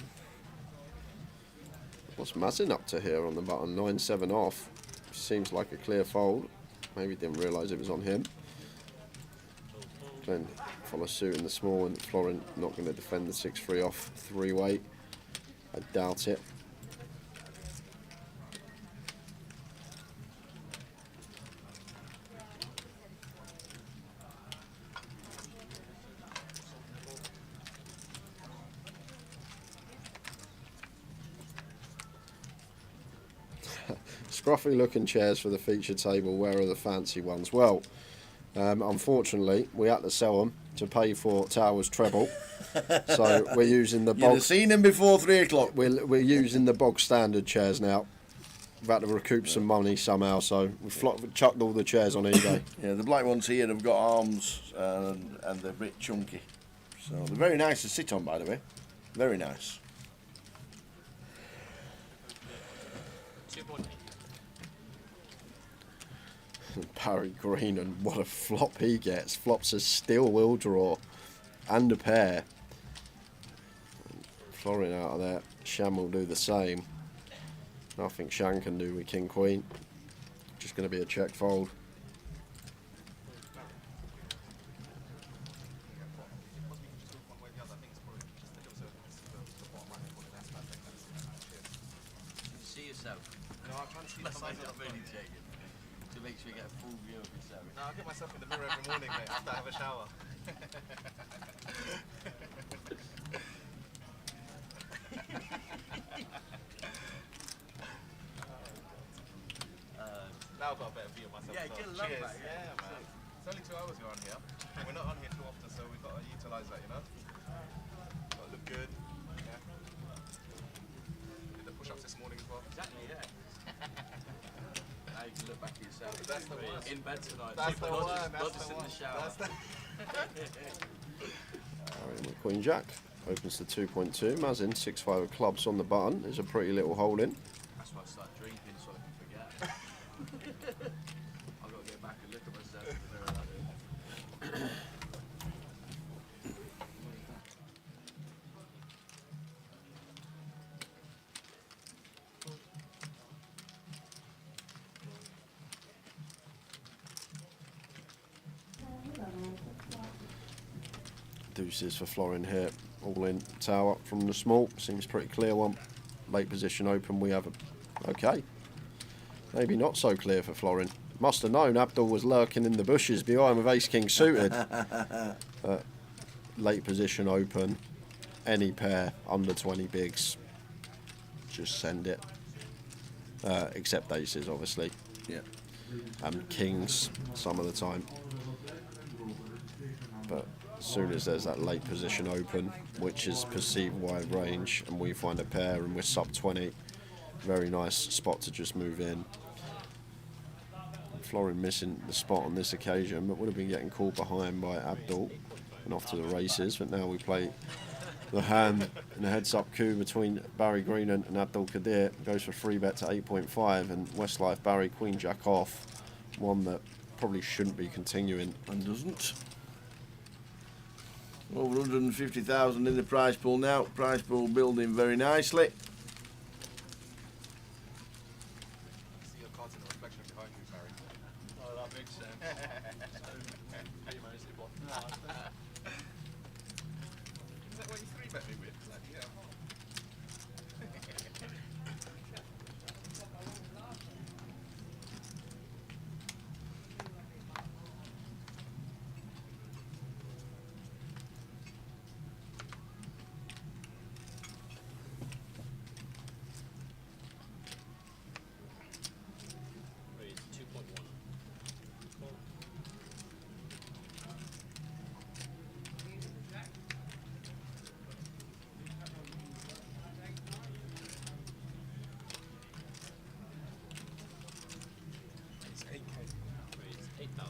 What's Mazin up to here on the button? 9-7 off. Seems like a clear fold. Maybe didn't realise it was on him. Glenn follows suit in the small, and Florent not going to defend the 6-3 off 3-way. I doubt it. Scruffy looking chairs for the feature table. Where are the fancy ones? Well, unfortunately, we had to sell them to pay for Tower's treble. So we're using the bog. You'd have seen them before 3 o'clock. We're using the bog standard chairs now. We've had to recoup some money somehow, so we've chucked all the chairs on eBay. Yeah, the black ones here have got arms and they're a bit chunky. So they're very nice to sit on, by the way. Very nice. Barry Green, and what a flop he gets. Flops a steel wheel draw and a pair. Florin out of there. Sham will do the same. Nothing Shan can do with King Queen. Just going to be a check fold. See yourself. No, I'm trying to see myself. I'm really checking to make sure you get a full view of yourself. No, I get myself in the mirror every morning, mate, after I have a shower. Now I've got a better view of myself. Yeah, so get a love cheers. back, Yeah, man. It's only 2 hours you're on here. We're not on here too often, so we've got to utilise that, you know? Got to look good. Yeah. Did the push-ups this morning as well. Exactly, yeah. Now you can look back at yourself. That's the one. In bed tonight. That's the one. Not just in the shower. With Queen Jack. Opens to 2.2. Mazin, 6-5 of clubs on the button. There's a pretty little hole in. That's why I start drinking so I can forget. I've got to get back and look at myself in the mirror like this. Deuces for Florin here. All in Tower from the small. Seems pretty clear one. Late position open. We have a... Okay. Maybe not so clear for Florin. Must have known Abdul was lurking in the bushes behind with Ace-King suited. Late position open. Any pair under 20 bigs. Just send it. Except aces, obviously. Yeah. And kings some of the time. But as soon as there's that late position open, which is perceived wide range, and we find a pair and we're sub 20, very nice spot to just move in. Florin missing the spot on this occasion, but would have been getting caught behind by Abdul and off to the races. But now we play the hand in a heads-up coup between Barry Green and Abdul Qadir. Goes for free bet to 8.5, and Westlife Barry Queen Jack off. One that probably shouldn't be continuing. And doesn't. Over 150,000 in the prize pool now. Prize pool building very nicely. See your cards in the reflection behind you, Barry. Oh, that makes sense. Is that what you 3-bet me with? Bloody hell. Raise 2.1. It's 8K. Raise 8,000.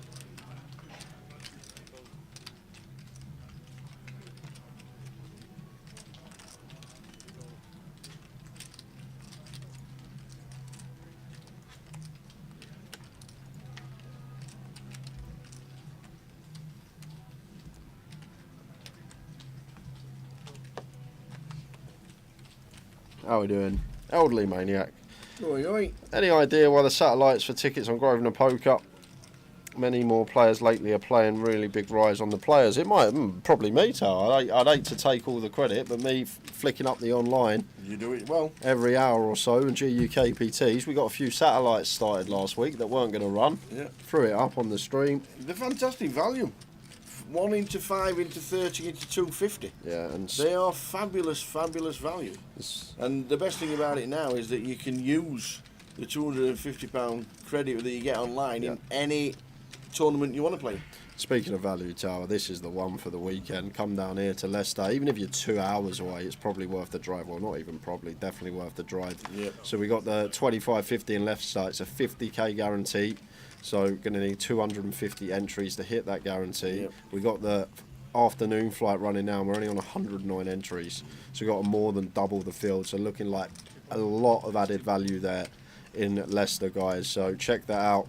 How are we doing? Elderly Maniac. Oi, oi. Any idea why the satellites for tickets on Grosvenor Poker? Many more players lately are playing really big rise on the players. It might, probably me, Tower. I'd hate to take all the credit, but me flicking up the online. You do it well. Every hour or so, and UKPTs. We got a few satellites started last week that weren't going to run. Yeah. Threw it up on the stream. They're fantastic value. 1 into 5 into 30 into 250. Yeah, and they are fabulous, fabulous value. And the best thing about it now is that you can use the £250 credit that you get online in any tournament you want to play. Speaking of value tower, this is the one for the weekend. Come down here to Leicester. Even if you're 2 hours away, it's probably worth the drive. Well, not even probably, definitely worth the drive. Yep. So we got the 25.50 in Leicester. It's a 50k guarantee. So going to need 250 entries to hit that guarantee. Yep. We got the afternoon flight running now, and we're only on 109 entries. So we've got more than double the field. So looking like a lot of added value there in Leicester, guys. So check that out.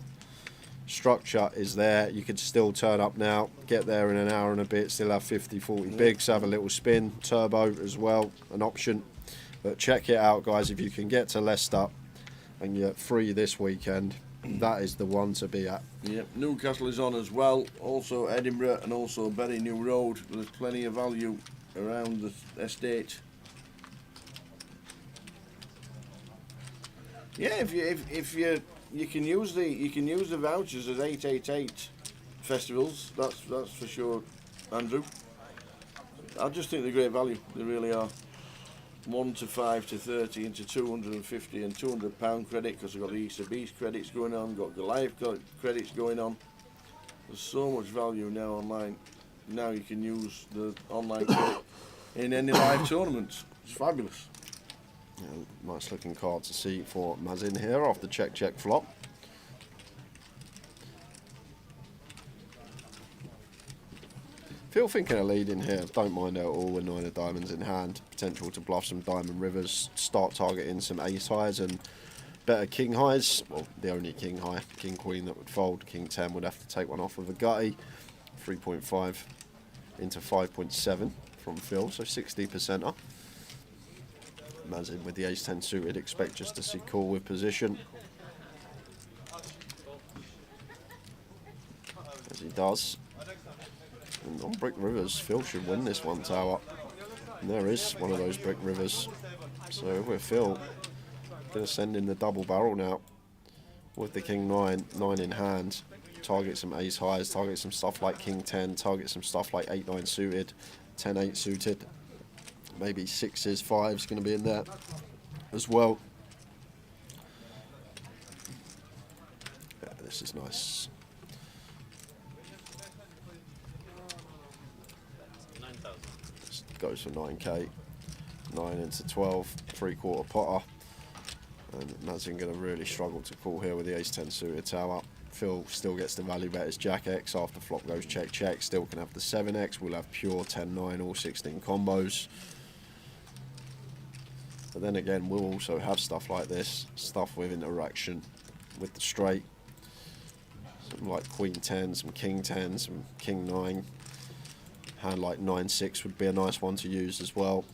Structure is there. You could still turn up now, get there in an hour and a bit, still have 50-40 bigs, have a little spin, turbo as well, an option. But check it out, guys. If you can get to Leicester and you're free this weekend, that is the one to be at. Yep, Newcastle is on as well, also Edinburgh and also Bury New Road. There's plenty of value around the estate. Yeah, if you can use the vouchers as 888 festivals. That's for sure, Andrew. I just think they're great value. They really are. 1 to 5 to 30 into 250 and £200 credit because I've got the Easter Beast credits going on, got Goliath credits going on. There's so much value now online. Now you can use the online credit in any live tournaments. It's fabulous. Yeah, nice looking card to see for Mazin here after check flop. Phil thinking of leading here. Don't mind at all with 9 of diamonds in hand. Potential to bluff some diamond rivers. Start targeting some ace highs and better king highs. Well, the only king high. King queen that would fold. King 10 would have to take one off with a gutty. 3.5 into 5.7 from Phil. So 60%er. Mazin with the ace 10 suited. Expect just to see call with position. As he does. And on brick rivers, Phil should win this one tower. And there is one of those brick rivers. So with Phil, going to send in the double barrel now. With the king 9 in hand. Target some ace highs, target some stuff like king 10, target some stuff like 8-9 suited, 10-8 suited. Maybe 6s, 5s going to be in there as well. Yeah, this is nice. 9,000. Goes for 9k. 9 into 12, 3/4 potter. And Mazin going to really struggle to call here with the ace 10 suited tower. Phil still gets the value bet as Jack X after flop goes check check. Still can have the 7x. We'll have pure 10-9, all 16 combos. But then again, we'll also have stuff like this, stuff with interaction with the straight. Something like queen 10, some king 10, some king 9. Hand like 9-6 would be a nice one to use as well.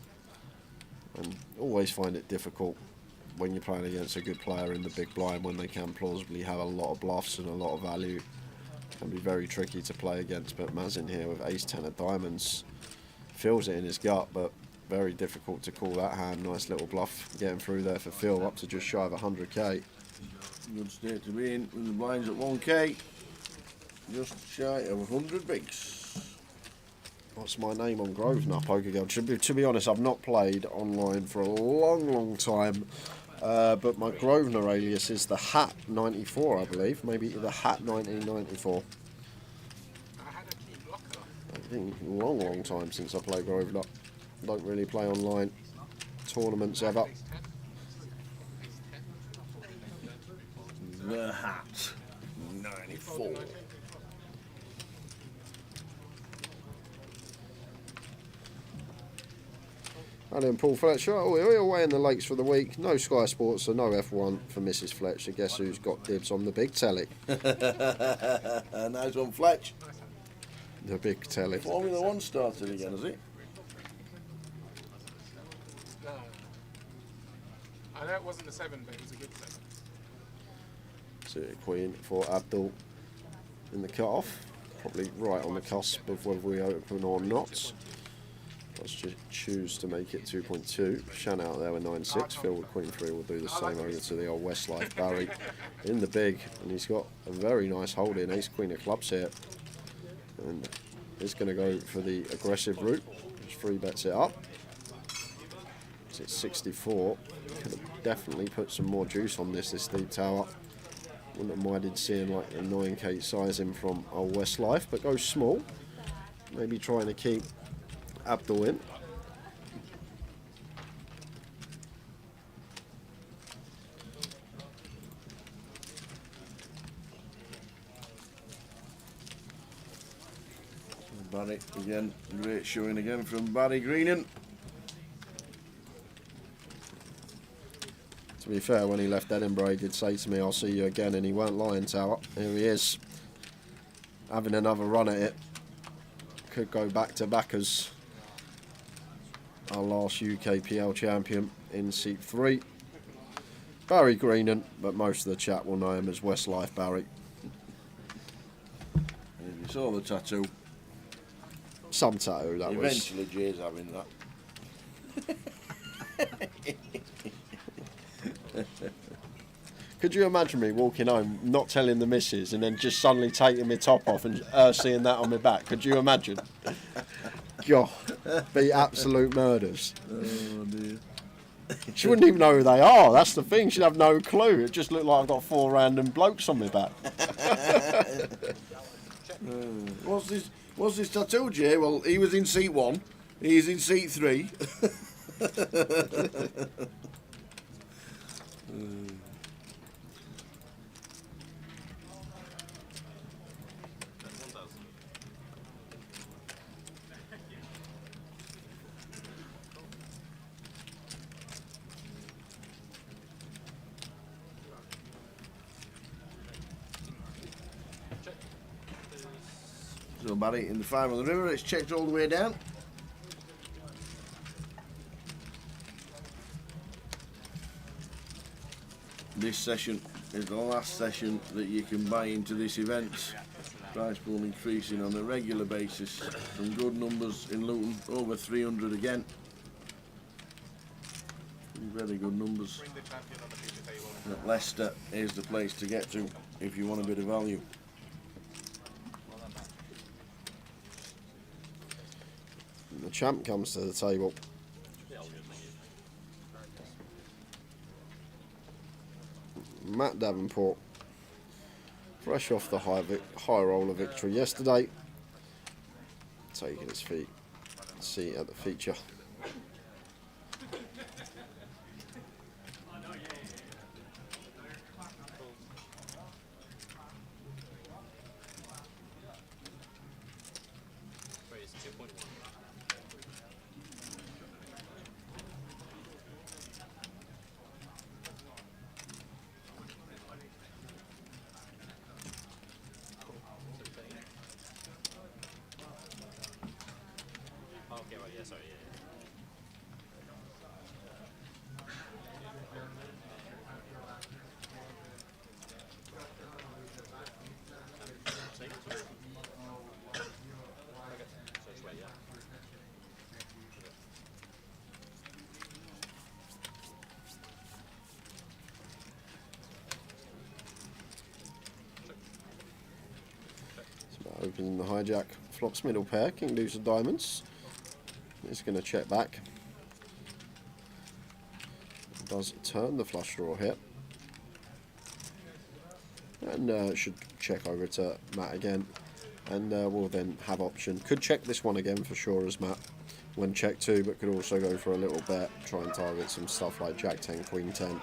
And always find it difficult when you're playing against a good player in the big blind when they can plausibly have a lot of bluffs and a lot of value. It can be very tricky to play against, but Mazin here with ace 10 of diamonds feels it in his gut, but very difficult to call that hand. Nice little bluff getting through there for Phil, up to just shy of 100k. Good state to be in with the blinds at 1k. Just shy of 100 bigs. What's my name on Grosvenor, Poker Girl? To be honest, I've not played online for a long time. But my Grosvenor alias is the Hat 94, I believe. Maybe the Hat 1994. I think long time since I played Grosvenor. Don't really play online tournaments ever. The Hat 94. And Paul Fletcher, we're away in the lakes for the week. No Sky Sports, so no F1 for Mrs. Fletcher. Guess who's got dibs on the big telly? Nice one, Fletch. The big telly. Formula 1 started again, has it? No. I know it wasn't a 7, but it was a good 7. So Queen for Abdul in the cut-off. Probably right on the cusp of whether we open or not. Let's just choose to make it 2.2. Shan out there with 9-6. Phil with Queen 3 will do the same over to the old Westlife Barry in the big. And he's got a very nice hold in. Ace Queen of clubs here. And he's going to go for the aggressive route. Just 3 bets it up. It's 64. Could have definitely put some more juice on this deep tower. Wouldn't have minded seeing like a 9k sizing from old Westlife, but go small. Maybe trying to keep Abdul in. Barry again, great showing again from Barry Greenan. To be fair, when he left Edinburgh, he did say to me, "I'll see you again," and he weren't lying, Tower. Here he is, having another run at it. Could go back to back as our last UKPL champion in seat 3. Barry Greenan, but most of the chat will know him as Westlife Barry. If you saw the tattoo. Some tattoo, that was. Eventually Jay's having that. Could you imagine me walking home, not telling the missus, and then just suddenly taking my top off and seeing that on my back? Could you imagine? God, be absolute murders. Oh dear. She wouldn't even know who they are. That's the thing. She'd have no clue. It just looked like I've got 4 random blokes on my back. What's this tattoo, Jay? Well, he was in seat 1. He's in seat 3. So Barry in the 5 on the river, it's checked all the way down. This session is the last session that you can buy into this event. Price pool increasing on a regular basis. Some good numbers in Luton, over 300 again. Very good numbers. At Leicester is the place to get to if you want a bit of value. The champ comes to the table. Matt Davenport, fresh off the high roller victory yesterday, taking his seat at the feature. Opening the hijack, flops middle pair, king deuce of diamonds. He's going to check back. Does turn the flush draw here. And should check over to Matt again. And we'll then have option. Could check this one again for sure as Matt when check 2, but could also go for a little bet, try and target some stuff like Jack 10, Queen 10.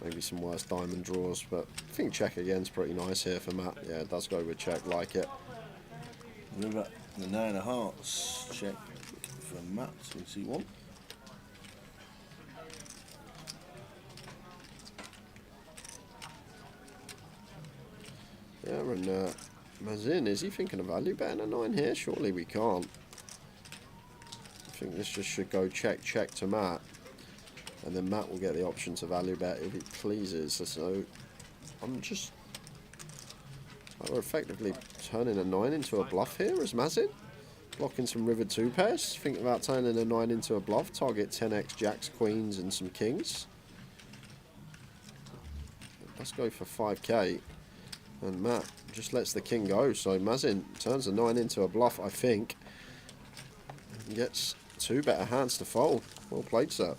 Maybe some worse diamond draws, but I think check again's pretty nice here for Matt. Yeah, it does go with check, like it. River, the 9 of hearts, check from Matt, so we see 1. Yeah, and Mazin, is he thinking of value betting a 9 here? Surely we can't. I think this just should go check, check to Matt. And then Matt will get the option to value bet if he pleases. So I'm just... we're effectively turning a 9 into a bluff here as Mazin. Blocking some river 2 pairs. Think about turning a 9 into a bluff. Target 10x jacks, queens and some kings. Let's go for 5k. And Matt just lets the king go. So Mazin turns a 9 into a bluff, I think. And gets 2 better hands to fold. Well played, sir.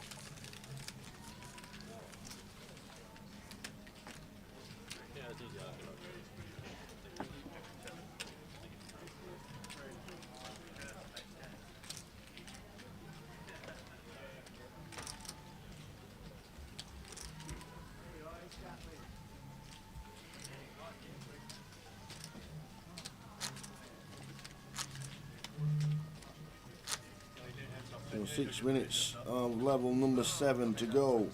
So 6 minutes of level number 7 to go.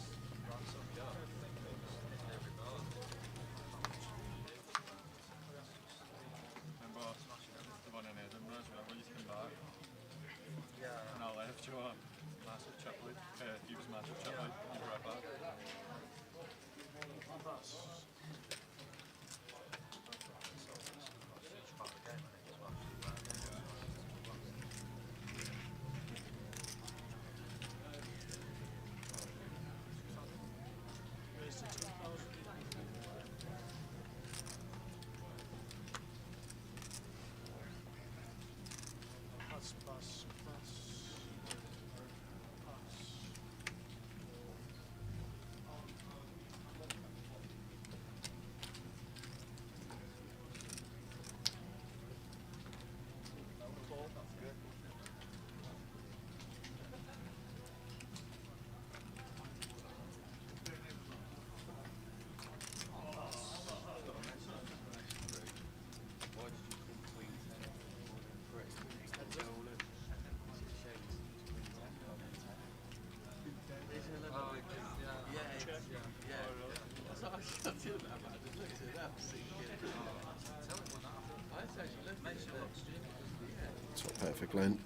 Top perfect length.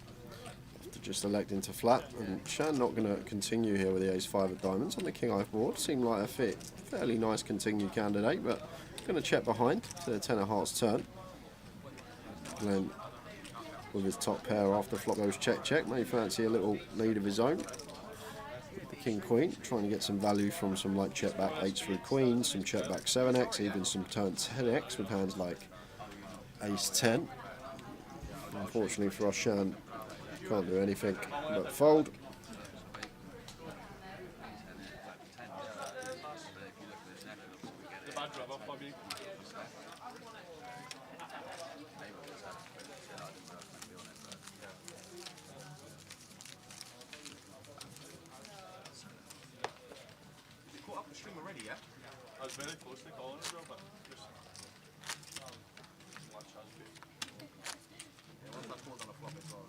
After just electing to flat, and Shan not going to continue here with the ace-5 of diamonds on the king-eye board. Seemed like a fairly nice continued candidate, but going to check behind to the 10 of hearts turn. Glenn with his top pair after flop goes check. May fancy a little lead of his own. The king-queen, trying to get some value from some like check back 8 through queen, some check back 7x, even some turn 10x with hands like ace 10. Unfortunately for us, Shan can't do anything but fold. I was very close to calling it, but just watch us be. Yeah, once that's more than a flop, it's all.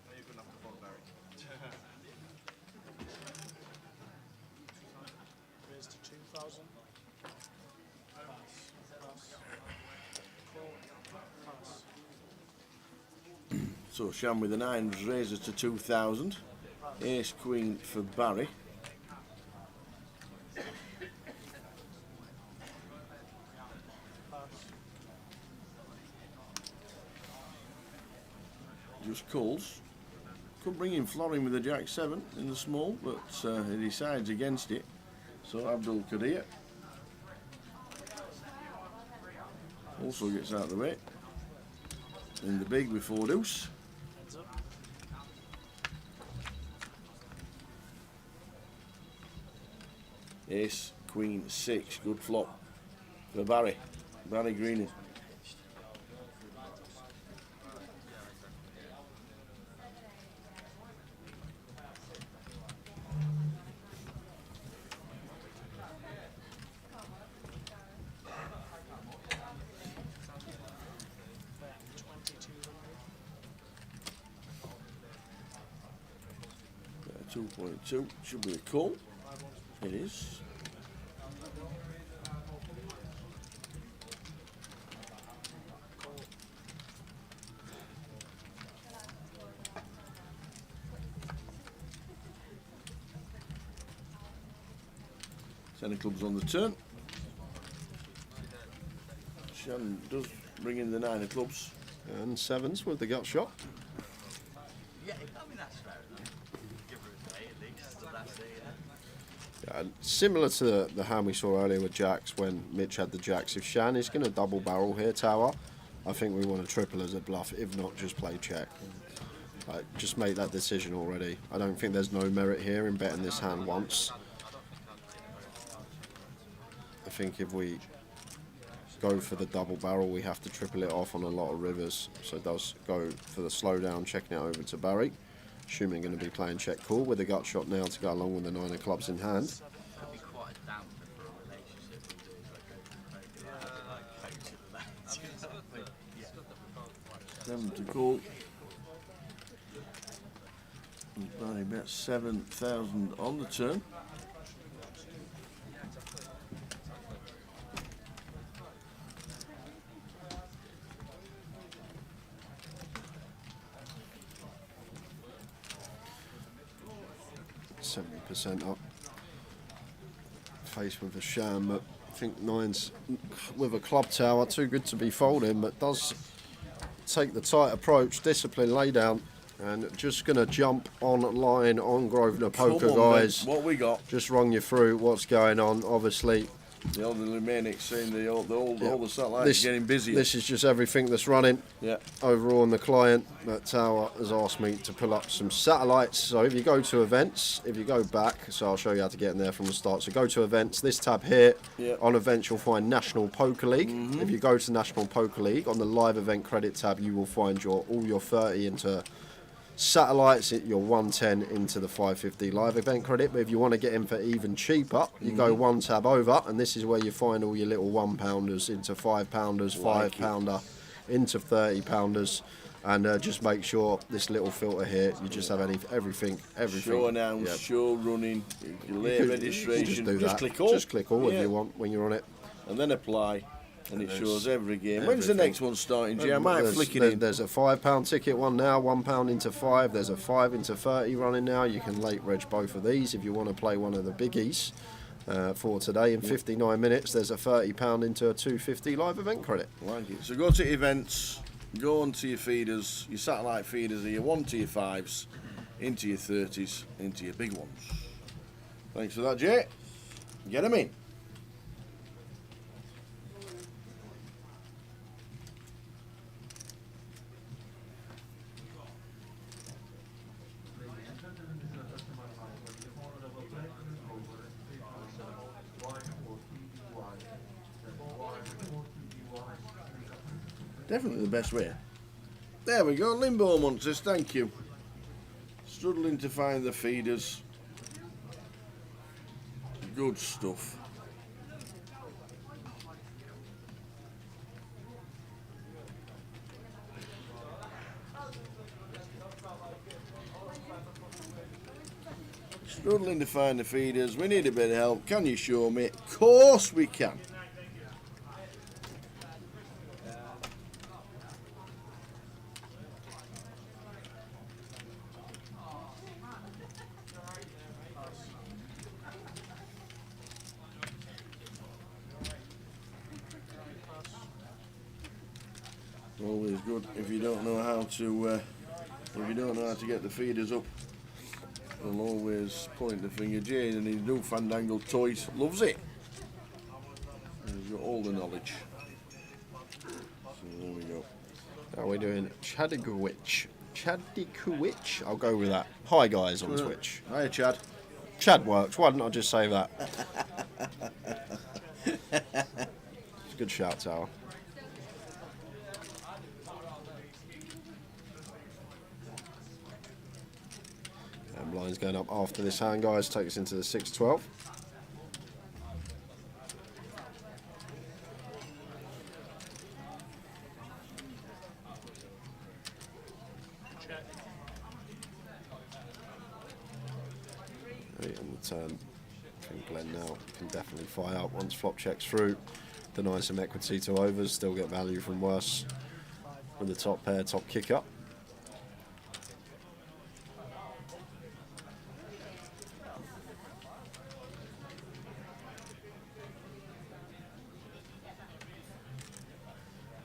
You're good enough to fold, Barry. Raise to 2,000. So Shan with the 9 raises to 2,000. Ace queen for Barry. Just calls. Could bring in Florin with the Jack 7 in the small, but he decides against it. So Abdul Qadir also gets out of the way. In the big with 4 deuce. Ace, queen, 6. Good flop for Barry. Barry Greening. Yeah, 2.2 should be a call. It is. Ten of clubs on the turn. Shan does bring in the 9 of clubs. And 7s with the gut shot. Yeah, I mean, that's fair enough. Give her a day at least. That's it, Yeah, similar to the hand we saw earlier with jacks when Mitch had the jacks. If Shan is going to double barrel here, tower, I think we want to triple as a bluff. If not, just play check. Just make that decision already. I don't think there's no merit here in betting this hand once. I think if we go for the double barrel, we have to triple it off on a lot of rivers. So it does go for the slowdown, checking it over to Barry. Assuming going to be playing check call with a gut shot now to go along with the 9 of clubs in hand. Could be quite a damper for a relationship and doing like 7 to call. Barney bet 7,000 on the turn. Up, faced with a sham, but I think 9's with a club tower, too good to be folding, but does take the tight approach, discipline lay down, and just going to jump on line on Grosvenor Poker, guys. What we got? Just run you through what's going on, obviously. The old Eliminations saying all the satellites getting busy. This is just everything that's running. Yeah. Overall on the client, that tower has asked me to pull up some satellites. So if you go to events, if you go back, so I'll show you how to get in there from the start. So go to events, this tab here. Yeah. On events you'll find National Poker League. If you go to National Poker League, on the live event credit tab you will find all your 30 into satellites, your 110 into the 550 live event credit. But if you want to get in for even cheaper, you go one tab over, and this is where you find all your little £1 into £5, £5 into £30, and just make sure this little filter here, you just have everything. Show announce, show running, late registration. Just click all. Just click all if you want when you're on it, and then apply. And it shows every game. When's the next one starting, Jay? I might flick it in. There's a £5 ticket one now, £1 into 5. There's a 5 into 30 running now. You can late reg both of these if you want to play one of the biggies for today. In 59 minutes, there's a £30 into a 250 live event credit. Like it. So go to events, go onto your feeders, your satellite feeders are your 1 to your 5s, into your 30s, into your big ones. Thanks for that, Jay. Get them in. Definitely the best way. There we go, Limbo Monsters, thank you. Struggling to find the feeders. Good stuff. Struggling to find the feeders. We need a bit of help. Can you show me? Of course we can. Always good if you don't know how to get the feeders up. I'll always point the finger. Jay and his new fandangled toys loves it. He's got all the knowledge. So there we go. How are we doing? Chadikuwich. I'll go with that. Hi guys on Twitch. Hiya Chad. Chad works. Why didn't I just say that? It's a good shout, Tower. And blinds going up after this hand, guys. Take us into the 6-12. On the turn, I think Glenn now can definitely fire up once flop checks through. Deny some equity to overs, still get value from worse with the top pair, top kick up.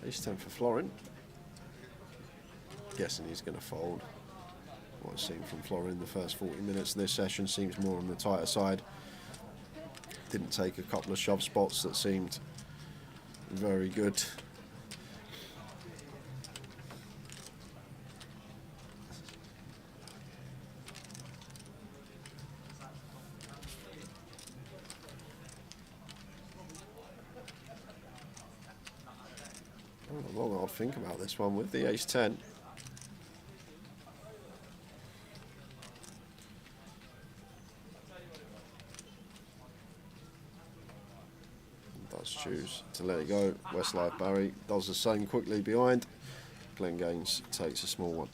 Ace 10 for Florin. Guessing he's going to fold. What I've seen from Florin in the first 40 minutes of this session seems more on the tighter side. Didn't take a couple of shove spots that seemed very good. I don't know what I'd think about this one with the ace 10. Just choose to let it go. Westlife Barry does the same quickly behind. Glenn Gaines takes a small one.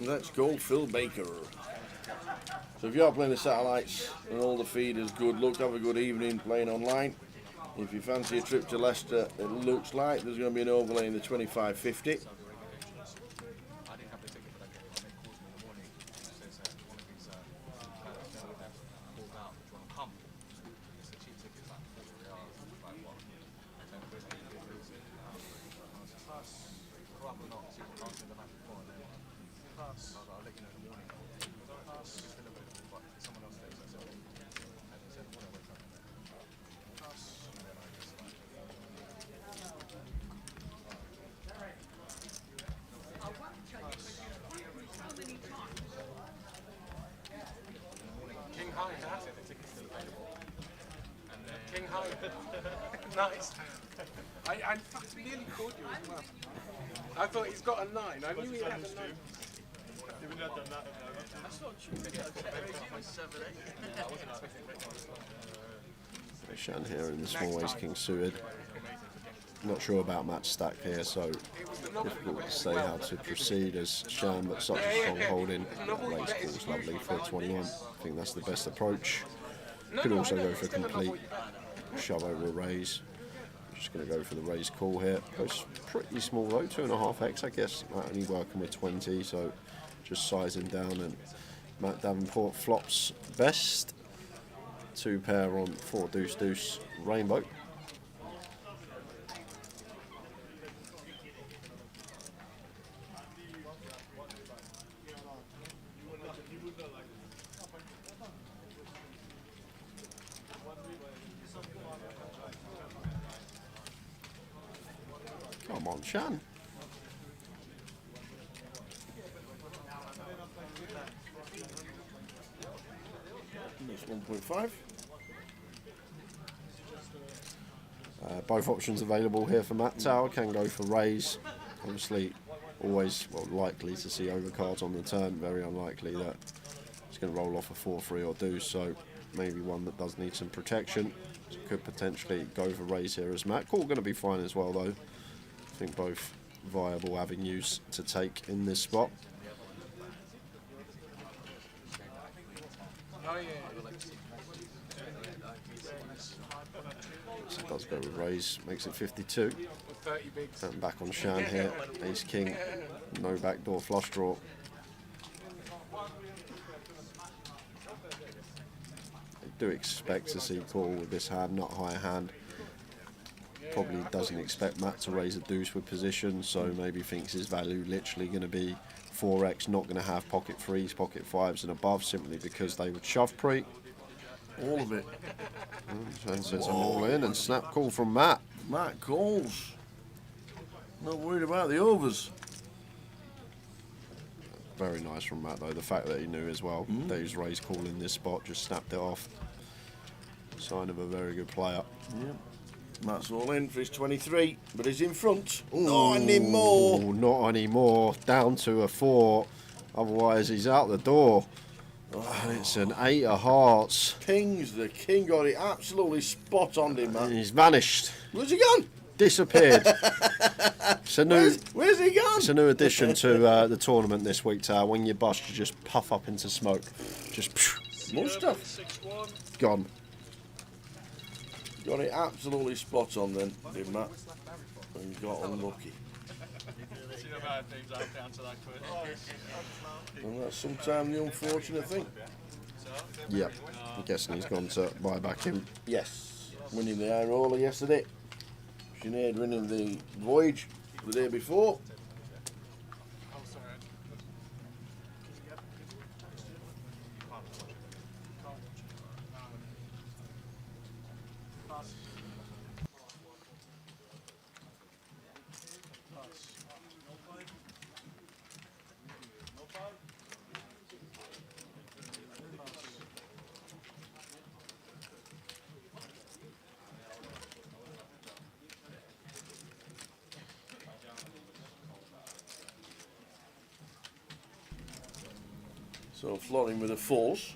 Let's go, Phil Baker. So if you are playing the satellites and all the feeders, good luck, have a good evening playing online. If you fancy a trip to Leicester, it looks like there's going to be an overlay in the 25.50. King High, that's it, the ticket's still available. King High, nice. I fucking nearly called you as well. I thought he's got a 9, I knew he had a 9. That's not true. Shan here in the small ace king suited. Not sure about match stack here, so difficult to say how to proceed as Shan, but such a strong holding. Raise calls lovely for 21. I think that's the best approach. Could also go for a complete shove over a raise. Just going to go for the raise call here. Goes pretty small though, 2.5x, I guess. Might only working with 20, so just sizing down. And Matt Davenport flops best. 2 pair on 4 deuce deuce rainbow. Come on, Shan. That's 1.5. Both options available here for Matt Tower. Can go for raise. Obviously, always likely to see overcards on the turn. Very unlikely that it's going to roll off a 4-3 or deuce. So maybe one that does need some protection. So could potentially go for raise here as Matt. Call going to be fine as well though. I think both viable avenues to take in this spot. So it does go with raise, makes it 52. And back on Shan here, ace king, no backdoor flush draw. I do expect to see call with this hand, not higher hand. Probably doesn't expect Matt to raise a deuce with position, so maybe thinks his value literally going to be 4x, not going to have pocket 3s, pocket 5s and above, simply because they would shove pre. All of it. And sets them all in, and snap call from Matt. Matt calls. Not worried about the overs. Very nice from Matt though, the fact that he knew as well that he was raised call in this spot, just snapped it off. Sign of a very good player. Yep. Matt's all in for his 23, but he's in front. Ooh, not anymore. Not anymore. Down to a 4. Otherwise, he's out the door. And it's an 8 of hearts. Kings, the king got it absolutely spot on him, man. He's vanished. Where's he gone? Disappeared. It's a new, where's he gone? It's a new addition to the tournament this week, Tower. When you bust, you just puff up into smoke. Just more stuff. Gone. Got it absolutely spot on then, did Matt? And he got unlucky. And that's sometimes the unfortunate thing. Yep. I'm guessing he's gone to buy back him. Yes. Winning the high roller yesterday. Sinead winning the voyage the day before. So floating with a 4s.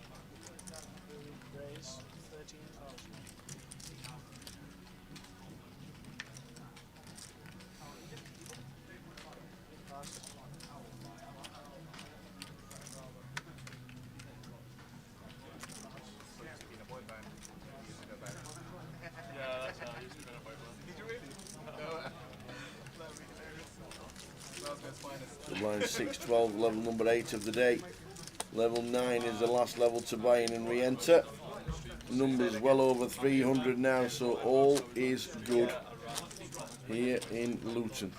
So line 612, level number 8 of the day. Level 9 is the last level to buy in and re-enter. Numbers well over 300 now, so all is good here in Luton.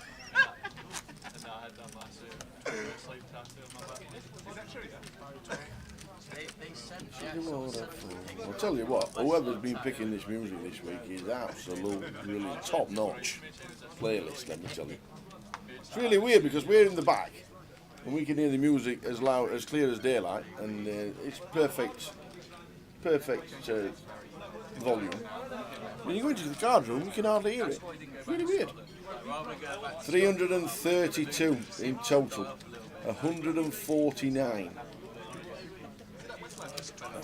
I'll tell you what, whoever's been picking this music this week is absolutely really top-notch playlist, let me tell you. It's really weird because we're in the back and we can hear the music as loud, as clear as daylight, and it's perfect volume. When you go into the card room, you can hardly hear it. It's really weird. 332 in total. 149.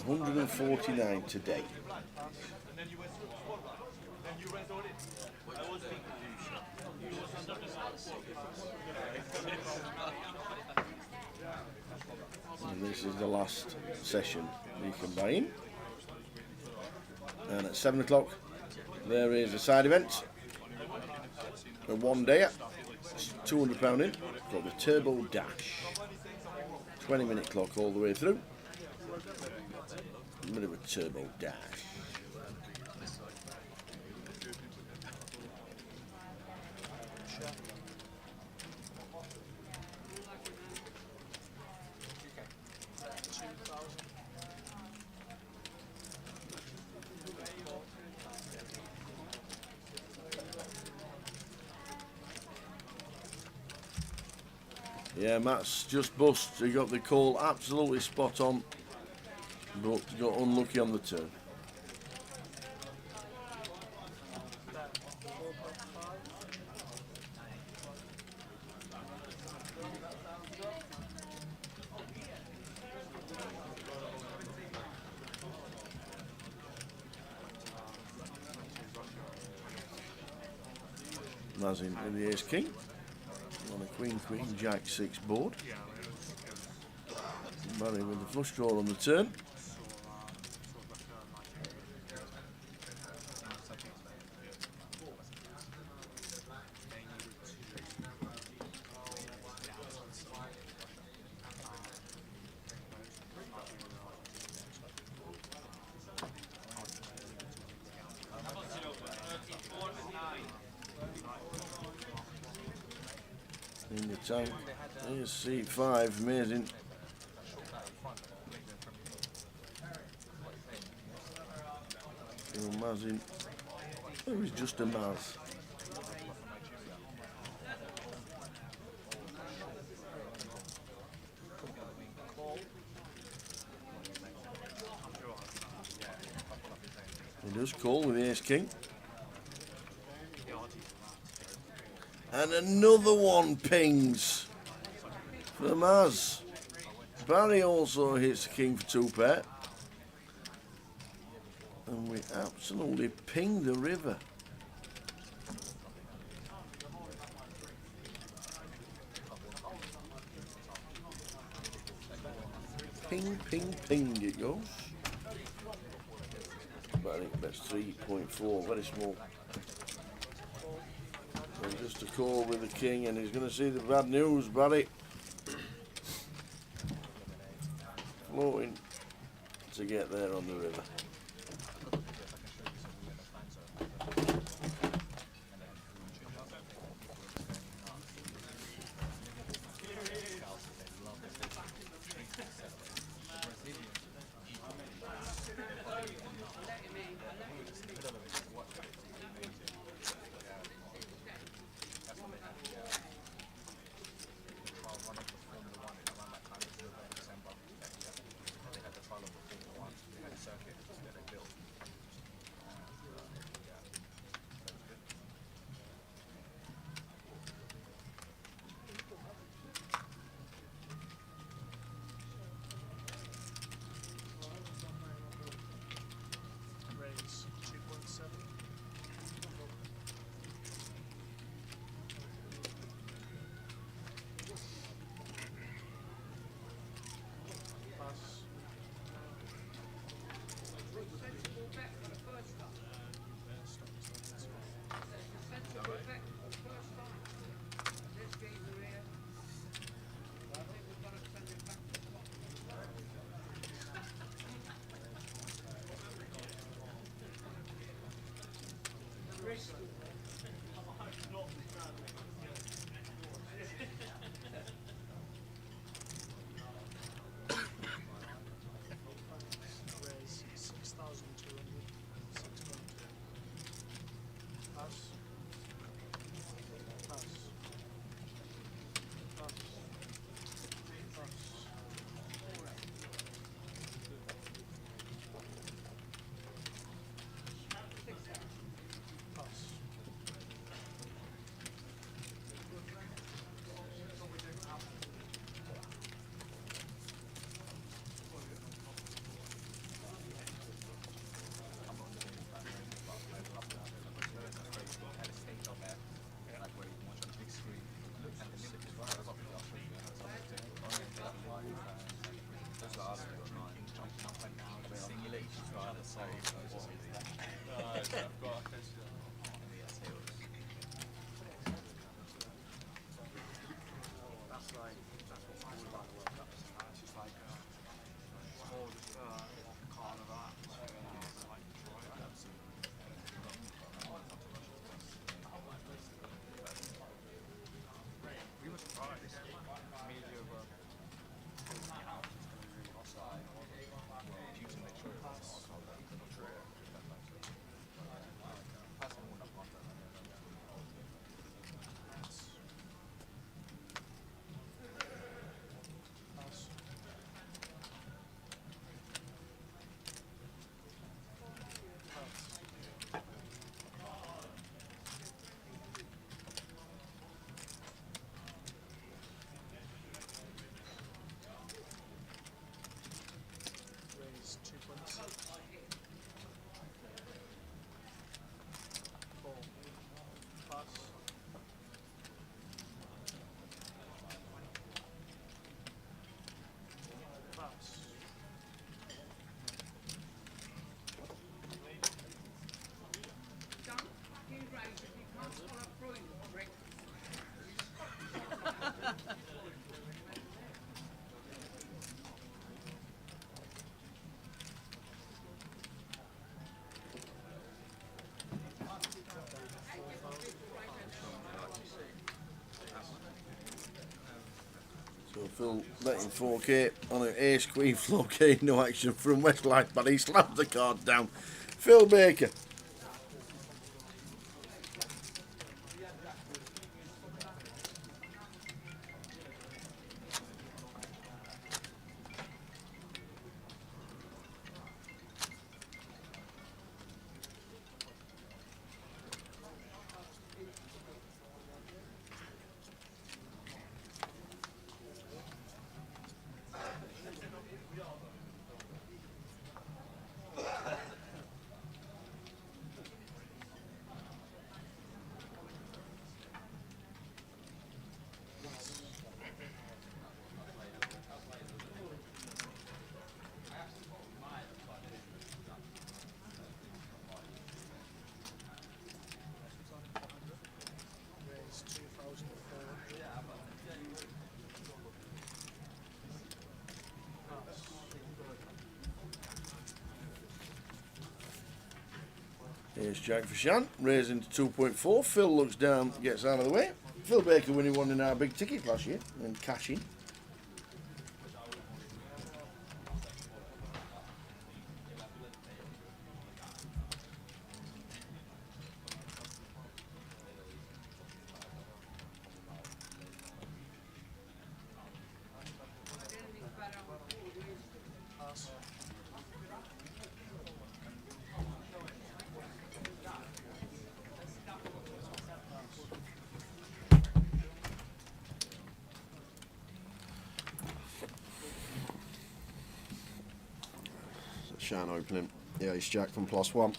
149 today. And this is the last session you can buy in. And at 7 o'clock there is a side event, a one-dayer, £200 in, called the Turbo Dash. 20-minute clock all the way through. A bit of a turbo dash. Yeah, Matt's just bust. He got the call absolutely spot on, but got unlucky on the turn. Mazin with the ace king on a queen jack 6 board. Barry with the flush draw on the turn. In the tank, here's C5, amazing. Mazin, it was just a Maz. He does call with the ace king. And another one pings for Maz. Barry also hits the king for 2 pair. And we absolutely ping the river. Ping, ping, ping it goes. But I think that's 3.4, very small. And just a call with the king, and he's going to see the bad news, Barry. Floating to get there on the river. So Phil betting 4K on an ace queen 4K, no action from Westlife, but he slams the card down. Phil Baker. Here's Jack for Shan, raising to 2.4. Phil looks down, gets out of the way. Phil Baker winning one in our big ticket last year and cashing. Shan opening. Yeah, he's Jack from +1.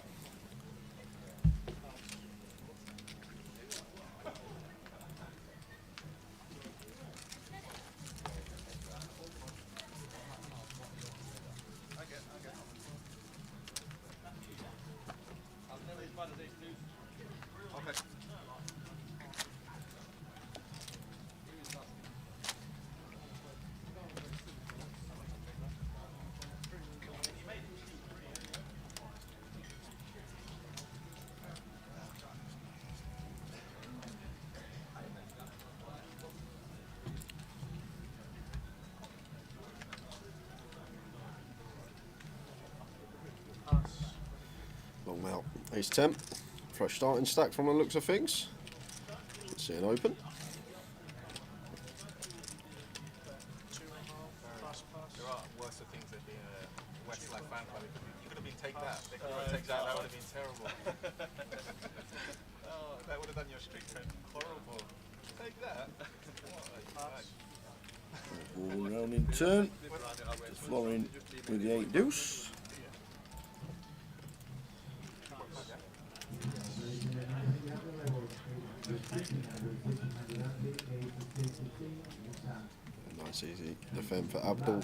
Long mount, ace 10. Fresh starting stack from the looks of things. Let's see an open. There are worse things than being a Westlife fan club. You could have been take that. They could have taken that. That would have been terrible. Oh, that would have done your street cred horrible. Take that. All round in turn. Florin with the 8 deuce. Nice easy defend for Abdul.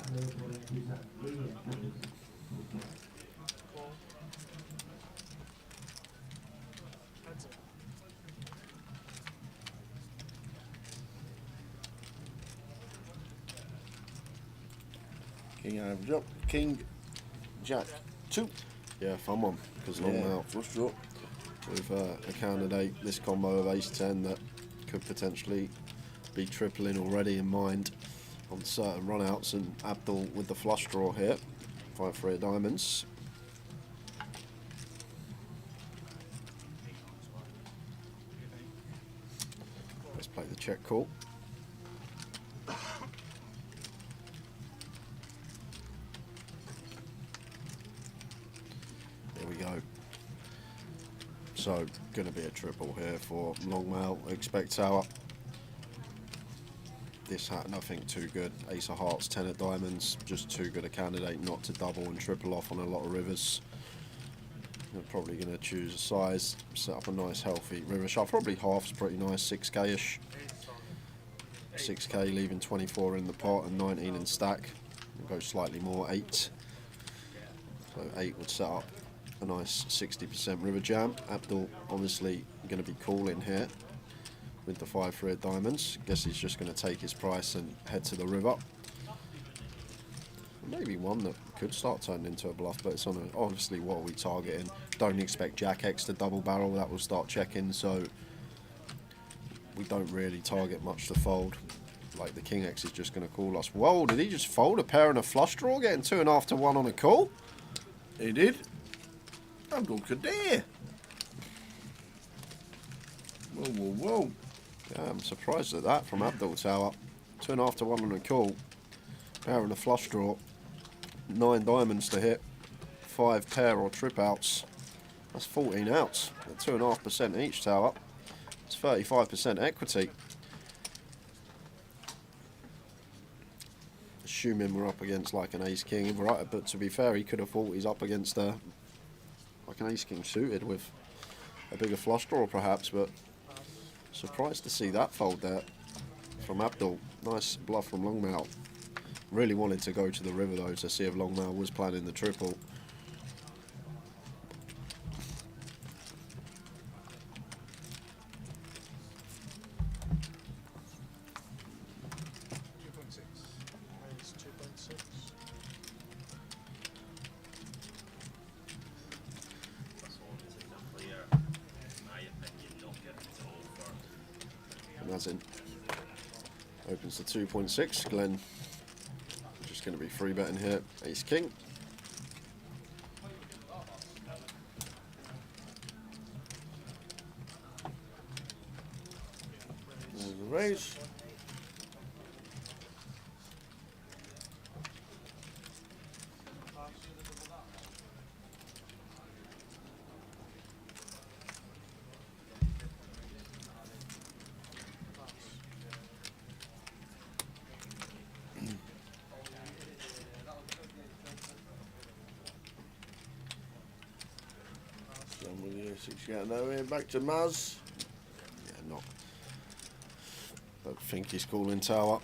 King I've dropped. King Jack 2. Yeah, fun one because long out. Flush draw. With a candidate, this combo of ace 10 that could potentially be tripling already in mind on certain runouts, and Abdul with the flush draw here, 5-3 of diamonds. Let's play the check call. There we go. So, going to be a triple here for Longmail. Expect tower. This hat, nothing too good. Ace of hearts, 10 of diamonds. Just too good a candidate not to double and triple off on a lot of rivers. They're probably going to choose a size, set up a nice healthy river shot. Probably half's pretty nice, 6k-ish. 6k, leaving 24 in the pot and 19 in stack. We'll go slightly more, 8. So 8 would set up a nice 60% river jam. Abdul obviously going to be calling here. with the 5-3 of diamonds. Guess he's just going to take his price and head to the river. Maybe one that could start turning into a bluff, but it's on a, obviously what are we targeting? Don't expect Jack X to double barrel, that will start checking, so we don't really target much to fold. Like the King X is just going to call us. Whoa, did he just fold a pair and a flush draw, getting 2.5 to 1 on a call? He did. Abdul Kadir. Whoa, whoa, whoa. Yeah, I'm surprised at that from Abdul Tower. 2.5 to 1 on a call. Pair and a flush draw. 9 diamonds to hit. 5 pair or trip outs. That's 14 outs at 2.5% each tower. It's 35% equity. Assuming we're up against like an ace king, right? But to be fair, he could have thought he's up against like an ace king suited with a bigger flush draw perhaps, but surprised to see that fold there from Abdul. Nice bluff from Longmouth. Really wanted to go to the river though to see if Longmouth was planning the triple. Mazin opens to 2.6. Glenn just going to be free betting here. Ace King. There's the raise. Done with the A6 out now here. Back to Maz. Yeah, don't think he's calling tower.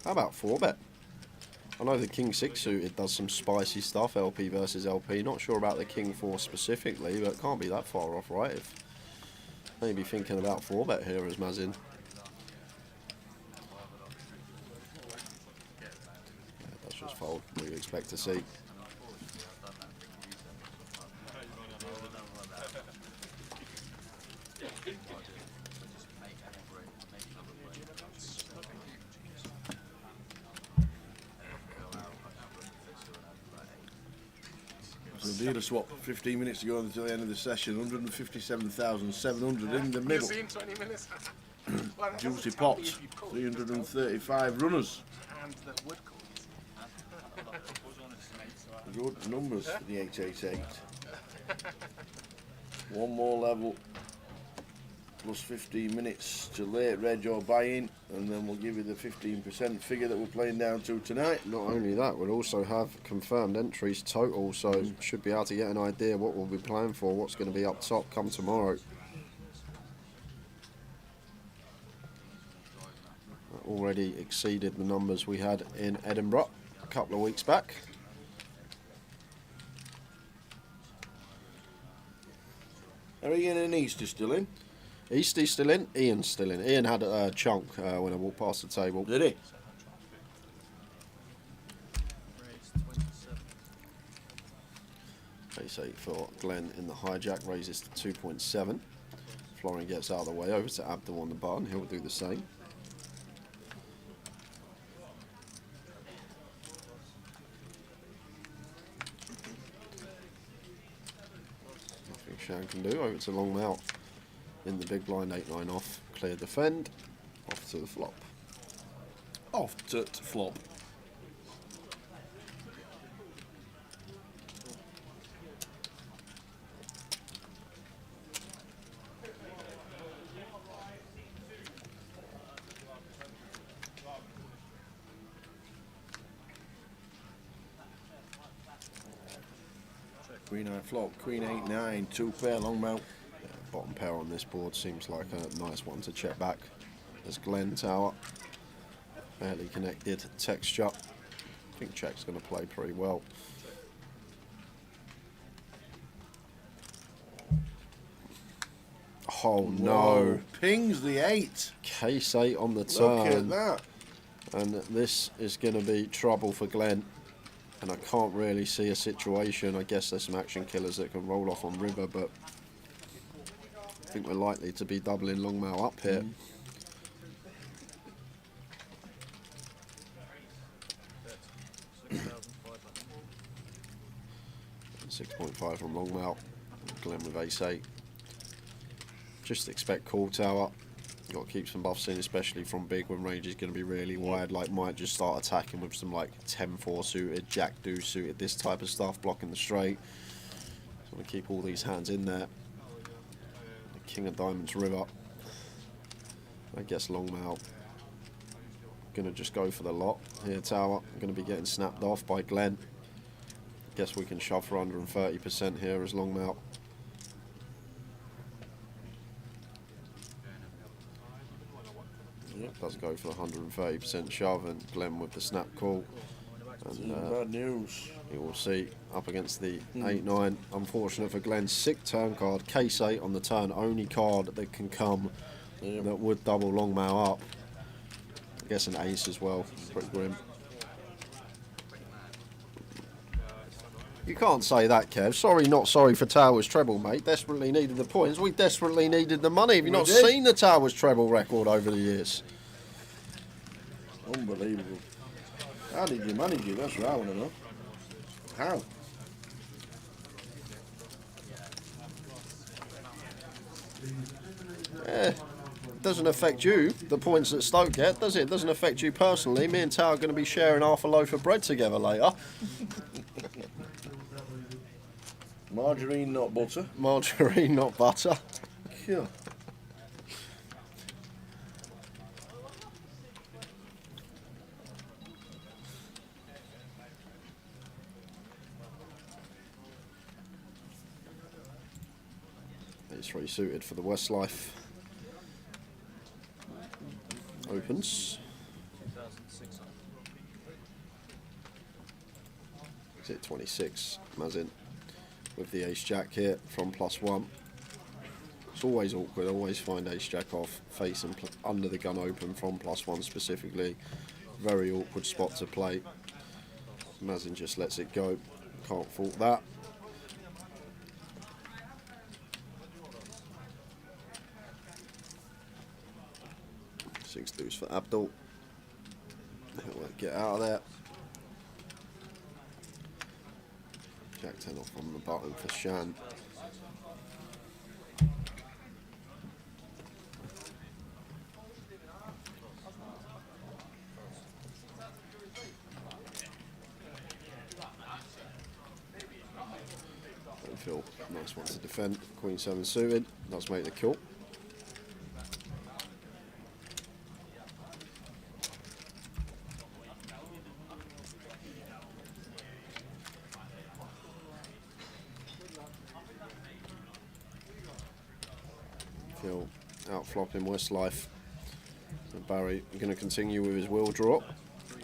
How about 4-bet? I know the King 6 suited does some spicy stuff, LP versus LP. Not sure about the King 4 specifically, but it can't be that far off, right? If maybe thinking about 4-bet here as Mazin. Yeah, that's just fold. What do you expect to see? So the dealer swap 15 minutes to go until the end of the session. 157,700 in the middle. You see in 20 minutes? Juicy pot. 335 runners. And that would call. Good numbers for the 888. One more level. Plus 15 minutes to late reg or buy-in, and then we'll give you the 15% figure that we're playing down to tonight. Not only that, we'll also have confirmed entries total, so should be able to get an idea what we'll be playing for, what's going to be up top come tomorrow. Already exceeded the numbers we had in Edinburgh a couple of weeks back. Are Ian and Easter still in? Easty's still in, Ian's still in. Ian had a chunk when I walked past the table. Did he? Ace 8 for Glenn in the hijack, raises to 2.7. Florian gets out of the way, over to Abdul on the button, he'll do the same. Nothing Shan can do, over to Longmouth in the big blind, 8-9 off, clear defend, off to the flop. Off to flop. Queen 9 flop, Queen 8-9, 2 pair, long mount. Yeah, bottom pair on this board seems like a nice one to check back. There's Glen Tower, barely connected, texture. I think check's going to play pretty well. Oh no. Pings the 8. Case 8 on the Look turn. at that. And this is going to be trouble for Glenn. And I can't really see a situation. I guess there's some action killers that can roll off on river, but I think we're likely to be doubling Longmouth up here. 6.5 from Longmouth. Glenn with ace 8. Just expect call tower. Got to keep some buffs in, especially from big when range is going to be really wide. Like, might just start attacking with some like 10-4 suited, Jack deuce suited, this type of stuff, blocking the straight. So want to keep all these hands in there. The King of Diamonds river. I guess Longmouth going to just go for the lot here. Tower going to be getting snapped off by Glenn. Guess we can shove for 130% here as Longmouth. Yep, does go for the 130% shove, and Glenn with the snap call. And bad news. You will see up against the 8-9. Unfortunate for Glenn. Sick turn card. Case 8 on the turn. Only card that can come that would double Longmouth up. I guess an ace as well. Pretty grim. You can't say that, Kev. Sorry, not sorry for Towers' treble, mate. Desperately needed the points. We desperately needed the money. Have you not seen the Towers' treble record over the years? Unbelievable. How did you manage it? That's what I want to know. How? Doesn't affect you, the points that Stoke get, does it? Doesn't affect you personally. Me and Tower are going to be sharing half a loaf of bread together later. Margarine, not butter. Margarine, not butter. Yeah. It's 3 suited for the Westlife. Opens. Exit 26, Mazin with the ace jack here from +1. It's always awkward, always find ace jack off, facing under the gun open from +1 specifically. Very awkward spot to play. Mazin just lets it go, can't fault that. Six deuce for Abdul. He'll get out of there. Jack 10 off on the button for Shan. Phil, nice one to defend. Queen 7 suited. Does make the kill. Phil out flopping Westlife. So Barry going to continue with his wheel draw.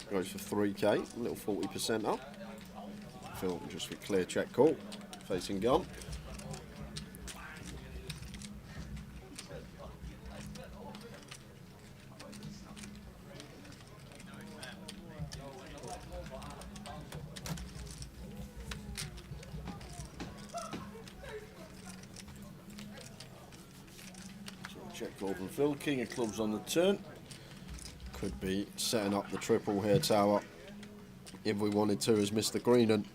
Goes for 3k, a little 40% up. Phil just for clear check call. Facing gun. Check call from Phil. King of clubs on the turn. Could be setting up the triple here, Tower, if we wanted to, as Mr. Greenan.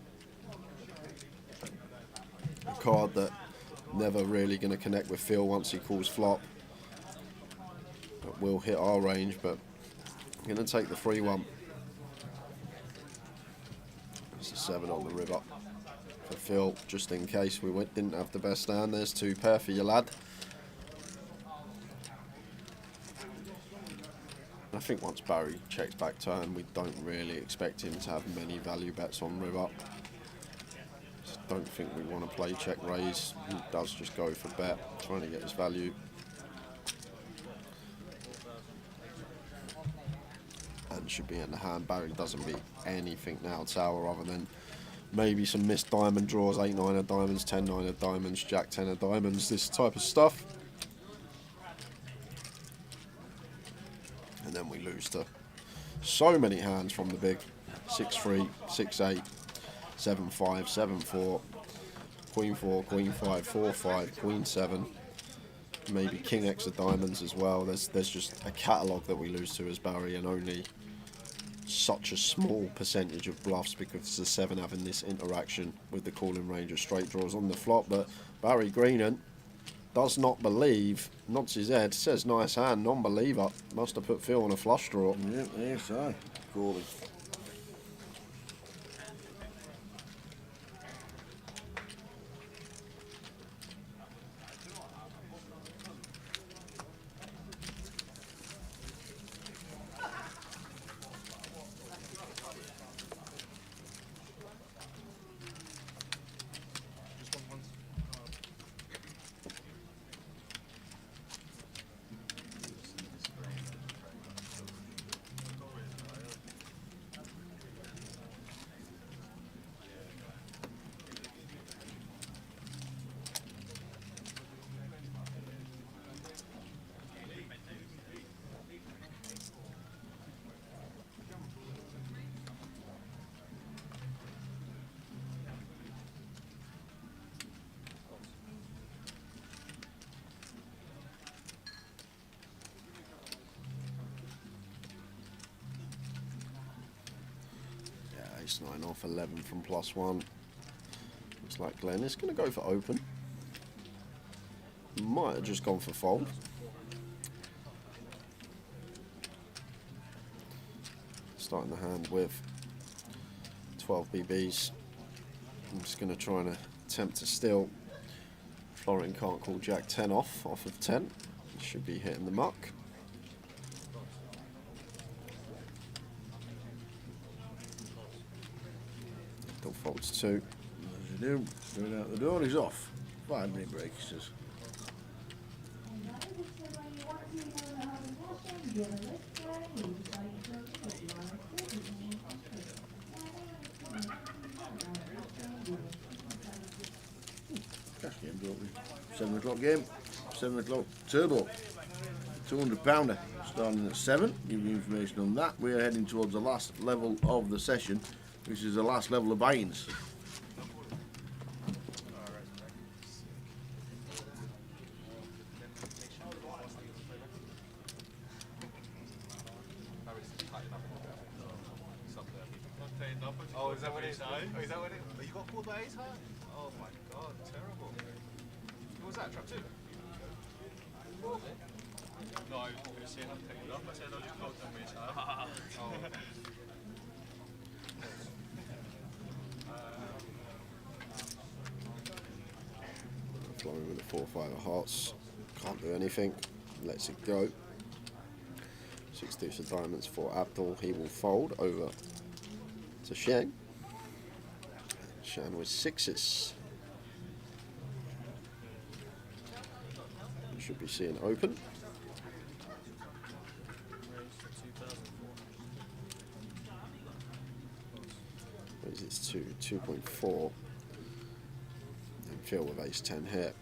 A card that never really going to connect with Phil once he calls flop. But will hit our range, but I'm going to take the free one. It's a 7 on the river for Phil, just in case we didn't have the best hand. There's 2 pair for you, lad. I think once Barry checks back turn, we don't really expect him to have many value bets on river. Don't think we want to play check raise. He does just go for bet, trying to get his value. And should be in the hand. Barry doesn't beat anything now, Tower, other than maybe some missed diamond draws, 8-9 of diamonds, 10-9 of diamonds, Jack 10 of diamonds, this type of stuff. and then we lose to so many hands from the big 6-3, 6-8, 7-5, 7-4, Queen 4, Queen 5, 4-5, Queen 7, maybe King X of diamonds as well. There's just a catalogue that we lose to as Barry, and only such a small percentage of bluffs because the 7 having this interaction with the calling range of straight draws on the flop. But Barry Greenan does not believe, nods his head, says nice hand, non-believer. Must have put Phil on a flush draw. Yep, yes, I call it. Ace 9 off, 11 from +1. Looks like Glenn is going to go for open. Might have just gone for fold. Starting the hand with 12 BBs. I'm just going to try and attempt to steal. Florian can't call Jack 10 off of 10. He should be hitting the muck. Still folds 2. As you do, going out the door, he's off. 5-minute break, he says. Cash game, don't we? 7 o'clock game, 7 o'clock turbo. £200 starting at 7. Give you information on that. We are heading towards the last level of the session, which is the last level of buy-ins. Oh, is that what it is? Oh, is that what it is? You got called by ace high? Oh my god, terrible. What was that, trap 2? No, I was saying I'd pick it up. I said I'll just called them ace high. Oh. Flowing with a 4-5 of hearts. Can't do anything. Lets it go. 6 deuce of diamonds for Abdul. He will fold over to Shan. Shan with 6s. You should be seeing open. It's 2.4. And Phil with ace 10 here.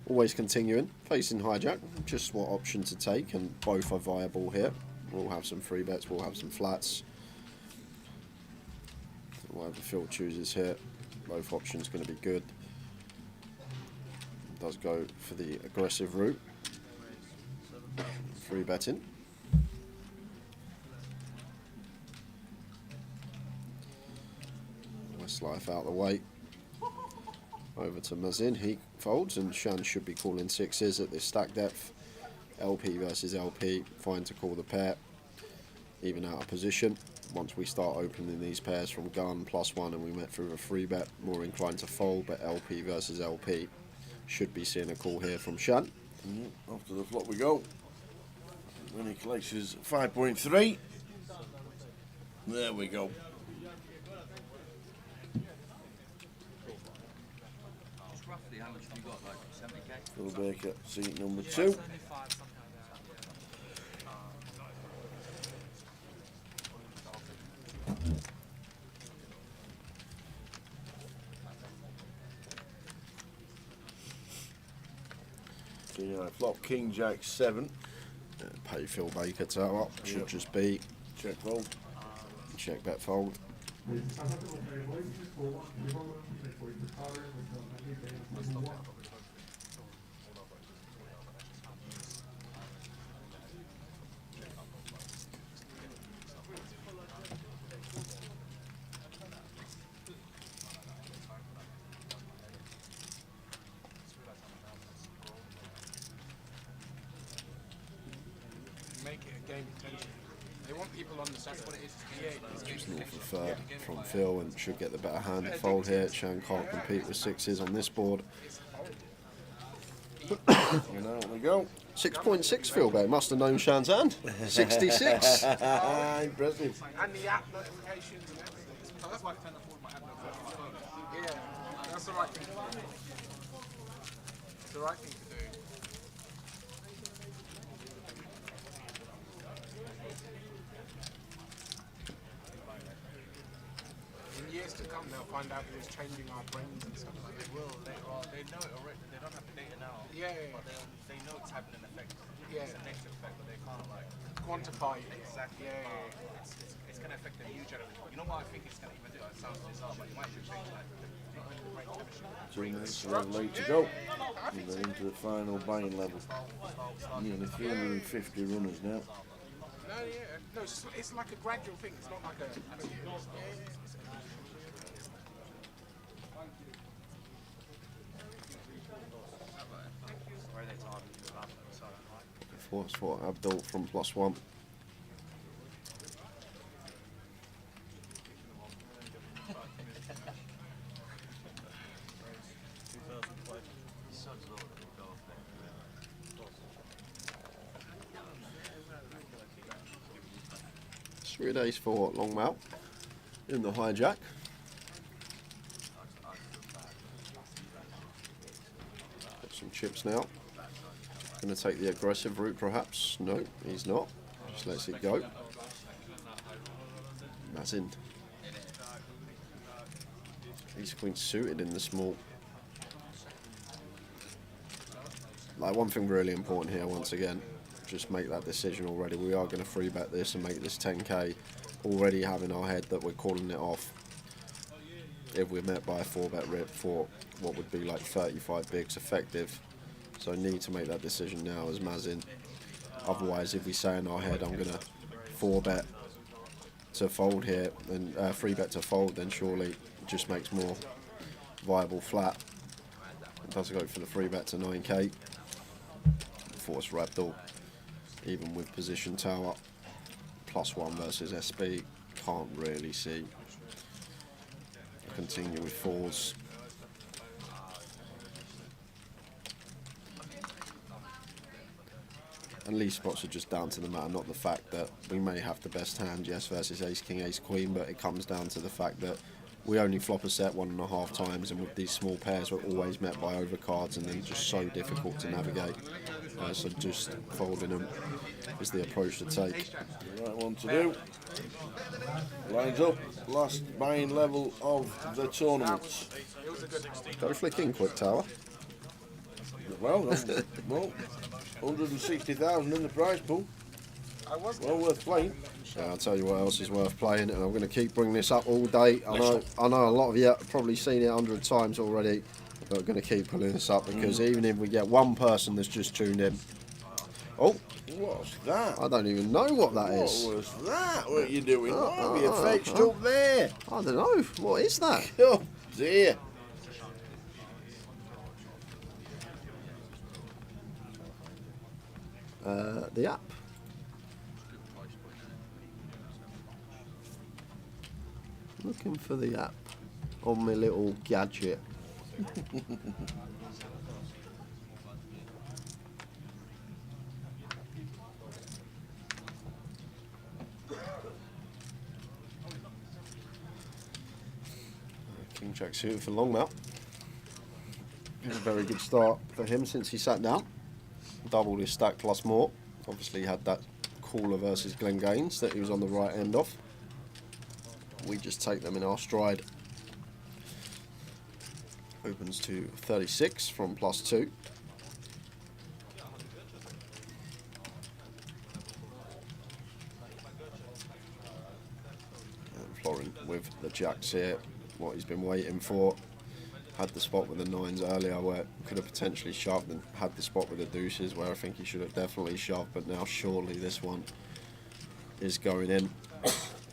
Always continuing, facing hijack, just what option to take, and both are viable here. We'll have some free bets, we'll have some flats. Whatever Phil chooses here, both options going to be good. Does go for the aggressive route. Free betting. Westlife out the way. Over to Mazin, he folds, and Shan should be calling 6s at this stack depth. LP versus LP, fine to call the pair. Even out of position. Once we start opening these pairs from gun +1 and we met through a free bet, more inclined to fold, but LP versus LP should be seeing a call here from Shan. Off to the flop we go. When he collects his 5.3. There we go. Roughly how much have you got, like 70k? Phil Baker, seat number 2. Flop King Jack 7. Pay Phil Baker toe up. Should just be check fold. Check bet fold. Make it a game of tension. They want people on the side. That's what it is. Yeah, Just north of third from Phil and should get the better hand to fold here. Shan can't compete with sixes on this board. And out we go. 6.6 Phil Bay. Must have known Shan's hand. 66. Impressive. And the app notifications and everything. That's why I can't afford my app notifications. Yeah, that's the right thing to do. It's the right thing to do. In years to come, they'll find out who's changing our brains and stuff like that. They will. They know it already. They don't have the data now. Yeah. But they know it's having an effect. Yeah. It's a negative effect, but they can't like quantify it. Exactly. Yeah. It's going to affect them hugely. You know what I think it's going to even do? It sounds bizarre, but it might just change like the brain chemistry. 2 minutes, 11 late to go. And then into the final buying level. Nearly 350 runners now. No, yeah. No, it's like a gradual thing. It's not like a. Force for Abdul from +1. Three days for Longmouth in the hijack. Got some chips now. Going to take the aggressive route perhaps. No, he's not. Just lets it go. That's in. Ace Queen suited in the small. Like, one thing really important here once again, just make that decision already. We are going to free bet this and make this 10k, already have in our head that we're calling it off if we're met by a 4-bet rip for what would be like 35 bigs effective. So I need to make that decision now as Mazin. Otherwise, if we say in our head I'm going to 4-bet to fold here and 3-bet to fold, then surely it just makes more viable flat. It does go for the 3-bet to 9k. Force Rabdal, even with position tower, +1 versus SB, can't really see. Continue with 4s. And lead spots are just down to the matter, not the fact that we may have the best hand, yes, versus Ace King, Ace Queen, but it comes down to the fact that we only flop a set 1.5 times, and with these small pairs we're always met by overcards and then just so difficult to navigate. So just folding them is the approach to take. The right one to do. Lines up, last buying level of the tournament. Go flicking quick tower. Well, 160,000 in the prize pool. Well worth playing. Yeah, I'll tell you what else is worth playing, and I'm going to keep bringing this up all day. I know a lot of you have probably seen it 100 times already, but I'm going to keep pulling this up because even if we get one person that's just tuned in. Oh, what's that? I don't even know what that is. What was that? What are you doing? What have you fetched up there? I don't know. What is that? Oh dear. The app. Looking for the app on my little gadget. King Jack suited for Longmouth. It's a very good start for him since he sat down. Doubled his stack plus more. Obviously had that caller versus Glen Gaines that he was on the right end of. We just take them in our stride. Opens to 36 from +2. Florin with the jacks here, what he's been waiting for. Had the spot with the 9s earlier where could have potentially shoved, and had the spot with the deuces where I think he should have definitely shoved, but now surely this one is going in.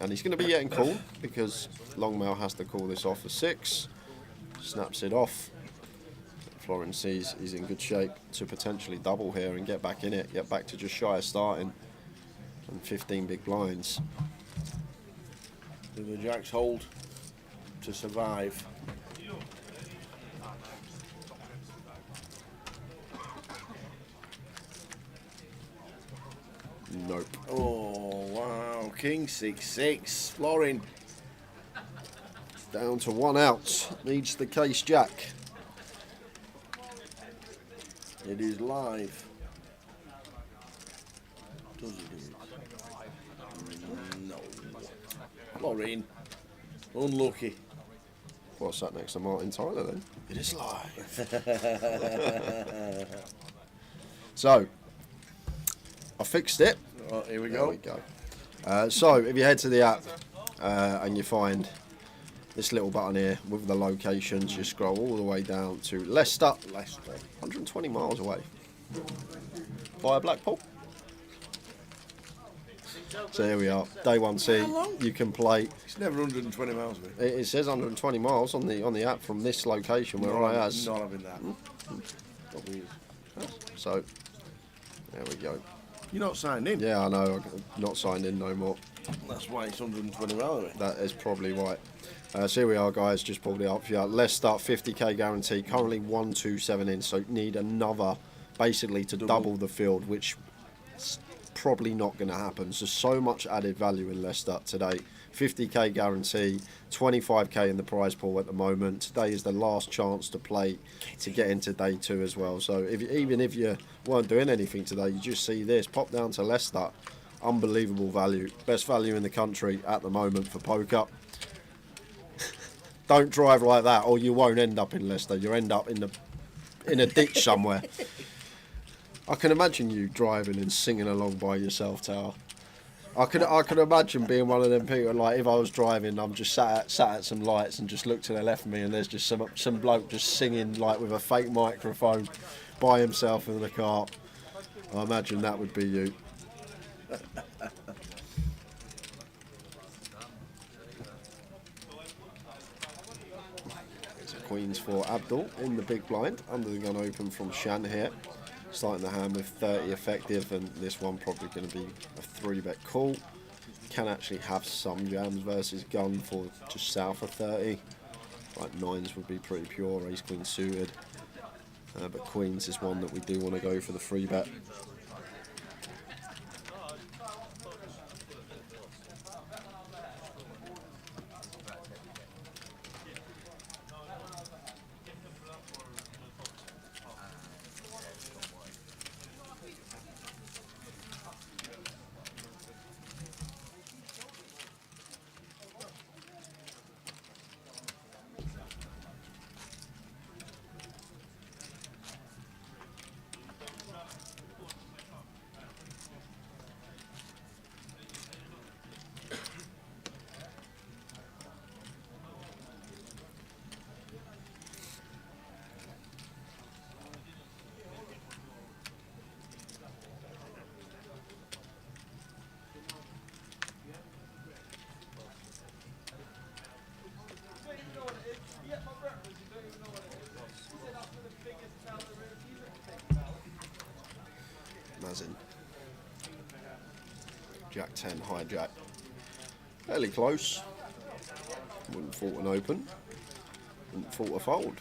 And he's going to be getting called because Longmail has to call this off for 6. Snaps it off. Florin sees he's in good shape to potentially double here and get back in it, get back to just shy of starting. And 15 big blinds. Do the jacks hold to survive? Nope. Oh, wow. King 6-6. Florin. Down to 1 out. Needs the case jack. It is live. Does it do it? No. Florin. Unlucky. Well, sat next to Martin Tyler then. It is live. So, I fixed it. Oh, here we There go. we go. So, if you head to the app and you find this little button here with the locations, you scroll all the way down to Leicester, 120 miles away, via Blackpool. So here we are, day 1C. You can play. It's never 120 miles away. It says 120 miles on the app from this location where I am. Not having that. So there we go. You're not signed in. Yeah, I know. I'm not signed in no more. That's why it's 120 miles away. That is probably right. So here we are, guys. Just pulled it up for you. Leicester 50k guarantee. Currently 127 in, so need another, basically to double the field, which is probably not going to happen. So much added value in Leicester today. 50k guarantee, 25k in the prize pool at the moment. Today is the last chance to play to get into day 2 as well. So even if you weren't doing anything today, you just see this. Pop down to Leicester. Unbelievable value. Best value in the country at the moment for poker. Don't drive like that or you won't end up in Leicester. You'll end up in a ditch somewhere. I can imagine you driving and singing along by yourself, Tower. I could imagine being one of them people, like if I was driving, I'm just sat at some lights and just look to the left of me and there's just some bloke just singing like with a fake microphone by himself in the car. I imagine that would be you. It's a Queens for Abdul in the big blind, under the gun open from Shan here. Starting the hand with 30 effective, and this one probably going to be a 3-bet call. Can actually have some jams versus gun for just south of 30. Like 9s would be pretty pure, ace queen suited. But queens is one that we do want to go for the 3-bet. Jack 10, high jack. Fairly close. Wouldn't fault an open. Wouldn't fault a fold.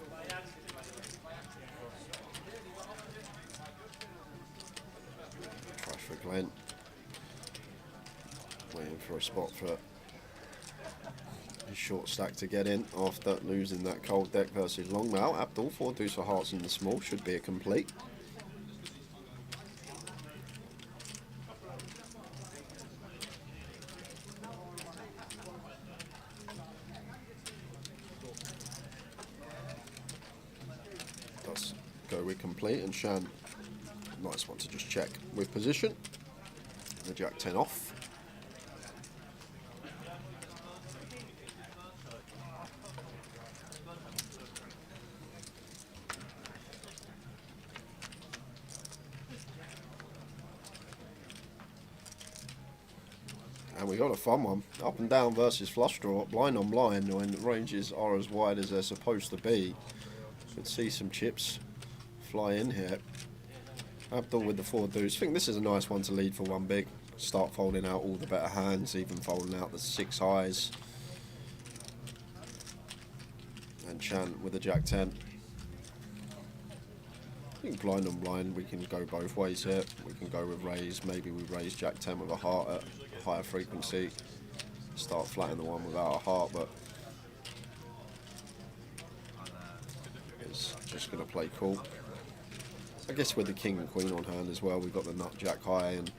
Crash for Glenn. Waiting for a spot for his short stack to get in after losing that cold deck versus Longmail. Abdul, 4 deuce of hearts in the small, should be a complete. Go with complete, and Shan, nice one to just check with position. The Jack 10 off. And we got a fun one. Up and down versus flush draw. Blind on blind when ranges are as wide as they're supposed to be. Could see some chips fly in here. Abdul with the 4 deuce. I think this is a nice one to lead for 1 big. Start folding out all the better hands, even folding out the 6 highs. And Chan with the Jack 10. I think blind on blind, we can go both ways here. We can go with raise. Maybe we raise Jack 10 with a heart at a higher frequency. Start flattening the one without a heart, but it's just going to play cool. I guess with the king and queen on hand as well, we've got the nut Jack high, and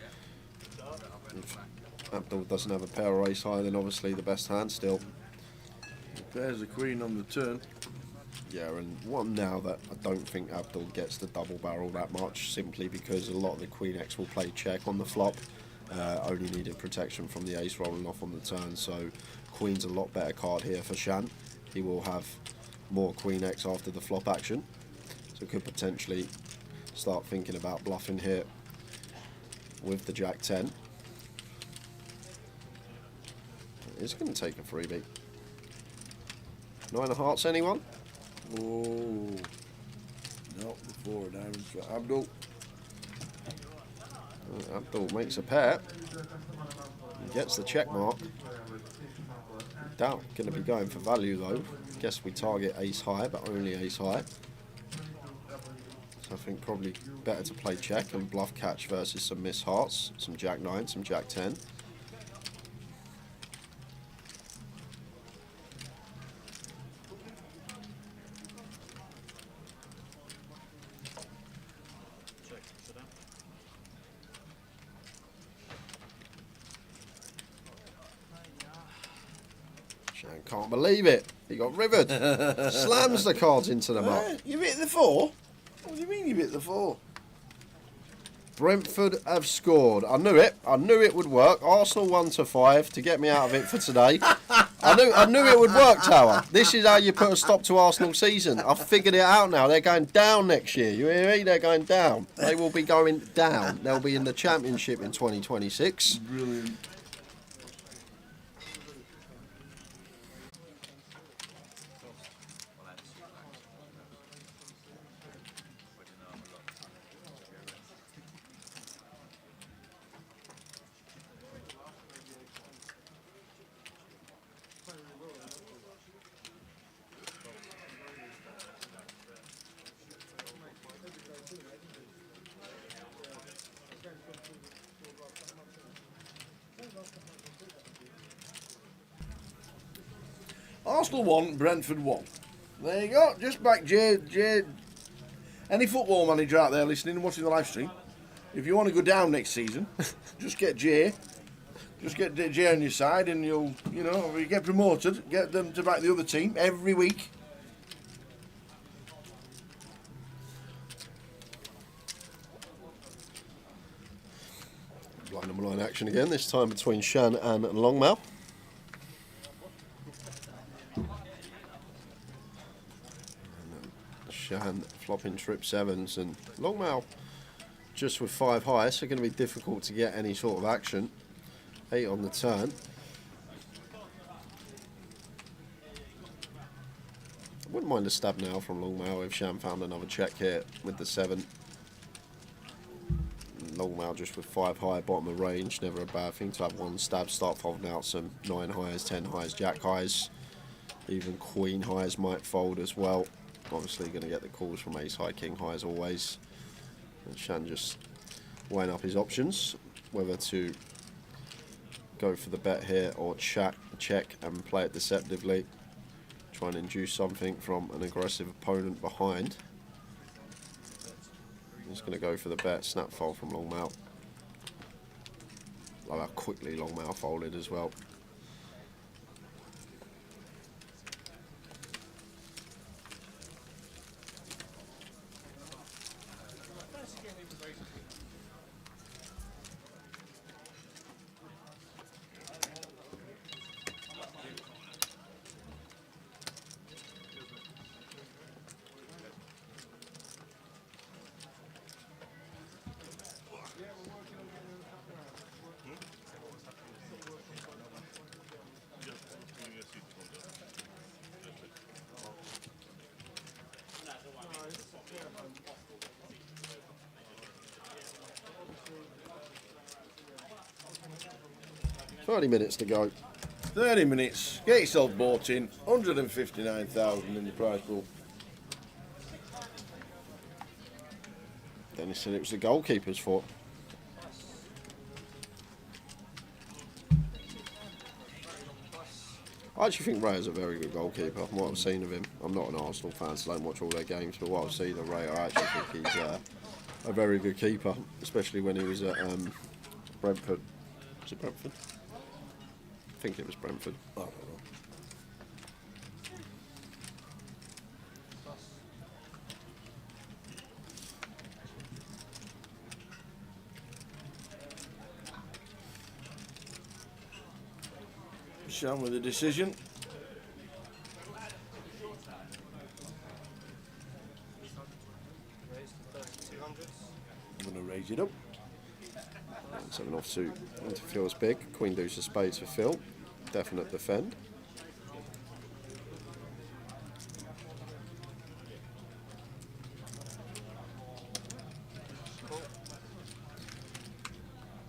if Abdul doesn't have a pair of ace high, then obviously the best hand still. There's the queen on the turn. Yeah, and one now that I don't think Abdul gets the double barrel that much, simply because a lot of the queen X will play check on the flop. Only needed protection from the ace rolling off on the turn, so queen's a lot better card here for Shan. He will have more queen X after the flop action, so could potentially start thinking about bluffing here with the Jack 10. It's going to take a freebie. 9 of hearts, anyone? Oh, no, the 4 of diamonds for Abdul. Abdul makes a pair. He gets the check mark. Doubt going to be going for value though. Guess we target ace high, but only ace high. So I think probably better to play check and bluff catch versus some miss hearts, some Jack 9, some Jack 10. Can't believe it. He got rivered. Slams the cards into the mark. You hit the 4? What do you mean you hit the 4? Brentford have scored. I knew it. I knew it would work. Arsenal 1-5 to get me out of it for today. I knew it would work, Tower. This is how you put a stop to Arsenal season. I've figured it out now. They're going down next year. You hear me? They're going down. They will be going down. They'll be in the Championship in 2026. Brilliant. Arsenal 1, Brentford 1. There you go. Just back Jay. Any football manager out there listening and watching the live stream, if you want to go down next season, just get Jay. Just get Jay on your side, and you'll, if you get promoted, get them to back the other team every week. Blind on blind action again, this time between Shan and Longmouth. Shan flopping trip 7s, and Longmouth just with 5 high, so going to be difficult to get any sort of action. 8 on the turn. I wouldn't mind a stab now from Longmouth if Shan found another check here with the 7. Longmouth just with 5 high, bottom of range, never a bad thing to have one stab, start folding out some 9 highs, 10 highs, Jack highs, even Queen highs might fold as well. Obviously going to get the calls from ace high, king high as always. And Shan just weighing up his options, whether to go for the bet here or check and play it deceptively. Try and induce something from an aggressive opponent behind. He's going to go for the bet, snap fold from Longmouth. Like how quickly Longmouth folded as well. 30 minutes to go. 30 minutes. Get yourself bought in. 159,000 in the prize pool. Dennis said it was the goalkeeper's fault. I actually think Ray is a very good goalkeeper, from what I've seen of him. I'm not an Arsenal fan, so I don't watch all their games, but what I've seen of Ray, I actually think he's a very good keeper, especially when he was at Brentford. Was it Brentford? I think it was Brentford. I don't know. Sean with the decision. I'm going to raise it up. 7 off suit into Phil's big. Queen deuce of spades for Phil. Definite defend.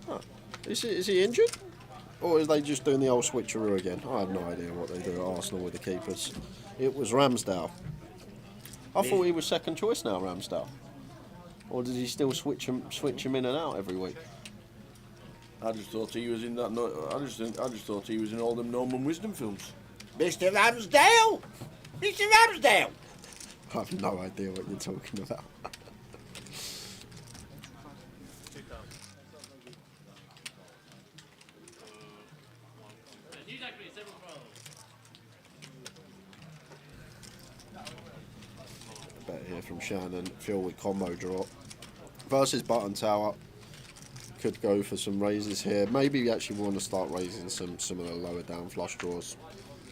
Huh. Is he injured? Or are they just doing the old switcheroo again? I have no idea what they do at Arsenal with the keepers. It was Ramsdale. I thought he was second choice now, Ramsdale. Or did he still switch him in and out every week? I just thought he was in that. I just thought he was in all them Norman Wisdom films. Mr. Ramsdale! Mr. Ramsdale! I have no idea what you're talking about. Bet here from Shannon. Phil with combo draw. Versus button tower. Could go for some raises here. Maybe we actually want to start raising some of the lower down flush draws.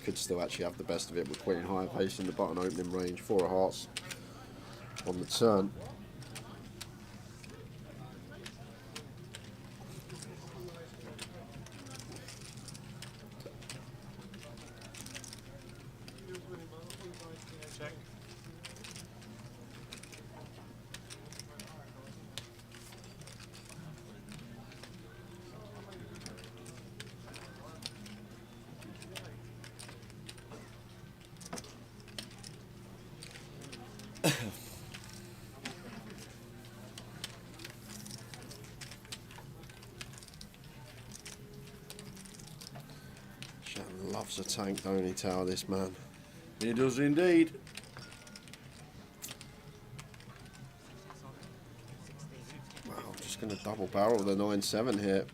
Could still actually have the best of it with Queen high pace in the button opening range. 4 of hearts on the turn. Shannon loves a tank, don't he, Tower, this man? He does indeed. Wow, I'm just going to double barrel the 9-7 here.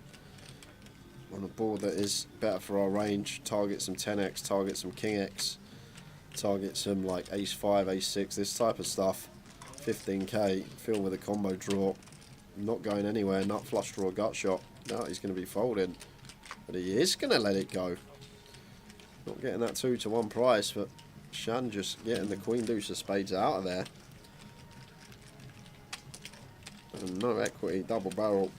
On a board that is better for our range. Target some 10x, target some king x, target some like ace 5, ace 6, this type of stuff. 15k, Phil with a combo draw. Not going anywhere, nut flush draw, gut shot. No, he's going to be folding. But he is going to let it go. Not getting that 2-to-1 price, but Shan just getting the Queen deuce of spades out of there. And no equity, double barrel.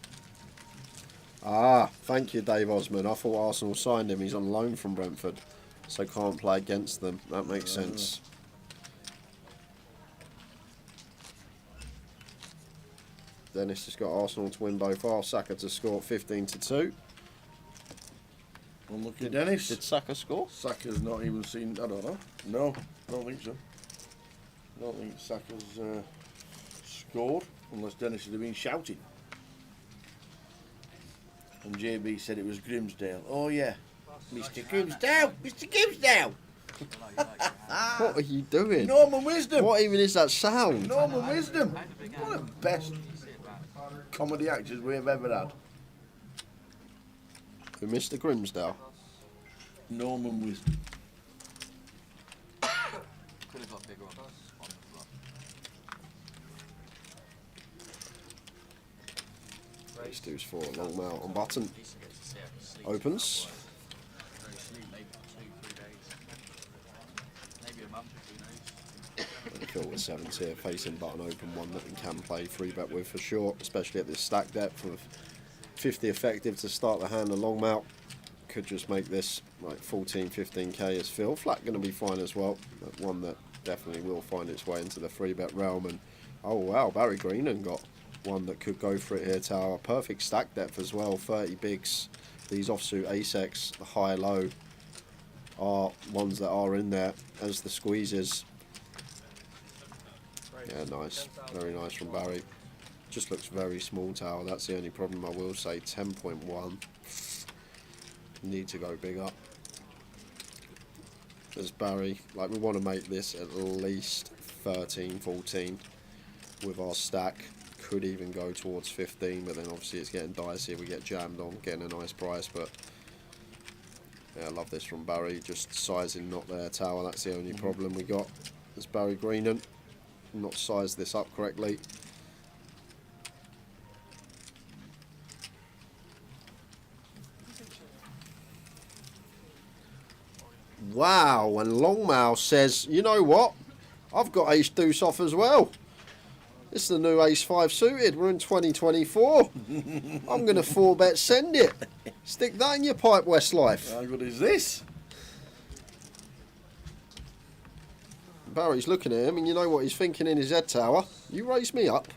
Ah, thank you, Dave Osmond. I thought Arsenal signed him. He's on loan from Brentford, so can't play against them. That makes sense. Dennis has got Arsenal to win both halves. Saka to score 15-2. Unlucky Dennis. Did Saka score? Saka's not even seen. I don't know. No, I don't think so. I don't think Saka's scored unless Dennis would have been shouting. And JB said it was Grimsdale. Oh yeah, Mr. Grimsdale, Mr. Grimsdale. What are you doing? Norman Wisdom. What even is that sound? Norman Wisdom. One of the best comedy actors we have ever had. Who, Mr. Grimsdale? Norman Wisdom. Could have got bigger on the flop. Ace deuce 4, long mount on button. Opens. Phil with 7s here, facing button open, one that we can play 3-bet with for sure, especially at this stack depth of 50 effective to start the hand. A long mount could just make this like 14, 15k as Phil. Flat going to be fine as well, but one that definitely will find its way into the 3-bet realm. And oh wow, Barry Greenan got one that could go for it here, Tower. Perfect stack depth as well, 30 bigs these offsuit ace-X, the high-low, are ones that are in there as the squeezes. Yeah, nice. Very nice from Barry. Just looks very small tower. That's the only problem I will say. 10.1. Need to go bigger. As Barry, like, we want to make this at least 13, 14 with our stack. Could even go towards 15, but then obviously it's getting dicey. We get jammed on getting a nice price, but yeah, I love this from Barry. Just sizing not there tower. That's the only problem we got. As Barry Greenan not sized this up correctly. Wow, and Longmouth says, you know what? I've got ace deuce off as well. This is the new ace 5 suited. We're in 2024. I'm going to 4-bet send it. Stick that in your pipe, Westlife. How good is this? Barry's looking at him, and you know what he's thinking in his head tower? You raise me up.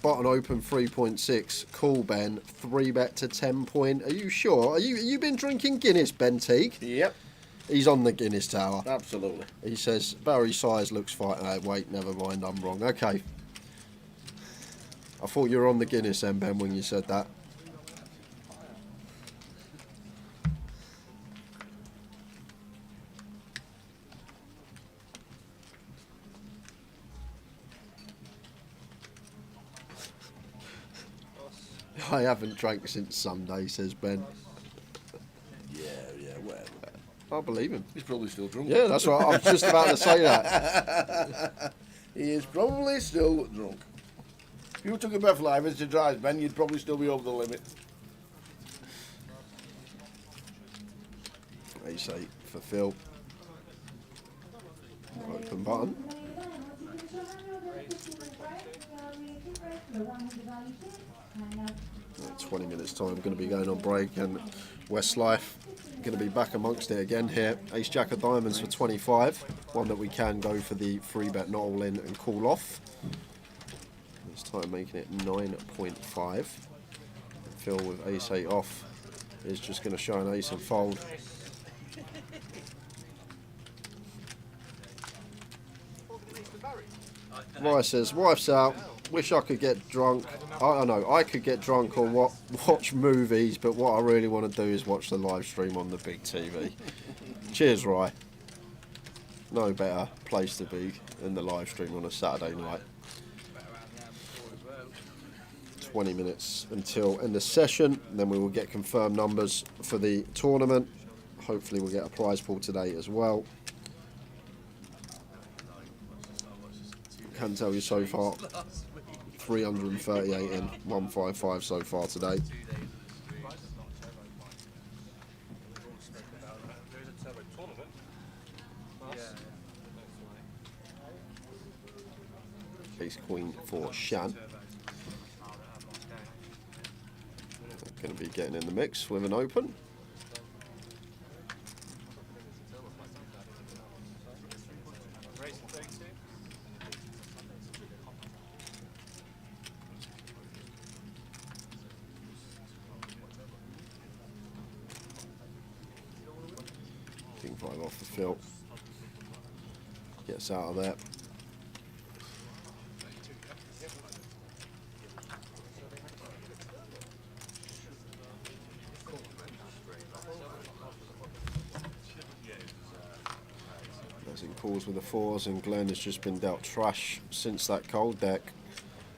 Button open 3.6. Cool, Ben. 3-bet to 10 point. Are you sure? Are you been drinking Guinness, Ben Teague? Yep. He's on the Guinness tower. Absolutely. He says Barry's size looks fine. Wait, never mind. I'm wrong. Okay. I thought you were on the Guinness then, Ben, when you said that. I haven't drank since Sunday, says Ben. Yeah, whatever. I believe him. He's probably still drunk. Yeah, that's right. I was just about to say that. He is probably still drunk. If you took a breathalyzer to drive, Ben, you'd probably still be over the limit. Ace 8 for Phil. Open button. 20 minutes time, going to be going on break, and Westlife going to be back amongst it again here. Ace Jack of Diamonds for 25, one that we can go for the 3-bet not all in and call off. This time making it 9.5. Phil with Ace 8 off is just going to show an ace and fold. Rice says, wife's out, wish I could get drunk. I don't know, I could get drunk or watch movies, but what I really want to do is watch the live stream on the big TV. Cheers, Rye. No better place to be than the live stream on a Saturday night. 20 minutes until end of session, then we will get confirmed numbers for the tournament. Hopefully we'll get a prize pool today as well. Can tell you so far, 338 in, 155 so far today. Ace Queen for Shan. Going to be getting in the mix with an open. King 5 off the fill. Gets out of there. As he calls with the 4s, and Glenn has just been dealt trash since that cold deck.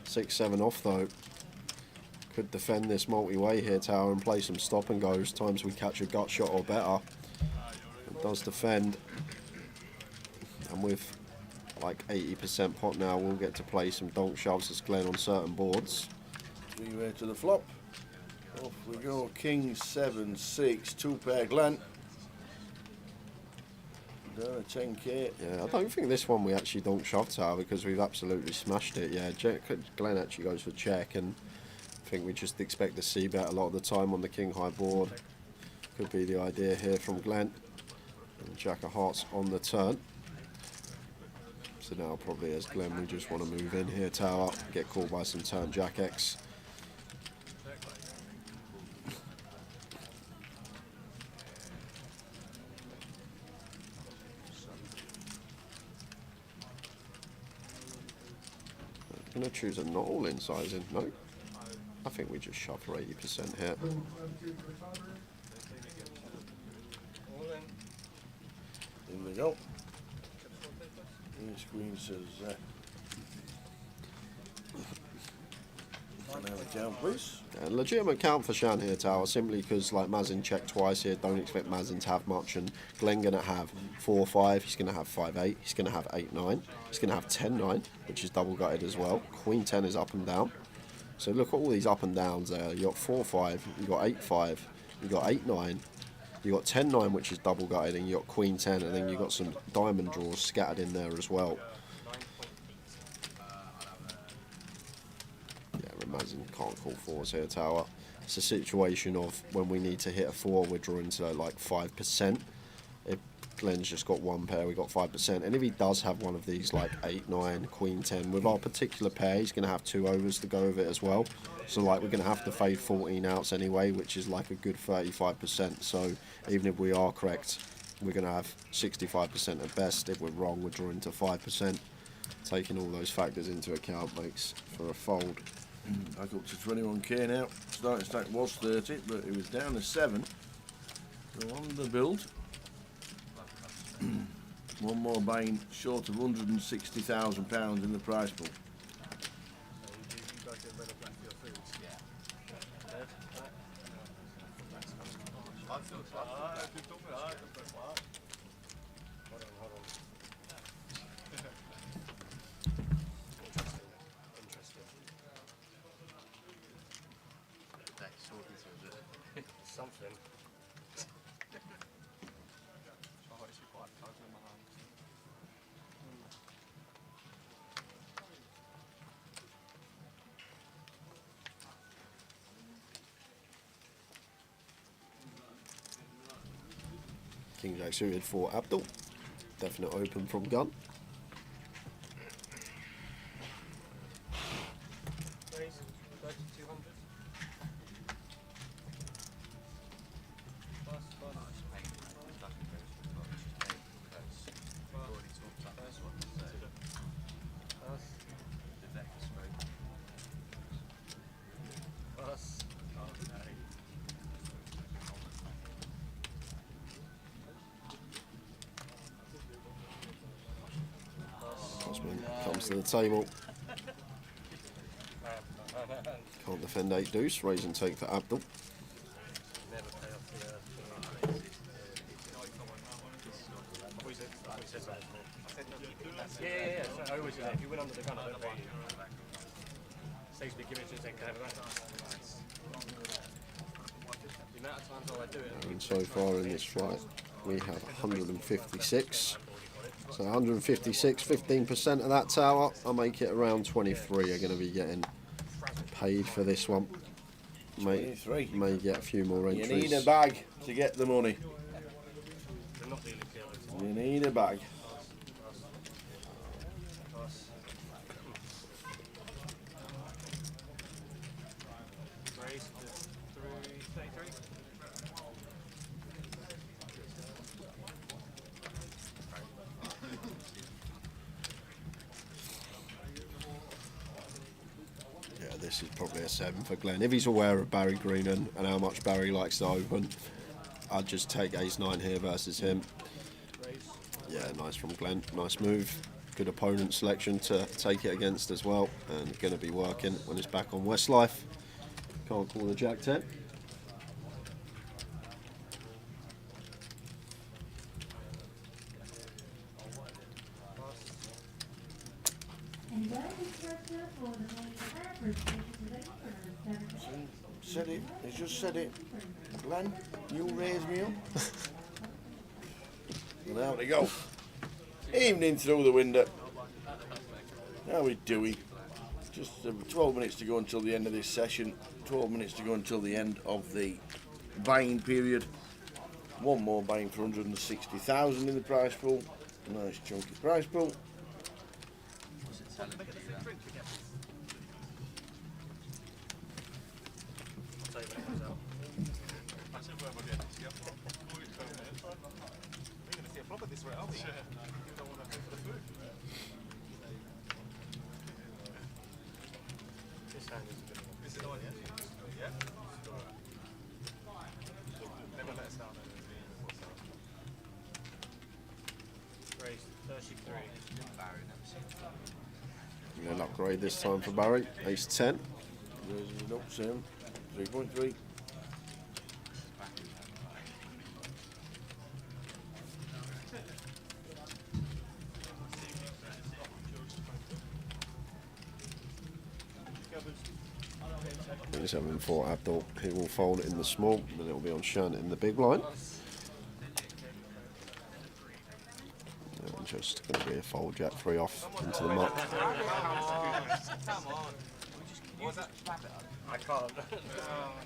6-7 off though. Could defend this multi-way here, Tower, and play some stop and goes. Times we catch a gut shot or better. It does defend. And with like 80% pot now, we'll get to play some donk shoves as Glenn on certain boards. 3-way to the flop. Off we go. King 7, 6, 2-pair Glenn. Done a 10k. Yeah, I don't think this one we actually donk shove, Tower, because we've absolutely smashed it. Yeah, Glenn actually goes for check, and think we just expect to see bet a lot of the time on the king high board. Could be the idea here from Glenn. And Jack of Hearts on the turn. So now probably as Glenn we just want to move in here, tower, get called by some turn Jack X. I'm going to choose a not all in sizing. No, I think we just shove for 80% here. In we go. This queen says, another count, please. Yeah, legitimate count for Shan here, tower, simply because like Mazin checked twice here. Don't expect Mazin to have much, and Glenn going to have 4-5. He's going to have 5-8. He's going to have 8-9. He's going to have 10-9, which is double gutted as well. Queen 10 is up and down. So look at all these up and downs there. You got 4-5. You got 8-5. You got 8-9. You got 10-9, which is double gutted, and you got Queen 10, and then you got some diamond draws scattered in there as well. Mazin can't call fours here, tower. It's a situation of when we need to hit a 4, we're drawing to like 5%. If Glenn's just got one pair, we got 5%. And if he does have one of these like 8, 9, Queen 10, with our particular pair, he's going to have 2 overs to go with it as well. So like we're going to have to fade 14 outs anyway, which is like a good 35%. So even if we are correct, we're going to have 65% at best. If we're wrong, we're drawing to 5%. Taking all those factors into account makes for a fold. Back up to 21k now. Starting stack was 30, but it was down to 7. So on the build. One more buying short of £160,000 in the prize pool. Something. King Jack suited for Abdul. Definite open from gun. Comes to the table. Can't defend 8 deuce. Raise and take for Abdul. Yeah. So I always say if you win under the gun, I don't pay you. Saves me giving it to take care of that. The amount of times I do it. And so far in this fight, we have 156. So 156, 15% of that tower. I'll make it around 23 are going to be getting paid for this one. May get a few more entries. You need a bag to get the money. You need a bag. This is probably a 7 for Glenn. If he's aware of Barry Green and how much Barry likes to open, I'd just take ace-9 here versus him. Yeah, nice from Glenn. Nice move. Good opponent selection to take it against as well. And going to be working when he's back on Westlife. Can't call the Jack 10. Said it. He just said it. Glenn, you raise me up. Well, out we go. Evening through the window. How we doing? Just 12 minutes to go until the end of this session. 12 minutes to go until the end of the buying period. One more buying for 160,000 in the prize pool. Nice chunky prize pool. An upgrade this time for Barry. Ace 10. Raising it up, same. 3.3. He's having for Abdul. He will fold it in the small, then it will be on Shan in the big line. And just going to be a fold Jack 3 off into the muck. I can't. On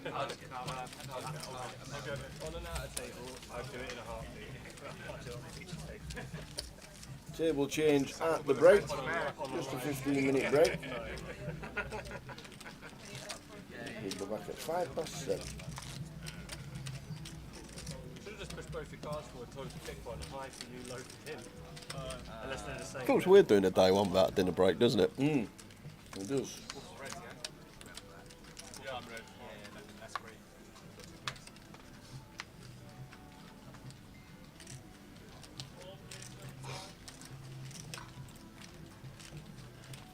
an out of table, I'd do it in a heartbeat. Table change at the break. Just a 15-minute break. We'll go back at 7:05. Should have just pushed both your cards forward, told us to pick one, high for you, low for him. Unless they're the same. Feels weird doing a day one without a dinner break, doesn't it? It does. Yeah, I'm ready. Yeah, that's great.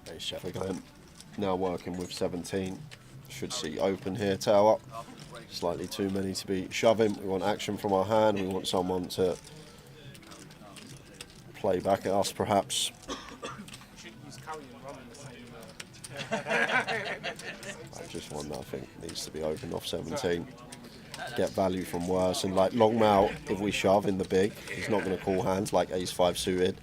Hey, Chef again. Now working with 17. Should see open here, tower. Slightly too many to be shoving. We want action from our hand. We want someone to play back at us, perhaps. Just one that I think needs to be opened off 17. Get value from worse. And like long mount, if we shove in the big, he's not going to call hands like ace-5 suited,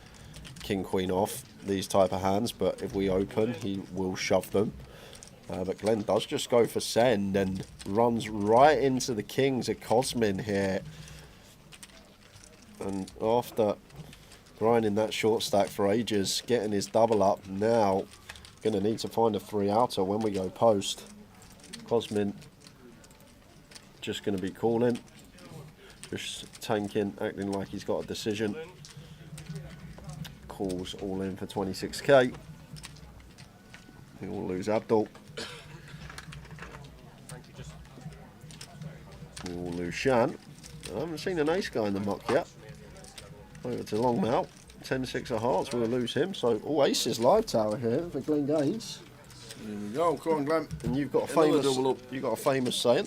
king-queen off, these type of hands. But if we open, he will shove them. But Glenn does just go for send and runs right into the kings of Cosmin here. And after grinding that short stack for ages, getting his double up, now going to need to find a 3-outer when we go post. Cosmin just going to be calling, just tanking, acting like he's got a decision. Calls all in for 26k. He will lose Abdul. We will lose Shan. I haven't seen an ace guy in the muck yet. Over to Longmount. 10-6 of hearts, we'll lose him. So all aces live tower here for Glenn Gaines. Here we go, come on Glenn. And you've got a Another famous double up. you've got a famous saying.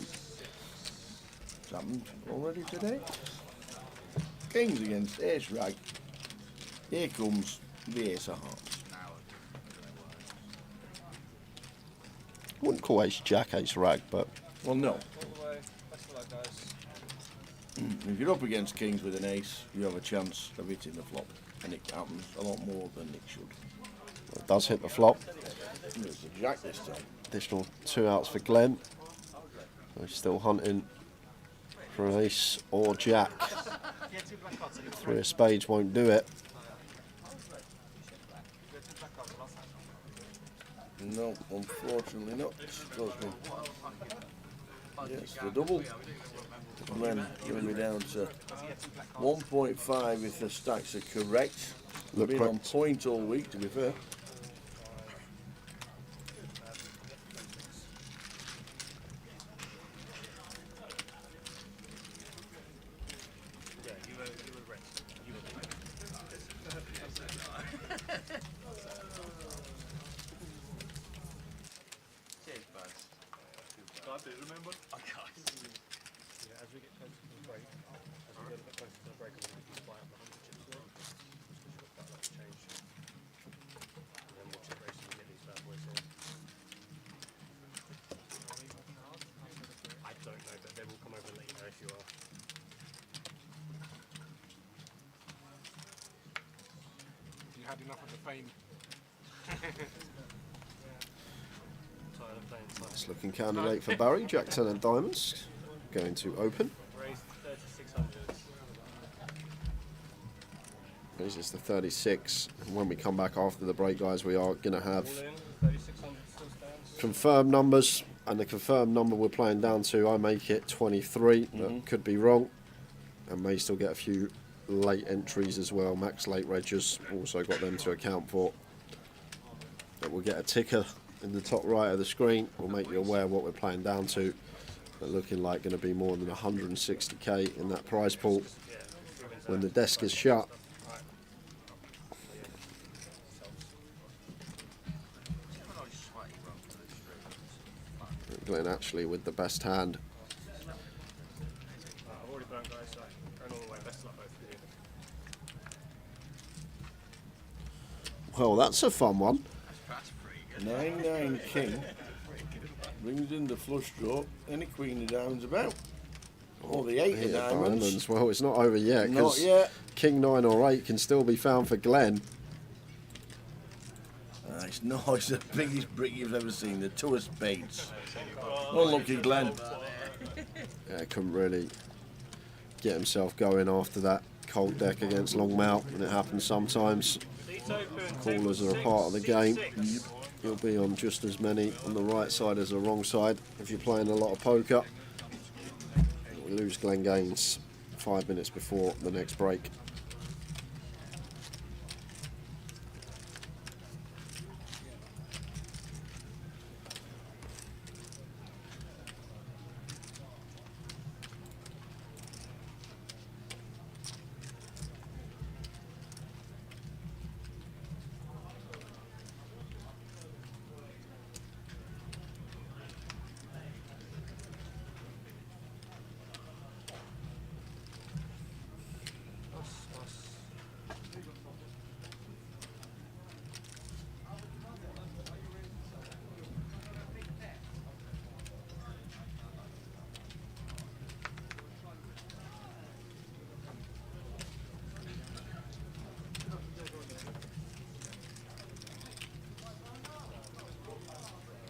It's happened already today. Kings against ace rag. Here comes the ace of hearts. Wouldn't call ace jack ace rag, but well, no. If you're up against kings with an ace, you have a chance of hitting the flop, and it happens a lot more than it should. it does hit the flop. It's a jack this time. Additional 2 outs for Glenn. So he's still hunting for an ace or jack. 3 of spades won't do it. No, unfortunately not. Cosmin. Yes, the double. And then giving me down to 1.5 if the stacks are correct. Look Been correct. on point all week, to be fair. Remember? Yeah, as we get closer to the break, as we get a bit closer to the break, I'm going to buy up the 100 chips as well. Just because you've got quite a lot of change. And then we'll chip race and get these bad boys in. I don't know, but they will come over and let you know if you are. You had enough of the fame. So Nice looking candidate for Barry. Jack 10 of diamonds going to open. Raised 3,600. Raises the 36. And when we come back after the break, guys, we are going to have 3,600 still stands. confirmed numbers. And the confirmed number we're playing down to, I make it 23. That could be wrong. And may still get a few late entries as well. Max late registers, also got them to account for. But we'll get a ticker in the top right of the screen. We'll make you aware what we're playing down to. But looking like going to be more than 160k in that prize pool when the desk is shut. Glenn actually with the best hand. I've already burnt, guys, so going all the way. Best of luck both of you. Well, that's a fun one. 9-9 king brings in the flush draw, any queen of diamonds about. Or the 8 of diamonds. Well, it's not over yet. Not yet. King 9 or 8 can still be found for Glenn. It's the biggest brick you've ever seen, the 2 of spades. Unlucky Glenn. Yeah, couldn't really get himself going after that cold deck against Longmount, and it happens sometimes. Callers are a part of the game. You'll be on just as many on the right side as the wrong side if you're playing a lot of poker. We lose Glenn Gaines 5 minutes before the next break.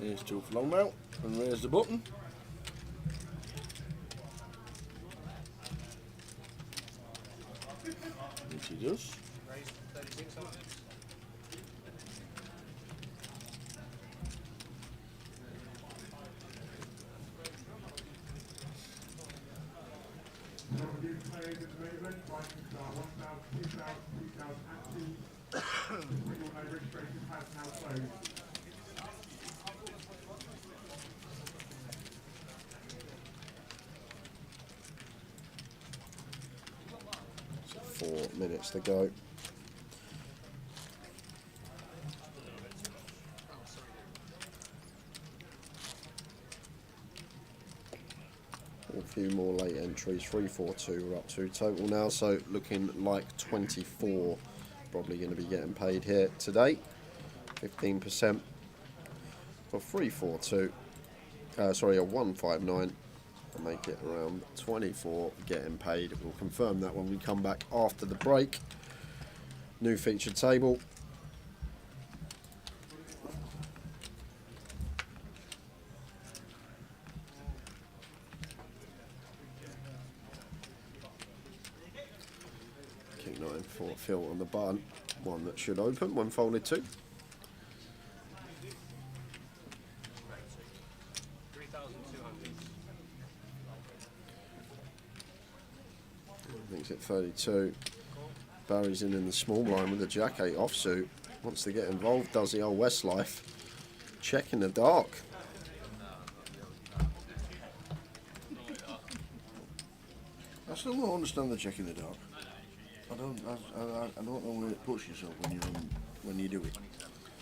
Here's 2 for Longmount, and raise the button. Which he does. Raised 3,600. So 4 minutes to go. A few more late entries, 342 we're up to total now, so looking like 24 probably going to be getting paid here today. 15% for 342, sorry, a 159, and make it around 24 getting paid. We'll confirm that when we come back after the break. New featured table. King 9 for Phil on the button. One that should open when folded to. 3,200. Thinks at 32. Barry's in the small blind with a Jack 8 offsuit. Wants to get involved, does the old Westlife. Check in the dark. I still don't understand the check in the dark. I don't know where it puts yourself when you do it.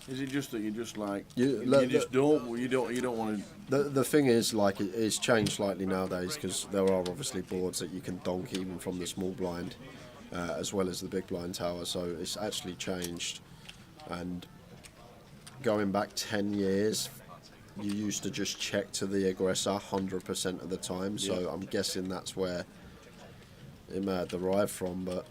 Is it just that you just like you don't want to? The thing is, like, it's changed slightly nowadays because there are obviously boards that you can donk even from the small blind, as well as the big blind tower. So it's actually changed. And going back 10 years, you used to just check to the aggressor 100% of the time. So I'm guessing that's where it may have derived from, but.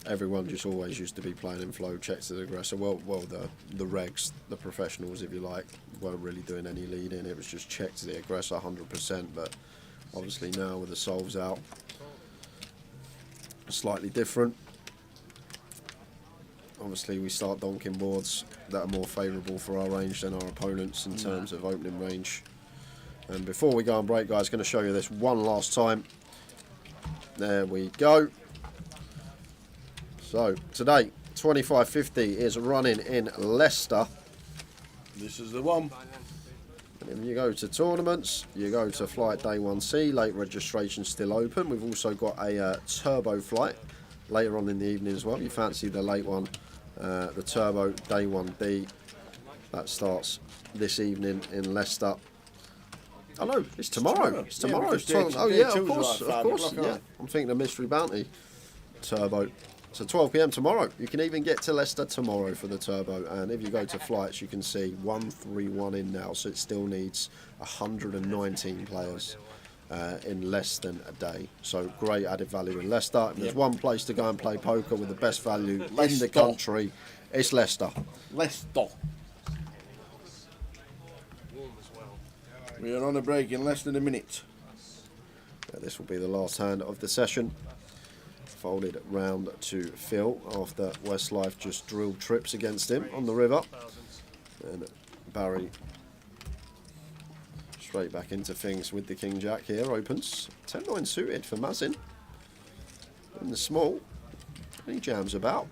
everyone just always used to be playing in flow, checks to the aggressor. Well, the regs, the professionals, if you like, weren't really doing any leading. It was just check to the aggressor 100%. But obviously now with the solves out, slightly different. Obviously we start donking boards that are more favourable for our range than our opponents in terms of opening range. And before we go on break, guys, going to show you this one last time. There we go. So today 2550 is running in Leicester. This is the one. And if you go to tournaments, you go to flight day 1C, late registration still open. We've also got a turbo flight later on in the evening as well. If you fancy the late one, the turbo day 1D, that starts this evening in Leicester. Oh no, it's tomorrow. It's tomorrow. Oh yeah, of course, yeah. I'm thinking of Mystery Bounty turbo. So 12 PM tomorrow. You can even get to Leicester tomorrow for the turbo. And if you go to flights, you can see 131 in now. So it still needs 119 players in less than a day. So great added value in Leicester. If there's one place to go and play poker with the best value in the country, it's Leicester. Leicester. We are on a break in less than a minute. This will be the last hand of the session. Folded round to Phil after Westlife just drilled trips against him on the river. And Barry straight back into things with the King Jack here. Opens 10-9 suited for Mazin. In the small, and he jams about.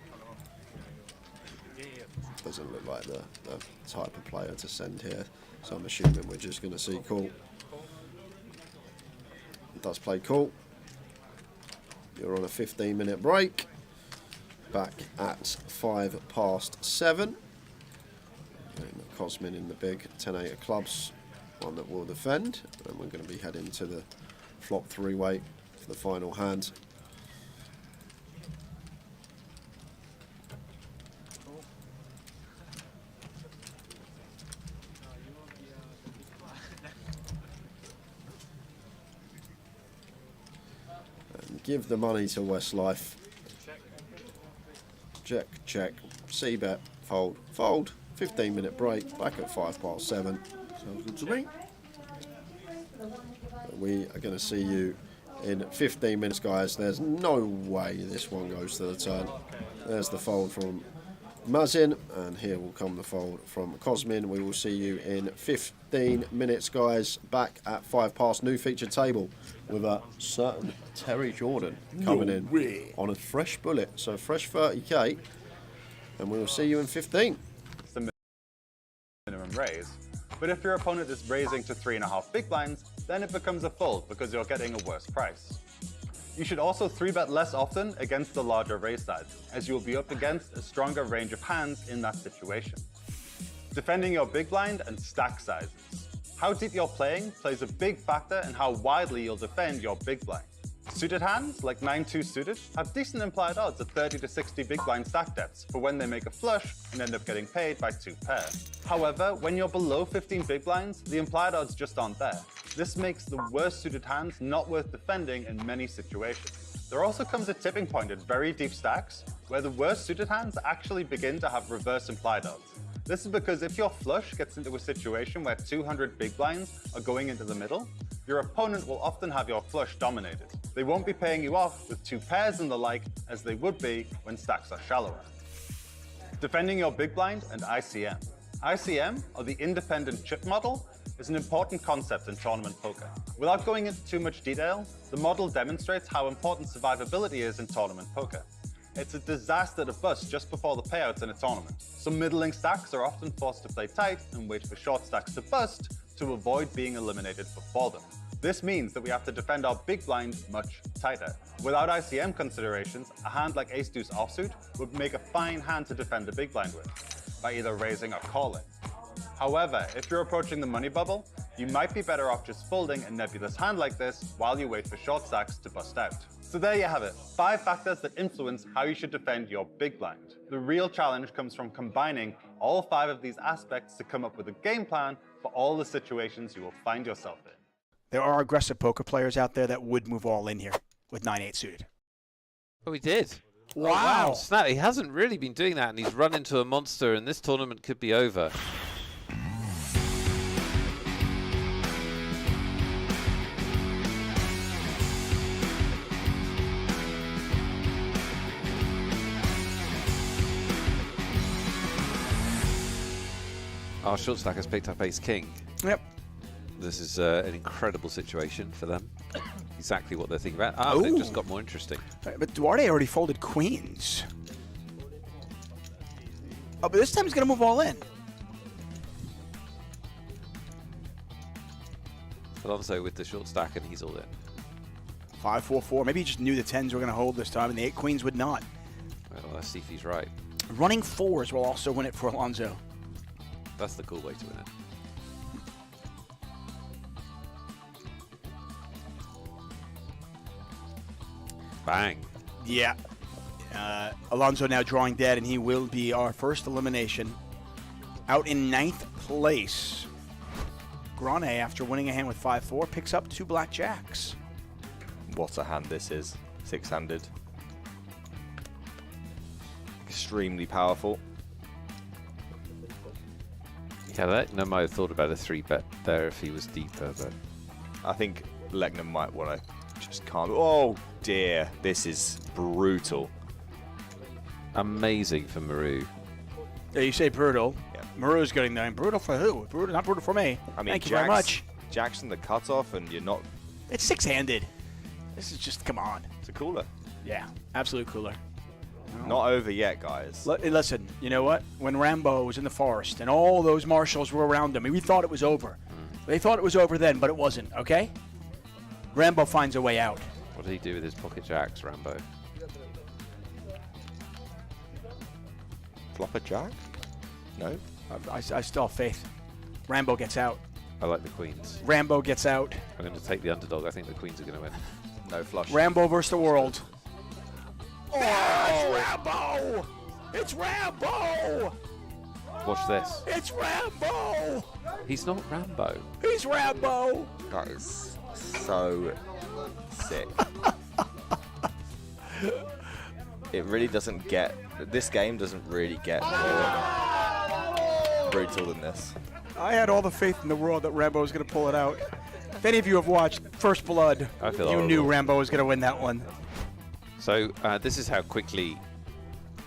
Doesn't look like the type of player to send here. So I'm assuming we're just going to see call. It does play call. You're on a 15-minute break. Back at 7:05. And Cosmin in the big 10-8 of clubs. One that will defend. And we're going to be heading to the flop three-way for the final hand. Give the money to Westlife. Check, check. C-bet, fold, fold. 15-minute break. Back at 7:05. Sounds good to me. We are going to see you in 15 minutes, guys. There's no way this one goes to the turn. There's the fold from Mazin, and here will come the fold from Cosmin. We will see you in 15 minutes, guys. Back at 7:05. New featured table with a certain Terry Jordan coming in on a fresh bullet. So fresh 30k, and we will see you in 15. It's the minimum raise. But if your opponent is raising to 3.5 big blinds, then it becomes a fold because you're getting a worse price. You should also 3-bet less often against the larger raise size, as you will be up against a stronger range of hands in that situation. Defending your big blind and stack sizes. How deep you're playing plays a big factor in how widely you'll defend your big blind. Suited hands, like 9-2 suited, have decent implied odds at 30 to 60 big blind stack depths for when they make a flush and end up getting paid by 2 pairs. However, when you're below 15 big blinds, the implied odds just aren't there. This makes the worst suited hands not worth defending in many situations. There also comes a tipping point at very deep stacks, where the worst suited hands actually begin to have reverse implied odds. This is because if your flush gets into a situation where 200 big blinds are going into the middle, your opponent will often have your flush dominated. They won't be paying you off with 2 pairs and the like as they would be when stacks are shallower. Defending your big blind and ICM. ICM, or the independent chip model, is an important concept in tournament poker. Without going into too much detail, the model demonstrates how important survivability is in tournament poker. It's a disaster to bust just before the payouts in a tournament. Some middling stacks are often forced to play tight and wait for short stacks to bust to avoid being eliminated before them. This means that we have to defend our big blind much tighter. Without ICM considerations, a hand like ace-deuce offsuit would make a fine hand to defend the big blind with, by either raising or calling. However, if you're approaching the money bubble, you might be better off just folding a nebulous hand like this while you wait for short stacks to bust out. So there you have it, 5 factors that influence how you should defend your big blind. The real challenge comes from combining all 5 of these aspects to come up with a game plan for all the situations you will find yourself in. There are aggressive poker players out there that would move all in here with 9-8 suited. Oh, we did? Wow. Snap, he hasn't really been doing that, and he's run into a monster, and this tournament could be over. Our short stack has picked up ace-king. Yep. This is an incredible situation for them. Exactly what they're thinking about. They've just got more interesting. But Duarte already folded queens. Oh, but this time he's going to move all in. Alonso with the short stack, and he's all in. 5-4-4. Maybe he just knew the 10s were going to hold this time, and the 8 queens would not. Well, let's see if he's right. Running 4s will also win it for Alonso. That's the cool way to win it. Bang. Yeah. Alonso now drawing dead, and he will be our first elimination. Out in 9th place. Grane, after winning a hand with 5-4, picks up 2 blackjacks. What a hand this is. 6-handed. Extremely powerful. Yeah, Lechner might have thought about a 3-bet there if he was deeper, but I think Lechner might want to just calm. Oh dear, this is brutal. Amazing for Maru. Yeah, you say brutal. Yeah. Maru's getting there. Brutal for who? Brutal, not brutal for me. I mean, thank you very much. Jackson the cutoff, and you're not. It's 6-handed. This is just, come on. It's a cooler. Yeah, absolute cooler. Not over yet, guys. Listen, you know what? When Rambo was in the forest and all those marshals were around him, we thought it was over. They thought it was over then, but it wasn't, okay? Rambo finds a way out. What did he do with his pocket jacks, Rambo? Flop a jack? No? I still have faith. Rambo gets out. I like the queens. Rambo gets out. I'm going to take the underdog. I think the queens are going to win. No flush. Rambo versus the world. Oh, it's Rambo! It's Rambo! Watch this. It's Rambo! He's not Rambo. He's Rambo! That is so sick. It really doesn't get... This game doesn't really get more brutal than this. I had all the faith in the world that Rambo was going to pull it out. If any of you have watched First Blood, you knew Rambo was going to win that one. So this is how quickly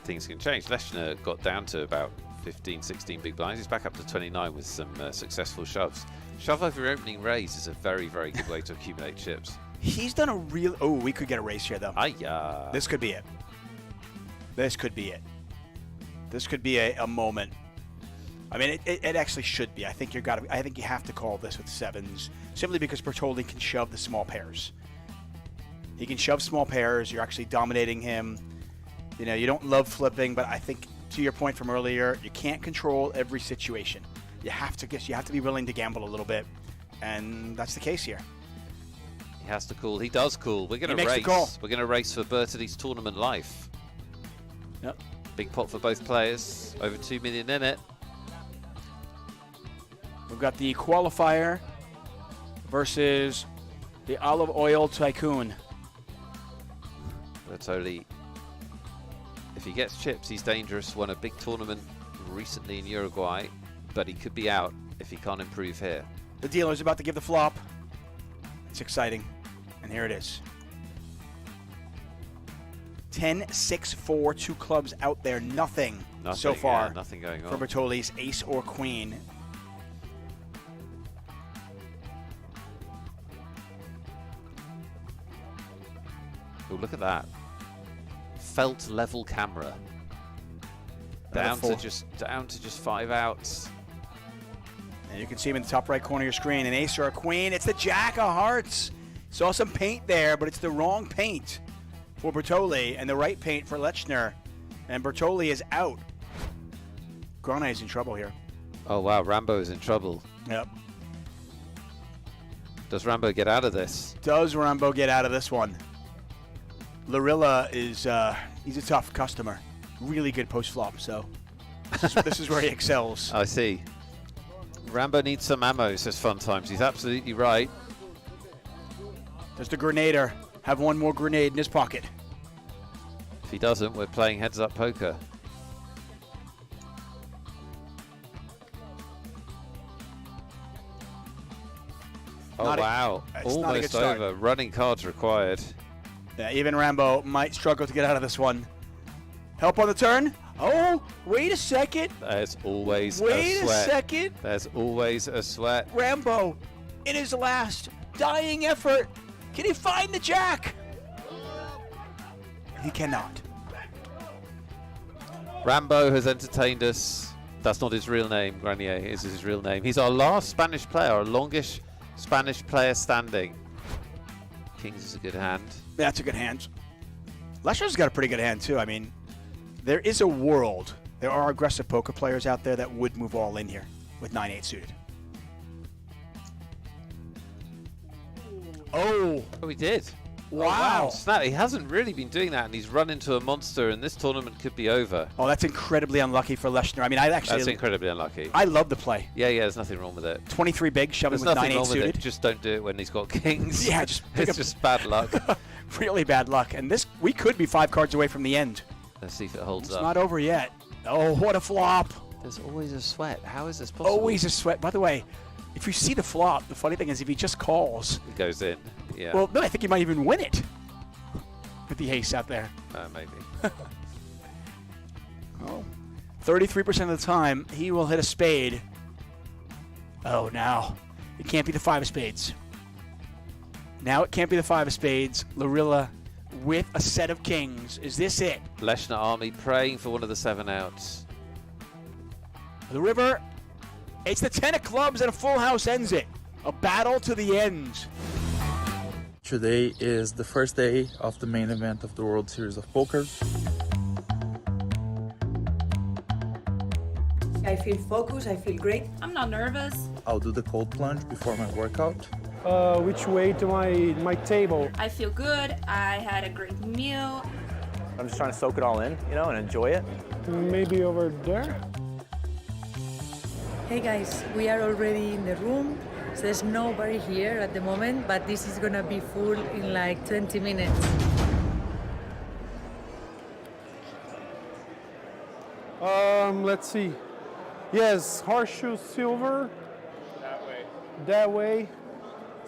things can change. Lechner got down to about 15, 16 big blinds. He's back up to 29 with some successful shoves. Shove over your opening raise is a very, very good way to accumulate chips. He's done a real... Oh, we could get a raise here, though. This could be it. This could be it. This could be a moment. I mean, it actually should be. I think you have to call this with 7s, simply because Bertolli can shove the small pairs. He can shove small pairs. You're actually dominating him. You know, you don't love flipping, but I think, to your point from earlier, you can't control every situation. You have to be willing to gamble a little bit, and that's the case here. He has to call. He does call. We're going to race. We're going to race for Bertolli's tournament life. Yep. Big pot for both players. Over 2 million in it. We've got the qualifier versus the olive oil tycoon. Bertolli, if he gets chips, he's dangerous. Won a big tournament recently in Uruguay, but he could be out if he can't improve here. The dealer's about to give the flop. It's exciting. And here it is. 10, 6, 4, 2 clubs out there. Nothing so far. Yeah, nothing going on. For Bertolli's ace or queen. Oh, look at that. Felt level camera. Down to just 5 outs. And you can see him in the top right corner of your screen. An ace or a queen. It's the Jack of Hearts. Saw some paint there, but it's the wrong paint for Bertolli and the right paint for Lechner. And Bertolli is out. Grane is in trouble here. Oh, wow. Rambo is in trouble. Yep. Does Rambo get out of this? Does Rambo get out of this one? Larilla is, he's a tough customer. Really good post-flop, so this is where he excels. I see. Rambo needs some ammo, says Fun Times. He's absolutely right. Does the Grenader have one more grenade in his pocket? If he doesn't, we're playing heads-up poker. Oh, wow. Almost over. Running cards required. Yeah, even Rambo might struggle to get out of this one. Help on the turn. Oh, wait a second. There's always a sweat. Wait a second. There's always a sweat. Rambo, in his last dying effort, can he find the jack? He cannot. Rambo has entertained us. That's not his real name. Grenier is his real name. He's our last Spanish player, our longest Spanish player standing. Kings is a good hand. That's a good hand. Leschner's got a pretty good hand, too. I mean, there is a world. There are aggressive poker players out there that would move all in here with 9-8 suited. Oh, he did. Wow. Oh, snap. He hasn't really been doing that, and he's run into a monster, and this tournament could be over. Oh, that's incredibly unlucky for Leschner. I mean, That's incredibly unlucky. I love the play. Yeah, there's nothing wrong with it. 23 big, shoving There's with 9-8 nothing wrong suited. with it. Just don't do it when he's got kings. Yeah, it's just bad luck. Really bad luck. And this, we could be 5 cards away from the end. Let's see if it holds up. It's not over yet. Oh, what a flop. There's always a sweat. How is this possible? Always a sweat. By the way, if you see the flop, the funny thing is if he just calls. It goes in, yeah. Well, no, I think he might even win it with the ace out there. Maybe. Oh, 33% of the time, he will hit a spade. Oh, now. It can't be the 5 of spades. Now it can't be the 5 of spades. Lorilla with a set of kings. Is this it? Leschner Army praying for one of the 7 outs. The river. It's the 10 of clubs and a full house ends it. A battle to the end. Today is the first day of the main event of the World Series of Poker. I feel focused, I feel great. I'm not nervous. I'll do the cold plunge before my workout. Which way to my table? I feel good. I had a great meal. I'm just trying to soak it all in, you know, and enjoy it. Maybe over there? Hey guys, we are already in the room. So there's nobody here at the moment, but this is gonna be full in like 20 minutes. Let's see. Yes, horseshoe silver. That way. That way.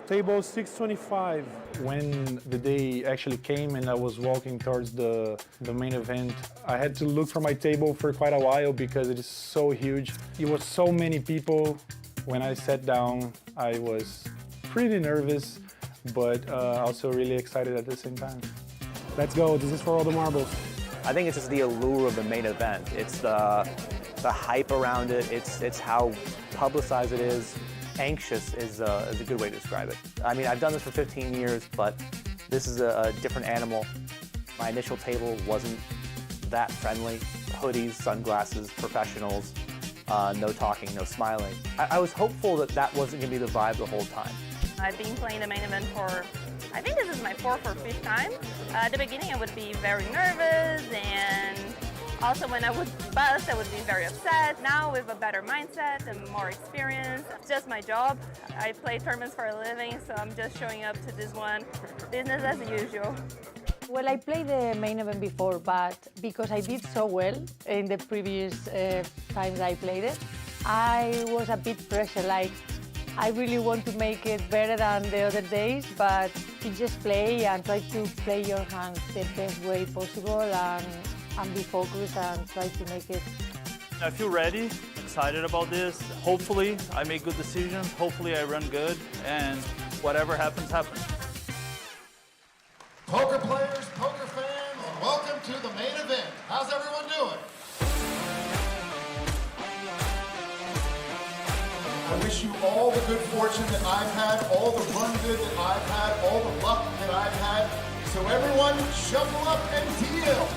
Table 625. When the day actually came and I was walking towards the main event, I had to look for my table for quite a while because it is so huge. It was so many people. When I sat down, I was pretty nervous, but also really excited at the same time. Let's go, this is for all the marbles. I think it's just the allure of the main event. It's the hype around it. It's how publicized it is. Anxious is a good way to describe it. I mean, I've done this for 15 years, but this is a different animal. My initial table wasn't that friendly. Hoodies, sunglasses, professionals, no talking, no smiling. I was hopeful that that wasn't going to be the vibe the whole time. I've been playing the main event for, I think this is my 4th or 5th time. At the beginning I would be very nervous, and also when I would bust I would be very upset. Now with a better mindset and more experience, it's just my job. I play tournaments for a living, so I'm just showing up to this one. Business as usual. Well, I played the main event before, but because I did so well in the previous times I played it, I was a bit pressure, like I really want to make it better than the other days, but you just play and try to play your hands the best way possible and be focused and try to make it. I feel ready, excited about this. Hopefully I make good decisions, hopefully I run good, and whatever happens, happens. Poker players, poker fans, welcome to the main event. How's everyone doing? I wish you all the good fortune that I've had, all the run good that I've had, all the luck that I've had. So everyone, shuffle up and deal.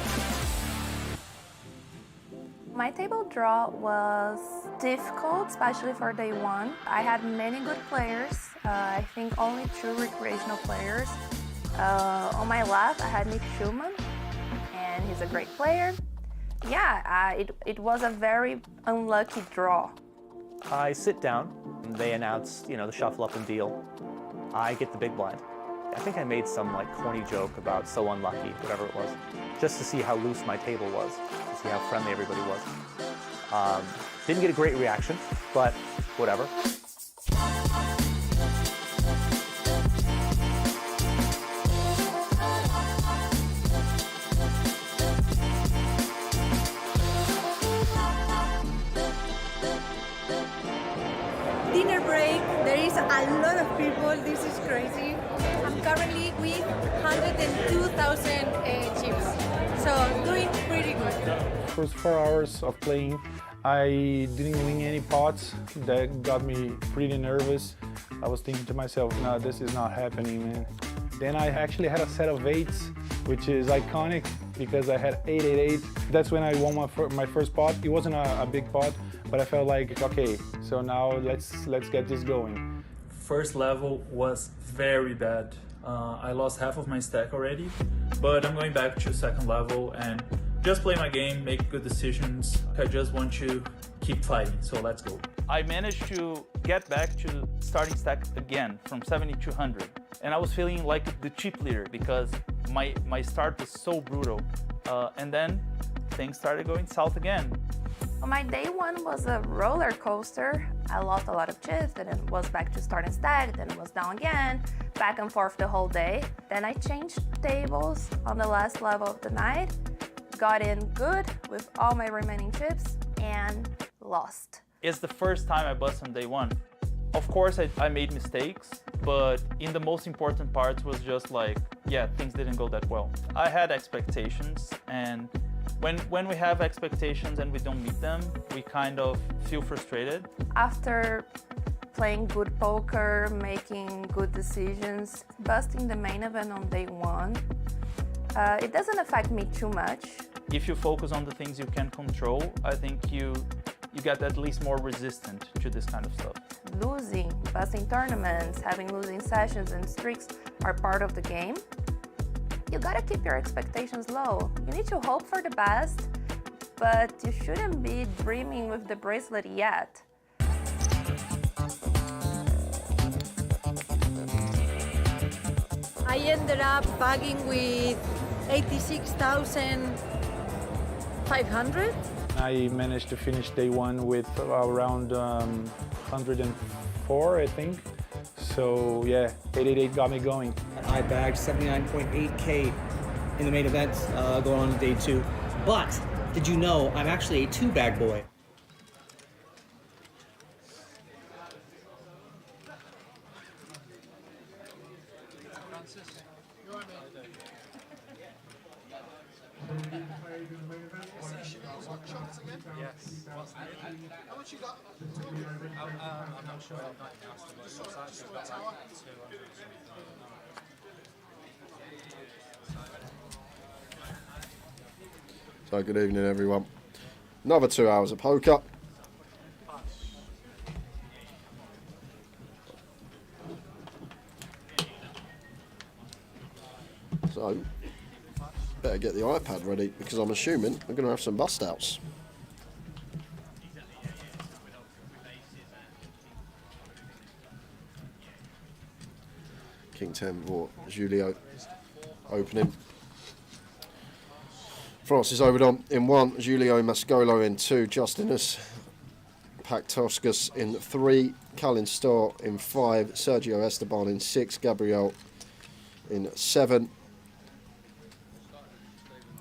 My table draw was difficult, especially for day 1. I had many good players, I think only 2 recreational players. On my left, I had Nick Schulman, and he's a great player. Yeah, it was a very unlucky draw. I sit down, and they announce, you know, the shuffle up and deal. I get the big blind. I think I made some like corny joke about so unlucky, whatever it was, just to see how loose my table was, to see how friendly everybody was. Didn't get a great reaction, but whatever. Dinner break, there is a lot of people, this is crazy. I'm currently with 102,000 chips, so doing pretty good. First 4 hours of playing, I didn't win any pots. That got me pretty nervous. I was thinking to myself, no, this is not happening, man. Then I actually had a set of 8s, which is iconic because I had 888. That's when I won my first pot. It wasn't a big pot, but I felt like, okay, so now let's get this going. First level was very bad. I lost half of my stack already, but I'm going back to second level and just play my game, make good decisions. I just want to keep fighting, so let's go. I managed to get back to starting stack again from 70 to 100. And I was feeling like the chip leader because my start was so brutal. And then things started going south again. Well, my day one was a roller coaster. I lost a lot of chips, then it was back to starting stack, then it was down again, back and forth the whole day. Then I changed tables on the last level of the night, got in good with all my remaining chips, and lost. It's the first time I bust on day one. Of course, I made mistakes, but in the most important parts was just like, yeah, things didn't go that well. I had expectations, and when we have expectations and we don't meet them, we kind of feel frustrated. After playing good poker, making good decisions, busting the main event on day one, it doesn't affect me too much. If you focus on the things you can control, I think you get at least more resistant to this kind of stuff. Losing, busting tournaments, having losing sessions and streaks are part of the game. You gotta keep your expectations low. You need to hope for the best, but you shouldn't be dreaming with the bracelet yet. I ended up bagging with 86,500. I managed to finish day one with around 104, I think. So yeah, 888 got me going. I bagged 79.8K in the main event going on to day 2. But did you know I'm actually a 2-bag boy? Yes. How much you got? I'm not sure. I've not asked them. It's actually about like 200 or something. So good evening everyone. Another 2 hours of poker. So better get the iPad ready because I'm assuming we're going to have some bust outs. King 10 for Julio opening. Francis Overdon in 1, Julio Mascolo in 2, Justinus Pactoscus in 3, Calin Starr in 5, Sergio Esteban in 6, Gabriel in 7,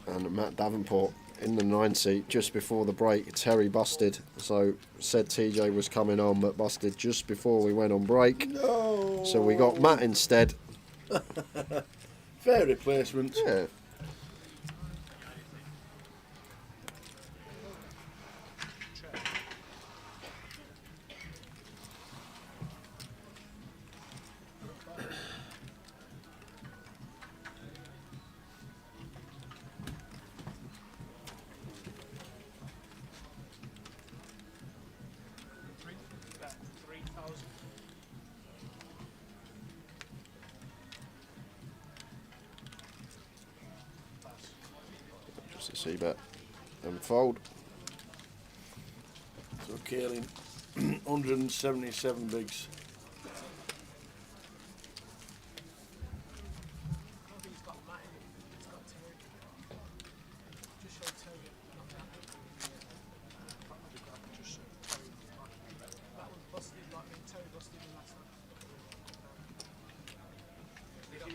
and Matt Davenport in the 9 seat just before the break. Terry busted, so said TJ was coming on but busted just before we went on break. No. So we got Matt instead. Fair replacement. Yeah. Just a C-bet and fold. So Kaelin, 177 bigs.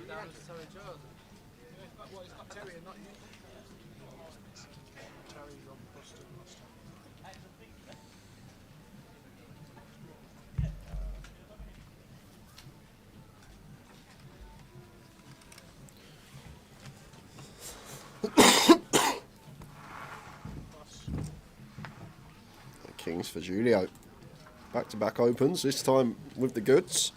Well, it's not Terry and not you. Terry's on Boston last time. Kings for Julio. Back-to-back opens, this time with the goods.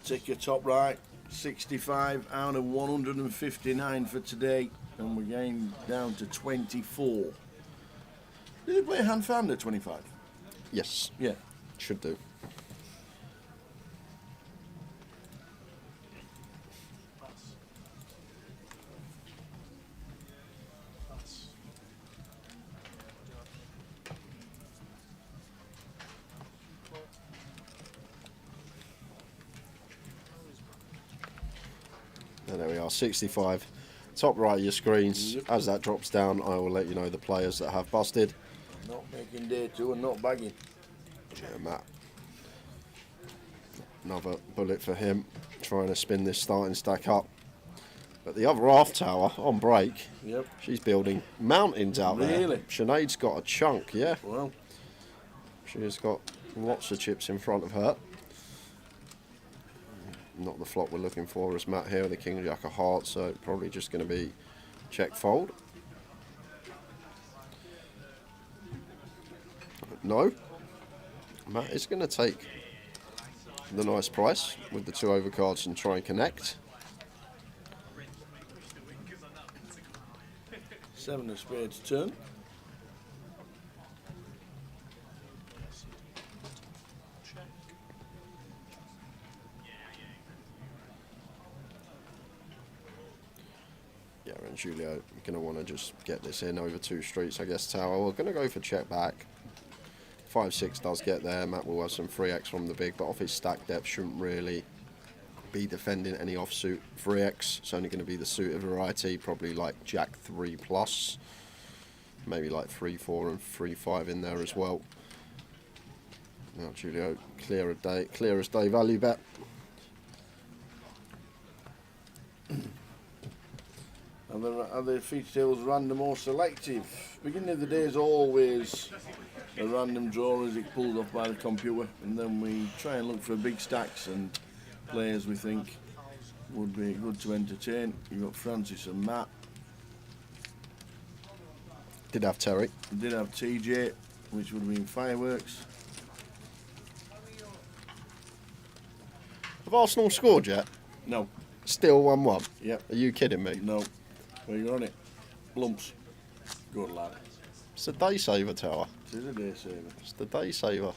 Take your top right, 65 out of 159 for today, and we're getting down to 24. Did they play hand found at 25? Yes. Yeah. Should do. And there we are, 65. Top right of your screens. Yep. As that drops down, I will let you know the players that have busted. Not making day two and not bagging. Yeah, Matt. Another bullet for him, trying to spin this starting stack up. But the other half tower on break, yep, she's building mountains out there. Really? Sinead's got a chunk, yeah. Well, she's got lots of chips in front of her. Not the flop we're looking for as Matt here with the King Jack of Hearts, so probably just going to be check fold. No. Matt is going to take the nice price with the two overcards and try and connect. 7 of spades turn. Yeah, and Julio going to want to just get this in over 2 streets, I guess, tower. We're going to go for check back. 5-6 does get there. Matt will have some 3x from the big, but off his stack depth shouldn't really be defending any offsuit 3x. It's only going to be the suited variety, probably like Jack 3 plus, maybe like 3-4 and 3-5 in there as well. Now Julio, clear as day value bet. Are the feature tables random or selective? Beginning of the day is always a random draw as it pulled off by the computer, and then we try and look for big stacks and players we think would be good to entertain. You've got Francis and Matt. Did have Terry. Did have TJ, which would have been fireworks. Have Arsenal scored yet? No. Still 1-1? Yep. Are you kidding me? No. Where you on it? Lumps. Good lad. It's the day saver tower. It is a day saver. It's the day saver.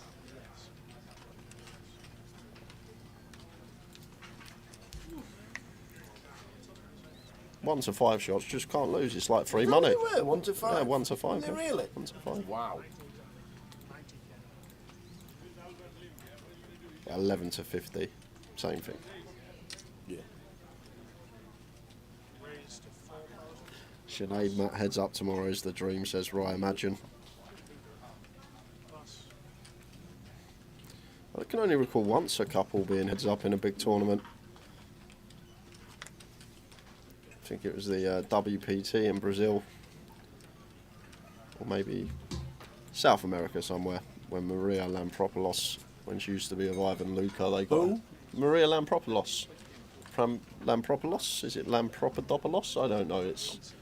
One to 5 shots, just can't lose. It's like free money. 1 to 5. Yeah, 1 to 5. Is it really? 1 to 5. Wow. 11 to 50, same thing. Yeah. Sinead, Matt heads up tomorrow is the dream, says Rye Imagine. I can only recall once a couple being heads up in a big tournament. I think it was the WPT in Brazil, or maybe South America somewhere, when Maria Lampropoulos, when she used to be with Ivan Luca, they got Who? Maria Lampropoulos. Lampropoulos? Is it Lampropoulos? I don't know. It's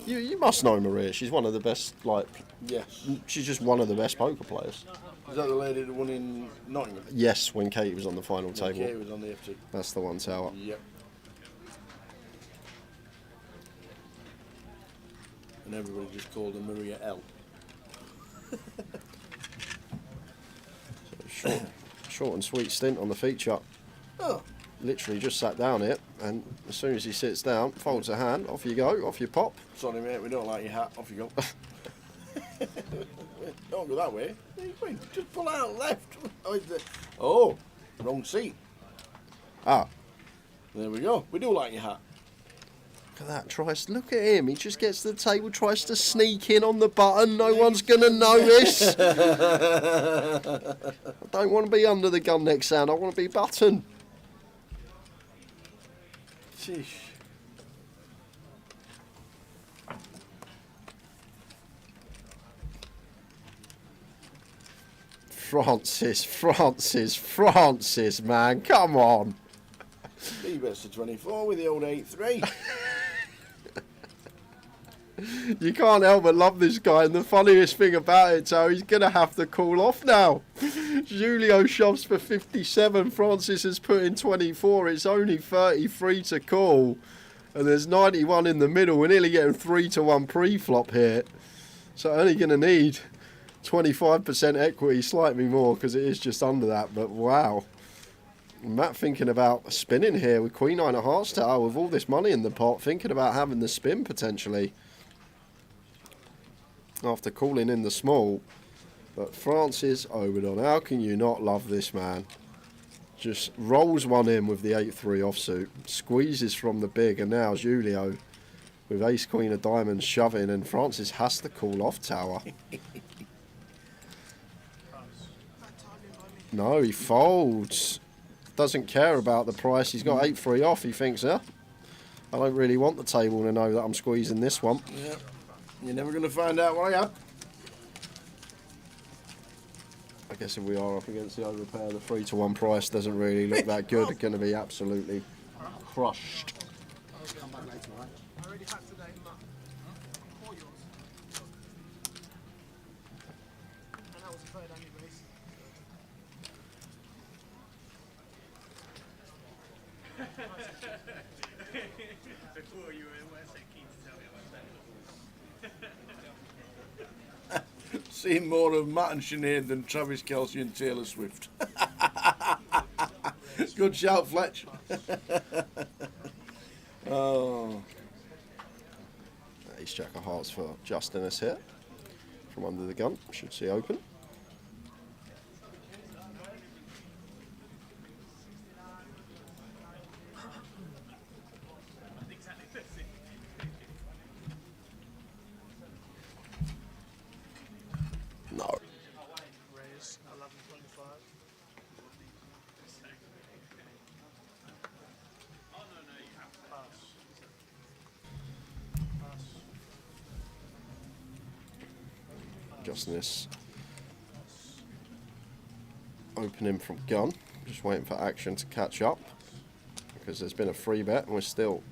you must know Maria. She's one of the best. Like, yes, she's just one of the best poker players. Is that the lady that won in Nottingham? Yes, when Katie was on the final table. Katie was on the FT. That's the one tower. Yep. And everybody just called her Maria L. Short and sweet stint on the feature. Oh. Literally just sat down here, and as soon as he sits down, folds a hand, off you go, off you pop. Sorry mate, we don't like your hat, off you go. Don't go that way. Just pull out left. Oh, wrong seat. Ah. There we go. We do like your hat. Look at that, look at him, he just gets to the table, tries to sneak in on the button, no one's going to notice. I don't want to be under the gun next sound, I want to be button. Sheesh. Francis, man, come on. He bets to 24 with the old 8-3. You can't help but love this guy, and the funniest thing about it, so he's going to have to call off now. Julio shoves for 57, Francis has put in 24, it's only 33 to call, and there's 91 in the middle. We're nearly getting 3-1 pre-flop here, so only going to need 25% equity, slightly more, because it is just under that, but wow. Matt thinking about spinning here with Queen 9 of Hearts tower with all this money in the pot, thinking about having the spin potentially after calling in the small. But Francis Oberdon, how can you not love this man? Just rolls one in with the 8-3 offsuit, squeezes from the big, and now Julio with ace queen of diamonds shoving, and Francis has to call off tower. No, he folds. Doesn't care about the price. He's got 8-3 off. He thinks, I don't really want the table to know that I'm squeezing this one. Yeah, you're never going to find out what I am. I guess if we are up against the overpair, the 3-1 price doesn't really look that good. It's going to be absolutely crushed. I'll come back later, right? I already had today, but for yours. And that was the third anyways. Before you were so keen to tell me about that. Seen more of Matt and Sinead than Travis Kelce and Taylor Swift. Good shout, Fletch. Oh. Ace Jack of Hearts for Justinus here. From under the gun, should see open. No. Raise 11.25. Justinus opening from gun, just waiting for action to catch up because there's been a free bet and we're still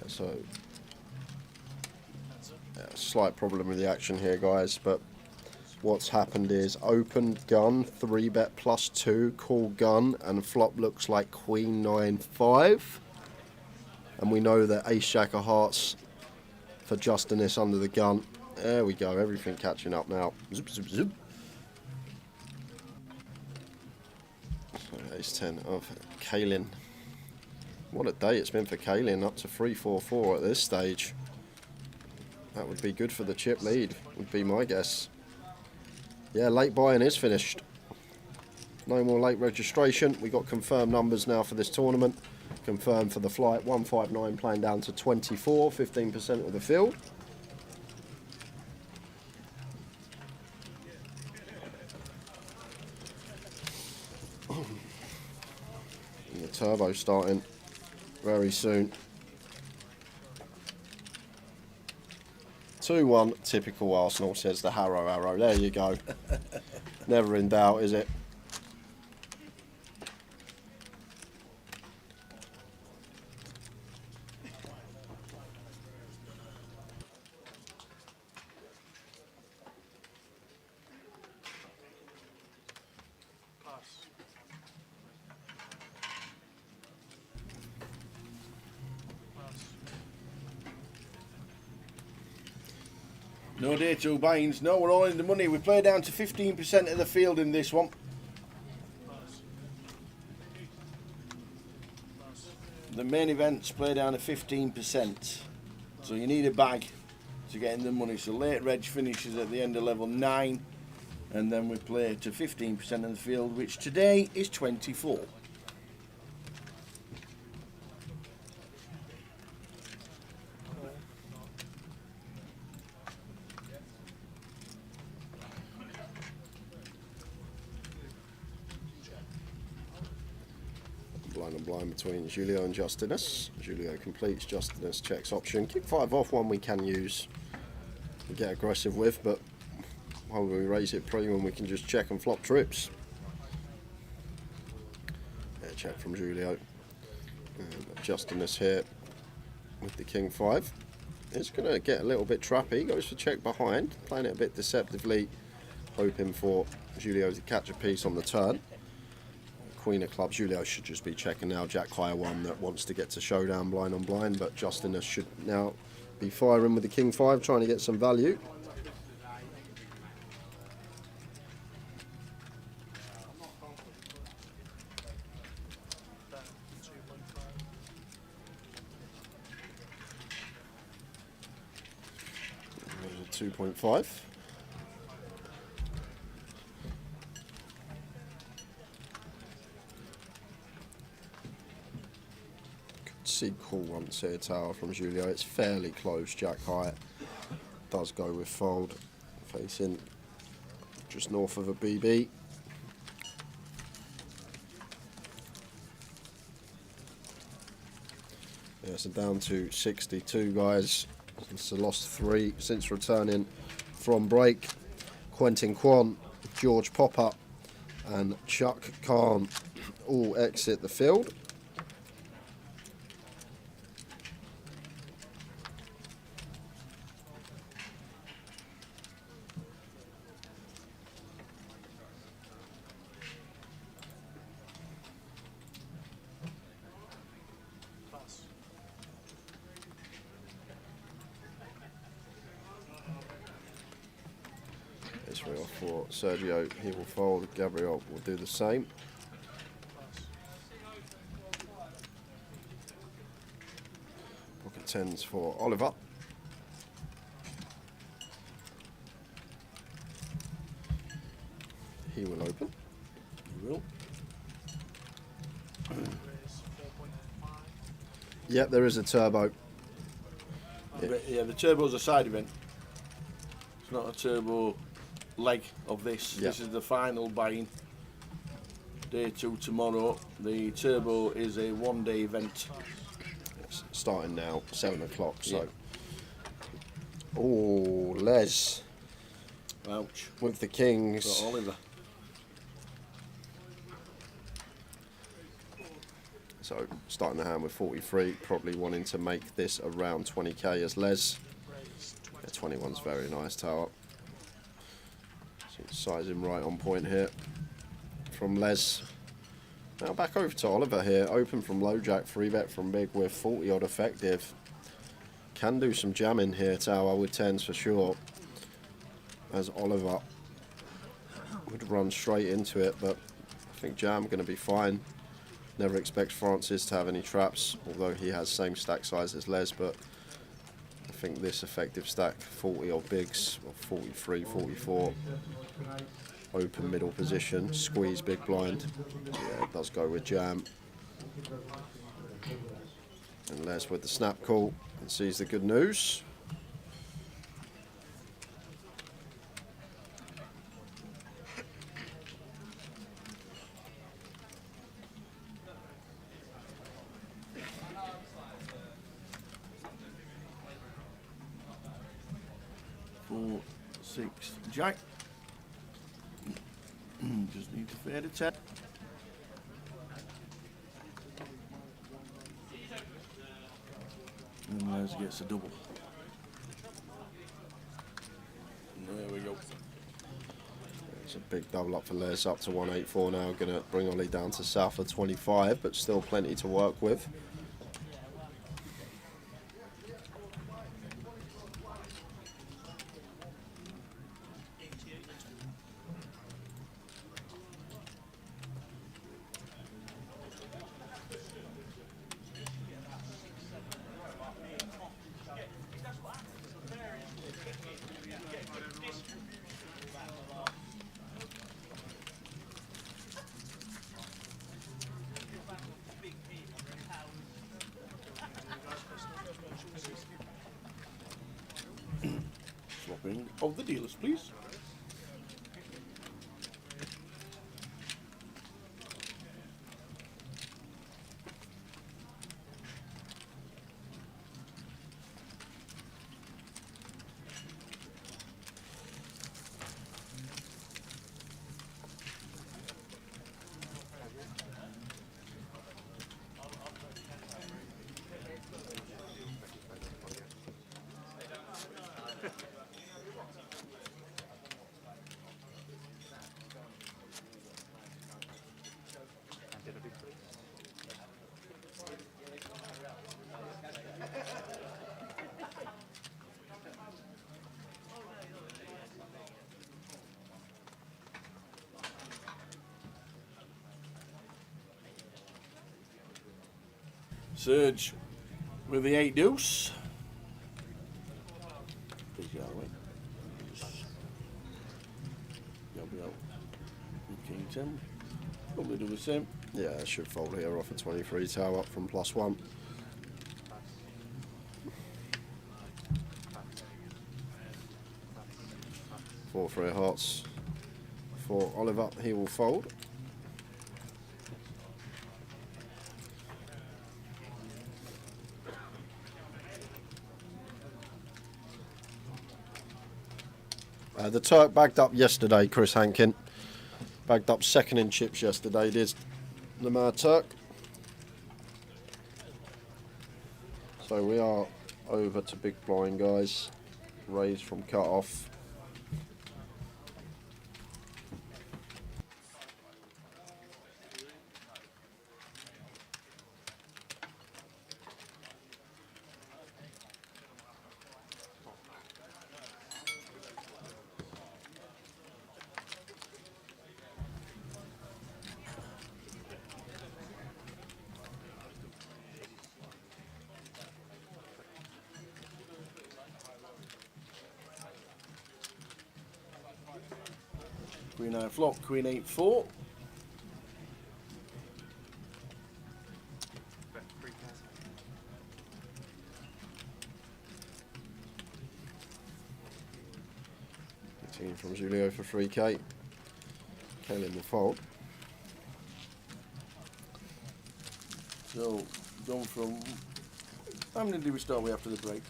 so slight problem with the action here, guys, but what's happened is opened gun, 3-bet +2, call gun, and flop looks like Queen 9-5, and we know that Ace Jack of Hearts for Justinus under the gun. There we go, everything catching up now. Zip, zip, zip. So Ace 10 of Kaylin. What a day it's been for Kaylin, up to 3-4-4 at this stage. That would be good for the chip lead, would be my guess. Yeah, late buy-in is finished. No more late registration. We got confirmed numbers now for this tournament. Confirmed for the flight, 159 playing down to 24, 15% of the field. And the turbo starting very soon. 2-1, typical Arsenal, says the Harrow Arrow. There you go. Never in doubt, is it? No day to Baines. No, we're all in the money. We play down to 15% of the field in this one. The main events play down to 15%. So you need a bag to getting the money. So late reg finishes at the end of level 9, and then we play to 15% of the field, which today is 24. Blind and blind between Julio and Justinus. Julio completes, Justinus checks option. King 5 off, one we can use. We get aggressive with, but while we raise it premium, we can just check and flop trips. Yeah, check from Julio. And Justinus here with the King 5. It's going to get a little bit trappy. He goes for check behind, playing it a bit deceptively, hoping for Julio to catch a piece on the turn. Queen of clubs, Julio should just be checking now. Jack high one that wants to get to showdown blind on blind, but Justinus should now be firing with the King 5, trying to get some value. There's a 2.5. See call once here, tower from Julio. It's fairly close. Jack high does go with fold, facing just north of a BB. Yeah, so down to 62, guys. It's a lost 3 since returning from break. Quentin Kwan, George Popper, and Chuck Khan all exit the field. It's 3 off for Sergio. He will fold. Gabriel will do the same. Pocket 10s for Oliver. He will open. He will. Yep, there is a turbo. Yeah, the turbo's a side event. It's not a turbo leg of this. Yep. This is the final buy-in. Day 2 tomorrow. The turbo is a 1-day event. It's starting now, 7 o'clock. So, Yeah. oh, Les. Ouch. With the Kings. For Oliver. So starting the hand with 43, probably wanting to make this around 20k as Les. Yeah, 21's very nice tower. So sizing right on point here from Les. Now back over to Oliver here, open from low jack, 3-bet from big with 40 odd effective. Can do some jamming here, tower with 10s for sure. As Oliver would run straight into it, but I think jam going to be fine. Never expects Francis to have any traps, although he has same stack size as Les, but I think this effective stack, 40 odd bigs, or 43, 44, open middle position, squeeze big blind. Yeah, it does go with jam. And Les with the snap call and sees the good news. Jack. Just need to fade a 10. And Les gets a double. There we go. It's a big double up for Les, up to 184 now. Going to bring Ollie down to south of 25, but still plenty to work with. Ring of the dealers, please. Serge with the 8 deuce. Please get out of the way. Gabriel with King 10. Probably do the same. Yeah, I should fold here off a 23 tower up from +1. Four 3 hearts for Oliver. He will fold. The Turk bagged up yesterday, Chris Hankin. Bagged up second in chips yesterday, did the Mad Turk. So we are over to big blind, guys. Raise from cut off. Queen 9 flop, Queen 8-4. Team from Julio for 3k. Kaelin will fold. So, going from... How many did we start with after the break?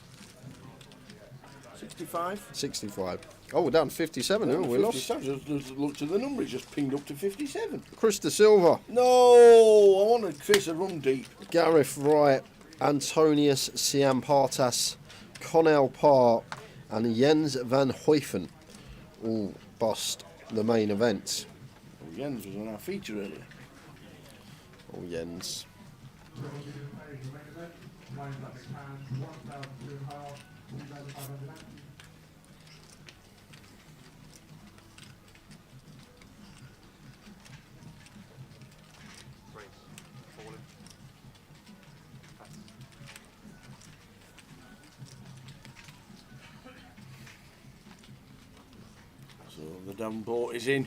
65? 65. Oh, we're down to 57. Oh, we lost. Just looked at the number, it just pinged up to 57. Chris De Silva. No, I wanted Chris to run deep. Gareth Wright, Antonius Siampartas, Connell Parr, and Jens van Hooifen all bust the main event. Well, Jens was on our feature earlier. Oh, Jens. So the Davenport is in.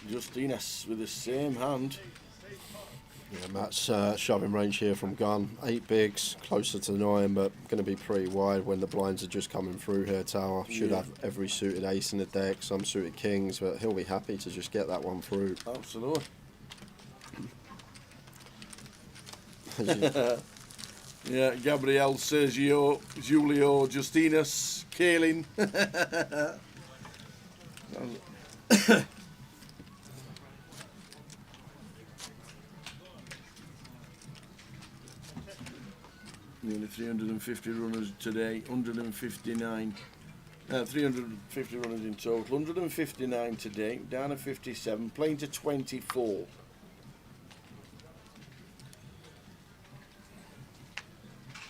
Justinas with the same hand. Yeah, Matt's shoving range here from gun. 8 bigs, closer to 9, but going to be pretty wide when the blinds are just coming through here, Tower. Should have every suited ace in the deck, some suited kings, but he'll be happy to just get that one through. Absolutely. Yeah, Gabriel, Sergio, Julio, Justinas, Kaelin. Nearly 350 runners today, 159. 350 runners in total, 159 today, down to 57, playing to 24.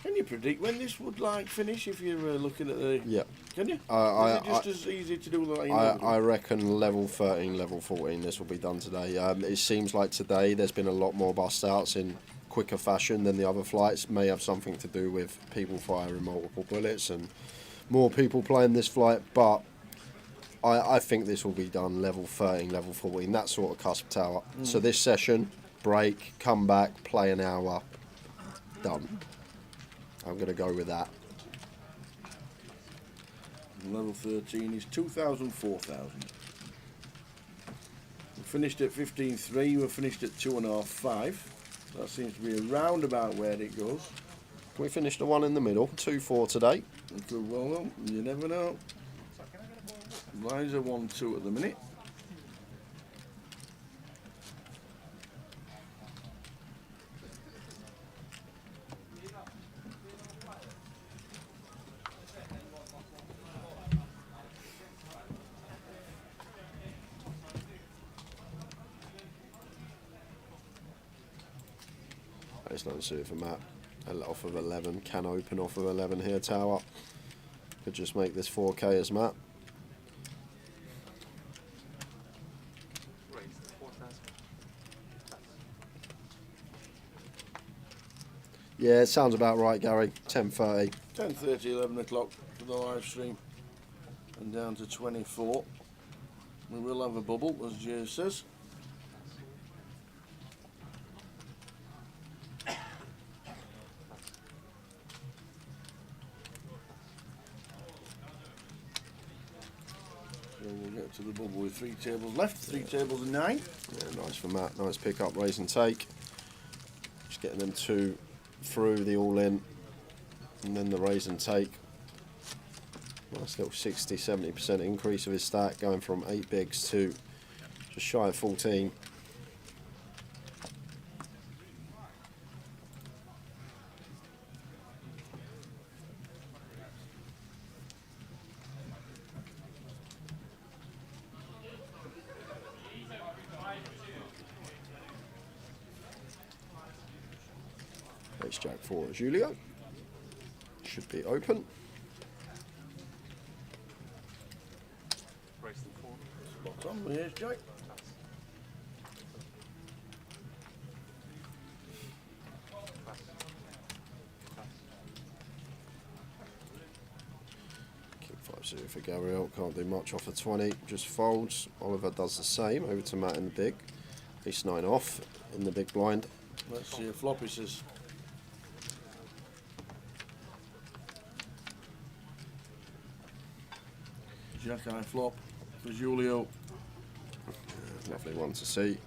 Can you predict when this would finish if you're looking at the... Yeah. Can you? Is it just as easy to do like I reckon level 13, level 14 this will be done today. It seems like today there's been a lot more bust outs in quicker fashion than the other flights. May have something to do with people firing multiple bullets and more people playing this flight, but I think this will be done level 13, level 14, that sort of cusp, Tower. So this session, break, come back, play an hour, done. I'm going to go with that. Level 13 is 2,000, 4,000. We finished at 15.3, we finished at 2.5, 5. That seems to be around about where it goes. We finished the one in the middle, 2-4 today. It could well on, you never know. Blinds are 1-2 at the minute. It's not suited for Matt. Off of 11, can open off of 11 here, tower. Could just make this 4K as Matt. Yeah, it sounds about right, Gary. 10:30. 10:30, 11 o'clock for the live stream. And down to 24. We will have a bubble, as Jay says. We'll get to the bubble with 3 tables left, 3 tables and 9. Yeah, nice for Matt. Nice pick up, raise and take. Just getting them 2 through the all-in, and then the raise and take. Nice little 60-70% increase of his stack, going from 8 bigs to just shy of 14. Ace Jack for Julio. Should be open. Spot on, here's Jack. King 5-0 for Gabriel. Can't do much off of 20. Just folds. Oliver does the same. Over to Matt in the big. Ace 9 off in the big blind. Let's see if Floppy says. Jack high flop for Julio. Lovely one to see.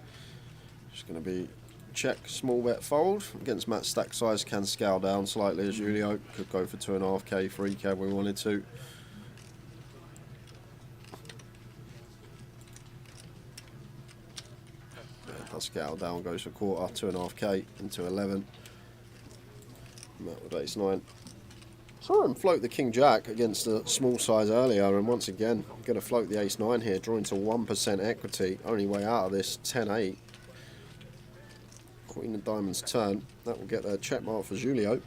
Just going to be check, small bet fold. Against Matt's stack size, can scale down slightly as Julio. Could go for 2.5k, 3k if we wanted to. Yeah, does scale down, goes for quarter, 2.5k into 11. Matt with ace 9. Saw him float the King Jack against the small size earlier, and once again going to float the ace 9 here, drawing to 1% equity. Only way out of this 10-8. Queen of Diamonds turn. That will get a check mark for Julio.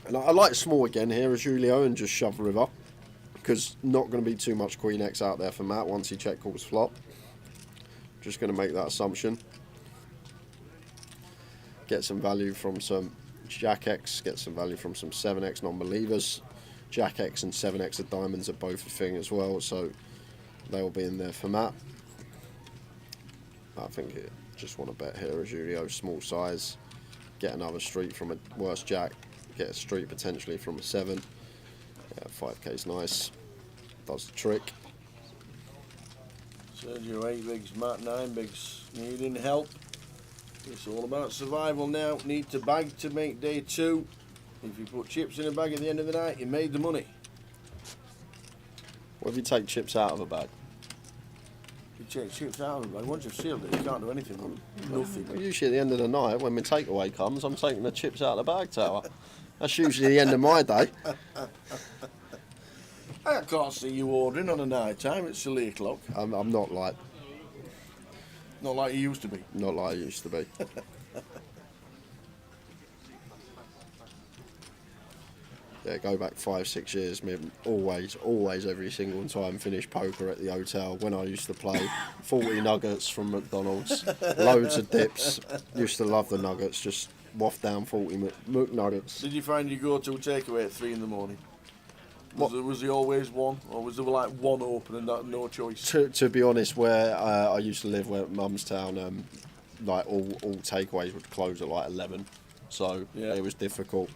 And I like small again here as Julio and just shove river, because not going to be too much Queen X out there for Matt once he check calls flop. Just going to make that assumption. Get some value from some Jack X, get some value from some 7X non-believers. Jack X and 7X of diamonds are both a thing as well, so they will be in there for Matt. I think it just want to bet here as Julio, small size, get another street from a worse Jack, get a street potentially from a 7. Yeah, 5k is nice, does the trick. Sergio 8 bigs, Matt 9 bigs, needing help. It's all about survival now. Need to bag to make day 2. If you put chips in a bag at the end of the night, you made the money. What if you take chips out of a bag? You take chips out of a bag. Once you've sealed it, you can't do anything with it. Nothing. Well, usually at the end of the night, when my takeaway comes, I'm taking the chips out of the bag, Tower. That's usually the end of my day. I can't see you ordering on a night time. It's silly o'clock. I'm not like... Not like you used to be. Not like I used to be. Yeah, go back 5-6 years, me always every single time finish poker at the hotel when I used to play. 40 nuggets from McDonald's, loads of dips. Used to love the nuggets, just waft down 40 McNuggets. Did you find your go-to takeaway at 3 in the morning? Was there always one, or was there like one open and no choice? To be honest, where I used to live, where at Mum's Town, like all takeaways would close at like 11, so yeah, it was difficult.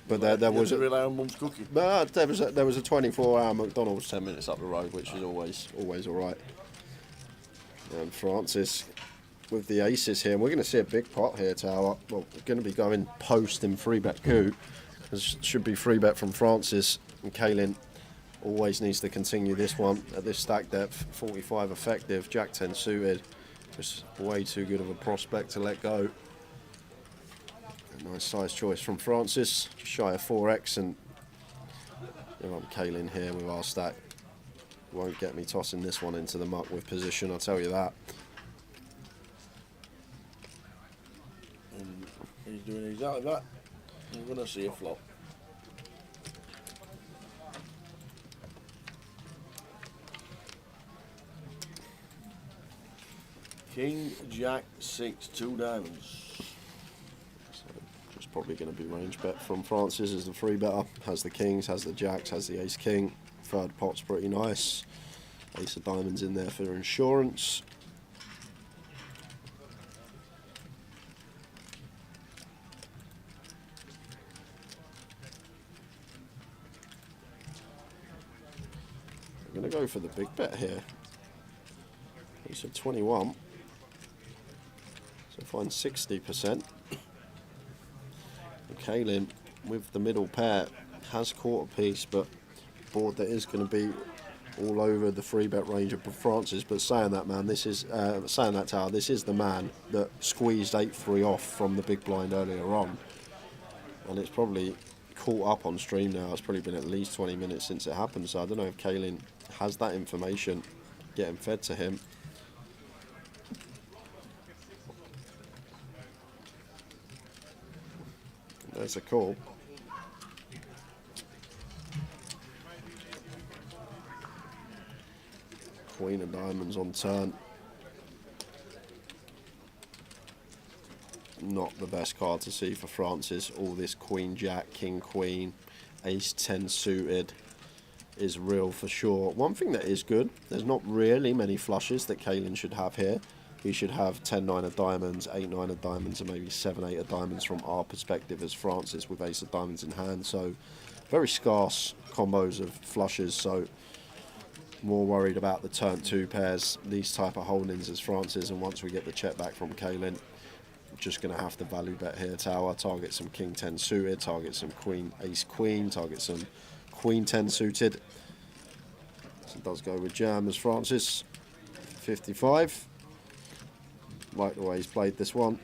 But there was a rely on mum's cooking. But there was a 24-hour McDonald's 10 minutes up the road, which is always all right. And Francis with the aces here, and we're going to see a big pot here, Tower. Well, we're going to be going post in 3-bet coup. This should be 3-bet from Francis, and Kaylin always needs to continue this one at this stack depth. 45 effective, Jack 10 suited. Just way too good of a prospect to let go. A nice size choice from Francis, just shy of 4x, and I'm Kaylin here with our stack. Won't get me tossing this one into the muck with position, I'll tell you that. And he's doing exactly that. We're going to see a flop. King, Jack, 6, 2 diamonds. So just probably going to be range bet from Francis as the 3-better. Has the kings, has the jacks, has the ace king. Third pot's pretty nice. Ace of diamonds in there for insurance. I'm going to go for the big bet here. Ace of 21. So find 60%. And Kaylin with the middle pair has caught a piece, but board that is going to be all over the 3-bet range of Francis. But saying that, man, this is saying that, Tower, this is the man that squeezed 8-3 off from the big blind earlier on, and it's probably caught up on stream now. It's probably been at least 20 minutes since it happened, so I don't know if Kaylin has that information getting fed to him. There's a call. Queen of diamonds on turn. Not the best card to see for Francis. All this queen jack, king queen, ace 10 suited is real for sure. One thing that is good, there's not really many flushes that Kaylin should have here. He should have 10-9 of diamonds, 8-9 of diamonds, and maybe 7-8 of diamonds from our perspective as Francis with ace of diamonds in hand. So very scarce combos of flushes. So more worried about the turn 2 pairs, these type of holdings as Francis. And once we get the check back from Kaylin, just going to have to value bet here, Tower. Target some king 10 suited, target some queen ace queen, target some queen 10 suited. So it does go with jam as Francis. 55. Like the way he's played this one,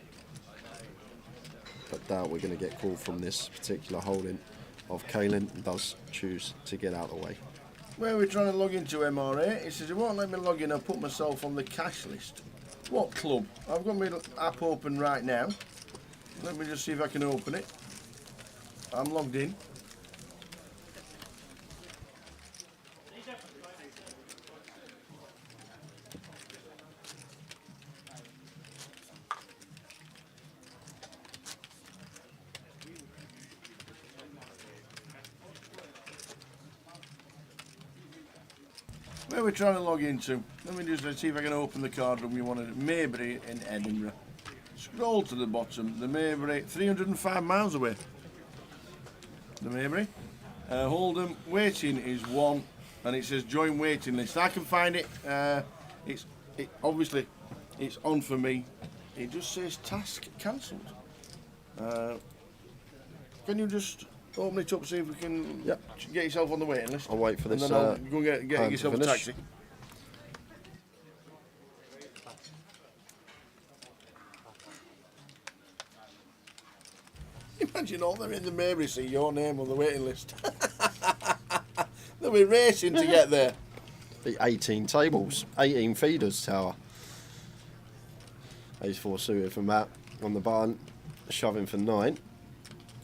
but doubt we're going to get called from this particular holding of Kaylin. Does choose to get out of the way. Where we're trying to log into MRA, it says it won't let me log in. I'll put myself on the cash list. What club? I've got my app open right now. Let me just see if I can open it. I'm logged in. Where we're trying to log into. Let me just see if I can open the card room you wanted. Maybury in Edinburgh. Scroll to the bottom. The Maybury, 305 miles away. The Maybury. Hold'em, waiting is 1, and it says join waiting list. I can find it. Obviously it's on for me. It just says task cancelled. Can you just open it up, see if we can get yourself on the waiting list? I'll wait for this. And then I'll go and get yourself a taxi. Imagine all them in the Maybury see your name on the waiting list. They'll be racing to get there. The 18 tables, 18 feeders, Tower. Ace 4 suited from Matt on the button, shoving for 9.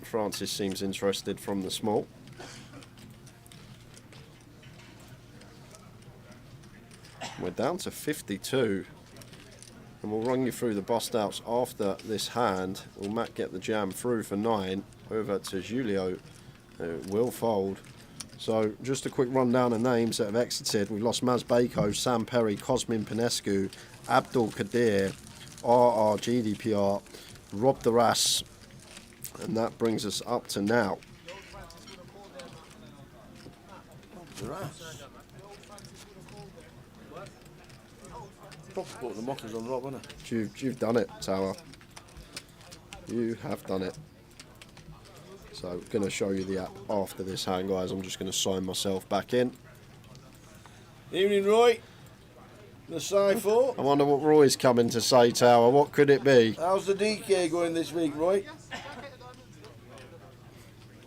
Francis seems interested from the small. We're down to 52, and we'll run you through the bust outs after this hand. Will Matt get the jam through for 9 over to Julio, who will fold. So just a quick rundown of names that have exited. We've lost Maz Bako, Sam Perry, Cosmin Pinescu, Abdul Kadir, RR GDPR, Rob the Ras, and that brings us up to now There are. Probably put the mockers on Rob, haven't I? You've done it, Tower. You have done it. So I'm going to show you the app after this hand, guys. I'm just going to sign myself back in. Evening, Roy. The Sci-4. I wonder what Roy's coming to say, Tower. What could it be? How's the DK going this week, Roy?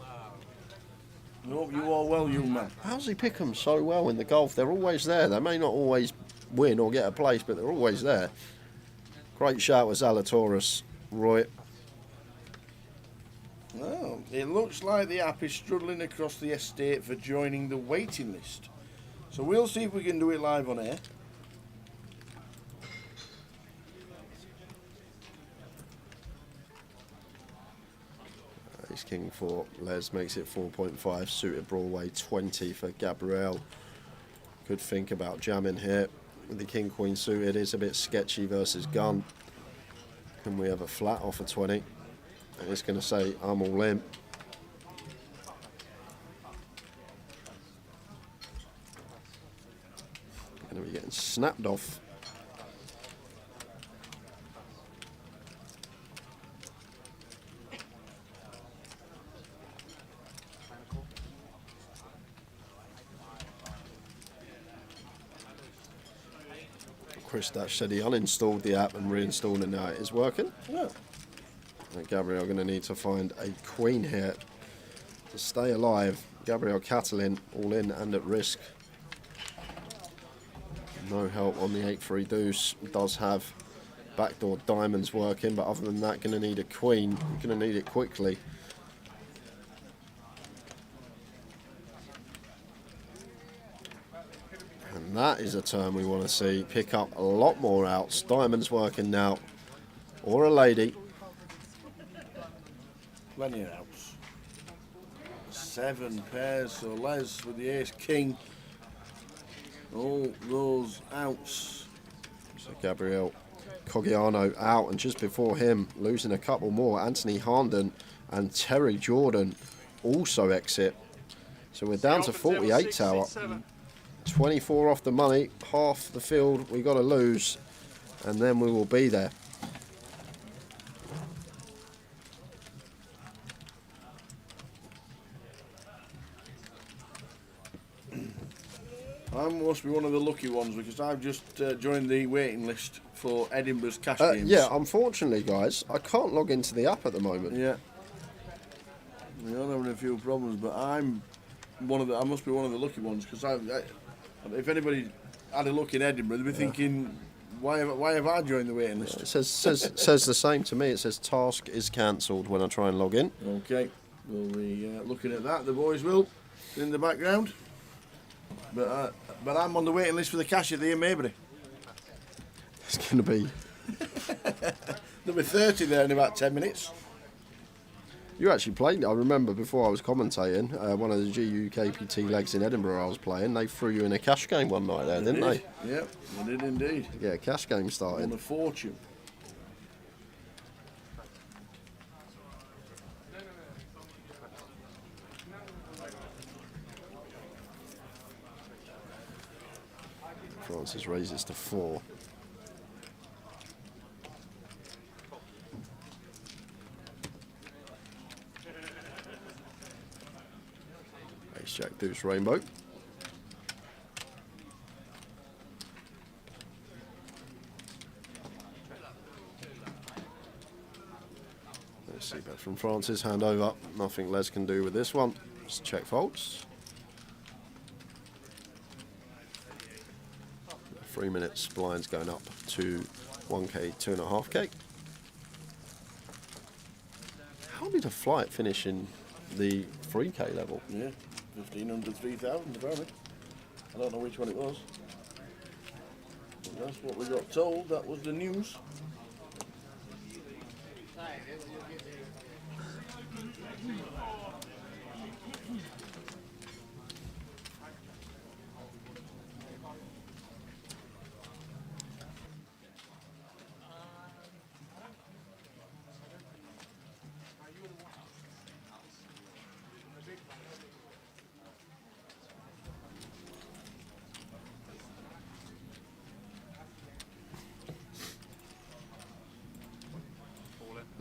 I hope you are well, young man. How's he pick them so well in the golf? They're always there. They may not always win or get a place, but they're always there. Great shout with Zalatoris, Roy. Well, it looks like the app is struggling across the estate for joining the waiting list. So we'll see if we can do it live on air. Ace King 4. Les makes it 4.5. Suited Broadway 20 for Gabriel. Could think about jamming here. With the King Queen suited, it's a bit sketchy versus gun. Can we have a flat off of 20? And it's going to say, I'm all in. Going to be getting snapped off. Chris Dash said he uninstalled the app and reinstalled it. Now it is working. Yeah. And Gabriel going to need to find a queen here to stay alive. Gabriel Catalin all in and at risk. No help on the 8-3 deuce. Does have backdoor diamonds working, but other than that, going to need a queen. Going to need it quickly. And that is a turn we want to see. Pick up a lot more outs. Diamonds working now. Or a lady. Plenty of outs. 7 pairs, so Les with the ace king. All those outs. So Gabriel Coggiano out, and just before him, losing a couple more. Anthony Harnden and Terry Jordan also exit. So we're down to 48, Tower. 24 off the money, half the field we got to lose, and then we will be there. I must be one of the lucky ones because I've just joined the waiting list for Edinburgh's cash games. Yeah, unfortunately, guys, I can't log into the app at the moment. Yeah. We are having a few problems, but I'm one of the. I must be one of the lucky ones because if anybody had a look in Edinburgh, they'd be thinking, why have I joined the waiting list? It says the same to me. It says task is cancelled when I try and log in. Okay, we'll be looking at that. The boys will in the background. But I'm on the waiting list for the cash at the Maybury. It's going to be. There'll be 30 there in about 10 minutes. You actually played. I remember before I was commentating, one of the UKPL legs in Edinburgh I was playing. They threw you in a cash game one night there, didn't they? Yep, they did indeed. Yeah, cash game started. On a fortune. Francis raises to 4. Ace Jack Deuce Rainbow. Let's see, bet from Francis, hand over. Nothing Les can do with this one. Just check folds. 3 minutes, blinds going up to 1k, 2.5k. How did a flight finish in the 3k level? Yeah, 1,500, 3,000 apparently. I don't know which one it was. But that's what we got told, that was the news.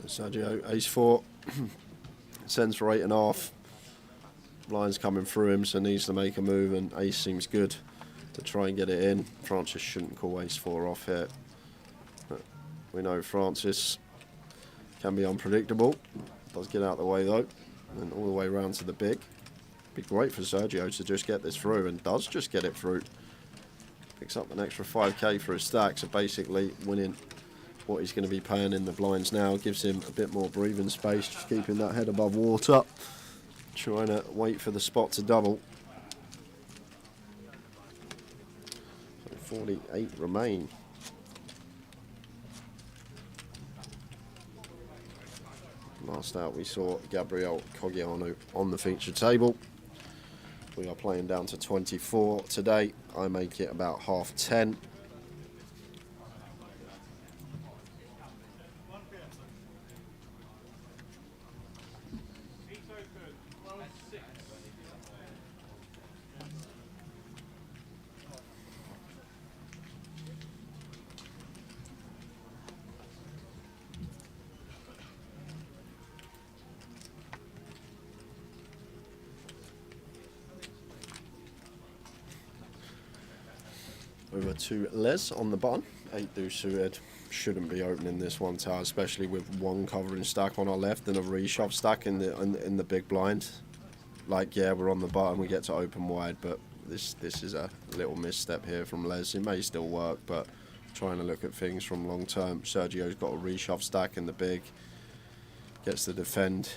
Sergio, ace-4, sends for 8.5. Blind's coming through him, so needs to make a move, and ace seems good to try and get it in. Francis shouldn't call ace-4 off here. But we know Francis can be unpredictable. Does get out of the way though, and all the way around to the big. Be great for Sergio to just get this through, and does just get it through. Picks up an extra 5k for his stack, so basically winning what he's going to be paying in the blinds now gives him a bit more breathing space, just keeping that head above water, trying to wait for the spot to double. So 48 remain. Last out we saw Gabriel Coggiano on the feature table. We are playing down to 24 today. I make it about 10:30. Over to Les on the button. 8 deuce suited. Shouldn't be opening this one tower, especially with one covering stack on our left and a reshove stack in the big blind. Like, yeah, we're on the button, we get to open wide, but this is a little misstep here from Les. It may still work, but trying to look at things from long term. Sergio's got a reshove stack in the big. Gets to defend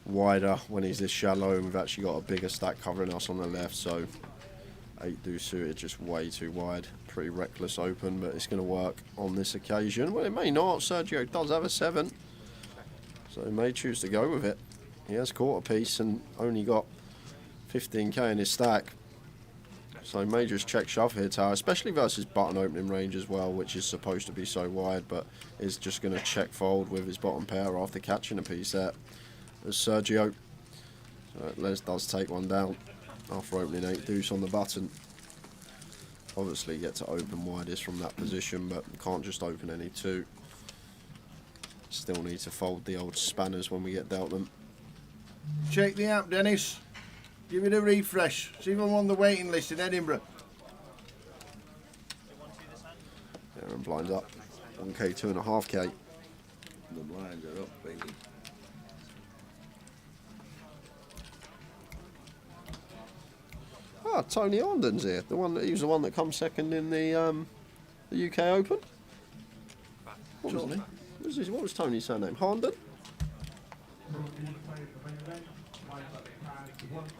wider when he's this shallow, and we've actually got a bigger stack covering us on the left, so 8 deuce suited, just way too wide. Pretty reckless open, but it's going to work on this occasion. Well, it may not. Sergio does have a 7, so he may choose to go with it. He has caught a piece and only got 15k in his stack, so he may just check shove here, tower, especially versus button opening range as well, which is supposed to be so wide, but is just going to check fold with his bottom pair after catching a piece there. As Sergio, Les does take one down after opening 8 deuce on the button. Obviously get to open widest from that position, but can't just open any 2. Still need to fold the old spanners when we get dealt them. Check the app, Dennis. Give it a refresh. See if I'm on the waiting list in Edinburgh. Aaron blinds up. 1k, 2.5k. The blinds are up, baby. Ah, Tony Arnden's here. He was the one that comes second in the UK Open. What was Tony's surname? Harnden?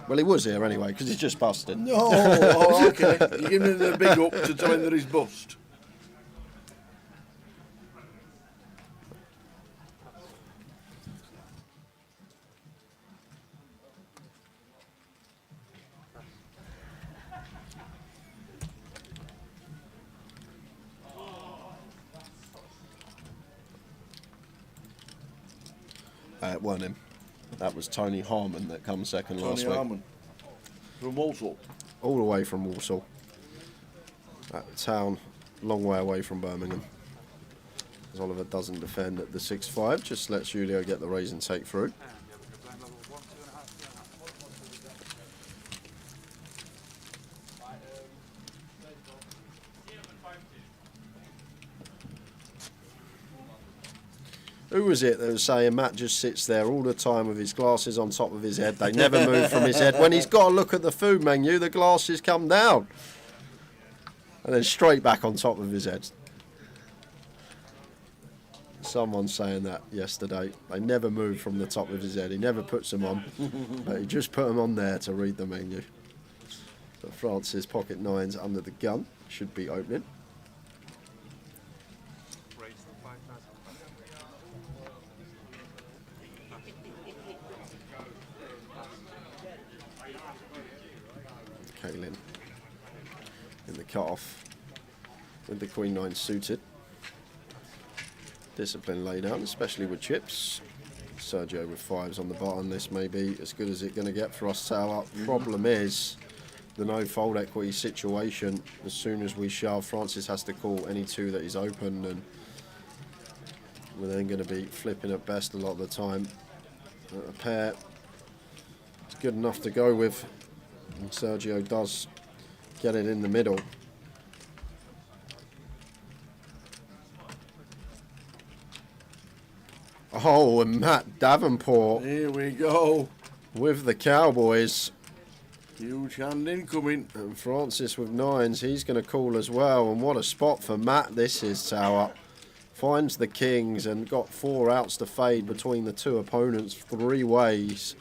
Well, he was here anyway because he's just busted. No, oh, okay. You give him the big up to tell him that he's bust. It weren't him. That was Tony Harmon that comes second last week. Tony Harmon. From Walsall. All the way from Walsall. That town, long way away from Birmingham. As Oliver doesn't defend at the 6-5, just lets Julio get the raise and take through. Who was it that was saying Matt just sits there all the time with his glasses on top of his head? They never move from his head. When he's got to look at the food menu, the glasses come down. And then straight back on top of his head. Someone saying that yesterday. They never move from the top of his head. He never puts them on. But he just put them on there to read the menu. But Francis pocket 9s under the gun. Should be opening. Kaylin in the cut-off with the Queen 9 suited. Discipline lay down, especially with chips. Sergio with 5s on the bottom. This may be as good as it's going to get for us tower. Problem is the no fold equity situation. As soon as we shove, Francis has to call any 2 that is open, and We're then going to be flipping at best a lot of the time. A pair, it's good enough to go with. And Sergio does get it in the middle. Oh, and Matt Davenport. Here we go. With the Cowboys. Huge hand incoming. And Francis with 9s. He's going to call as well. And what a spot for Matt this is, Tower. Finds the kings and got 4 outs to fade between the 2 opponents 3 ways.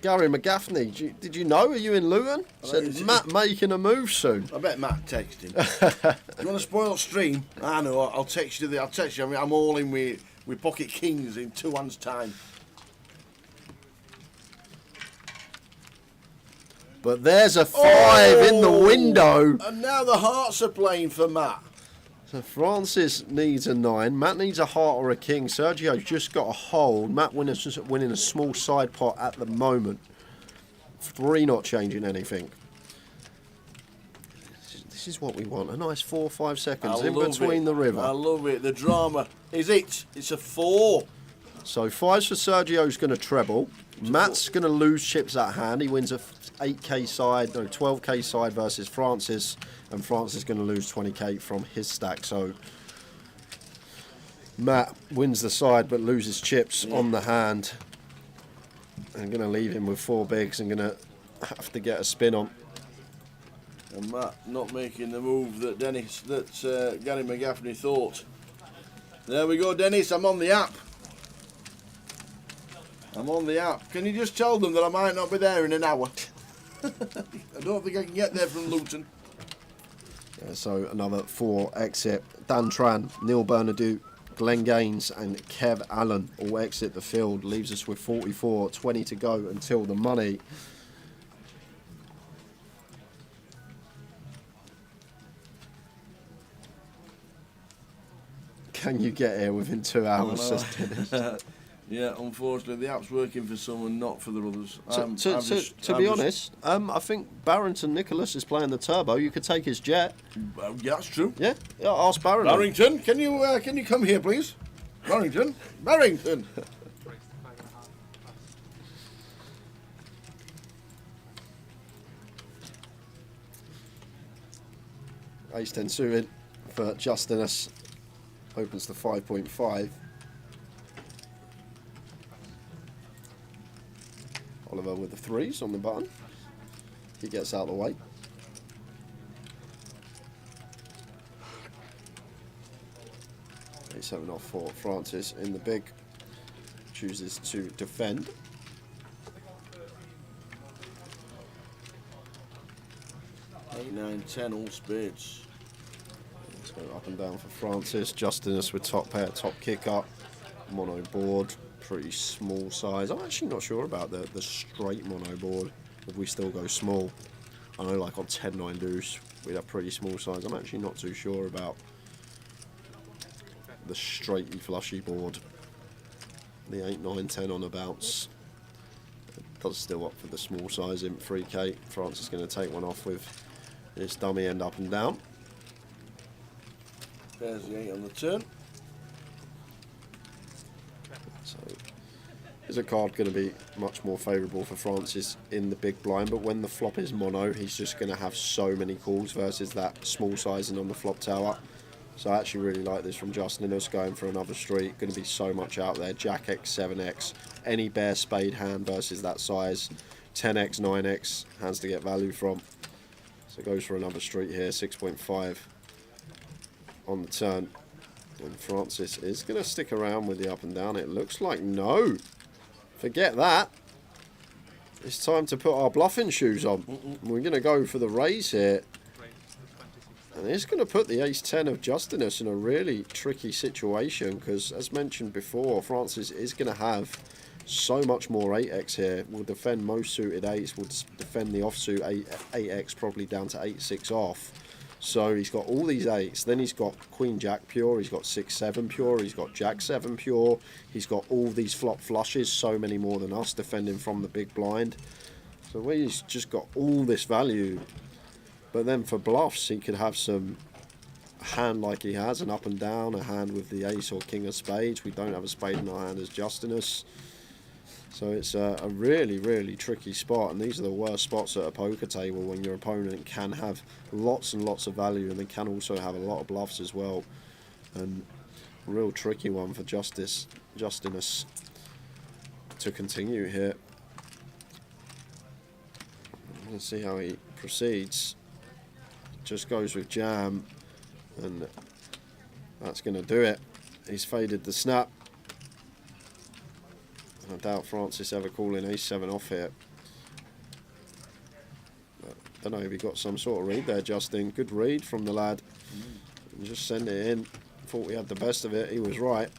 Gary McGaffney, did you know? Are you in Luton? Said Matt making a move soon. I bet Matt texted him. You want to spoil stream? I know. I'll text you. I'll text you. I mean, I'm all in with pocket kings in 2 hands' time. But there's a 5 in the window. And now the hearts are playing for Matt. So Francis needs a 9. Matt needs a heart or a king. Sergio's just got a hold. Matt winning a small side pot at the moment. 3 not changing anything. This is what we want. A nice 4 or 5 seconds in between the river. I love it. The drama is it. It's a 4. So 5s for Sergio's going to treble. Matt's going to lose chips at hand. He wins a 8k side, no 12k side versus Francis, and Francis is going to lose 20k from his stack. So Matt wins the side but loses chips on the hand. I'm going to leave him with 4 bigs and going to have to get a spin on. And Matt not making the move that Gary McGaffney thought. There we go, Dennis. I'm on the app. I'm on the app. Can you just tell them that I might not be there in an hour? I don't think I can get there from Luton. Yeah, so another 4 exit. Dan Tran, Neil Bernadou, Glenn Gaines and Kev Allen all exit the field. Leaves us with 44, 20 to go until the money. Can you get here within 2 hours? Says Dennis. Yeah, unfortunately, the app's working for some and not for the others. To be honest, I think Barrington Nicholas is playing the turbo. You could take his jet. Yeah, that's true. Yeah, ask Barrington. Barrington, can you come here, please? Barrington. Ace 10 suited for Justinus. Opens to 5.5. Oliver with the 3s on the button. He gets out of the way. A7 off for Francis in the big. Chooses to defend. Eight, 9, 10, all spades. Let's go up and down for Francis. Justinus with top pair, top kick up. Mono board. Pretty small size. I'm actually not sure about the straight mono board. If we still go small, I know like on 10-9 deuce we'd have pretty small size. I'm actually not too sure about the straighty flushy board. The 8, 9, 10 on a bounce. It does still up for the small size in 3k. Francis is going to take one off with this dummy end up and down. There's the 8 on the turn. So, is a card going to be much more favourable for Francis in the big blind, but when the flop is mono, he's just going to have so many calls versus that small sizing on the flop tower. So I actually really like this from Justin. Us going for another street. Going to be so much out there. Jack X, 7x, any bare spade hand versus that size. 10x, 9x, hands to get value from. So goes for another street here, 6.5 on the turn. And Francis is going to stick around with the up and down. It looks like no. Forget that. It's time to put our bluffing shoes on. We're going to go for the raise here. And it's going to put the ace-10 of Justinus in a really tricky situation because, as mentioned before, Francis is going to have so much more 8x here. Will defend most suited 8s, will defend the offsuit 8x probably down to 8-6 off. So he's got all these 8s. Then he's got Queen Jack pure, he's got 6-7 pure, he's got Jack 7 pure. He's got all these flop flushes, so many more than us, defending from the big blind. So he's just got all this value. But then for bluffs, he could have some hand like he has, an up and down, a hand with the ace or king of spades. We don't have a spade in our hand as Justinus. So it's a really, really tricky spot, and these are the worst spots at a poker table when your opponent can have lots and lots of value, and they can also have a lot of bluffs as well. And a real tricky one for Justinus to continue here. Let's see how he proceeds. Just goes with jam, and that's going to do it. He's faded the snap. I doubt Francis ever calling ace-7 off here. I don't know if he got some sort of read there, Justin. Good read from the lad. And just send it in. Thought we had the best of it. He was right.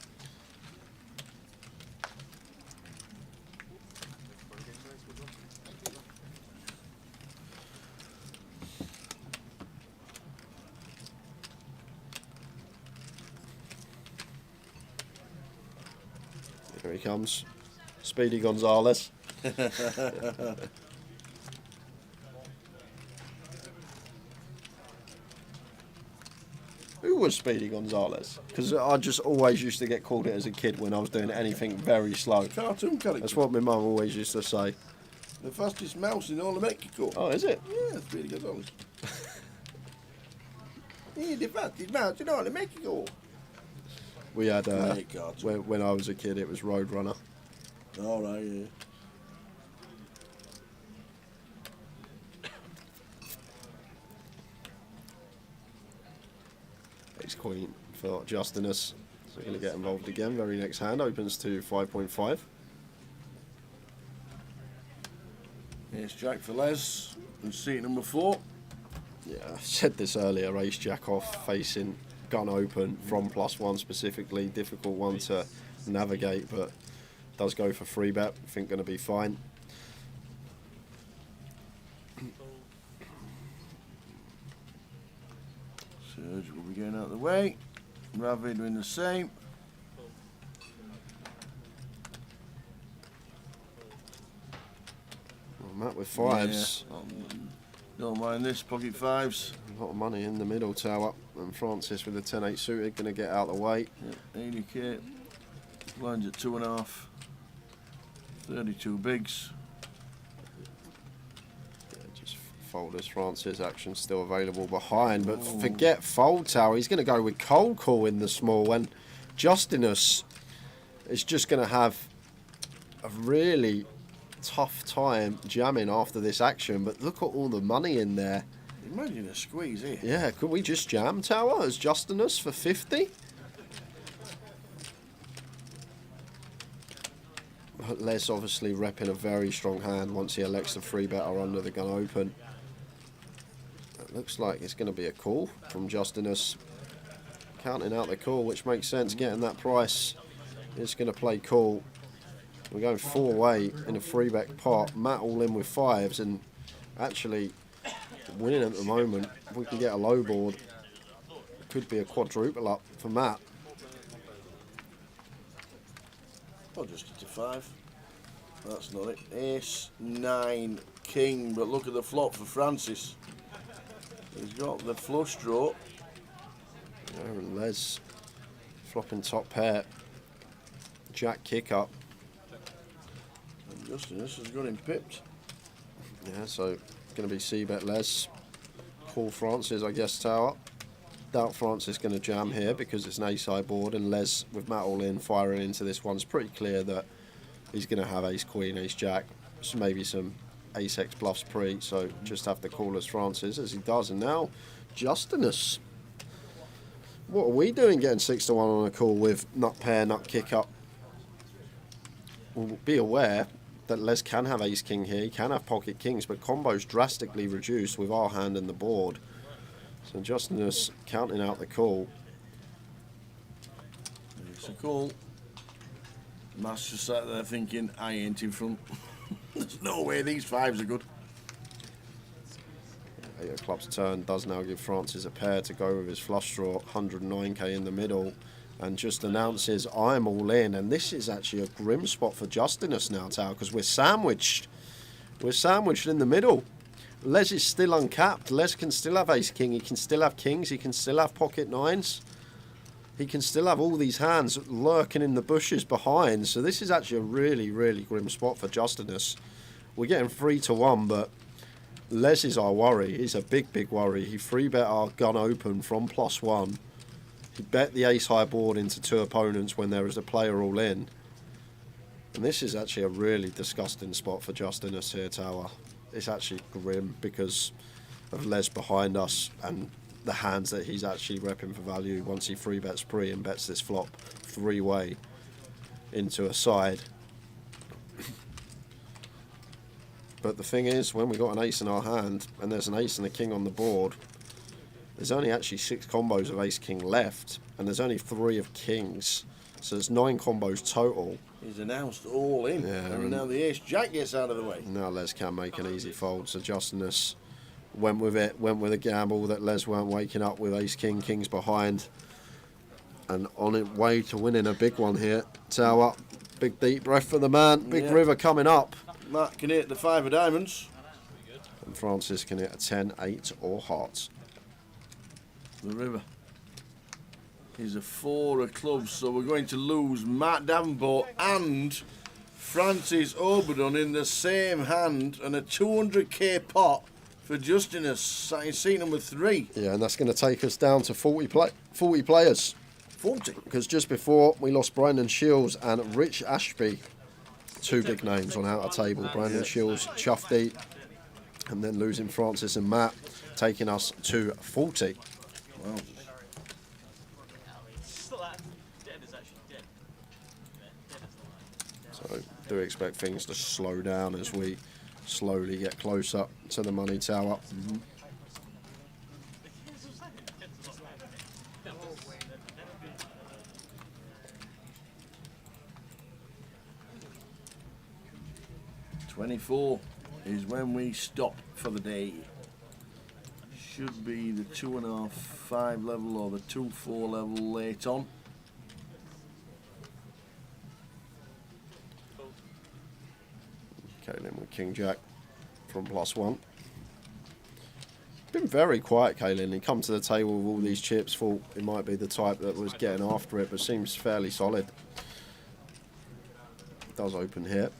Here he comes. Speedy Gonzalez. Who was Speedy Gonzalez? Because I just always used to get called it as a kid when I was doing anything very slow. Cartoon character. That's what my mum always used to say. The fastest mouse in all of Mexico. Oh, is it? Yeah, Speedy Gonzalez. Yeah, the fastest mouse in all of Mexico. We had, when I was a kid, it was Roadrunner. All right, yeah. Ace Queen for Justinus. So going to get involved again. Very next hand opens to 5.5. Ace Jack for Les. And seat number 4. Yeah, I said this earlier. Ace Jack off, facing gun open from +1 specifically. Difficult one to navigate, but does go for free bet. I think going to be fine. Serge will be going out of the way. Ravi doing the same. Well, Matt with 5s. Yeah. Don't mind this, pocket 5s. A lot of money in the middle tower. And Francis with the 10-8 suited going to get out of the way. Yeah, 80k. Blinds at 2.5. 32 bigs. Yeah, just fold as Francis. Action still available behind, but forget fold tower. He's going to go with cold call in the small when Justinus is just going to have a really tough time jamming after this action. But look at all the money in there. Imagine a squeeze here. Yeah, could we just jam tower as Justinus for 50? Les obviously repping a very strong hand once he elects the free bet or under the gun open. It looks like it's going to be a call from Justinus. Counting out the call, which makes sense. Getting that price, it's going to play call. We're going 4-way in a free bet pot. Matt all in with 5s and actually winning at the moment. If we can get a low board, it could be a quadruple up for Matt. I'll just get to 5. That's not it. Ace, 9, king. But look at the flop for Francis. He's got the flush draw. And Les flopping top pair. Jack kick up. And Justinus has got him pipped. Yeah, so going to be C-bet Les. Call Francis, I guess, tower. Doubt Francis going to jam here because it's an ace-high board, and Les with Matt all in firing into this one's pretty clear that he's going to have ace-queen, ace-jack, so maybe some ace-x bluffs pre, so just have to call as Francis as he does. And now Justinus. What are we doing getting 6-1 on a call with nut pair, nut kick up? We'll be aware that Les can have ace-king here, he can have pocket kings, but combos drastically reduced with our hand and the board. So Justinus counting out the call. It's a call. Matt's just sat there thinking, I ain't in front. There's no way these 5s are good. 8 of clubs turn does now give Francis a pair to go with his flush draw. 109k in the middle, and just announces I'm all in. And this is actually a grim spot for Justinus now, Tao, because we're sandwiched. We're sandwiched in the middle. Les is still uncapped. Les can still have ace king. He can still have kings. He can still have pocket nines. He can still have all these hands lurking in the bushes behind. So this is actually a really, really grim spot for Justinus. We're getting 3-1, but Les is our worry. He's a big, big worry. He 3-bet our gun open from +1. He bet the ace high board into 2 opponents when there is a player all in. And this is actually a really disgusting spot for Justinus here, Tower. It's actually grim because of Les behind us and the hands that he's actually repping for value once he 3-bets pre and bets this flop 3-way into a side. But the thing is, when we got an ace in our hand and there's an ace and a king on the board, there's only actually 6 combos of ace king left and there's only 3 of kings, so there's 9 combos total. He's announced all in, yeah, and now the ace jack gets out of the way. Now Les can make an easy fold, so Justinus went with it, went with a gamble that Les weren't waking up with ace king, kings behind, and on its way to winning a big one here. Tower, big deep breath for the man, big river coming up. Matt can hit the 5 of diamonds. And Francis can hit a 10, 8 or hearts. The river is a 4 of clubs, so we're going to lose Matt Davenport and Francis Oberdon in the same hand, and a 200k pot for Justinus in seat number 3. Yeah, and that's going to take us down to 40 players. 40? Because just before we lost Brandon Shields and Rich Ashby, 2 big names on outer table. Brandon Shields, Chuff Deep, and then losing Francis and Matt, taking us to 40. Wow. So do expect things to slow down as we slowly get closer to the money tower. 24 is when we stop for the day. Should be the 2.5, 5 level or the 2-4 level late on. Kaylin with King Jack from +1. Been very quiet, Kaylin. He come to the table with all these chips, thought he might be the type that was getting after it, but seems fairly solid. Does open here.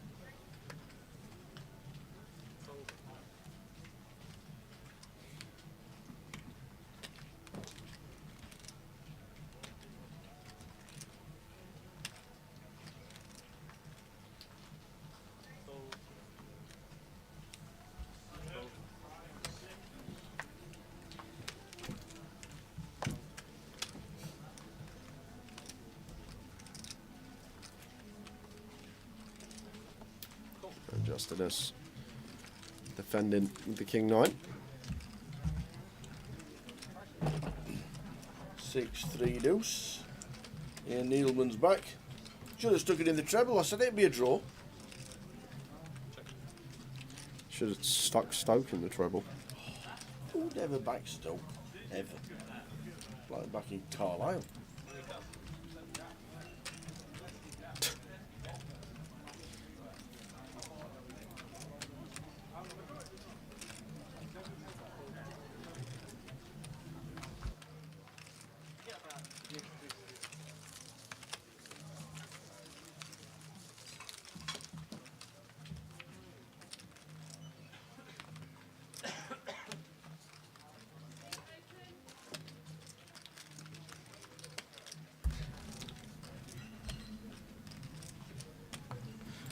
Justinus defending with the King 9. 6-3 deuce. Yeah, Needleman's back. Should have stuck it in the treble. I said it'd be a draw. Should have stuck Stoke in the treble. Who never backs Stoke? Ever. Like back in Carlisle.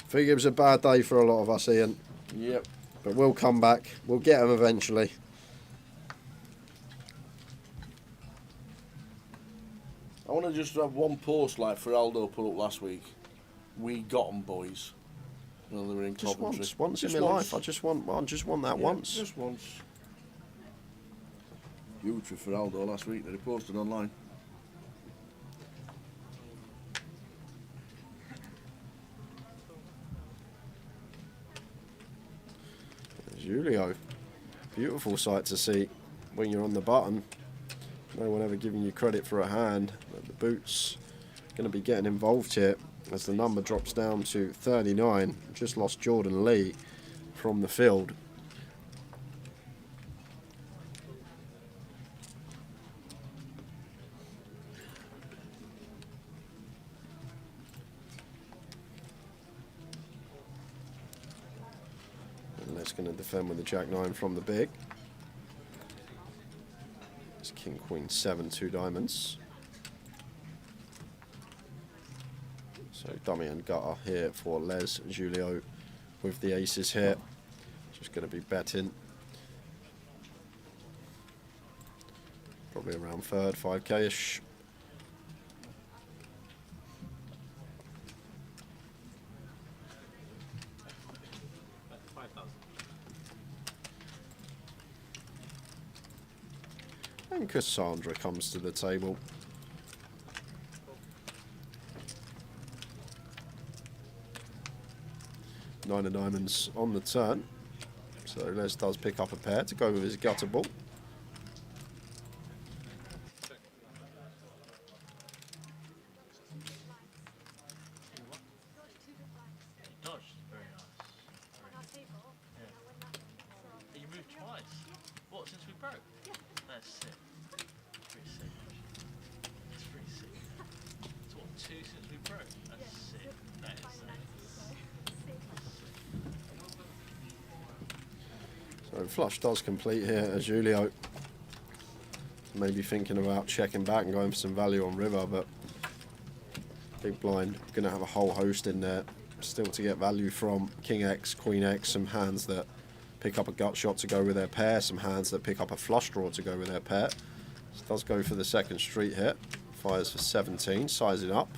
I think it was a bad day for a lot of us, Ian. Yep. But we'll come back. We'll get them eventually. I want to just have one post like Feraldo put up last week. We got them, boys. Well, they were in Just Coventry. once in my life. I just want that once. Just once. Huge for Feraldo last week that he posted online. Julio, beautiful sight to see when you're on the button. No one ever giving you credit for a hand, but the boot's going to be getting involved here as the number drops down to 39. Just lost Jordan Lee from the field. Jack's going to defend with the Jack 9 from the big. It's King Queen 7, 2 diamonds. So dummy and gutter here for Les. Julio with the aces here. Just going to be betting. Probably around third, 5k-ish. And Cassandra comes to the table. Nine of diamonds on the turn. So Les does pick up a pair to go with his gutter ball. Dodged, very nice. Yeah. You moved twice. What, since we broke? Yeah. That's sick. Pretty sick. That's pretty sick. So what, 2 since we broke? That's sick. That is sick. So flush does complete here as Julio. Maybe thinking about checking back and going for some value on river, but big blind going to have a whole host in there still to get value from. King X, Queen X, some hands that pick up a gut shot to go with their pair, some hands that pick up a flush draw to go with their pair. This does go for the second street hit. Fires for 17, sizing up.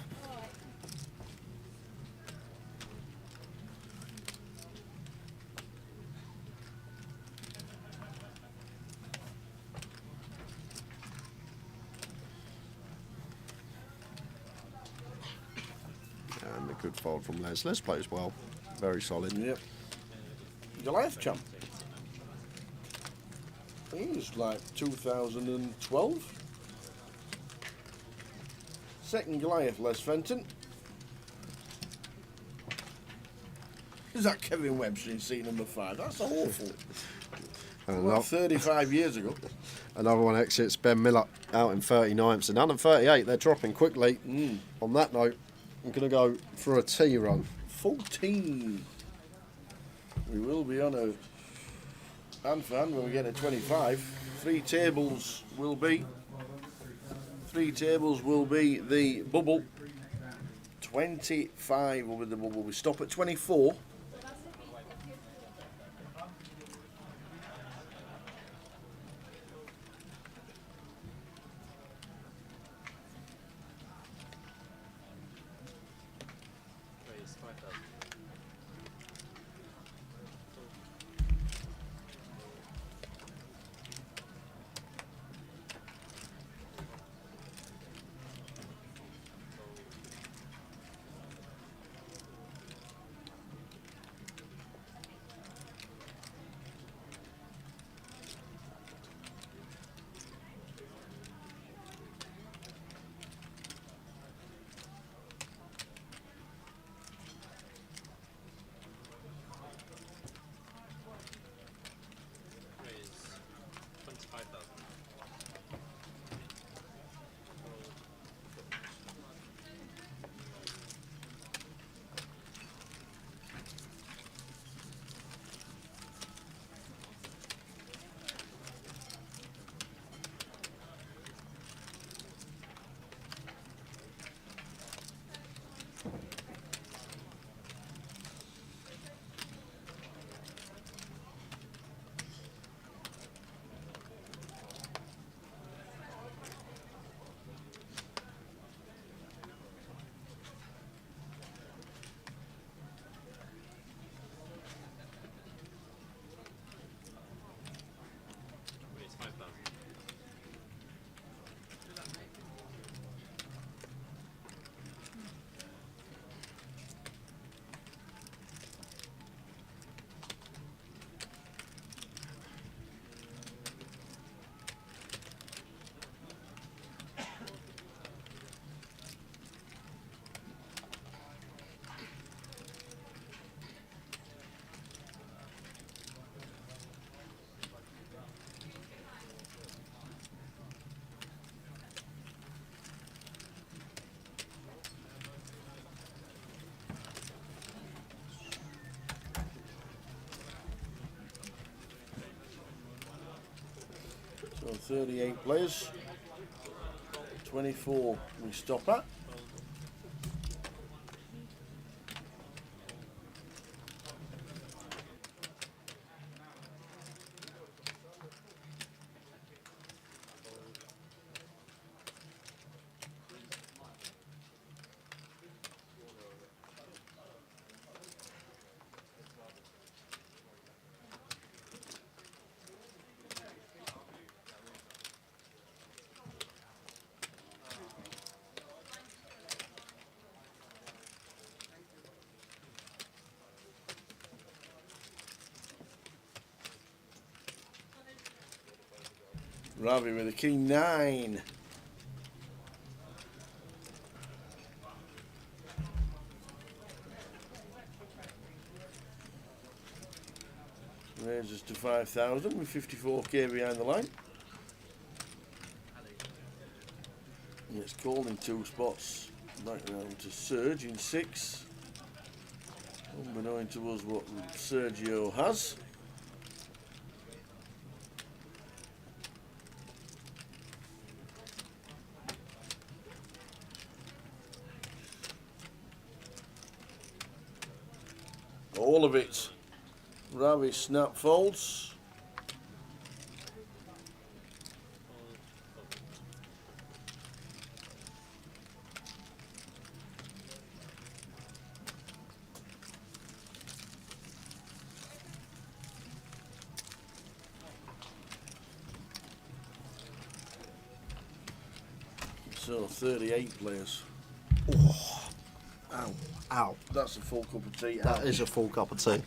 And a good fold from Les. Les plays well. Very solid. Yep. Goliath champ. I think it's like 2012. Second Goliath, Les Fenton. Is that Kevin Webster in scene number 5? That's awful. Well, 35 years ago. Another one exits. Ben Miller out in 39. So down in 38. They're dropping quickly. On that note, I'm going to go for a T run. 14. We will be on a hand for hand when we get to 25. 3 tables will be. 3 tables will be the bubble. 25 will be the bubble. We stop at 24. 38 players. 24 we stop at. Ravi with a king 9. Raises to 5,000 with 54k behind the line. And it's called in 2 spots. Back round to Serge in 6. Unbeknown to us what Sergio has. All of it. Ravi snap folds. So 38 players. Oh, ow, ow. That's a full cup of tea. That is a full cup of tea.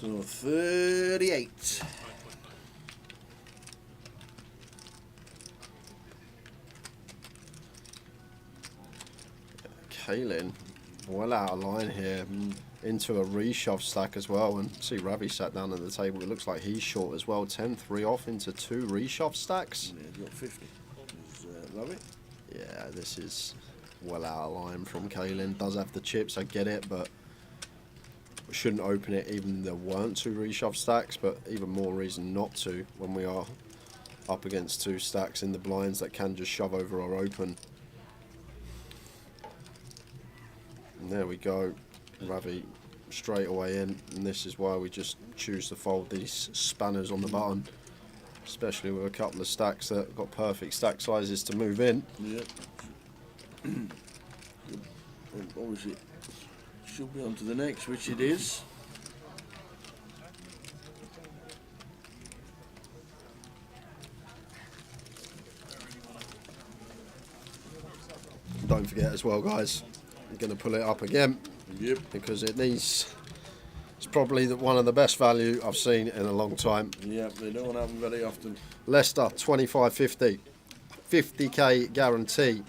So 38. Kaylin, well out of line here, into a reshove stack as well. And see Ravi sat down at the table. It looks like he's short as well. 10-3 off into 2 reshove stacks. Yeah, he's got 50. Ravi. Yeah, this is well out of line from Kaylin. Does have the chips, I get it, but shouldn't open it even if there weren't 2 reshove stacks, but even more reason not to when we are up against 2 stacks in the blinds that can just shove over our open. And there we go, Ravi straight away in, and this is why we just choose to fold these spanners on the button, especially with a couple of stacks that have got perfect stack sizes to move in. Yep. Obviously should be on to the next, which it is. Don't forget as well, guys, I'm going to pull it up again. Yep. Because it needs, it's probably one of the best value I've seen in a long time. Yep, they don't happen very often. Leicester 25.50, 50k guarantee.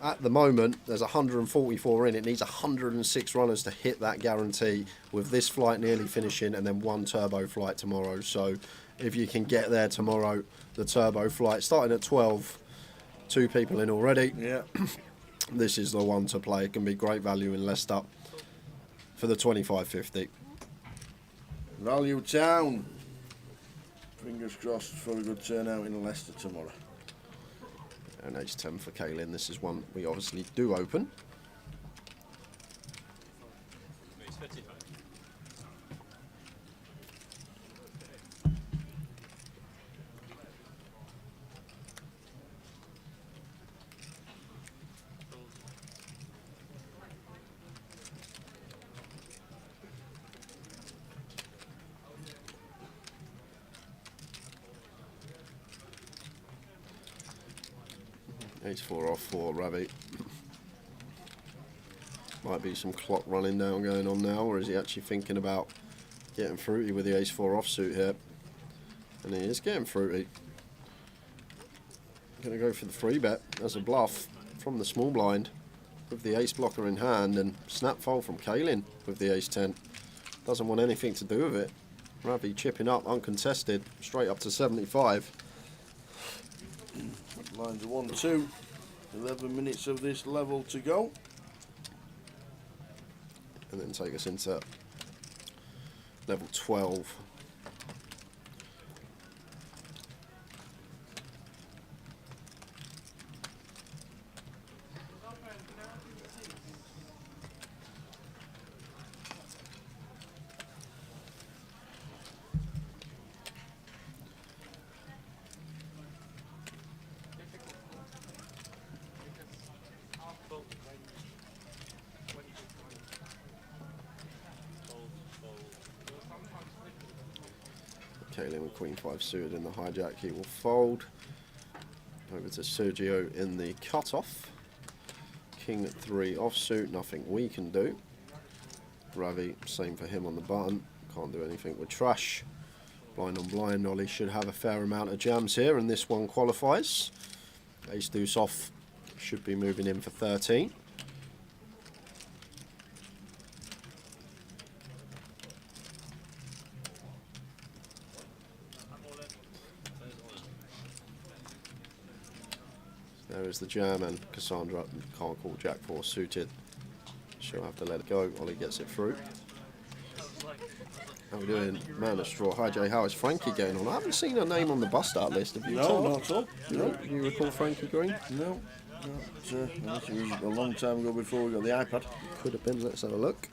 At the moment, there's 144 in. It needs 106 runners to hit that guarantee, with this flight nearly finishing and then 1 turbo flight tomorrow. So if you can get there tomorrow, the turbo flight starting at 12, 2 people in already. Yeah. This is the one to play. It can be great value in Leicester for the 25.50. Value Town. Fingers crossed for a good turnout in Leicester tomorrow. And H10 for Kaylin. This is one we obviously do open. H4 off for Ravi. Might be some clock running down going on now, or is he actually thinking about getting fruity with the ace-4 offsuit here? And he is getting fruity. Going to go for the free bet as a bluff from the small blind with the ace blocker in hand, and snap fold from Kaelin with the ace-10. Doesn't want anything to do with it. Ravi chipping up uncontested, straight up to 75. Lines are 1-2. 11 minutes of this level to go. And then take us into level 12. Kaelin with Queen 5 suited in the hijack, he will fold. Over to Sergio in the cutoff. King 3 offsuit, nothing we can do. Ravi, same for him on the button, can't do anything with trash. Blind on blind, Ollie should have a fair amount of jams here, and this one qualifies. Ace deuce off, should be moving in for 13. There is the jam, and Cassandra can't call Jack 4 suited. She'll have to let it go. Ollie gets it through. How are we doing? Man of Straw. Hi Jay, how is Frankie getting on? I haven't seen her name on the bust start list. Have you? No, not at all. No, do you recall Frankie Green? No. I think it was a long time ago before we got the iPad. Could have been. Let's have a look.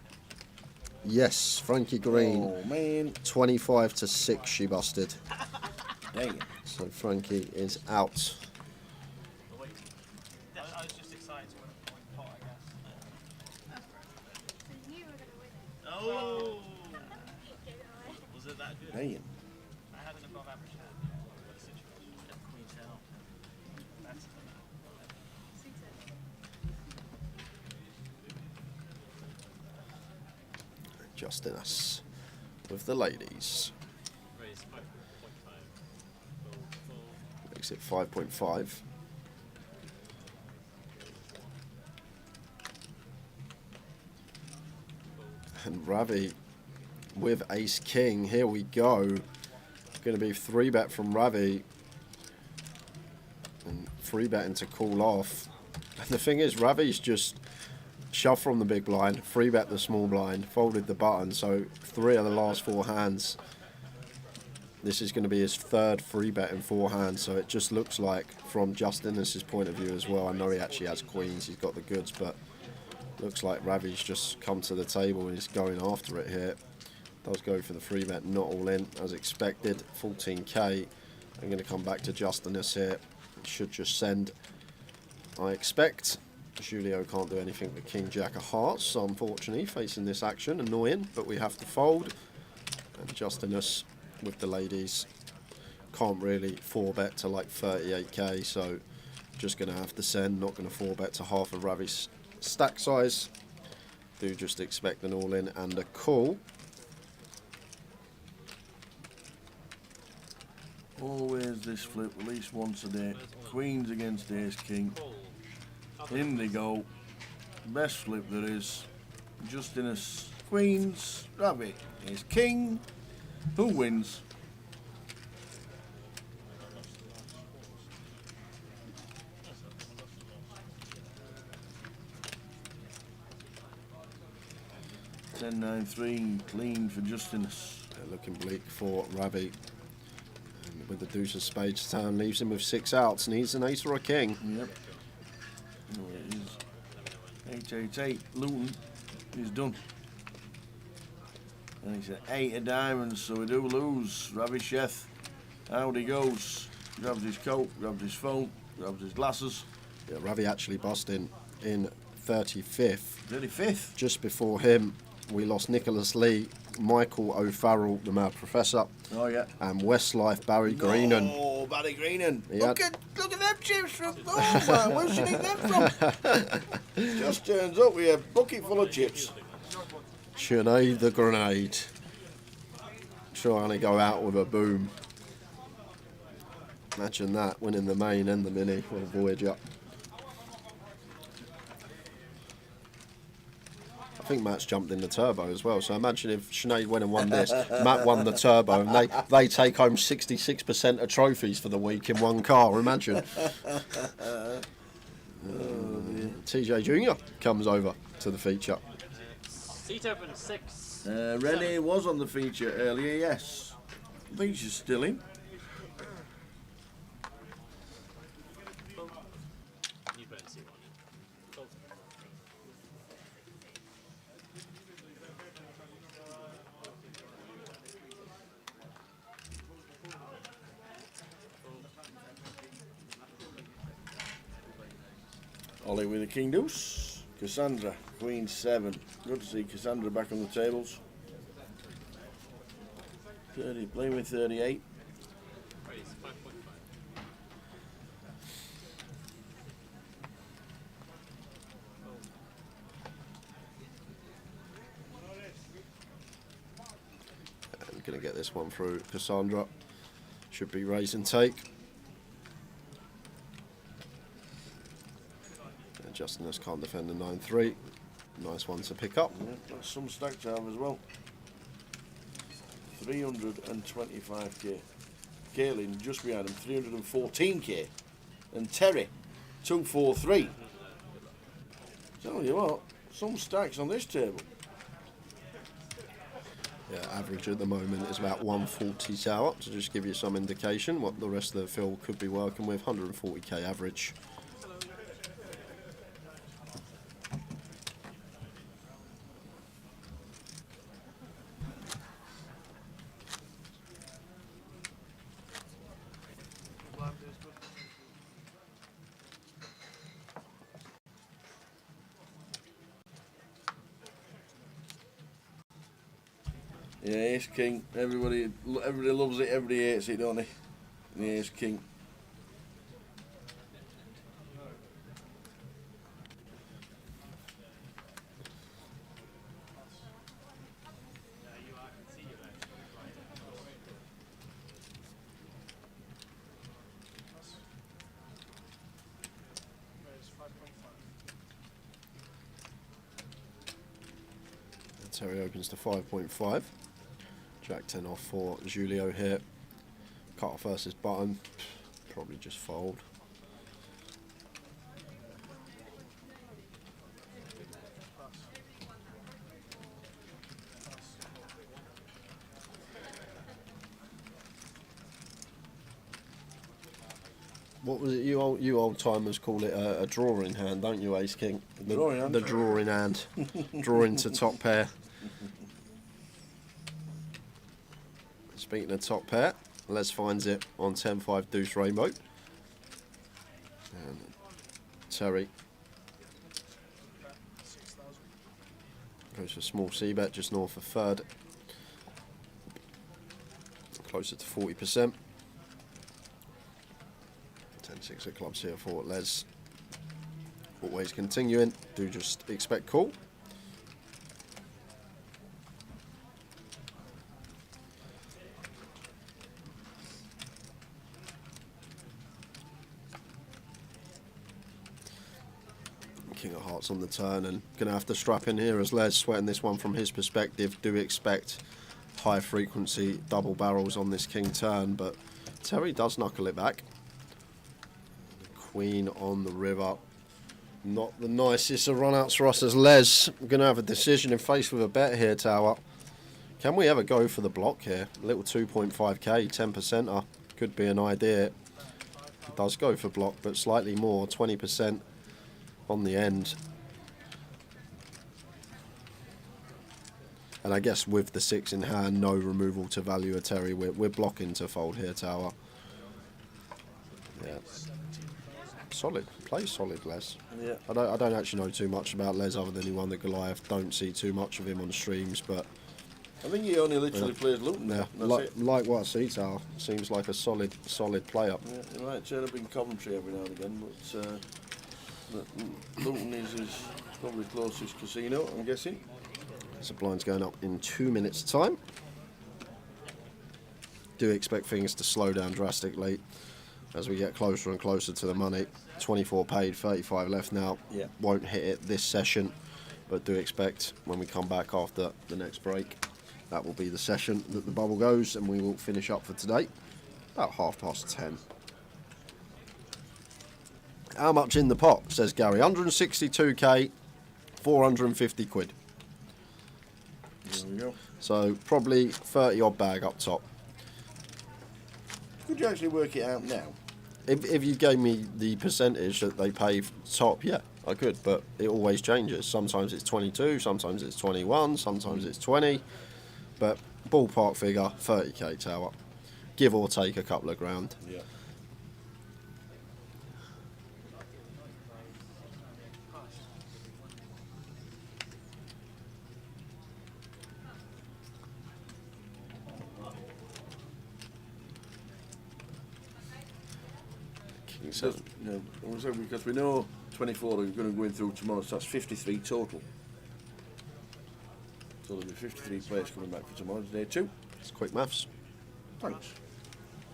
Yes, Frankie Green. Oh man. 25 to 6 she busted. Dang it. So Frankie is out. Oh! Was it that good? Dang. I had an above average hand. What situation? Queen's out. That's Justinus with the ladies. Makes it 5.5. And Ravi with ace king. Here we go. Going to be 3-bet from Ravi. And 3-betting to call off. And the thing is, Ravi's just shoved from the big blind, 3-bet the small blind, folded the button. So 3 of the last 4 hands. This is going to be his 3rd 3-bet in 4 hands. So it just looks like, from Justinus' point of view as well, I know he actually has queens, he's got the goods, but looks like Ravi's just come to the table and he's going after it here. Does go for the 3-bet, not all in as expected. 14k. I'm going to come back to Justinus here. Should just send, I expect. Julio can't do anything with King Jack of Hearts, so unfortunately facing this action, annoying, but we have to fold. And Justinus with the ladies can't really 4-bet to like 38k, so just going to have to send. Not going to 4-bet to half of Ravi's stack size. Do just expect an all-in and a call. Always this flip, at least once a day. Queens against ace king. In they go. Best flip there is. Justinus queens. Ravi ace king. Who wins? Ten, 9, 3, clean for Justinus. Looking bleak for Ravi. And with the deuce of spades down, leaves him with 6 outs. Needs an ace or a king. Yep. Oh, it is 888. Luton is done. And he's at 8 of diamonds, so we do lose. Ravi Sheth, out he goes. Grabs his coat, grabs his phone, grabs his glasses. Yeah, Ravi actually busted in 35th. 35th? Just before him, we lost Nicholas Lee, Michael O'Farrell, the Mad Professor. Oh, yeah. And Westlife, Barry Greenan. Oh, Barry Greenan. He Look at them chips from Dover. Where's she get them from? Just turns up with a bucket full of chips. Sinead the Grenade. Trying to go out with a boom. Imagine that, winning the main and the mini with a Voyager. I think Matt's jumped in the turbo as well, so imagine if Sinead went and won this, Matt won the turbo, and they take home 66% of trophies for the week in one car, imagine. TJ Jr. comes over to the feature. Seat open 6. Rennie was on the feature earlier, yes. Feature's still in. Ollie with the King Deuce. Cassandra, Queen 7. Good to see Cassandra back on the tables. 30, playing with 38. I'm going to get this one through. Cassandra should be raise and take. Justin just can't defend the 9-3. Nice one to pick up. Yeah, that's some stack to have as well. 325k. Kaylin just behind him, 314k. And Terry, 243. Tell you what, some stacks on this table. Yeah, average at the moment is about 140 tower, to just give you some indication what the rest of the field could be working with. 140k average. Yeah, Ace King. Everybody loves it. Everybody hates it, don't they? The Ace King. Terry opens to 5.5. Jack 10 off for Julio here. Cut off versus button. Probably just fold. What was it? You old timers call it a drawing hand, don't you, Ace King? Drawing hand. The drawing hand. Drawing to top pair. Speaking of top pair, Les finds it on 10-5 deuce rainbow. And Terry goes for small c-bet just north of third. Closer to 40%. 10-6 of clubs here for Les. Always continuing. Do just expect call. King of Hearts on the turn, and going to have to strap in here as Les, sweating this one from his perspective. Do expect high frequency double barrels on this king turn, but Terry does knuckle it back. Queen on the river. Not the nicest of run-outs for us as Les. We're going to have a decision in face with a bet here, Tower. Can we ever go for the block here? A little 2.5k, 10%er. Could be an idea. It does go for block, but slightly more, 20% on the end. And I guess with the 6 in hand, no removal to value a Terry. We're blocking to fold here, Tower. Yeah. Solid. Plays solid, Les. Yeah. I don't actually know too much about Les other than he won the Goliath. Don't see too much of him on streams, but I think he only literally plays Luton now. Yeah, like what Seatar seems like a solid player. Yeah, he might turn up in Coventry every now and again, but Luton is his probably closest casino, I'm guessing. So blind's going up in 2 minutes' time. Do expect things to slow down drastically as we get closer and closer to the money. 24 paid, 35 left now. Yeah. Won't hit it this session, but do expect when we come back after the next break, that will be the session that the bubble goes, and we will finish up for today about 10:30. How much in the pot, says Gary? 162k, 450 quid. There we go. So probably 30 odd bag up top. Could you actually work it out now? If you gave me the percentage that they pay top, yeah, I could, but it always changes. Sometimes it's 22, sometimes it's 21, sometimes it's 20, but ballpark figure, 30k tower, give or take a couple of grand. Yeah. Because we know 24 are going to go in through tomorrow, so that's 53 total. So there'll be 53 players coming back for tomorrow's day 2. It's quick maths. Thanks.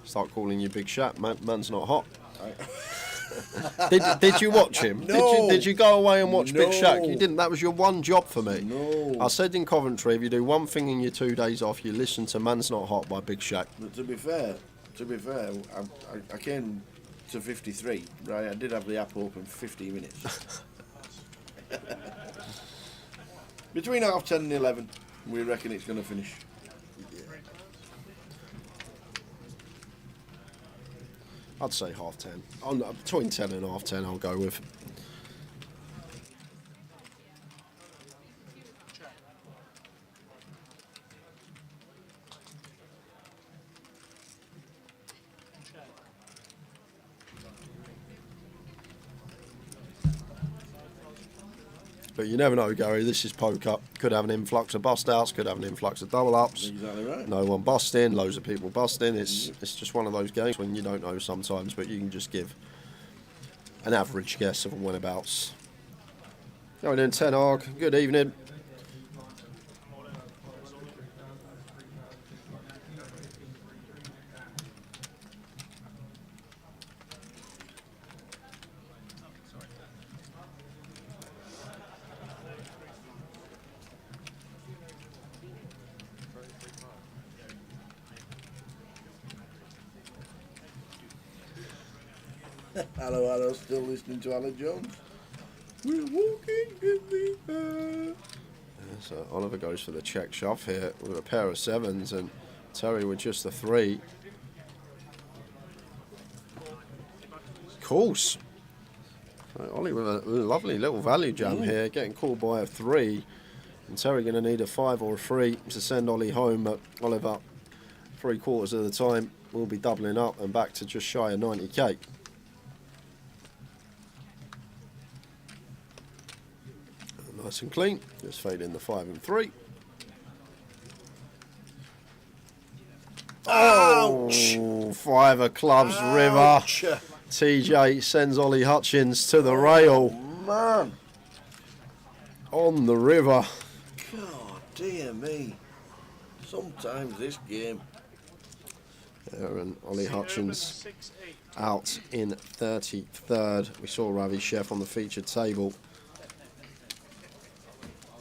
Start calling you Big Shat. Man's not hot. Did you watch him? No. Did you go away and watch Big No. Shaq? You didn't. That was your one job for me. No. I said in Coventry, if you do one thing in your 2 days off, you listen to Man's Not Hot by Big Shaq. But to be fair, I came to 53, right? I did have the app open for 15 minutes. Between 10:30 and 11, we reckon it's going to finish. I'd say 10:30. Between 10 and 10:30, I'll go with. But you never know, Gary. This is poker. Could have an influx of bust outs. Could have an influx of double ups. Exactly right. No one busting. Loads of people busting. It's just one of those games when you don't know sometimes, but you can just give an average guess of whenabouts. Going in 10 arg. Good evening. Hello, still listening to Alan Jones. We're walking in the air. So Oliver goes for the check shove here with a pair of 7s and Terry with just the 3. Course. So Ollie with a lovely little value jam here, getting called by a 3. And Terry going to need a 5 or a 3 to send Ollie home. But Oliver, 3/4 of the time, will be doubling up and back to just shy of 90k. Nice and clean. Just fade in the 5 and 3. Ouch! Oh, 5 of clubs, Ouch. river. TJ sends Ollie Hutchins to the rail. Man. On the river. God, dear me. Sometimes this game. There, and Ollie Hutchins out in 33rd. We saw Ravi Chef on the featured table.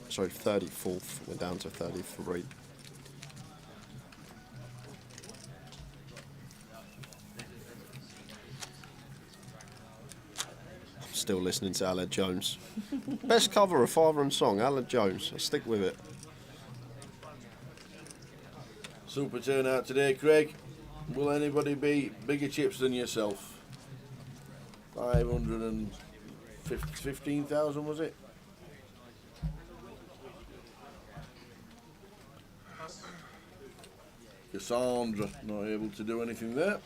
Sorry, 34th. We're down to 33. I'm still listening to Aled Jones. Best cover of Father and Song, Aled Jones. I'll stick with it. Super turnout today, Craig. Will anybody be bigger chips than yourself? 515,000 was it? Cassandra not able to do anything there.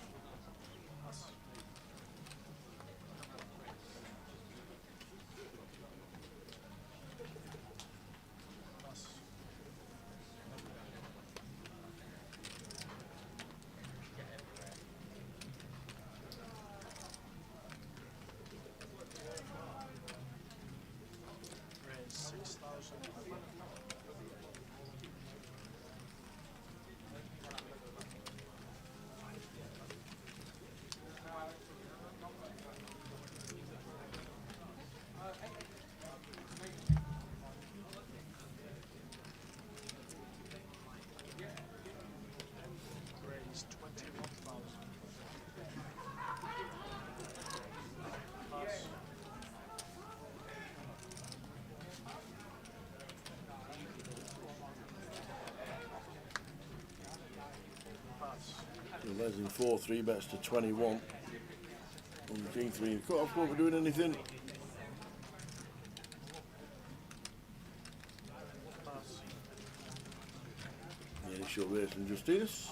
Les in 4, 3 bets to 21. On the king 3 cut off, won't be doing anything. Yeah, short race and justice.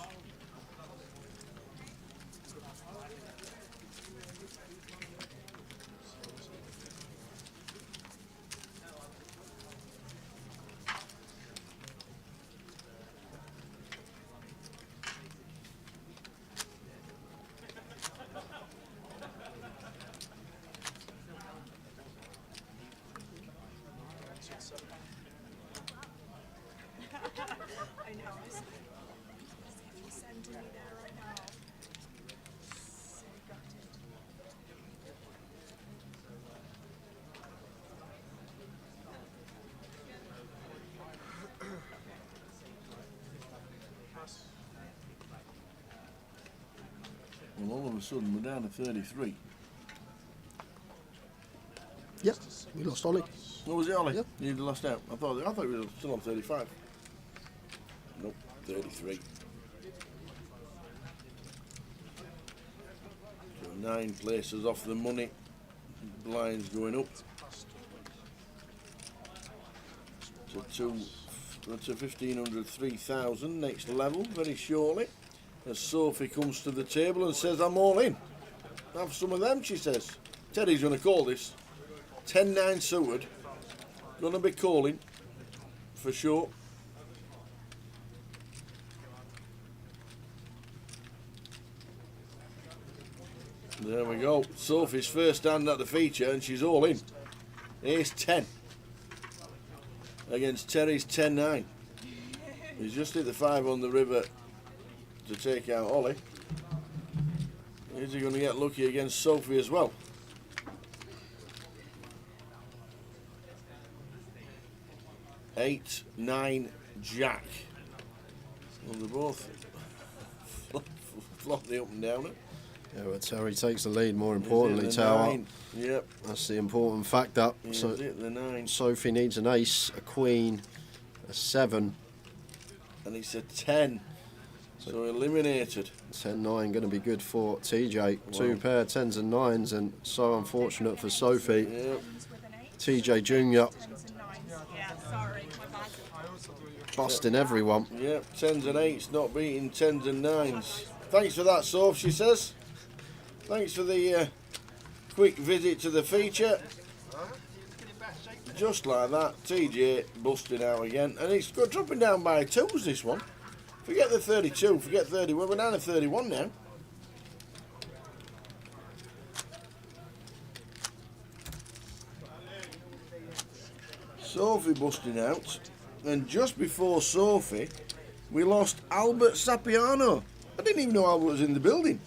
I know. If you send me there right now. So gutted. Well, all of a sudden we're down to 33. Yep, we lost Ollie. What was it, Ollie? Yep. You lost out. I thought we were still on 35. Nope, 33. So 9 places off the money. Blinds going up to 1,500, 3,000. Next level, very shortly. As Sophie comes to the table and says, "I'm all in. Have some of them," she says. Teddy's going to call this. 10-9 suited. Going to be calling for sure. There we go. Sophie's first hand at the feature and she's all in. Ace 10 against Terry's 10-9. He's just hit the 5 on the river to take out Ollie. Is he going to get lucky against Sophie as well? Eight, 9, Jack. Well, they're both flopping up and down it. Yeah, but Terry takes the lead, more importantly, Tower. 9. Yep. That's the important factor. He's So hit the 9. Sophie needs an ace, a queen, a 7. And it's a 10. So eliminated. 10-9 going to be good for TJ. Wow. 2 pair 10s and 9s, and so unfortunate for Sophie. Yep. TJ Jr. busting everyone. Yep, 10s and 8s, not beating 10s and 9s. Thanks for that, Soph, she says. Thanks for the quick visit to the feature. Just like that, TJ busting out again. And it's got dropping down by 2s, this one. Forget the 32, forget 31. We're down to 31 now. Sophie busting out. And just before Sophie, we lost Albert Sapiano. I didn't even know Albert was in the building.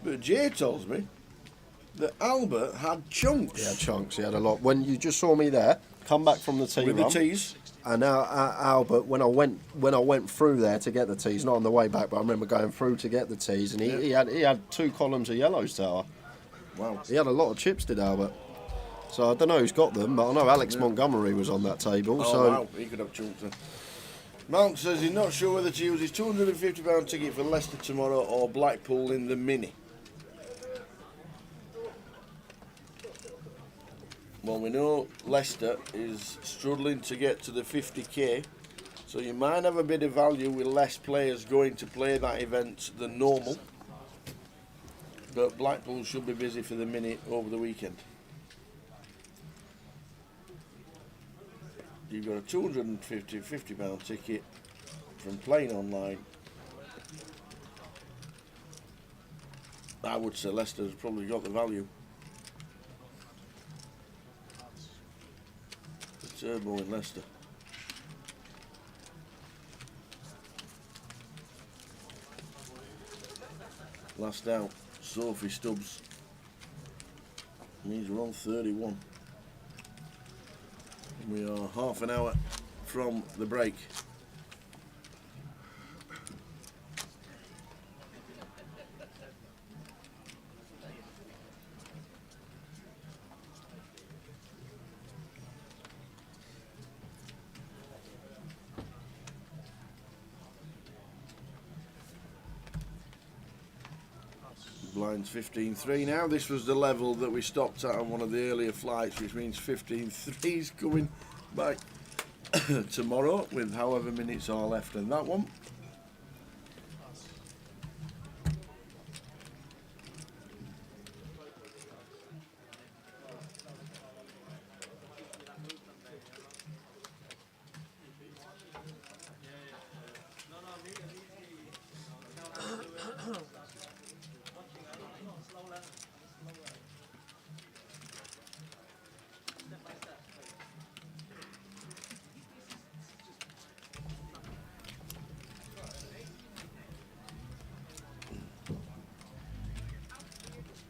But Jay tells me that Albert had chunks. He had chunks, he had a lot. When you just saw me there, come back from the tee With run, the tees. And now Albert, when I went through there to get the tees, not on the way back, but I remember going through to get the tees, and he had 2 columns of yellows, Tower. Wow. He had a lot of chips, did Albert. So I don't know who's got them, but I know Alex Montgomery was on that table. Oh, so wow, he could have chunks then. Mount says he's not sure whether to use his £250 ticket for Leicester tomorrow or Blackpool in the Mini. Well, we know Leicester is struggling to get to the 50k, so you might have a bit of value with less players going to play that event than normal. But Blackpool should be busy for the Mini over the weekend. You've got a £250 ticket from playing online. I would say Leicester's probably got the value. The turbo in Leicester. Last out, Sophie Stubbs. Means we're on 31. We are half an hour from the break. blinds 15-3 now. This was the level that we stopped at on one of the earlier flights, which means 15-3 is coming back tomorrow with however minutes are left in that one.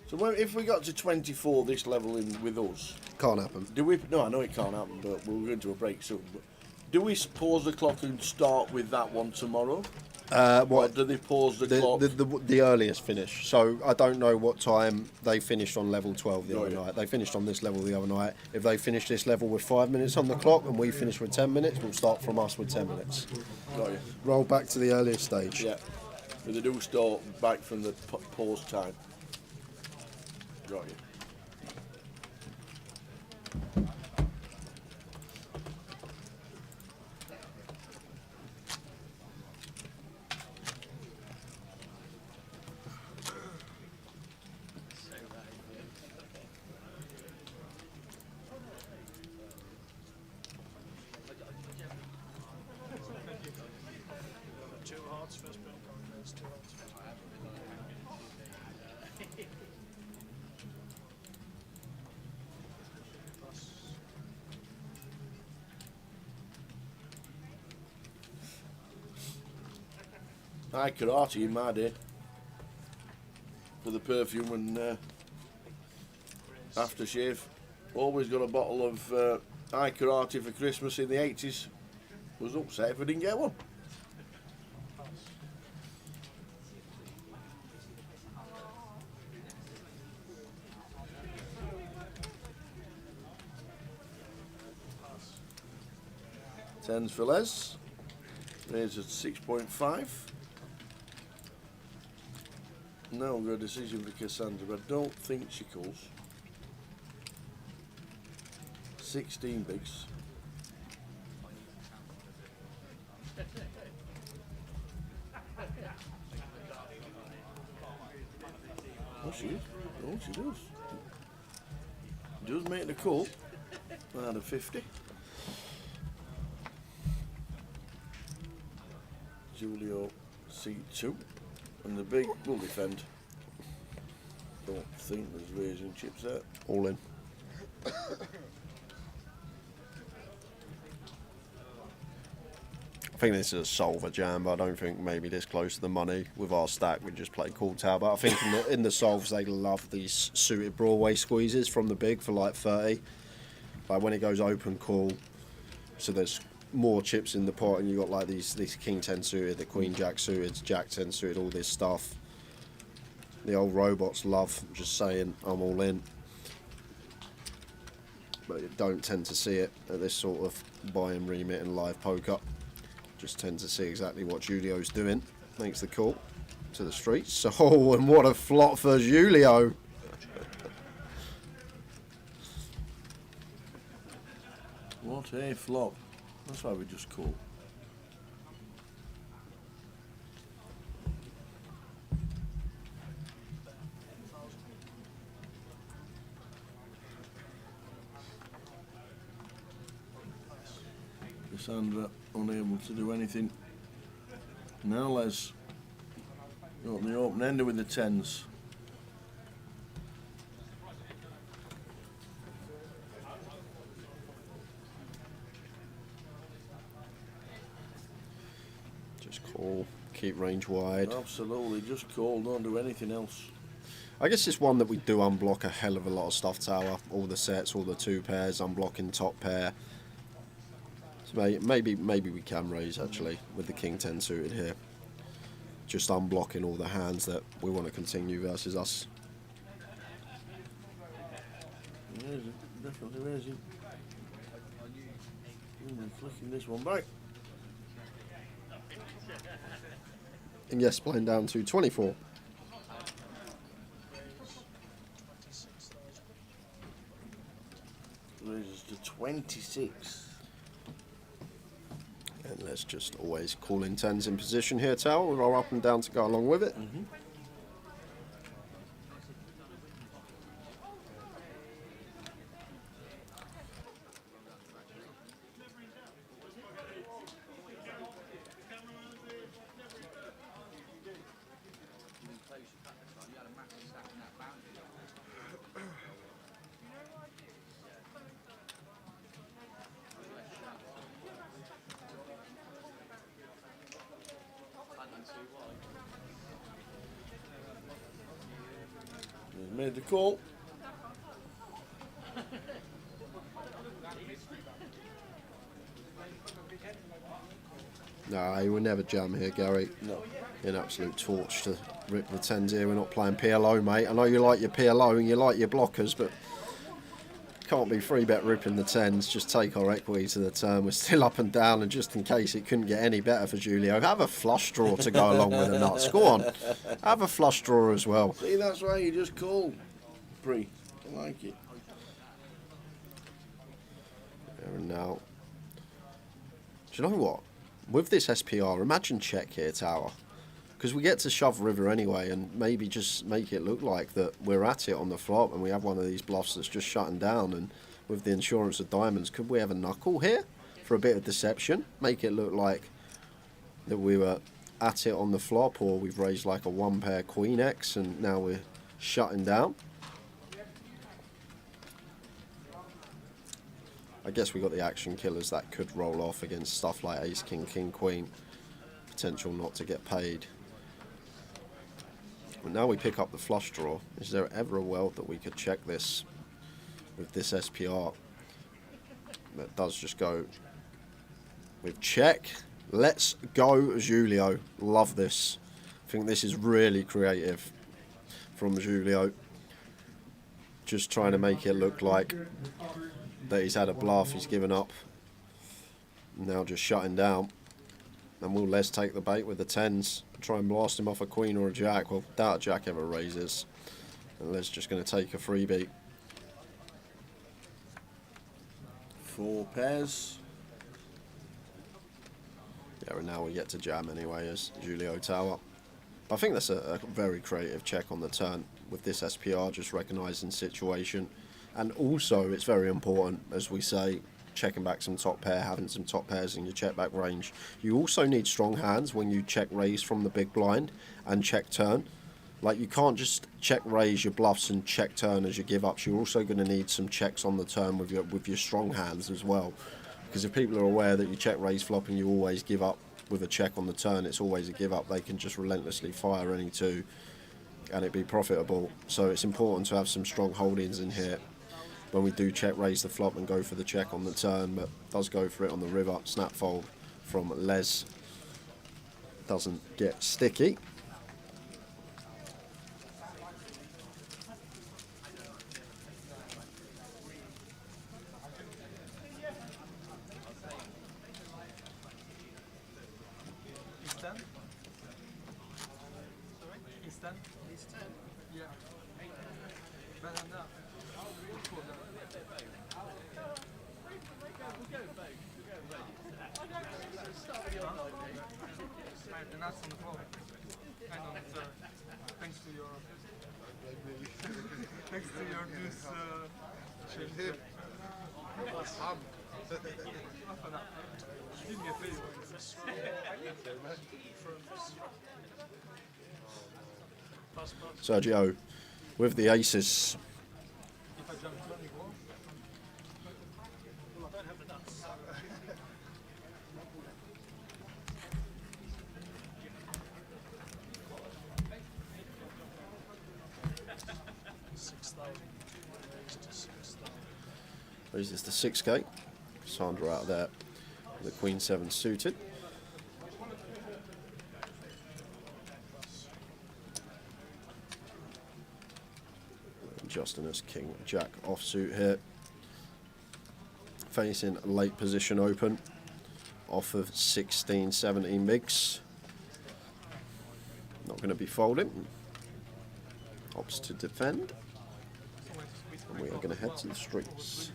So if we got to 24 this level in with us, can't happen. Do we? No, I know it can't happen, but we're going to a break soon. But do we pause the clock and start with that one tomorrow? Or do they pause the clock? The earliest finish. So I don't know what time they finished on level 12 the other night. They finished on this level the other night. If they finish this level with 5 minutes on the clock and we finish with 10 minutes, we'll start from us with 10 minutes. Got you. Roll back to the earliest stage. Yeah. But they do start back from the pause time. Got you. Two hearts first break on those 2 hearts. High karate in my day. For the perfume and aftershave. Always got a bottle of high karate for Christmas in the 80s. Was upset if we didn't get one. Tens for Les. There's at 6.5. Now we've got a decision for Cassandra, but I don't think she calls. 16 bigs. Oh, she is. Oh, she does. Does make the call. Out of 50. Julio C2. And the big will defend. Don't think there's raising chips there. All in. I think this is a solver jam, but I don't think maybe this close to the money. With our stack, we just play call tower. But I think in the solves, they love these suited Broadway squeezes from the big for like 30. Like when it goes open call, so there's more chips in the pot, and you got like these King 10 suited, the Queen Jack suited, Jack 10 suited, all this stuff. The old robots love just saying, I'm all in. But you don't tend to see it at this sort of buy-in remit and live poker. Just tend to see exactly what Julio's doing. Makes the call to the streets. So, oh, and what a flop for Julio. What a flop. That's why we just call. Cassandra unable to do anything. Now Les got the open ender with the tens. Just call, keep range wide. Absolutely, just call, don't do anything else. I guess it's one that we do unblock a hell of a lot of stuff tower. All the sets, all the 2 pairs, unblocking top pair. So maybe we can raise actually with the King 10 suited here. Just unblocking all the hands that we want to continue versus us. Raising, definitely raising. Flicking this one back. And yes, playing down to 24. 26. And let's just always call in tens in position here, Tower, with our up and down to go along with it. Made the call. No, you would never jam here, Gary. No. You're an absolute torch to rip the tens here. We're not playing PLO, mate. I know you like your PLO and you like your blockers, but can't be free bet ripping the tens. Just take our equity to the turn. We're still up and down, and just in case it couldn't get any better for Julio, have a flush draw to go along with the nuts. Go on, have a flush draw as well. See, that's why you just call pre. I like it. There and now. Do you know what? With this SPR, imagine check here, Tower. Because we get to shove river anyway, and maybe just make it look like that we're at it on the flop and we have one of these bluffs that's just shutting down, and with the insurance of diamonds, could we have a knuckle here for a bit of deception? Make it look like that we were at it on the flop, or we've raised like a one pair queen X and now we're shutting down. I guess we got the action killers that could roll off against stuff like ace, king, king, queen. Potential not to get paid. And now we pick up the flush draw. Is there ever a world that we could check this with this SPR? That does just go with check. Let's go, Julio. Love this. I think this is really creative from Julio. Just trying to make it look like that he's had a bluff, he's given up. Now just shutting down. And will Les take the bait with the tens? Try and blast him off a queen or a jack. Well, doubt a jack ever raises. And Les just going to take a freebie. 4 pairs. Yeah, and now we get to jam anyway as Julio Tower. I think that's a very creative check on the turn with this SPR, just recognising situation. And also, it's very important, as we say, checking back some top pair, having some top pairs in your check back range. You also need strong hands when you check raise from the big blind and check turn. Like, you can't just check raise your bluffs and check turn as your give ups. You're also going to need some checks on the turn with your strong hands as well. Because if people are aware that you check raise flop and you always give up with a check on the turn, it's always a give up. They can just relentlessly fire any two and it be profitable. So it's important to have some strong holdings in here when we do check raise the flop and go for the check on the turn, but does go for it on the river. Snap fold from Les. Doesn't get sticky. Thanks to your news, Sergio with the aces. Raises the 6k. Sandra out there. The Queen 7 suited. Justin as King Jack offsuit here. Facing late position open. Off of 16, 17 bigs. Not going to be folding. Opts to defend. And we are going to head to the streets.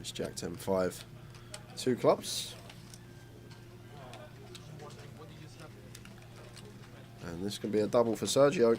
It's Jack 10-5, 2 clubs. And this can be a double for Sergio.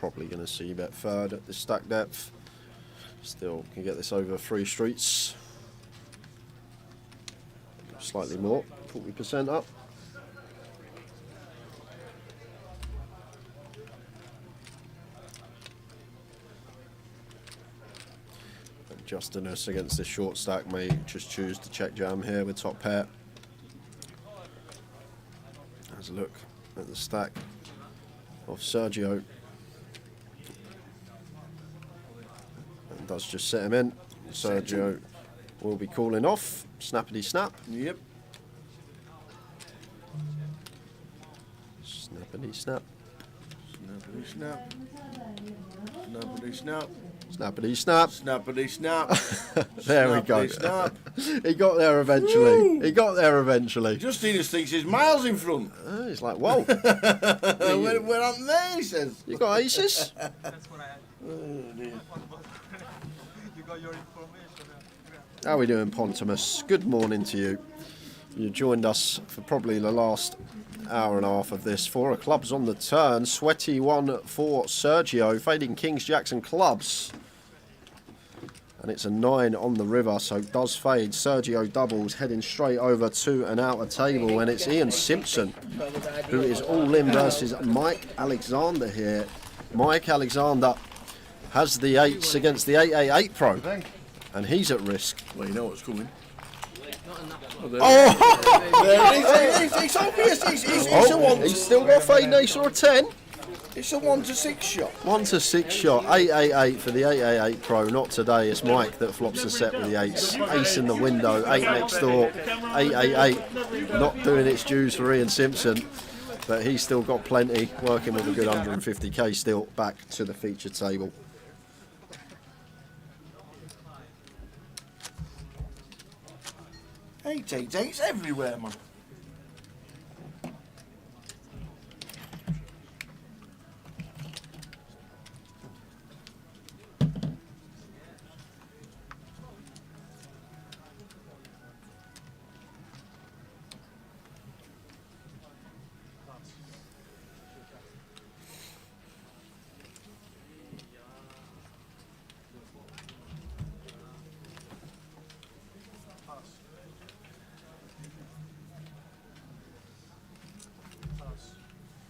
Probably going to see bet third at the stack depth. Still can get this over 3 streets. Slightly more, 40% up. And Justinus against this short stack may just choose to check jam here with top pair. Has a look at the stack of Sergio. And does just set him in. Sergio will be calling off. Snappity snap. Yep. Snappity snap. Snappity snap. Snappity snap. Snappity snap. Snappity snap. There we go. Snap. He got there eventually. Woo! He got there eventually. Justinus thinks he's miles in front. He's like, whoa. Where aren't they, he says. You got aces? That's what I had. Oh, dear. You got your information. How are we doing, Pontimus? Good morning to you. You joined us for probably the last hour and a half of this. 4 clubs on the turn. Sweaty one for Sergio. Fading kings, jacks and clubs. And it's a 9 on the river, so it does fade. Sergio doubles, heading straight over to an outer table. And it's Ian Simpson, who is all in versus Mike Alexander here. Mike Alexander has the 8s against the 888 Pro. And he's at risk. Well, you know what's coming. Oh! There it is. It's obvious. It's a 1 He's still got a fade ace or a 10. It's a 1 to 6 shot. 1 to 6 shot. 888 for the 888 Pro. Not today. It's Mike that flops the set with the 8s. Ace in the window. 8 next door. 888. Not doing its dues for Ian Simpson. But he's still got plenty. Working with a good 150k still. Back to the feature table. Eight's everywhere, man.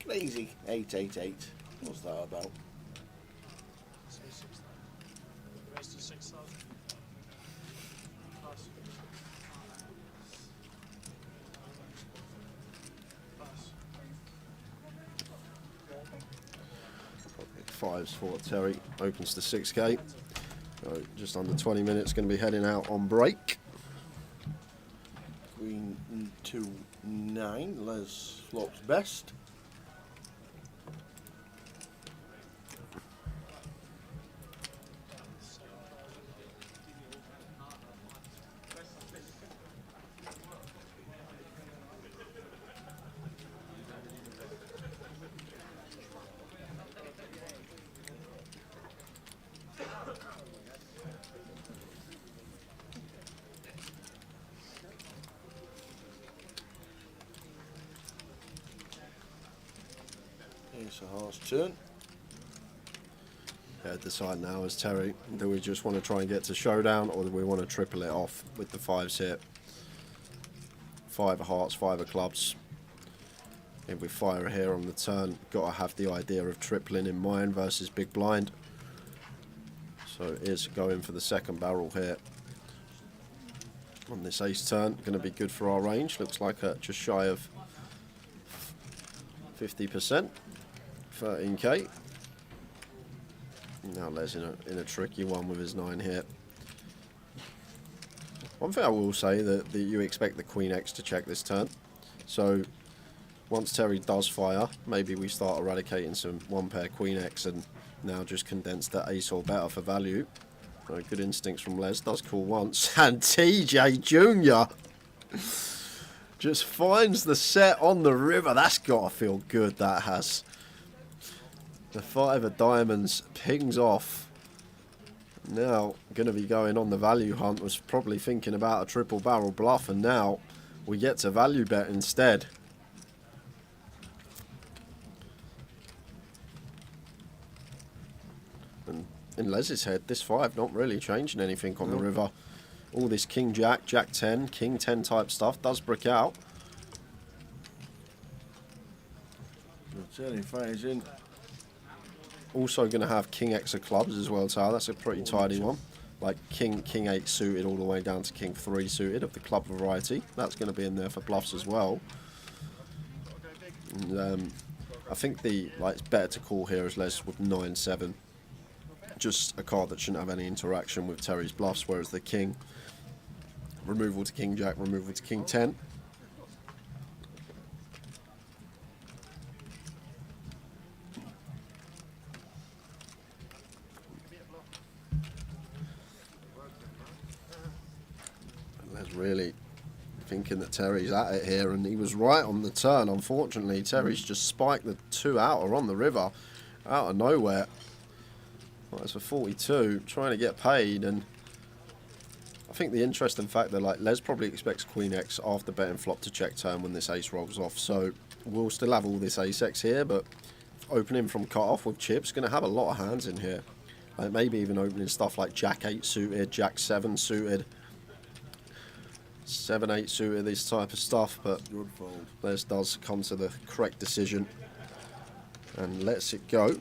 Crazy. 888. What's that about? Raise to 6,000. Pass. Pass. 5s for Terry. Opens to 6k. So just under 20 minutes. Going to be heading out on break. Queen 2-9. Les flops best. It's a horse turn. Yeah, decide now as Terry. Do we just want to try and get to showdown, or do we want to triple it off with the 5s here? 5 of hearts, 5 of clubs. If we fire here on the turn, got to have the idea of tripling in mind versus big blind. So it is going for the second barrel here. On this ace turn, going to be good for our range. Looks like just shy of 50%. 13k. Now Les in a tricky one with his 9 here. One thing I will say that you expect the Queen X to check this turn. So once Terry does fire, maybe we start eradicating some 1 pair Queen X and Now just condensed that ace or better for value. Very good instincts from Les. Does call once. And TJ Jr. just finds the set on the river. That's got to feel good, that has. The 5 of diamonds pings off. Now going to be going on the value hunt. Was probably thinking about a triple barrel bluff, and now we get to value bet instead. And in Les's head, this 5 not really changing anything on the river. All this king jack, jack 10, king 10 type stuff does brick out. In. Also going to have king X of clubs as well, Tower. That's a pretty tidy one. Like king 8 suited all the way down to king 3 suited of the club variety. That's going to be in there for bluffs as well. And, I think it's better to call here as Les with 9-7. Just a card that shouldn't have any interaction with Terry's bluffs, whereas the king, removal to king jack, removal to king 10. Really thinking that Terry's at it here, and he was right on the turn. Unfortunately, Terry's just spiked the 2 outer on the river out of nowhere. Well, that's for 42, trying to get paid. And I think the interesting fact that Les probably expects Queen X after betting flop to check turn when this ace rolls off, so we'll still have all this ace X here, but opening from cut off with chips, going to have a lot of hands in here. Like maybe even opening stuff like jack 8 suited, jack 7 suited, 7-8 suited, this type of stuff, but Les does come to the correct decision and lets it go.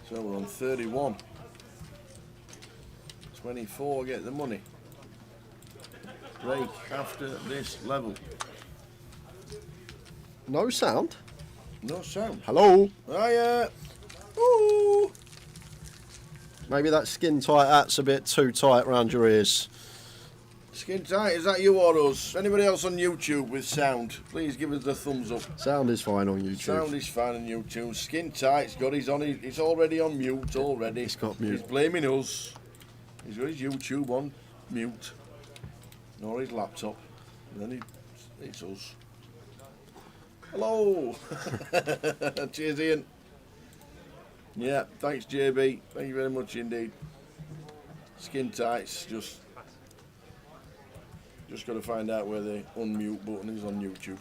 So we're on 31. 24, get the money. Break after this level. No sound? No sound. Hello? Hiya! Ooh! Maybe that skin tight hat's a bit too tight around your ears. Skin tight, is that you or us? Anybody else on YouTube with sound? Please give us the thumbs up. Sound is fine on YouTube. Sound is fine on YouTube. Skin tight's got his on. It's already on mute already. It's got mute. He's blaming us. He's got his YouTube on mute, or his laptop, and then it's us. Hello. Cheers, Ian. Yeah, thanks, JB. Thank you very much indeed. Skin tight's just got to find out where the unmute button is on YouTube.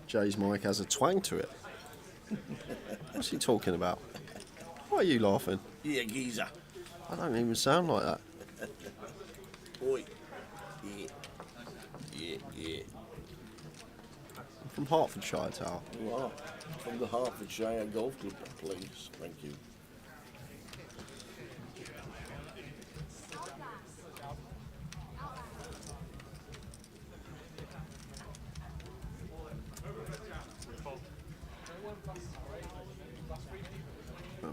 Jay's mic has a twang to it. What's he talking about? Why are you laughing? Yeah, geezer. I don't even sound like that. Oi. Yeah. Yeah, yeah. I'm from Hertfordshire, Tal. You are. From the Hertfordshire Golf Club, please. Thank you.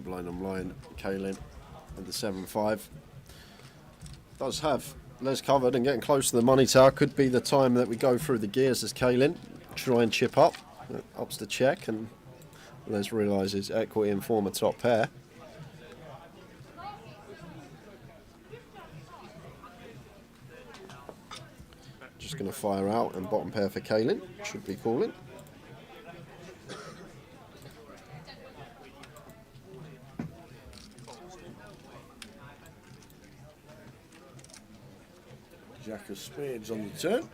Blind on blind, Kaylin with the 7-5. Does have Les covered and getting close to the money tower. Could be the time that we go through the gears as Kaylin try and chip up. Ups the check and Les realises equity and form a top pair. Just going to fire out and bottom pair for Kaylin. Should be calling. Jack of spades on the turn.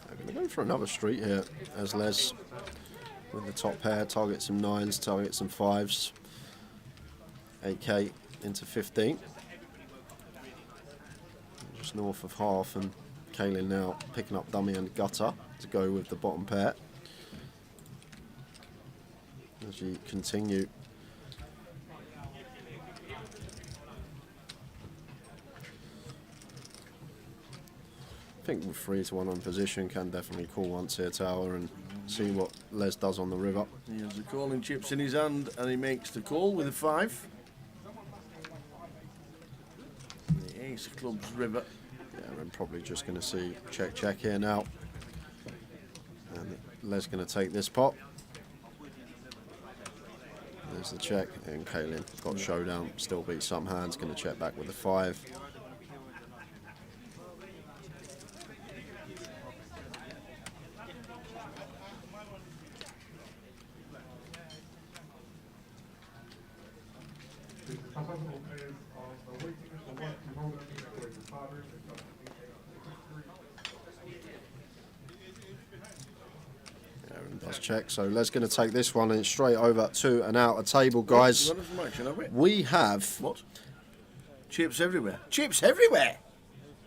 I'm going to go for another street here as Les with the top pair, target some 9s, target some 5s. 8k into 15. Just north of half and Kaylin now picking up dummy and gutter to go with the bottom pair. As you continue. I think with 3-1 on position can definitely call once here, Tower, and see what Les does on the river. He has the calling chips in his hand and he makes the call with a 5. The ace of clubs river. Yeah, I'm probably just going to see check here now. And Les going to take this pot. There's the check, and Kaylin got showdown, still beats some hands, going to check back with a 5. Does check, so Les going to take this one and it's straight over to and out a table, guys. We have what? Chips everywhere. Chips everywhere.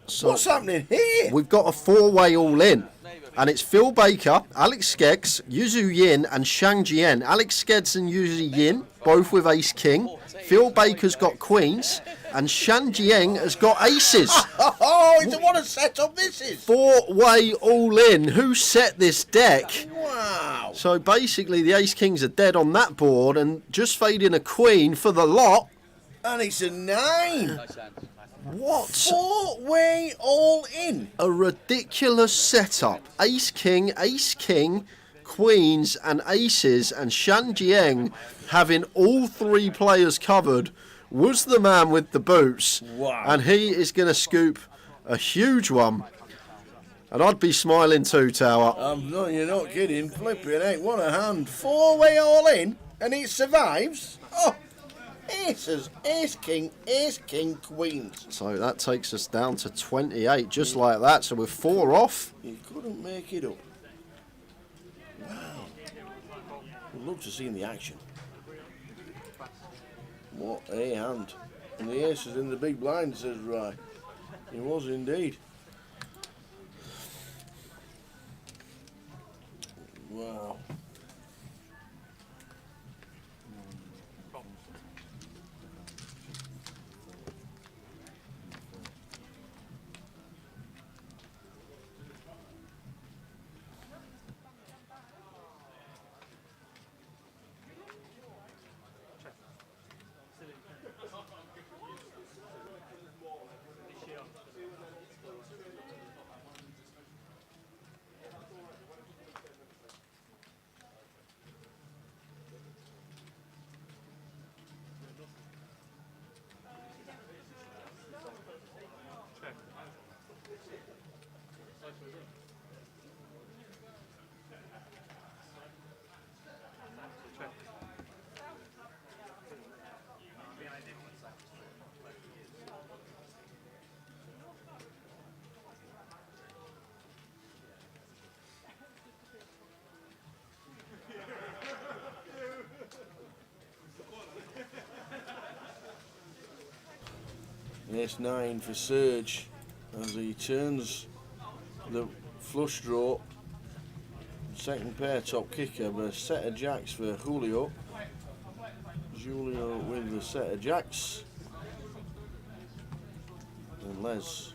So what's happening here? We've got a 4-way all in, and it's Phil Baker, Alex Skeggs, Yuzu Yin, and Shang Jian. Alex Skeggs and Yuzu Yin both with ace king. Phil Baker's got queens, and Shang Jiang has got aces. Oh, what a setup this is! 4-way all in. Who set this deck? Wow. So basically, the ace kings are dead on that board, and just fading a queen for the lot. And it's a 9. What? 4-way all in. A ridiculous setup. Ace king, queens and aces, and Shan Jiang having all 3 players covered was the man with the boots. Wow. And he is going to scoop a huge one. And I'd be smiling too, Tower. No, you're not kidding. Flipping heck, what a hand. 4-way all in, and it survives. Oh, aces, ace, king, queens. So that takes us down to 28, just like that. So we're 4 off. You couldn't make it up. Wow. I'd love to see the action. What a hand. And the ace is in the big blind, says Rye. He was indeed. Wow. Ace 9 for Serge as he turns the flush draw. Second pair top kicker, but a set of jacks for Julio. Julio with the set of jacks. And Les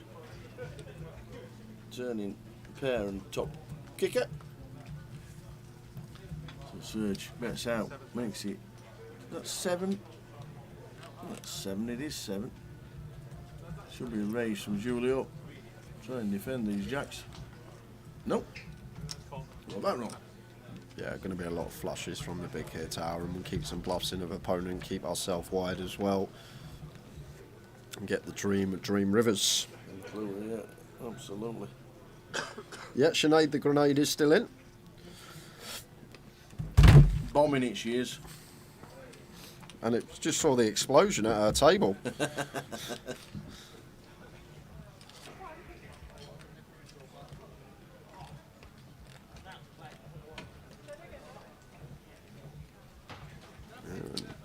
turning pair and top kicker. So Serge bets out, makes it. That's 7. That's 7, it is 7. Should be a raise from Julio. Try and defend these jacks. Nope. Got that wrong. Yeah, going to be a lot of flushes from the big here tower, and we'll keep some bluffs in of opponent, keep ourselves wide as well, and get the dream of Dream Rivers. Absolutely, yeah. Absolutely. Yeah, Sinead the grenade is still in. Bombing it, she is. And it just saw the explosion at her table.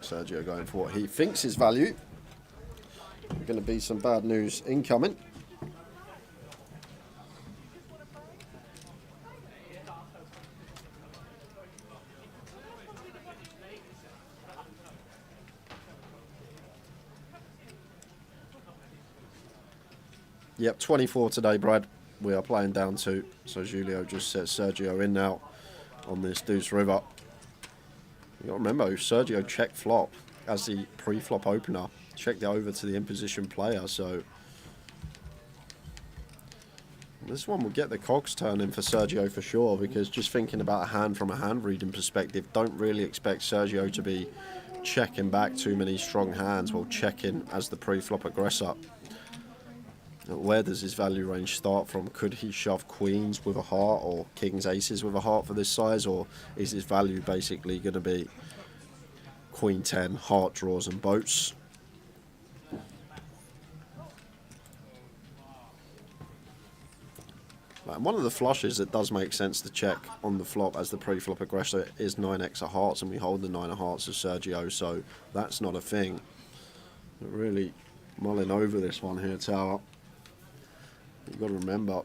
Sergio going for what he thinks is value. Going to be some bad news incoming. Yep, 24 today, Brad. We are playing down 2. So Julio just sets Sergio in now on this deuce river. You got to remember, Sergio checked flop as the pre-flop opener. Checked it over to the in-position player, so this one will get the cogs turning for Sergio for sure, because just thinking about a hand from a hand reading perspective, don't really expect Sergio to be checking back too many strong hands while checking as the pre-flop aggressor. Where does his value range start from? Could he shove queens with a heart or kings aces with a heart for this size, or is his value basically going to be queen 10, heart draws and boats? And one of the flushes that does make sense to check on the flop as the pre-flop aggressor is 9x of hearts, and we hold the 9 of hearts of Sergio, so that's not a thing. But really mulling over this one here, Tower. You've got to remember,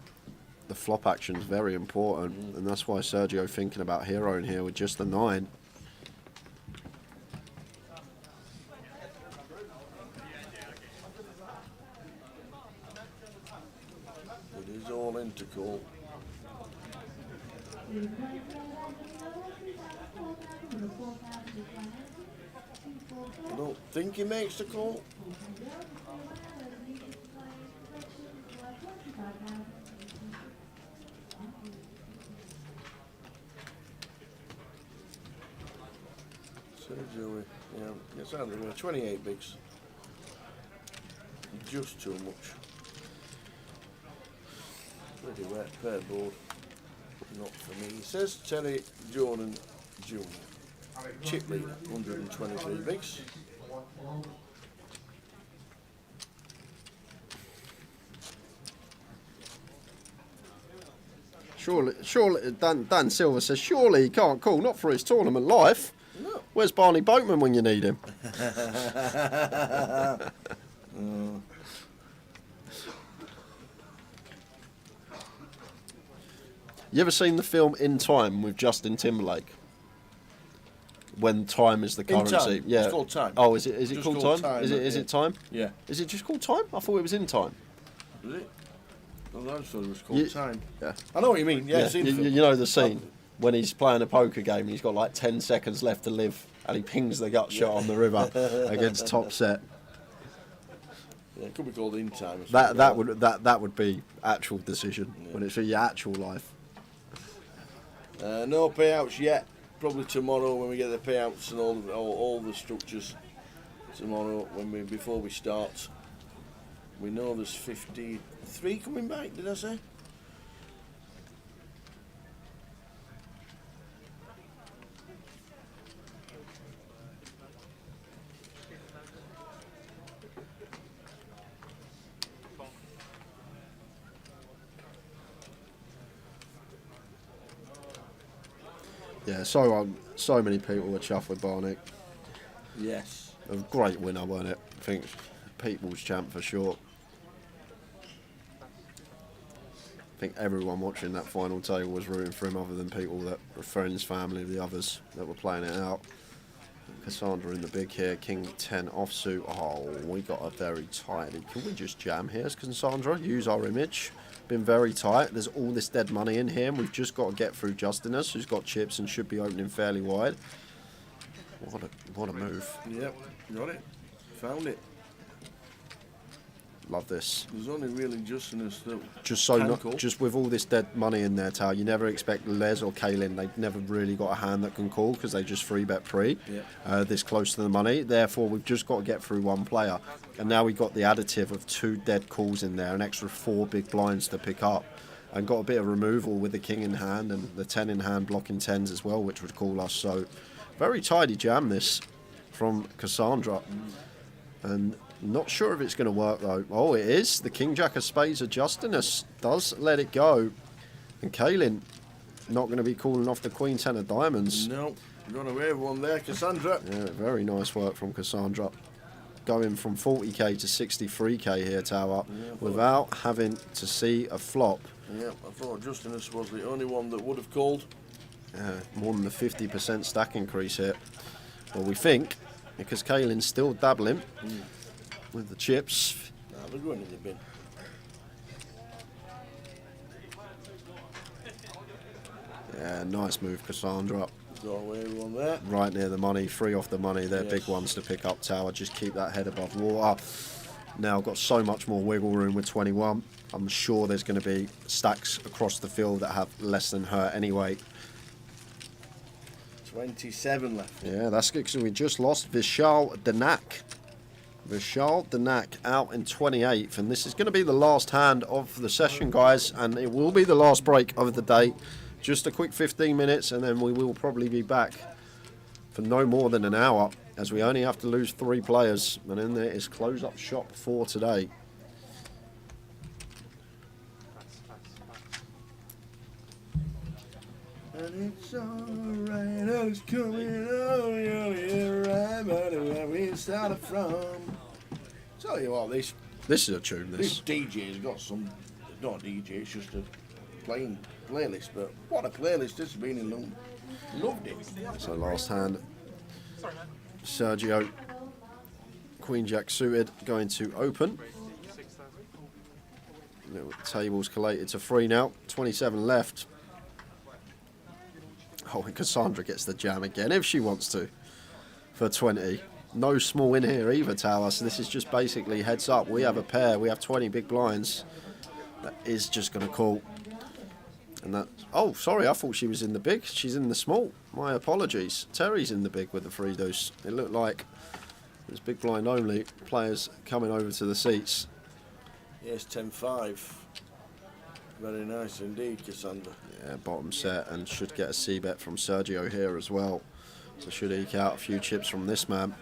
the flop action is very important, and that's why Sergio thinking about heroing here with just the 9. It is all in to call. I don't think he makes the call. Sergio, yeah, it's only 28 bigs. Just too much. Pretty wet pair board. Not for me. He says Terry Jordan Jr. Chip leader, 123 bigs. Surely, Dan Silver says, surely he can't call, not for his tournament life. No. Where's Barney Boatman when you need him? You ever seen the film In Time with Justin Timberlake? When time is the currency. Time. Yeah. It's called Time. Oh, is it Just called called time? Time, Is it time? Yeah. Is it just called Time? I thought it was In Time. Is it? Well, I just thought it was called You- Time. Yeah. I know what you mean. Yeah, I've seen the you, film. you know the scene when he's playing a poker game and he's got like 10 seconds left to live and he pings the gut shot on the river against top set. Yeah, it could be called In Time. Or That would be actual decision when it's for your actual life. No payouts yet. Probably tomorrow when we get the payouts and all the structures. Tomorrow before we start. We know there's 53 coming back. Did I say? Yeah, so many people were chuffed with Barney. Yes. A great winner, wasn't it? I think people's champ for sure. I think everyone watching that final table was rooting for him, other than people that were friends, family, the others that were playing it out. Cassandra in the big here, King 10 offsuit. Oh, we got a very tidy. Can we just jam here, Cassandra? Use our image. Been very tight. There's all this dead money in here, and we've just got to get through Justinus, who's got chips and should be opening fairly wide. What a move. Yep, got it. Found it. Love this. There's only really Justinus that Just with all this dead money in there, Tal, you never expect Les or Kaylin. They've never really got a hand that can call because they just 3-bet pre. Yep. This close to the money. Therefore, we've just got to get through one player. And now we've got the additive of 2 dead calls in there, an extra 4 big blinds to pick up. And got a bit of removal with the king in hand and the 10 in hand blocking 10s as well, which would call us. So, very tidy jam this from Cassandra. And not sure if it's going to work though. Oh, it is. The King Jack of Spades of Justinus does let it go. And Kaylin not going to be calling off the Queen 10 of Diamonds. No, got away with one there, Cassandra. Yeah, very nice work from Cassandra. Going from 40k to 63k here, Tower, without having to see a flop. Yeah, I thought Justinus was the only one that would have called. More than the 50% stack increase here. Well, we think, because Kaylin's still dabbling with the chips. Nah, they're going in the bin. Yeah, nice move, Cassandra. Got away with one there. Right near the money, 3 off the money. They're big ones to pick up, Tower. Just keep that head above water. Now got so much more wiggle room with 21. I'm sure there's going to be stacks across the field that have less than her anyway. 27 left. Yeah, that's good because we just lost Vishal Danak. Vishal Danak out in 28th, and this is going to be the last hand of the session, guys, and it will be the last break of the day. Just a quick 15 minutes, and then we will probably be back for no more than an hour, as we only have to lose 3 players, and then there is close up shop for today. And it's alright, I was coming on, you're right, but where we started from. Tell you what, this is a tune, this DJ's got some, it's not a DJ, it's just a plain playlist, but what a playlist this has been in Luton. Loved it. So last hand, Sergio, Queen Jack suited, going to open. Little tables collated to 3 now, 27 left. Oh, and Cassandra gets the jam again if she wants to for 20. No small in here either, Tower, so this is just basically heads up. We have a pair, we have 20 big blinds. That is just going to call. And that, oh, sorry, I thought she was in the big. She's in the small. My apologies. Terry's in the big with the 3 deuce. It looked like it was big blind only. Players coming over to the seats. Yes, 10-5. Very nice indeed, Cassandra. Yeah, bottom set, and should get a C-bet from Sergio here as well. So should eke out a few chips from this man.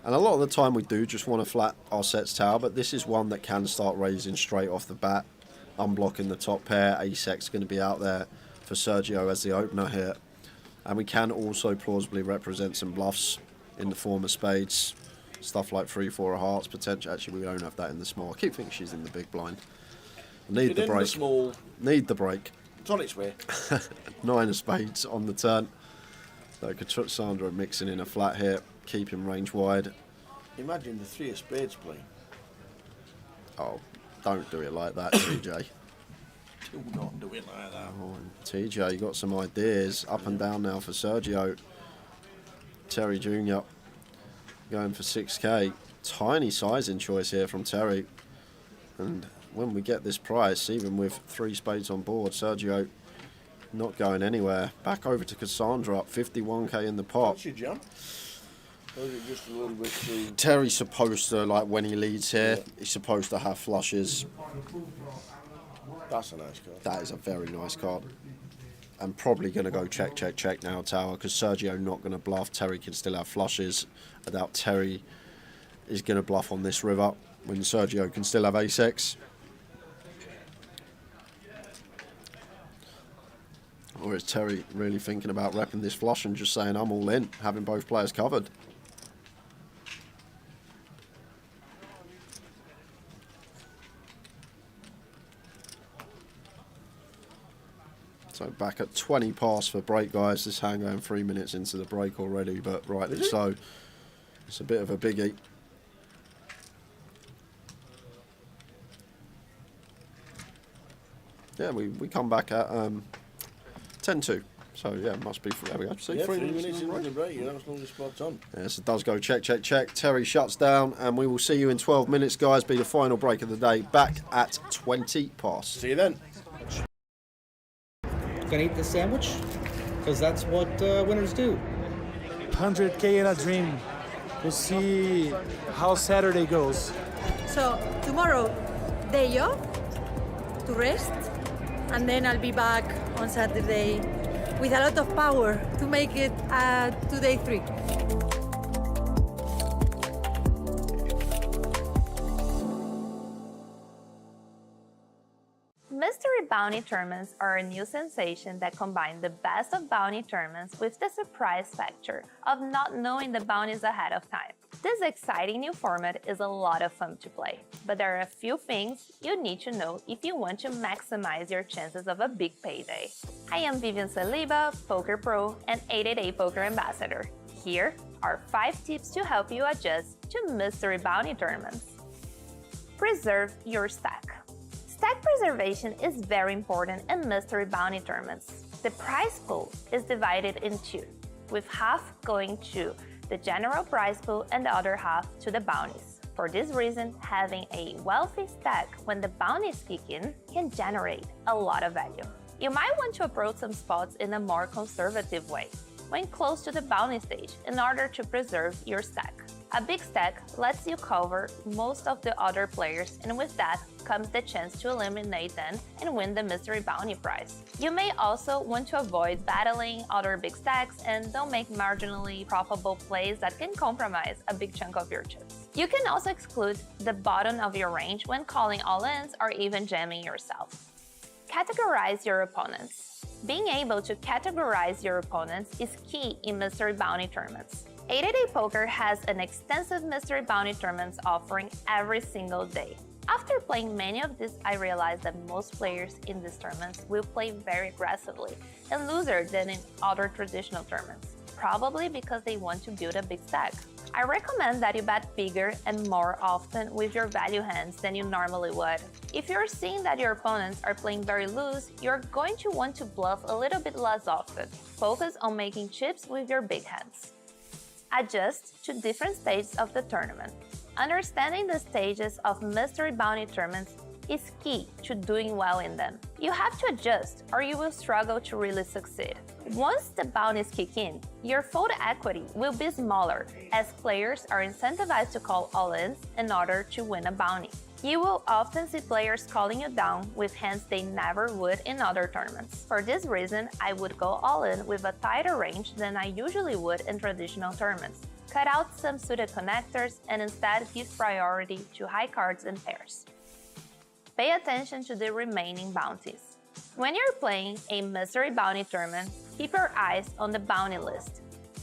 And a lot of the time we do just want to flat our sets, Tower, but this is one that can start raising straight off the bat. Unblocking the top pair. Ace-X going to be out there for Sergio as the opener here. And we can also plausibly represent some bluffs in the form of spades. Stuff like 3-4 of hearts, potential. Actually, we don't have that in the small. I keep thinking she's in the big blind. Need the break. Small. Need the break. It's on its way. 9 of spades on the turn. So Cassandra mixing in a flat here, keeping range wide. Imagine the 3 of spades playing. Oh, don't do it like that, TJ. Do not do it like that. Oh, TJ, you got some ideas. Up and down now for Sergio. Terry Jr. going for 6k. Tiny sizing choice here from Terry. And when we get this price, even with 3 spades on board, Sergio not going anywhere. Back over to Cassandra, up 51k in the pot. What's your jump? Or is it just a little bit too... Terry's supposed to, like when he leads here, he's supposed to have flushes. That's a nice card. That is a very nice card. I'm probably going to go check, check, check now, Tower, because Sergio not going to bluff. Terry can still have flushes. I doubt Terry is going to bluff on this river when Sergio can still have ace-X. Or is Terry really thinking about repping this flush and just saying, I'm all in, having both players covered? So back at 20 past for break, guys. This hand going 3 minutes into the break already, but rightly so. It's a bit of a biggie. Yeah, we come back at 10-2. So yeah, must be, there we go. See, Yeah, 3 3 minutes minutes in into the the break. break, you're absolutely spot on. Yes, it does go check, check, check. Terry shuts down, and we will see you in 12 minutes, guys. Be the final break of the day. Back at 20 past. See you then. Gonna eat the sandwich? Because that's what winners do. 100k in a dream. We'll see how Saturday goes. So tomorrow, day off to rest, and then I'll be back on Saturday with a lot of power to make it to day 3. Mystery bounty tournaments are a new sensation that combine the best of bounty tournaments with the surprise factor of not knowing the bounties ahead of time. This exciting new format is a lot of fun to play, but there are a few things you need to know if you want to maximize your chances of a big payday. I am Vivian Saliba, Poker Pro and 888 Poker Ambassador. Here are 5 tips to help you adjust to mystery bounty tournaments. Preserve your stack. Stack preservation is very important in mystery bounty tournaments. The prize pool is divided in two, with half going to the general prize pool and the other half to the bounties. For this reason, having a wealthy stack when the bounties kick in can generate a lot of value. You might want to approach some spots in a more conservative way, when close to the bounty stage, in order to preserve your stack. A big stack lets you cover most of the other players, and with that comes the chance to eliminate them and win the mystery bounty prize. You may also want to avoid battling other big stacks and don't make marginally profitable plays that can compromise a big chunk of your chips. You can also exclude the bottom of your range when calling all-ins or even jamming yourself. Categorize your opponents. Being able to categorize your opponents is key in mystery bounty tournaments. 80-Day Poker has an extensive mystery bounty tournaments offering every single day. After playing many of these, I realized that most players in these tournaments will play very aggressively and looser than in other traditional tournaments, probably because they want to build a big stack. I recommend that you bet bigger and more often with your value hands than you normally would. If you're seeing that your opponents are playing very loose, you're going to want to bluff a little bit less often. Focus on making chips with your big hands. Adjust to different stages of the tournament. Understanding the stages of mystery bounty tournaments is key to doing well in them. You have to adjust or you will struggle to really succeed. Once the bounties kick in, your fold equity will be smaller as players are incentivized to call all-ins in order to win a bounty. You will often see players calling you down with hands they never would in other tournaments. For this reason, I would go all-in with a tighter range than I usually would in traditional tournaments. Cut out some suited connectors and instead give priority to high cards and pairs. Pay attention to the remaining bounties. When you're playing a mystery bounty tournament, keep your eyes on the bounty list,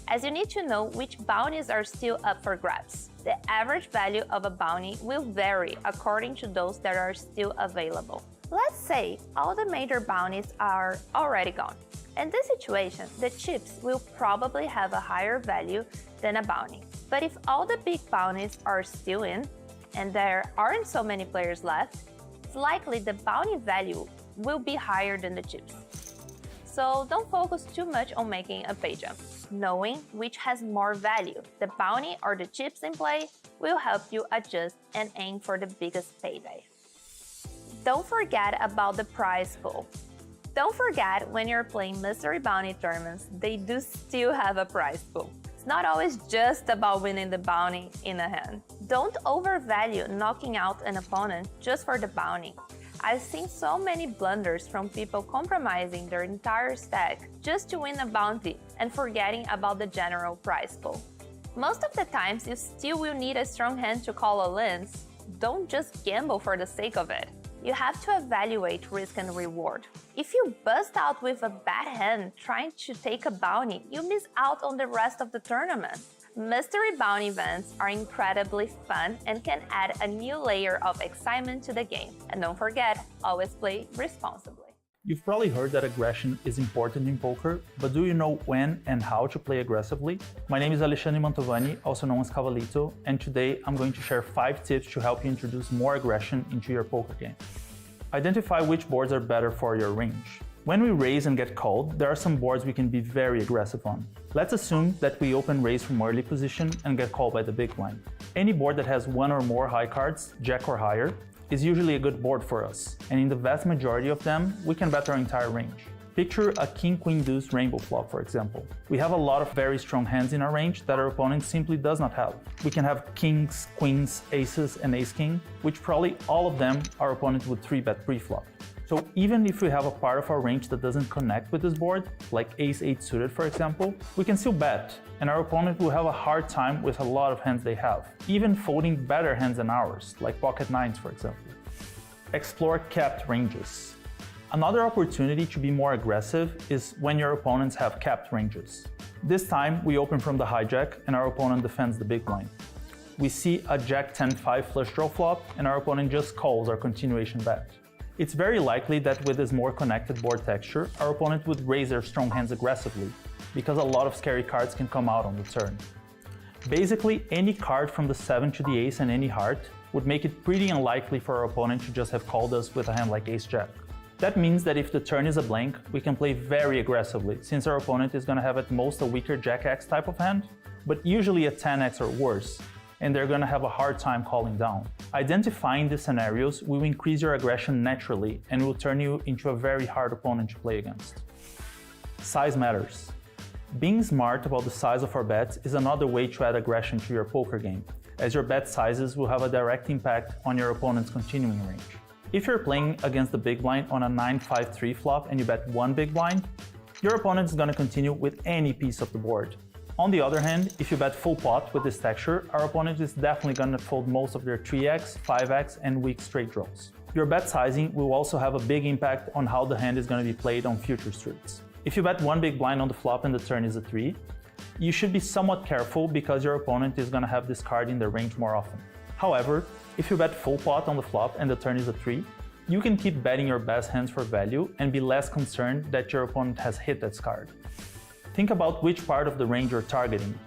as you need to know which bounties are still up for grabs. The average value of a bounty will vary according to those that are still available. Let's say all the major bounties are already gone. In this situation, the chips will probably have a higher value than a bounty. But if all the big bounties are still in, and there aren't so many players left, it's likely the bounty value will be higher than the chips. So don't focus too much on making a pay jump. Knowing which has more value, the bounty or the chips in play, will help you adjust and aim for the biggest payday. Don't forget about the prize pool. Don't forget, when you're playing mystery bounty tournaments, they do still have a prize pool. It's not always just about winning the bounty in a hand. Don't overvalue knocking out an opponent just for the bounty. I've seen so many blunders from people compromising their entire stack just to win a bounty and forgetting about the general prize pool. Most of the times, you still will need a strong hand to call all-ins. Don't just gamble for the sake of it. You have to evaluate risk and reward. If you bust out with a bad hand trying to take a bounty, you miss out on the rest of the tournament. Mystery bounty events are incredibly fun and can add a new layer of excitement to the game. And don't forget, always play responsibly. You've probably heard that aggression is important in poker, but do you know when and how to play aggressively? My name is Alexandre Mantovani, also known as Cavalito, and today I'm going to share 5 tips to help you introduce more aggression into your poker game. Identify which boards are better for your range. When we raise and get called, there are some boards we can be very aggressive on. Let's assume that we open raise from early position and get called by the big blind. Any board that has 1 or more high cards, jack or higher, is usually a good board for us, and in the vast majority of them, we can bet our entire range. Picture a king, queen, deuce rainbow flop, for example. We have a lot of very strong hands in our range that our opponent simply does not have. We can have kings, queens, aces, and ace-king, which probably all of them our opponent would 3-bet pre-flop. So even if we have a part of our range that doesn't connect with this board, like ace-8 suited for example, we can still bet, and our opponent will have a hard time with a lot of hands they have, even folding better hands than ours, like pocket nines for example. Explore capped ranges. Another opportunity to be more aggressive is when your opponents have capped ranges. This time we open from the hijack and our opponent defends the big blind. We see a jack 10-5 flush draw flop and our opponent just calls our continuation bet. It's very likely that with this more connected board texture, our opponent would raise their strong hands aggressively, because a lot of scary cards can come out on the turn. Basically, any card from the 7 to the ace and any heart would make it pretty unlikely for our opponent to just have called us with a hand like ace-jack. That means that if the turn is a blank, we can play very aggressively, since our opponent is going to have at most a weaker jack-x type of hand, but usually a 10x or worse, and they're going to have a hard time calling down. Identifying these scenarios will increase your aggression naturally and will turn you into a very hard opponent to play against. Size matters. Being smart about the size of our bets is another way to add aggression to your poker game, as your bet sizes will have a direct impact on your opponent's continuing range. If you're playing against the big blind on a 9-5-3 flop and you bet one big blind, your opponent is going to continue with any piece of the board. On the other hand, if you bet full pot with this texture, our opponent is definitely going to fold most of their 3x, 5x, and weak straight draws. Your bet sizing will also have a big impact on how the hand is going to be played on future streets. If you bet one big blind on the flop and the turn is a 3, you should be somewhat careful because your opponent is going to have this card in their range more often. However, if you bet full pot on the flop and the turn is a 3, you can keep betting your best hands for value and be less concerned that your opponent has hit that card. Think about which part of the range you're targeting.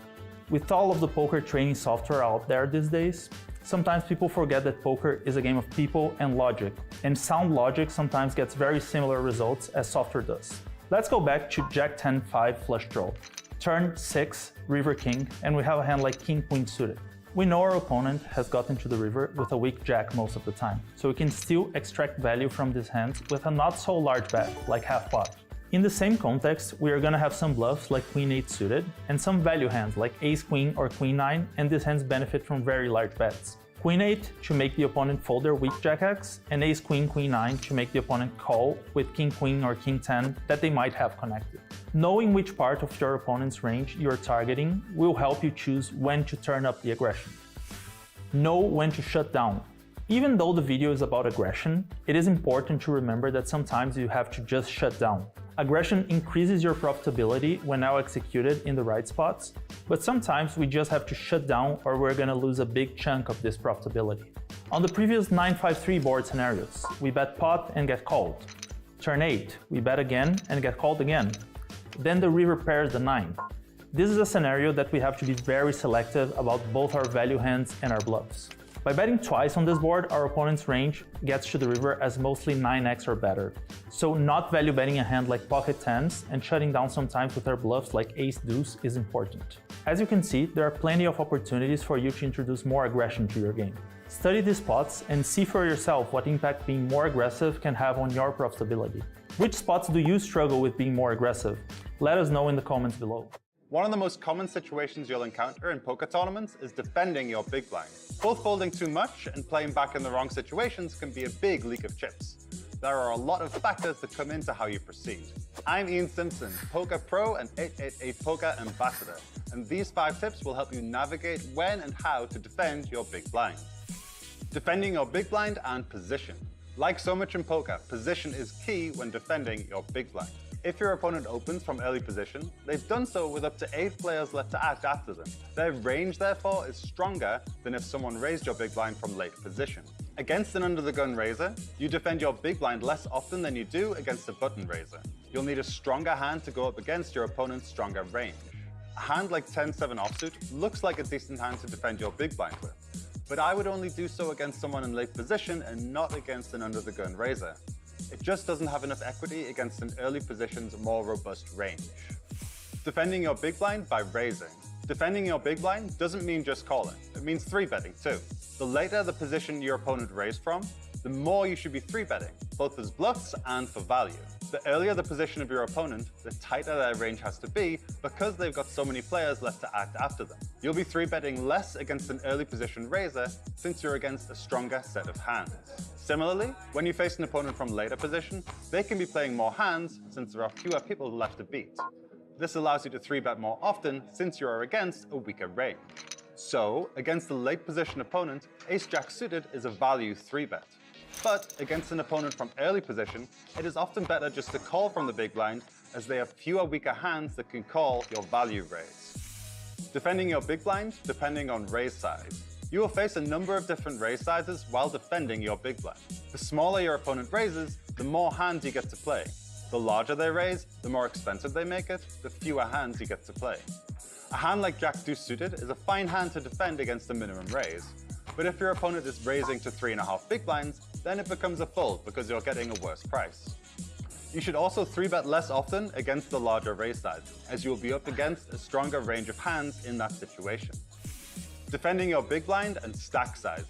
With all of the poker training software out there these days, sometimes people forget that poker is a game of people and logic, and sound logic sometimes gets very similar results as software does. Let's go back to Jack-10-5 flush draw. Turn 6, river king, and we have a hand like king-queen suited. We know our opponent has gotten to the river with a weak jack most of the time, so we can still extract value from these hands with a not so large bet, like half pot. In the same context, we are going to have some bluffs like queen-8 suited, and some value hands like ace-queen or queen-9, and these hands benefit from very large bets. Queen-8 to make the opponent fold their weak jack-x, and ace-queen, queen-9 to make the opponent call with king-queen or king-10 that they might have connected. Knowing which part of your opponent's range you are targeting will help you choose when to turn up the aggression. Know when to shut down. Even though the video is about aggression, it is important to remember that sometimes you have to just shut down. Aggression increases your profitability when now executed in the right spots, but sometimes we just have to shut down or we're going to lose a big chunk of this profitability. On the previous 9-5-3 board scenarios, we bet pot and get called. Turn 8, we bet again and get called again. Then the river pairs the 9. This is a scenario that we have to be very selective about both our value hands and our bluffs. By betting twice on this board, our opponent's range gets to the river as mostly 9x or better. So not value betting a hand like pocket 10s and shutting down sometimes with our bluffs like ace-deuce is important. As you can see, there are plenty of opportunities for you to introduce more aggression to your game. Study these spots and see for yourself what impact being more aggressive can have on your profitability. Which spots do you struggle with being more aggressive? Let us know in the comments below. One of the most common situations you'll encounter in poker tournaments is defending your big blind. Both folding too much and playing back in the wrong situations can be a big leak of chips. There are a lot of factors that come into how you proceed. I'm Ian Simpson, Poker Pro and 888 Poker Ambassador, and these 5 tips will help you navigate when and how to defend your big blind. Defending your big blind and position. Like so much in poker, position is key when defending your big blind. If your opponent opens from early position, they've done so with up to 8 players left to act after them. Their range, therefore, is stronger than if someone raised your big blind from late position. Against an under-the-gun raiser, you defend your big blind less often than you do against a button raiser. You'll need a stronger hand to go up against your opponent's stronger range. A hand like 10-7 offsuit looks like a decent hand to defend your big blind with, but I would only do so against someone in late position and not against an under-the-gun raiser. It just doesn't have enough equity against an early position's more robust range. Defending your big blind by raising. Defending your big blind doesn't mean just calling, it means 3-betting too. The later the position your opponent raised from, the more you should be 3-betting, both as bluffs and for value. The earlier the position of your opponent, the tighter their range has to be because they've got so many players left to act after them. You'll be 3-betting less against an early position raiser since you're against a stronger set of hands. Similarly, when you face an opponent from later position, they can be playing more hands since there are fewer people left to beat. This allows you to 3-bet more often since you are against a weaker range. So, against a late position opponent, ace-jack suited is a value 3-bet. But against an opponent from early position, it is often better just to call from the big blind as they have fewer weaker hands that can call your value raise. Defending your big blind depending on raise size. You will face a number of different raise sizes while defending your big blind. The smaller your opponent raises, the more hands you get to play. The larger they raise, the more expensive they make it, the fewer hands you get to play. A hand like Jack-deuce suited is a fine hand to defend against a minimum raise, But if your opponent is raising to 3.5 big blinds, then it becomes a fold because you're getting a worse price. You should also 3-bet less often against the larger raise sizes, as you will be up against a stronger range of hands in that situation. Defending your big blind and stack sizes.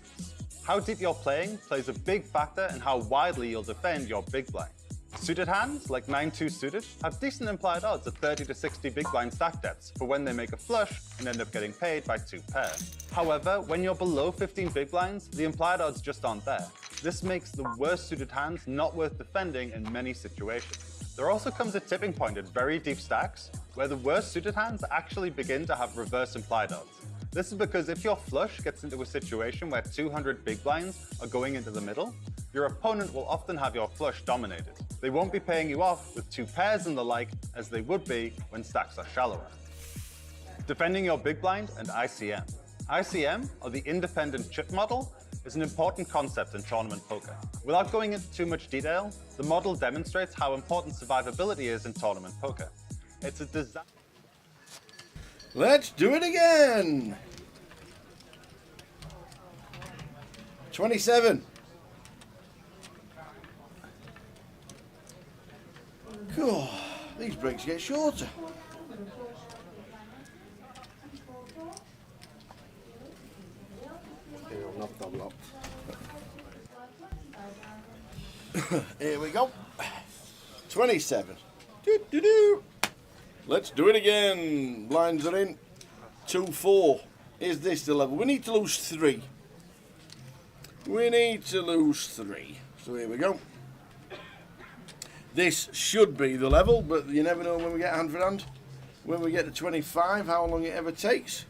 How deep you're playing plays a big factor in how widely you'll defend your big blind. Suited hands, like 9-2 suited, have decent implied odds of 30 to 60 big blind stack depths for when they make a flush and end up getting paid by 2 pair. However, when you're below 15 big blinds, the implied odds just aren't there. This makes the worst suited hands not worth defending in many situations. There also comes a tipping point at very deep stacks, where the worst suited hands actually begin to have reverse implied odds. This is because if your flush gets into a situation where 200 big blinds are going into the middle, your opponent will often have your flush dominated. They won't be paying you off with 2 pairs and the like as they would be when stacks are shallower. Defending your big blind and ICM. ICM, or the independent chip model, is an important concept in tournament poker. Without going into too much detail, the model demonstrates how important survivability is in tournament poker. It's a design. Let's do it again. 27. Cool. These breaks get shorter. Here we go. 27. Doo-doo-doo. Let's do it again. Blinds are in. 2-4. Is this the level? We need to lose 3. We need to lose 3. So here we go. This should be the level, but you never know when we get hand for hand. When we get to 25, how long it ever takes.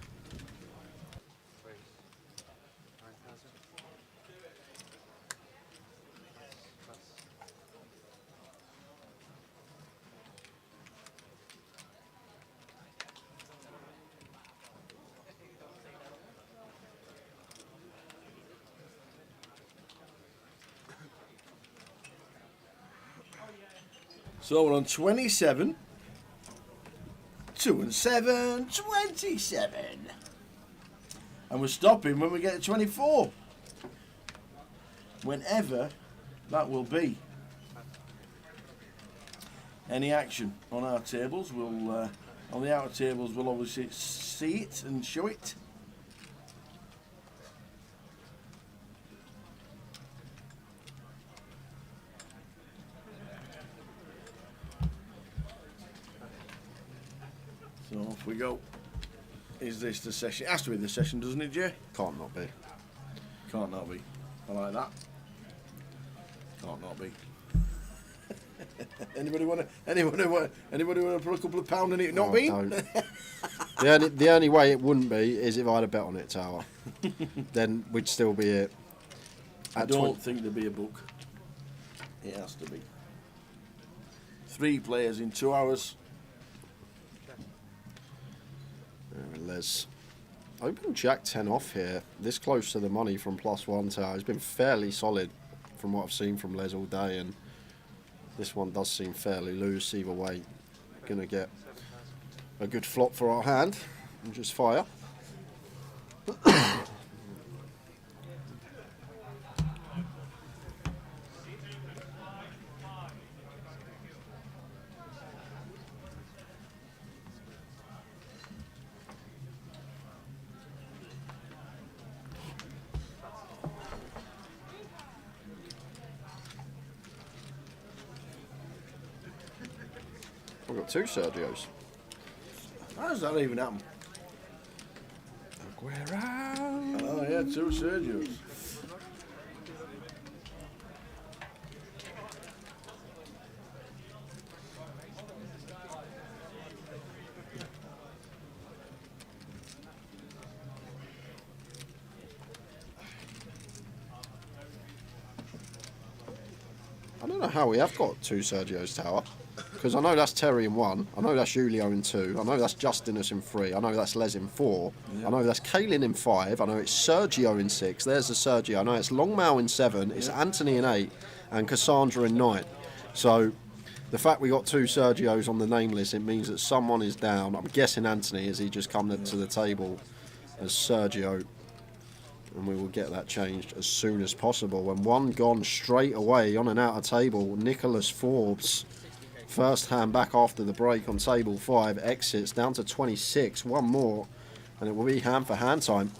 So we're on 27, 2 and 7, 27. And we're stopping when we get to 24. Whenever that will be. Any action on our tables, we'll, on the outer tables, we'll obviously see it and show it. So off we go. Is this the session? It has to be the session, doesn't it, Jay? Can't not be. Can't not be. I like that. Can't not be. Anybody want to put a couple of pounds in it? Not be? The only way it wouldn't be is if I had a bet on it, Tower. Then we'd still be it. I don't think there'd be a book. It has to be. 3 players in 2 hours. Les. Open Jack 10 off here. This close to the money from +1 Tower. It's been fairly solid from what I've seen from Les all day, and this one does seem fairly loose either way. Gonna get a good flop for our hand and just fire. We've got 2 Sergios. How does that even happen? Oh yeah, 2 Sergios. I don't know how we have got 2 Sergios, Tower. Because I know that's Terry in 1, I know that's Julio in 2, I know that's Justinus in 3, I know that's Les in 4, Yeah. I know that's Kaelin in 5, I know it's Sergio in 6, there's the Sergio, I know it's Longmao in 7, it's Anthony in 8, and Cassandra in 9. So the fact we got 2 Sergios on the name list, it means that someone is down. I'm guessing Anthony, as he just come to the table as Sergio. and we will get that changed as soon as possible. And one gone straight away on and out of table. Nicholas Forbes, first hand back after the break on table 5, exits down to 26. One more, and it will be hand for hand time.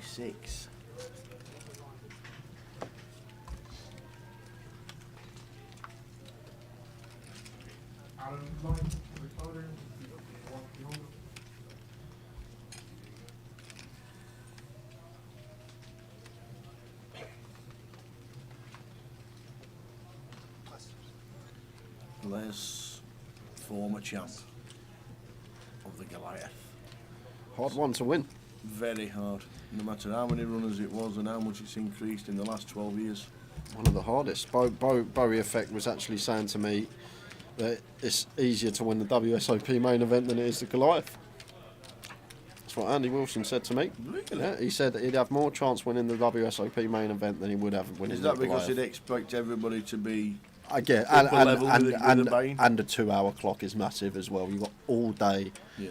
Six. Les, former champ of the Goliath. Hard one to win. Very hard, no matter how many runners it was and how much it's increased in the last 12 years. One of the hardest. Bowie Effect was actually saying to me that it's easier to win the WSOP main event than it is the Goliath. That's what Andy Wilson said to me. Really? Yeah, he said that he'd have more chance winning the WSOP main event than he would have winning the Goliath. Is that because he'd expect everybody to be I get upper level with a Bane? And a 2 hour clock is massive as well. You've got all day. Yeah.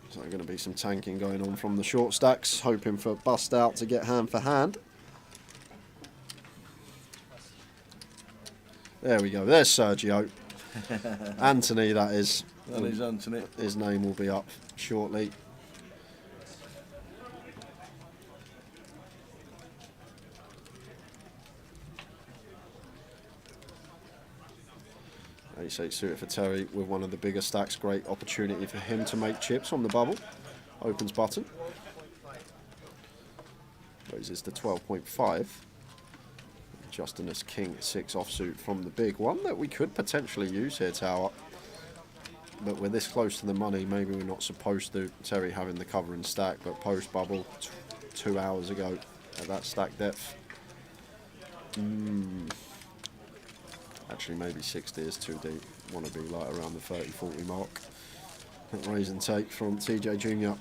So going to be some tanking going on from the short stacks, hoping for bust out to get hand for hand. There we go. There's Sergio. Anthony, that is. That is Anthony. His name will be up shortly. Ace-8 suited for Terry with one of the bigger stacks. Great opportunity for him to make chips on the bubble. Opens button. Raises to 12.5. Justin as King 6 offsuit from the big one that we could potentially use here, Tower. But we're this close to the money, maybe we're not supposed to. Terry having the cover and stack, but post bubble 2 hours ago at that stack depth. Actually, maybe 60 is too deep. Want to be like around the 30-40 mark. Raise and take from TJ Jr.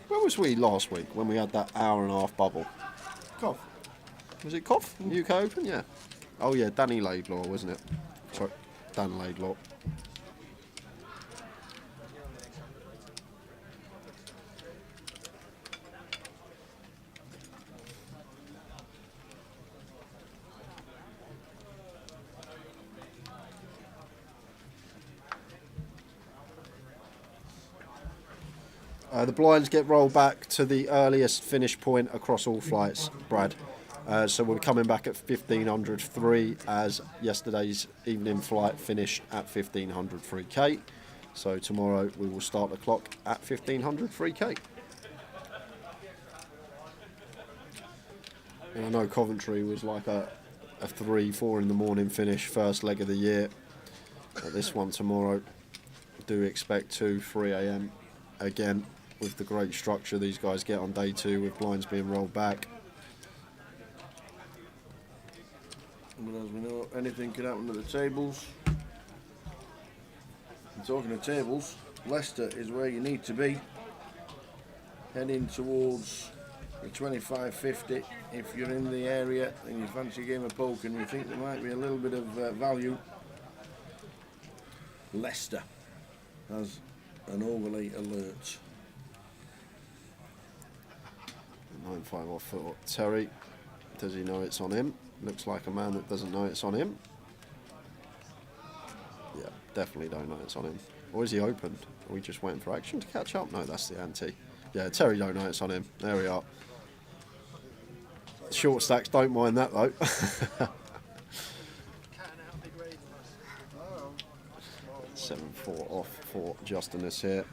Where was we last week when we had that hour and a half bubble? Cough. Was it Cough? UK Open? Yeah. Oh yeah, Danny Laidlaw, wasn't it? Sorry, Dan Laidlaw. The blinds get rolled back to the earliest finish point across all flights, Brad. So we're coming back at 1503 as yesterday's evening flight finished at 1503K. So tomorrow we will start the clock at 1503K. And I know Coventry was like a 3-4 in the morning finish, first leg of the year. But this one tomorrow, do expect 2-3 AM again. With the great structure these guys get on day 2 with blinds being rolled back. But as we know, anything can happen at the tables. And talking of tables, Leicester is where you need to be. Heading towards the 25.50. If you're in the area and you fancy a game of poker and you think there might be a little bit of value, Leicester has an overlay alert. 9-5 off for Terry. Does he know it's on him? Looks like a man that doesn't know it's on him. Yeah, definitely don't know it's on him. Or is he opened? Are we just waiting for action to catch up? No, that's the ante. Yeah, Terry don't know it's on him. There we are. Short stacks don't mind that though. 7-4 off for Justin is here.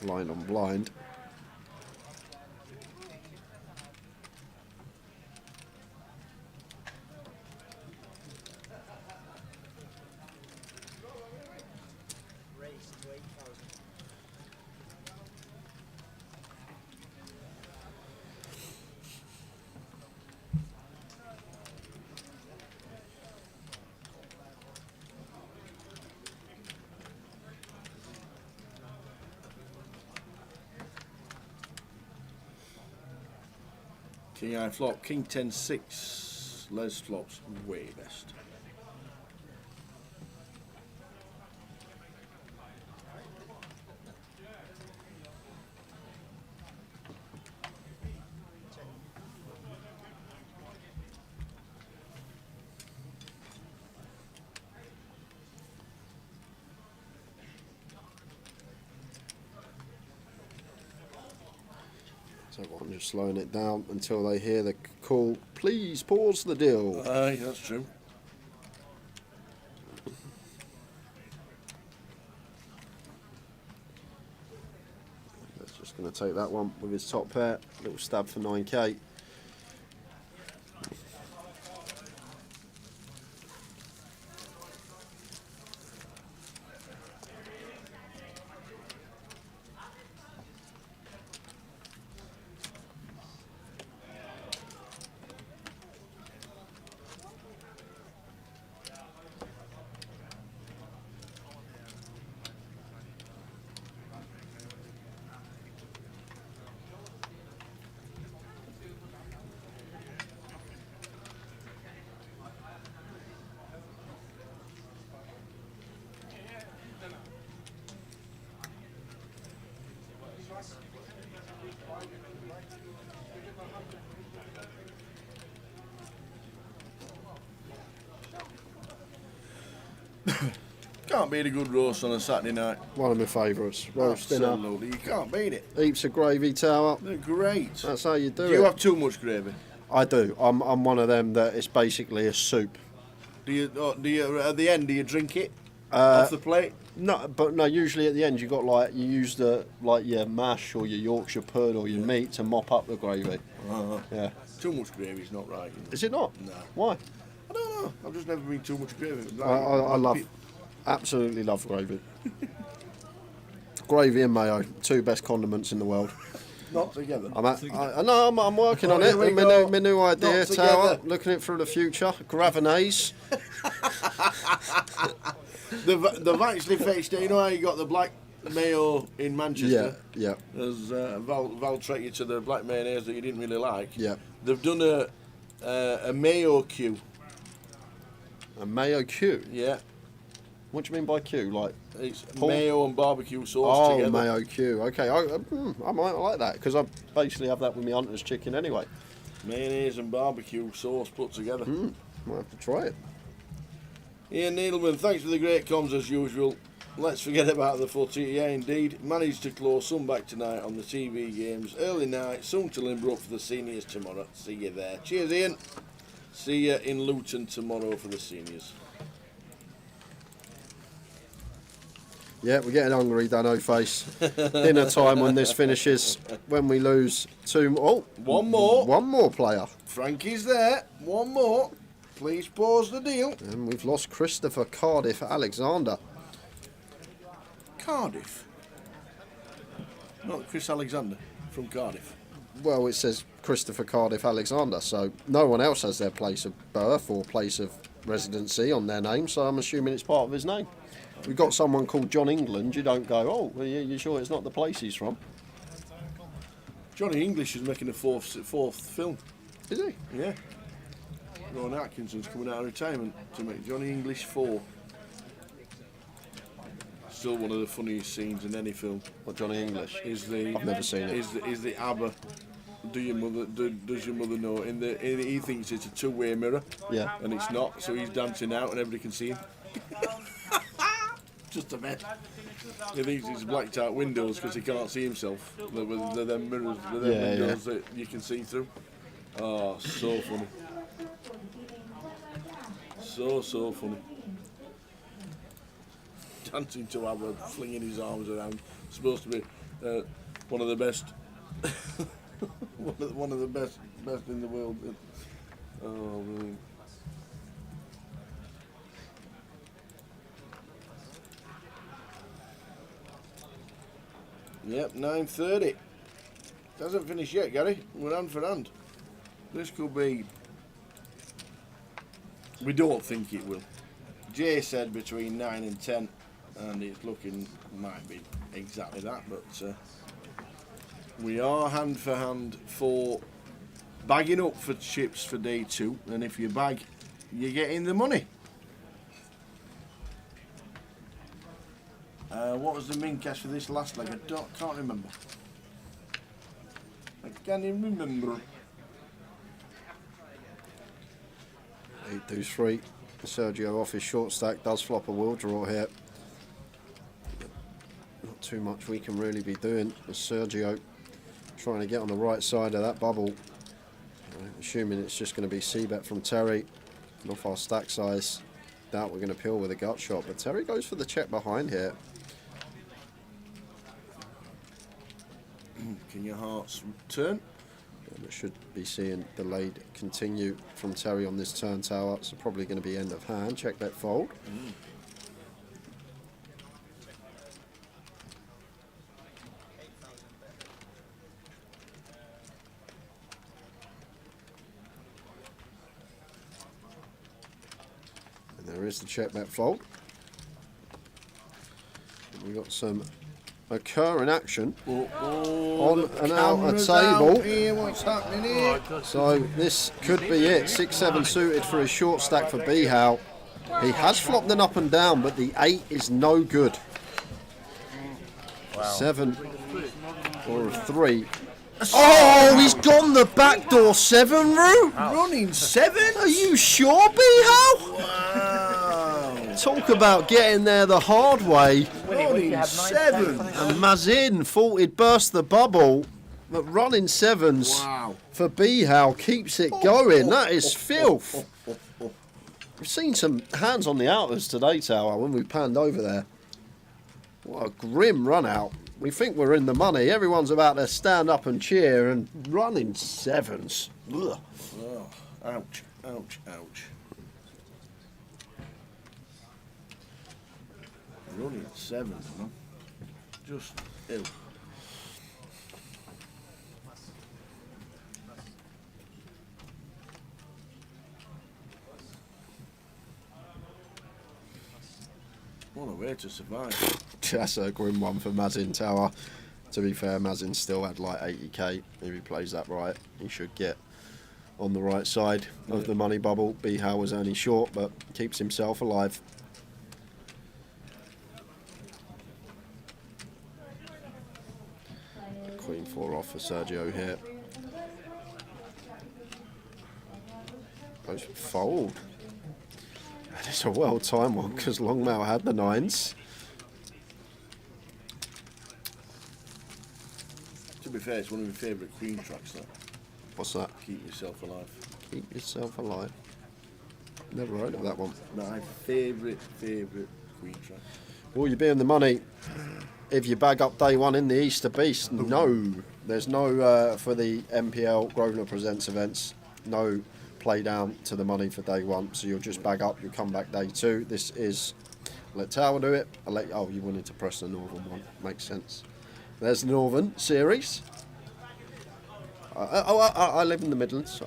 Blind on blind. King high flop, king 10-6. Les flops way best. So I'm just slowing it down until they hear the call. Please pause the deal. Aye, that's true. That's just going to take that one with his top pair. Little stab for 9k. Can't beat a good roast on a Saturday night. One of my favourites. Roast dinner. Absolutely, you can't beat it. Heaps of gravy tower. They're great. That's how you do it. Do you have too much gravy? I do. I'm one of them that it's basically a soup. Do you at the end? Do you drink it off the plate? No, but no. Usually at the end you got you use your mash or your Yorkshire pud or your meat to mop up the gravy. Yeah. Too much gravy is not right. Is it not? No. Why? I don't know. I've just never been too much gravy. Absolutely love gravy. Gravy and mayo, two best condiments in the world. Not together. I'm working on it. My new idea, Tower. Looking it through the future. Gravinaise. They've actually fixed it. You know how you got the black mayo in Manchester? Yeah. There's Val treated you to the black mayonnaise that you didn't really like. Yeah. They've done a mayo queue. A mayo queue? Yeah. What do you mean by queue? Like it's mayo and barbecue sauce together. Oh, mayo queue. Okay, I might like that because I basically have that with my Hunter's chicken anyway. Mayonnaise and barbecue sauce put together. Might have to try it. Ian Needleman, thanks for the great comms as usual. Let's forget about the footy. Yeah, indeed. Managed to claw some back tonight on the TV games. Early night, soon to Limbrook for the seniors tomorrow. See you there. Cheers, Ian. See you in Luton tomorrow for the seniors. Yeah, we're getting hungry, Dano Face. Dinner time when this finishes. When we lose one more. One more player. Frankie's there. One more. Please pause the deal. And we've lost Christopher Cardiff Alexander. Cardiff? Not Chris Alexander from Cardiff. Well, it says Christopher Cardiff Alexander, so no one else has their place of birth or place of residency on their name, so I'm assuming it's part of his name. We've got someone called John England, you don't go, oh, well, you sure it's not the place he's from? Johnny English is making a fourth film. Is he? Yeah. Ron Atkinson's coming out of retirement to make Johnny English 4. Still one of the funniest scenes in any film. What, Johnny English? I've never seen it. Is the ABBA? Does your mother know? He thinks it's a two-way mirror. Yeah. And it's not, so he's dancing out and everybody can see him. Just a bit. He thinks it's blacked out windows because he can't see himself. They're them mirrors, they're them windows that you can see through. Oh, so funny. So funny. Dancing to ABBA, flinging his arms around. Supposed to be one of the best. one of the best in the world. Oh, really. Yep, 9:30. Hasn't finished yet, Gary. We're hand for hand. This could be. We don't think it will. Jay said between 9 and 10, and it's looking might be exactly that. But we are hand for hand for bagging up for chips for day 2, and if you bag, you're getting the money. What was the min cash for this last leg? I can't remember. I can't even remember. 8 deuce 3. Sergio off his short stack does flop a wheel draw here. Not too much we can really be doing with Sergio trying to get on the right side of that bubble. Assuming it's just going to be C-bet from Terry. And off our stack size. Doubt we're going to peel with a gut shot, but Terry goes for the check behind here. Can your hearts turn? And we should be seeing the lead continue from Terry on this turn tower, so probably going to be end of hand. Check bet fold. And there is the check bet fold. And we got some occur in action on and out a table. Here, what's happening here? So this could be it. 6-7 suited for a short stack for Bihal. He has flopped an up and down, but the 8 is no good. 7 or a 3. Oh, he's gone the backdoor 7 route. Running 7? Are you sure, Bihal? Talk about getting there the hard way. Running 7. And Mazin thought he'd burst the bubble, but running 7s for Bihal keeps it going. That is filth. We've seen some hands on the outers today, Tower, when we panned over there. What a grim run out. We think we're in the money. Everyone's about to stand up and cheer, and running 7s. Ugh. Oh, ouch, ouch, ouch. Running 7, man. Just ill. What a way to survive. That's a grim one for Mazin Tower. To be fair, Mazin still had like 80k. If he plays that right, he should get on the right side of the money bubble. Bihal was only short, but keeps himself alive. Queen 4 off for Sergio here. Goes for fold. And it's a well-timed one because Longmail had the 9s. To be fair, it's one of my favourite Queen tracks, that. What's that? Keep Yourself Alive. Keep Yourself Alive. Never heard of that one. My favourite Queen track. Will you be in the money if you bag up day 1 in the Easter Beast? No. There's no, for the MPL Grosvenor Presents events, no play down to the money for day 1. So you'll just bag up, you'll come back day 2. This is, let Tower do it. Oh, you wanted to press the Northern one. Makes sense. There's the Northern series. I live in the Midlands.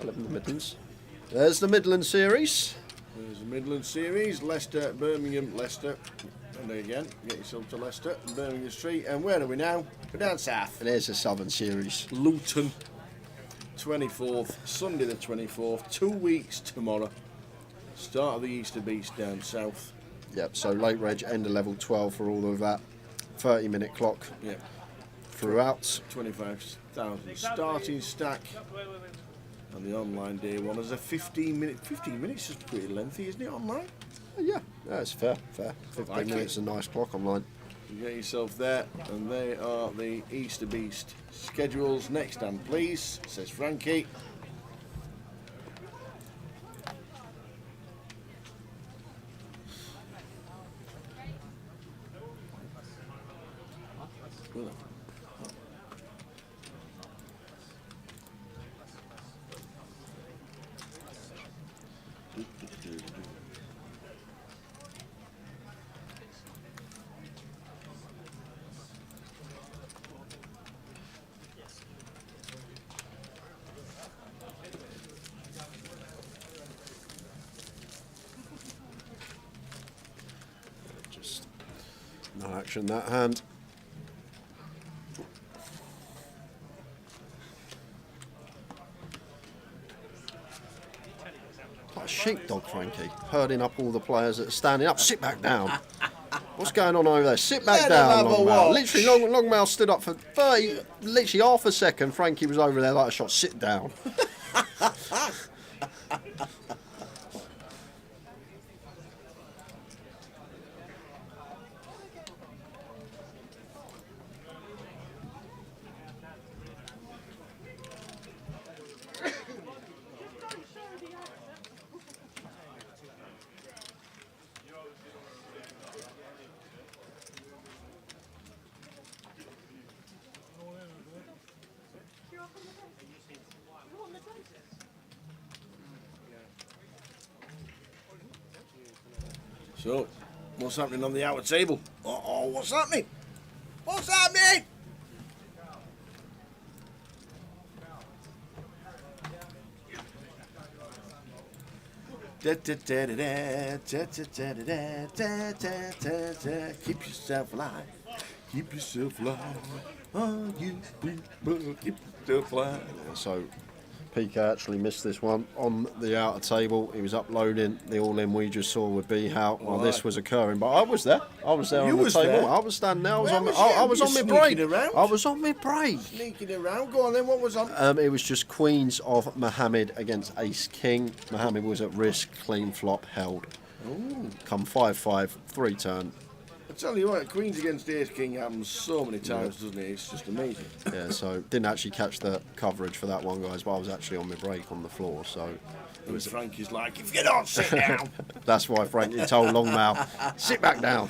There's the Midland series. There's the Midland series. Leicester, Birmingham, Leicester. And there again, get yourself to Leicester, Birmingham Street. And where are we now? We're down south. There's the Southern series. Luton, 24th, Sunday the 24th. 2 weeks tomorrow. Start of the Easter Beast down south. Yep, so late reg, end of level 12 for all of that. 30-minute clock. Yep. Throughout. 25,000 starting stack. And the online day 1 is a 15-minute. 15 minutes is pretty lengthy, isn't it, online? Yeah, that's fair. 15 minutes is a nice clock online. You get yourself there, and they are the Easter Beast schedules. Next stand, please, says Frankie. No action that hand. sheepdog, Frankie, herding up all the players that are standing up. Sit back down. What's going on over there? Sit back down, Longmouth. Literally, Longmouth stood up for 30, literally half a second. Frankie was over there like a shot. Sit down. So, what's happening on the outer table? Uh-oh, what's happening? What's happening? Keep yourself alive. Keep yourself alive. Oh, you people, keep yourself alive. Yeah, so, PK actually missed this one on the outer table. He was uploading the all-in we just saw with B-How while this was occurring. But I was there. I was there on the table. There? I was standing there. I was on my break. I was on my break. Sneaking around. Go on then. What was on? It was just Queens of Mohammed against Ace King. Mohammed was at risk. Clean flop held. Ooh. Come 5-5, 3-turn. I tell you what, Queens against Ace King happens so many times, doesn't it? It's just amazing. Yeah, so didn't actually catch the coverage for that one, guys, but I was actually on my break on the floor, so... It was Frankie's like, if you don't sit down. That's why Frankie told Longmouth, sit back down.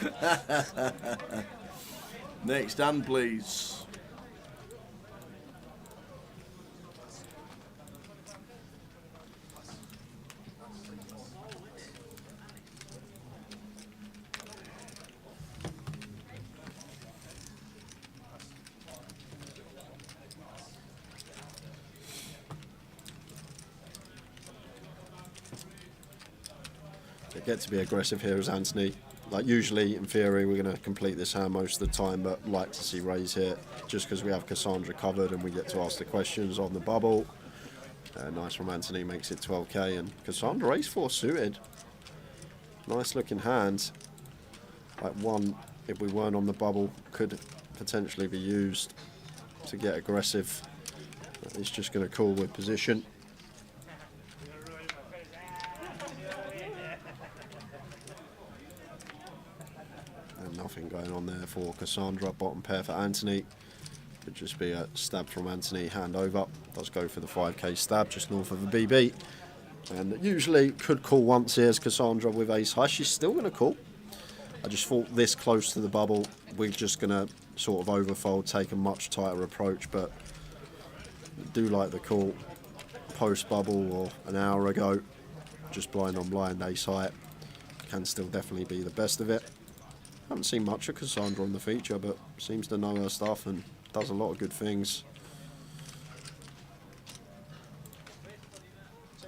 Next hand, please. Get to be aggressive here as Anthony. Like usually, in theory, we're going to complete this hand most of the time, but like to see raise here, just because we have Cassandra covered and we get to ask the questions on the bubble. Nice from Anthony, makes it 12k, and Cassandra ace-4 suited. Nice looking hand. Like one, if we weren't on the bubble, could potentially be used to get aggressive. It's just going to call with position. Nothing going on there for Cassandra. Bottom pair for Anthony. Could just be a stab from Anthony. Hand over. Does go for the 5k stab just north of the BB. And usually could call once here as Cassandra with ace high. She's still going to call. I just thought this close to the bubble, we're just going to sort of overfold, take a much tighter approach. But do like the call post bubble or an hour ago. Just blind on blind ace high. Can still definitely be the best of it. Haven't seen much of Cassandra on the feature, but seems to know her stuff and does a lot of good things.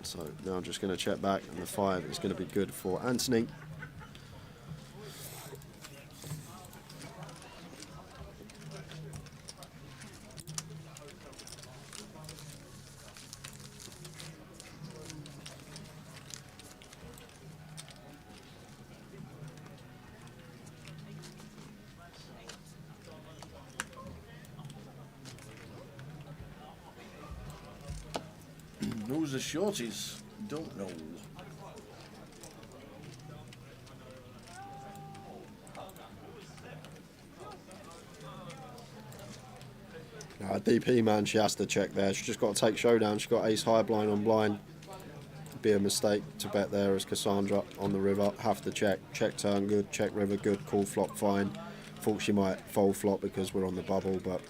So now I'm just going to check back, and the 5 is going to be good for Anthony. Who's the shorties? Don't know. DP man, she has to check there. She's just got to take showdown. She's got ace high blind on blind. Be a mistake to bet there as Cassandra on the river. Have to check. Check turn good. Check river good. Call flop fine. Thought she might fold flop because we're on the bubble, but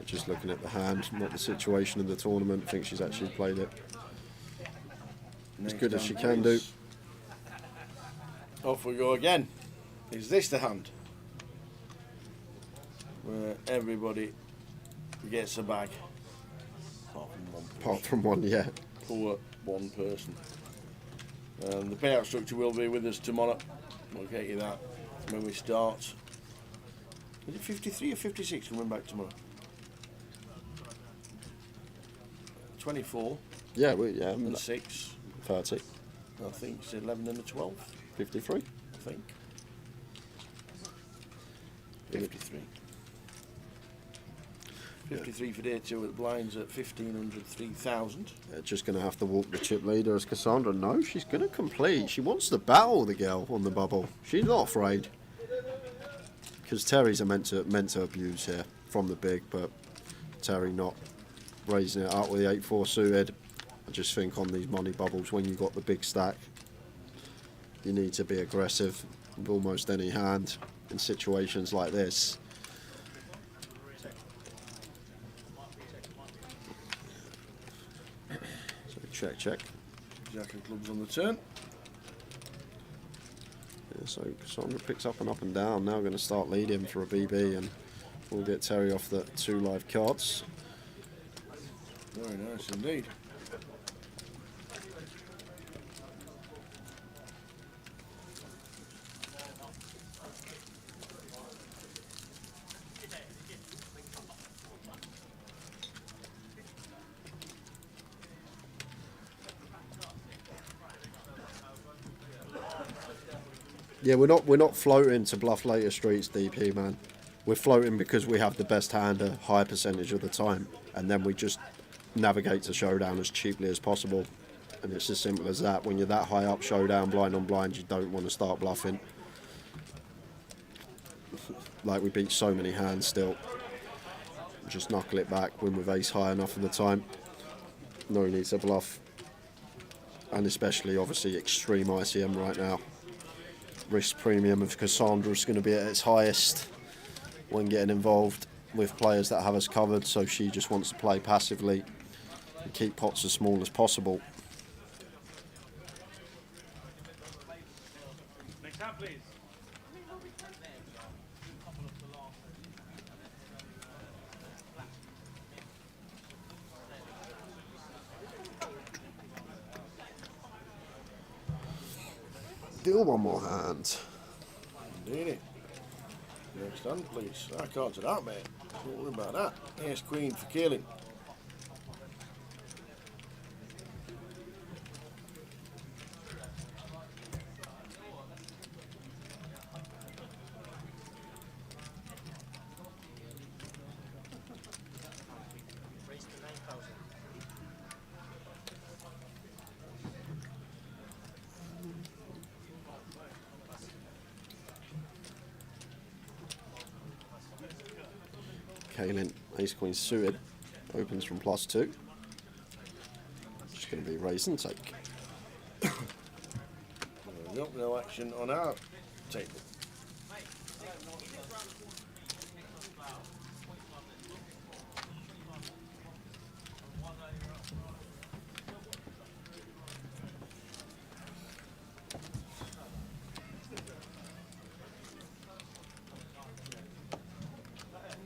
just looking at the hand, not the situation of the tournament. I think she's actually played it as good as she can do. Off we go again. Is this the hand where everybody gets a bag? Apart from one, yeah. Poor one person. The payout structure will be with us tomorrow. We'll get you that when we start. Is it 53 or 56 coming back tomorrow? 24. Yeah, and 6. 30. I think it's 11 and a 12. 53. I think. 53. 53 for day 2 at the blinds at 1,500, 3,000. Just going to have to walk the chip leader as Cassandra. No, she's going to complete. She wants to battle the girl on the bubble. She's not afraid. Because Terry's meant to abuse here from the big, but Terry not raising it up with the 8-4 suited. I just think on these money bubbles, when you've got the big stack, you need to be aggressive with almost any hand in situations like this. So check, check. Jack of clubs on the turn. Yeah, so Cassandra picks up and down. Now going to start leading for a BB, and we'll get Terry off the 2 live cards. Very nice indeed. Yeah, we're not floating to bluff later streets, DP man. We're floating because we have the best hand a high percentage of the time, and then we just navigate to showdown as cheaply as possible. And it's as simple as that. When you're that high up showdown, blind on blind, you don't want to start bluffing. Like we beat so many hands still. Just knuckle it back, win with ace high enough of the time. No need to bluff. And especially obviously extreme ICM right now. Risk premium of Cassandra is going to be at its highest when getting involved with players that have us covered, so she just wants to play passively and keep pots as small as possible. Next hand, please. Deal one more hand. Indeed. Next hand, please. I can't do that, mate. Don't worry about that. Ace Queen for killing. Raise to 9,000. Kaylin, ace queen suited, opens from +2. Just going to be raise and take. There we go, no action on our table.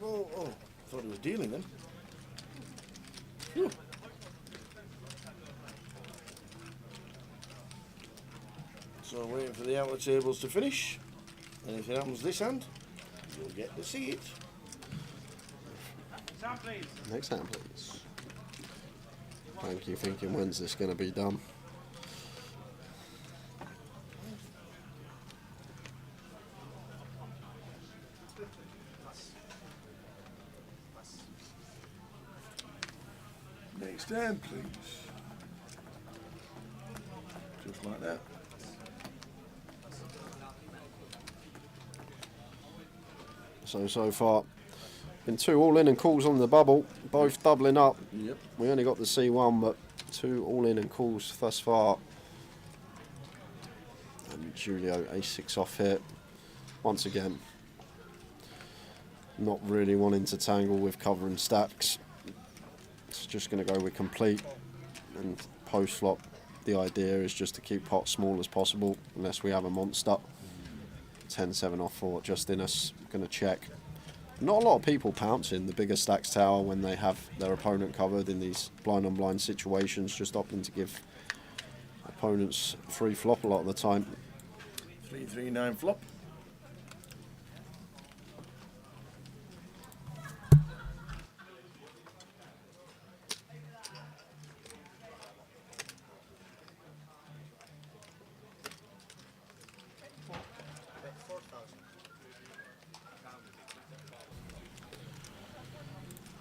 Oh, thought he was dealing then. Phew. So waiting for the outer tables to finish. And if it happens this hand, you'll get to see it. Next hand, please. Next hand, please. Thank you. Thinking, when's this going to be done? Next hand, please. Just like that. So far, been 2 all-in and calls on the bubble, both doubling up. Yep. We only got the C1, but 2 all-in and calls thus far. And Julio, A6 off here. Once again, not really wanting to tangle with covering stacks. It's just going to go with complete. And post-flop, the idea is just to keep pot small as possible, unless we have a monster. 10-7 off 4 just in us. Going to check. Not a lot of people pouncing the bigger stacks tower when they have their opponent covered in these blind on blind situations, just opting to give opponents free flop a lot of the time. 3-3-9 flop.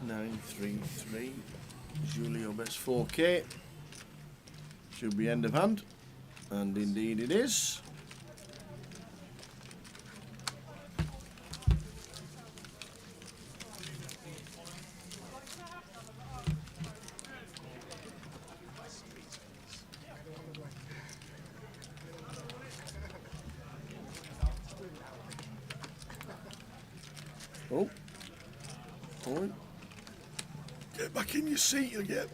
933. Julio bets 4K. Should be end of hand. And indeed it is. Oh. Point. Get back in your seat, you get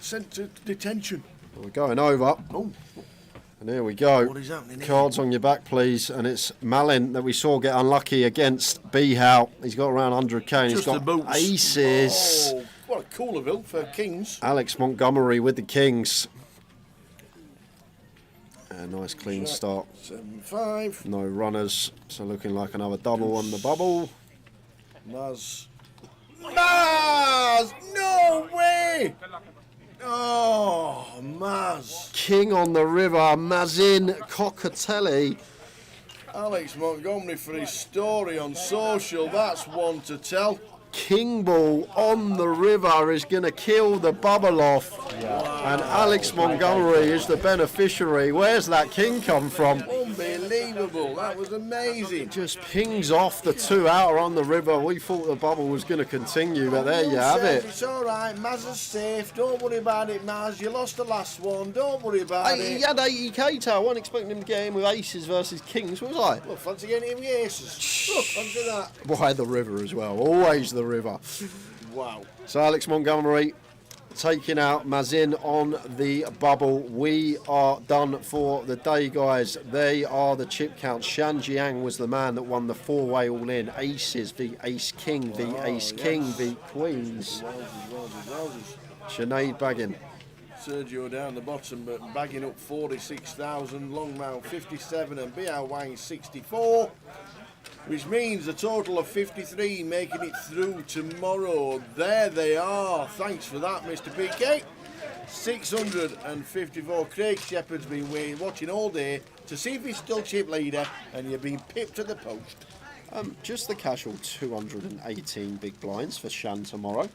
sent to detention. We're going over. Oh. And here we go. What is happening here? Cards on your back, please. And it's Malin that we saw get unlucky against Behow. He's got around 100k and he's Just the got boots. aces. Oh, what a cooler bill for Kings. Alex Montgomery with the Kings. A nice clean start. 7-5. No runners, so looking like another double on the bubble. Maz. No way! Oh, Maz. King on the river, Mazin Coccatelli. Alex Montgomery for his story on social. That's one to tell. King ball on the river is going to kill the bubble off. And Alex Montgomery is the beneficiary. Where's that king come from? Unbelievable. That was amazing. Just pings off the 2 outer on the river. We thought the bubble was going to continue, but there you have it. It's all right. Maz is safe. Don't worry about it, Maz. You lost the last one. Don't worry about it. He had 80k to. I wasn't expecting him to get in with aces versus kings, was I? Look, fancy getting in with aces. Look, fancy that. Why the river as well? Always the river. Wow. So Alex Montgomery taking out Mazin on the bubble. We are done for the day, guys. They are the chip counts. Shan Jiang was the man that won the 4-way all-in. Aces v Ace King v Ace King v Queens. Sinead bagging. Sergio down the bottom, but bagging up 46,000. Longmouth 57 and Biao Wang 64. Which means a total of 53 making it through tomorrow. There they are. Thanks for that, Mr. PK. 654. Craig Shepherd's been watching all day to see if he's still chip leader, and you've been pipped to the post. Just the casual 218 big blinds for Shan tomorrow.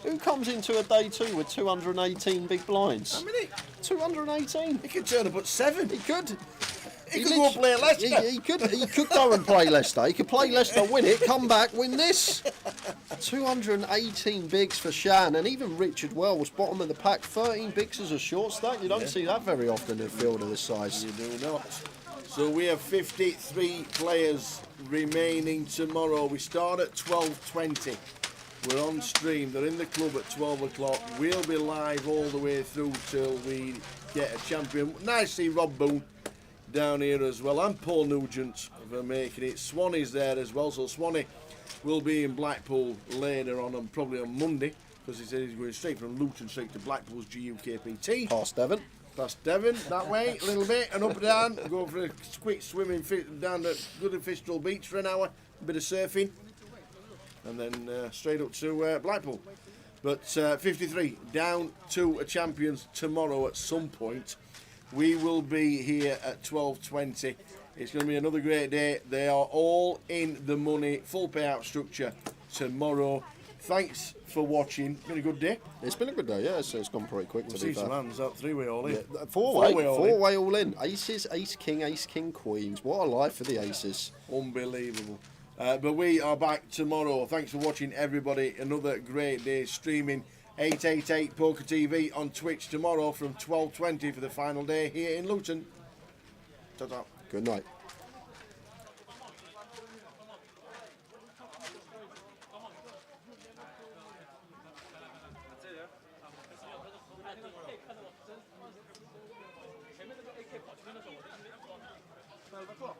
Who comes into a day two with 218 big blinds? How many? 218. He could turn up at 7. He could. He could go play Leicester. He could go and play Leicester. He could play Leicester, win it, come back, win this. 218 bigs for Shan, and even Richard Well was bottom of the pack. 13 bigs as a short stack. You don't see that very often in a field of this size. You do not. So we have 53 players remaining tomorrow. We start at 12:20. We're on stream. They're in the club at 12 o'clock. We'll be live all the way through till we get a champion. Nice to see Rob Boone down here as well, and Paul Nugent for making it. Swanee's there as well, so Swanee will be in Blackpool later on, probably on Monday, because he said he's going straight from Luton straight to Blackpool's GUKPT. Past Devon. Past Devon, that way, a little bit, and up and down. Go for a quick swimming down at Goodfistral Beach for an hour, a bit of surfing, and then straight up to Blackpool. But 53, down to a champions tomorrow at some point. We will be here at 12:20. It's going to be another great day. They are all in the money, full payout structure tomorrow. Thanks for watching. Been a good day. It's been a good day, yeah. It's gone pretty quick. We'll see some hands out, 3-way all in. Yeah, four-way all in. Aces, Ace King, Queens. What a life for the Aces. Unbelievable. But we are back tomorrow. Thanks for watching, everybody. Another great day streaming. 888 Poker TV on Twitch tomorrow from 12:20 for the final day here in Luton. Ta-ta. Good night. O'clock.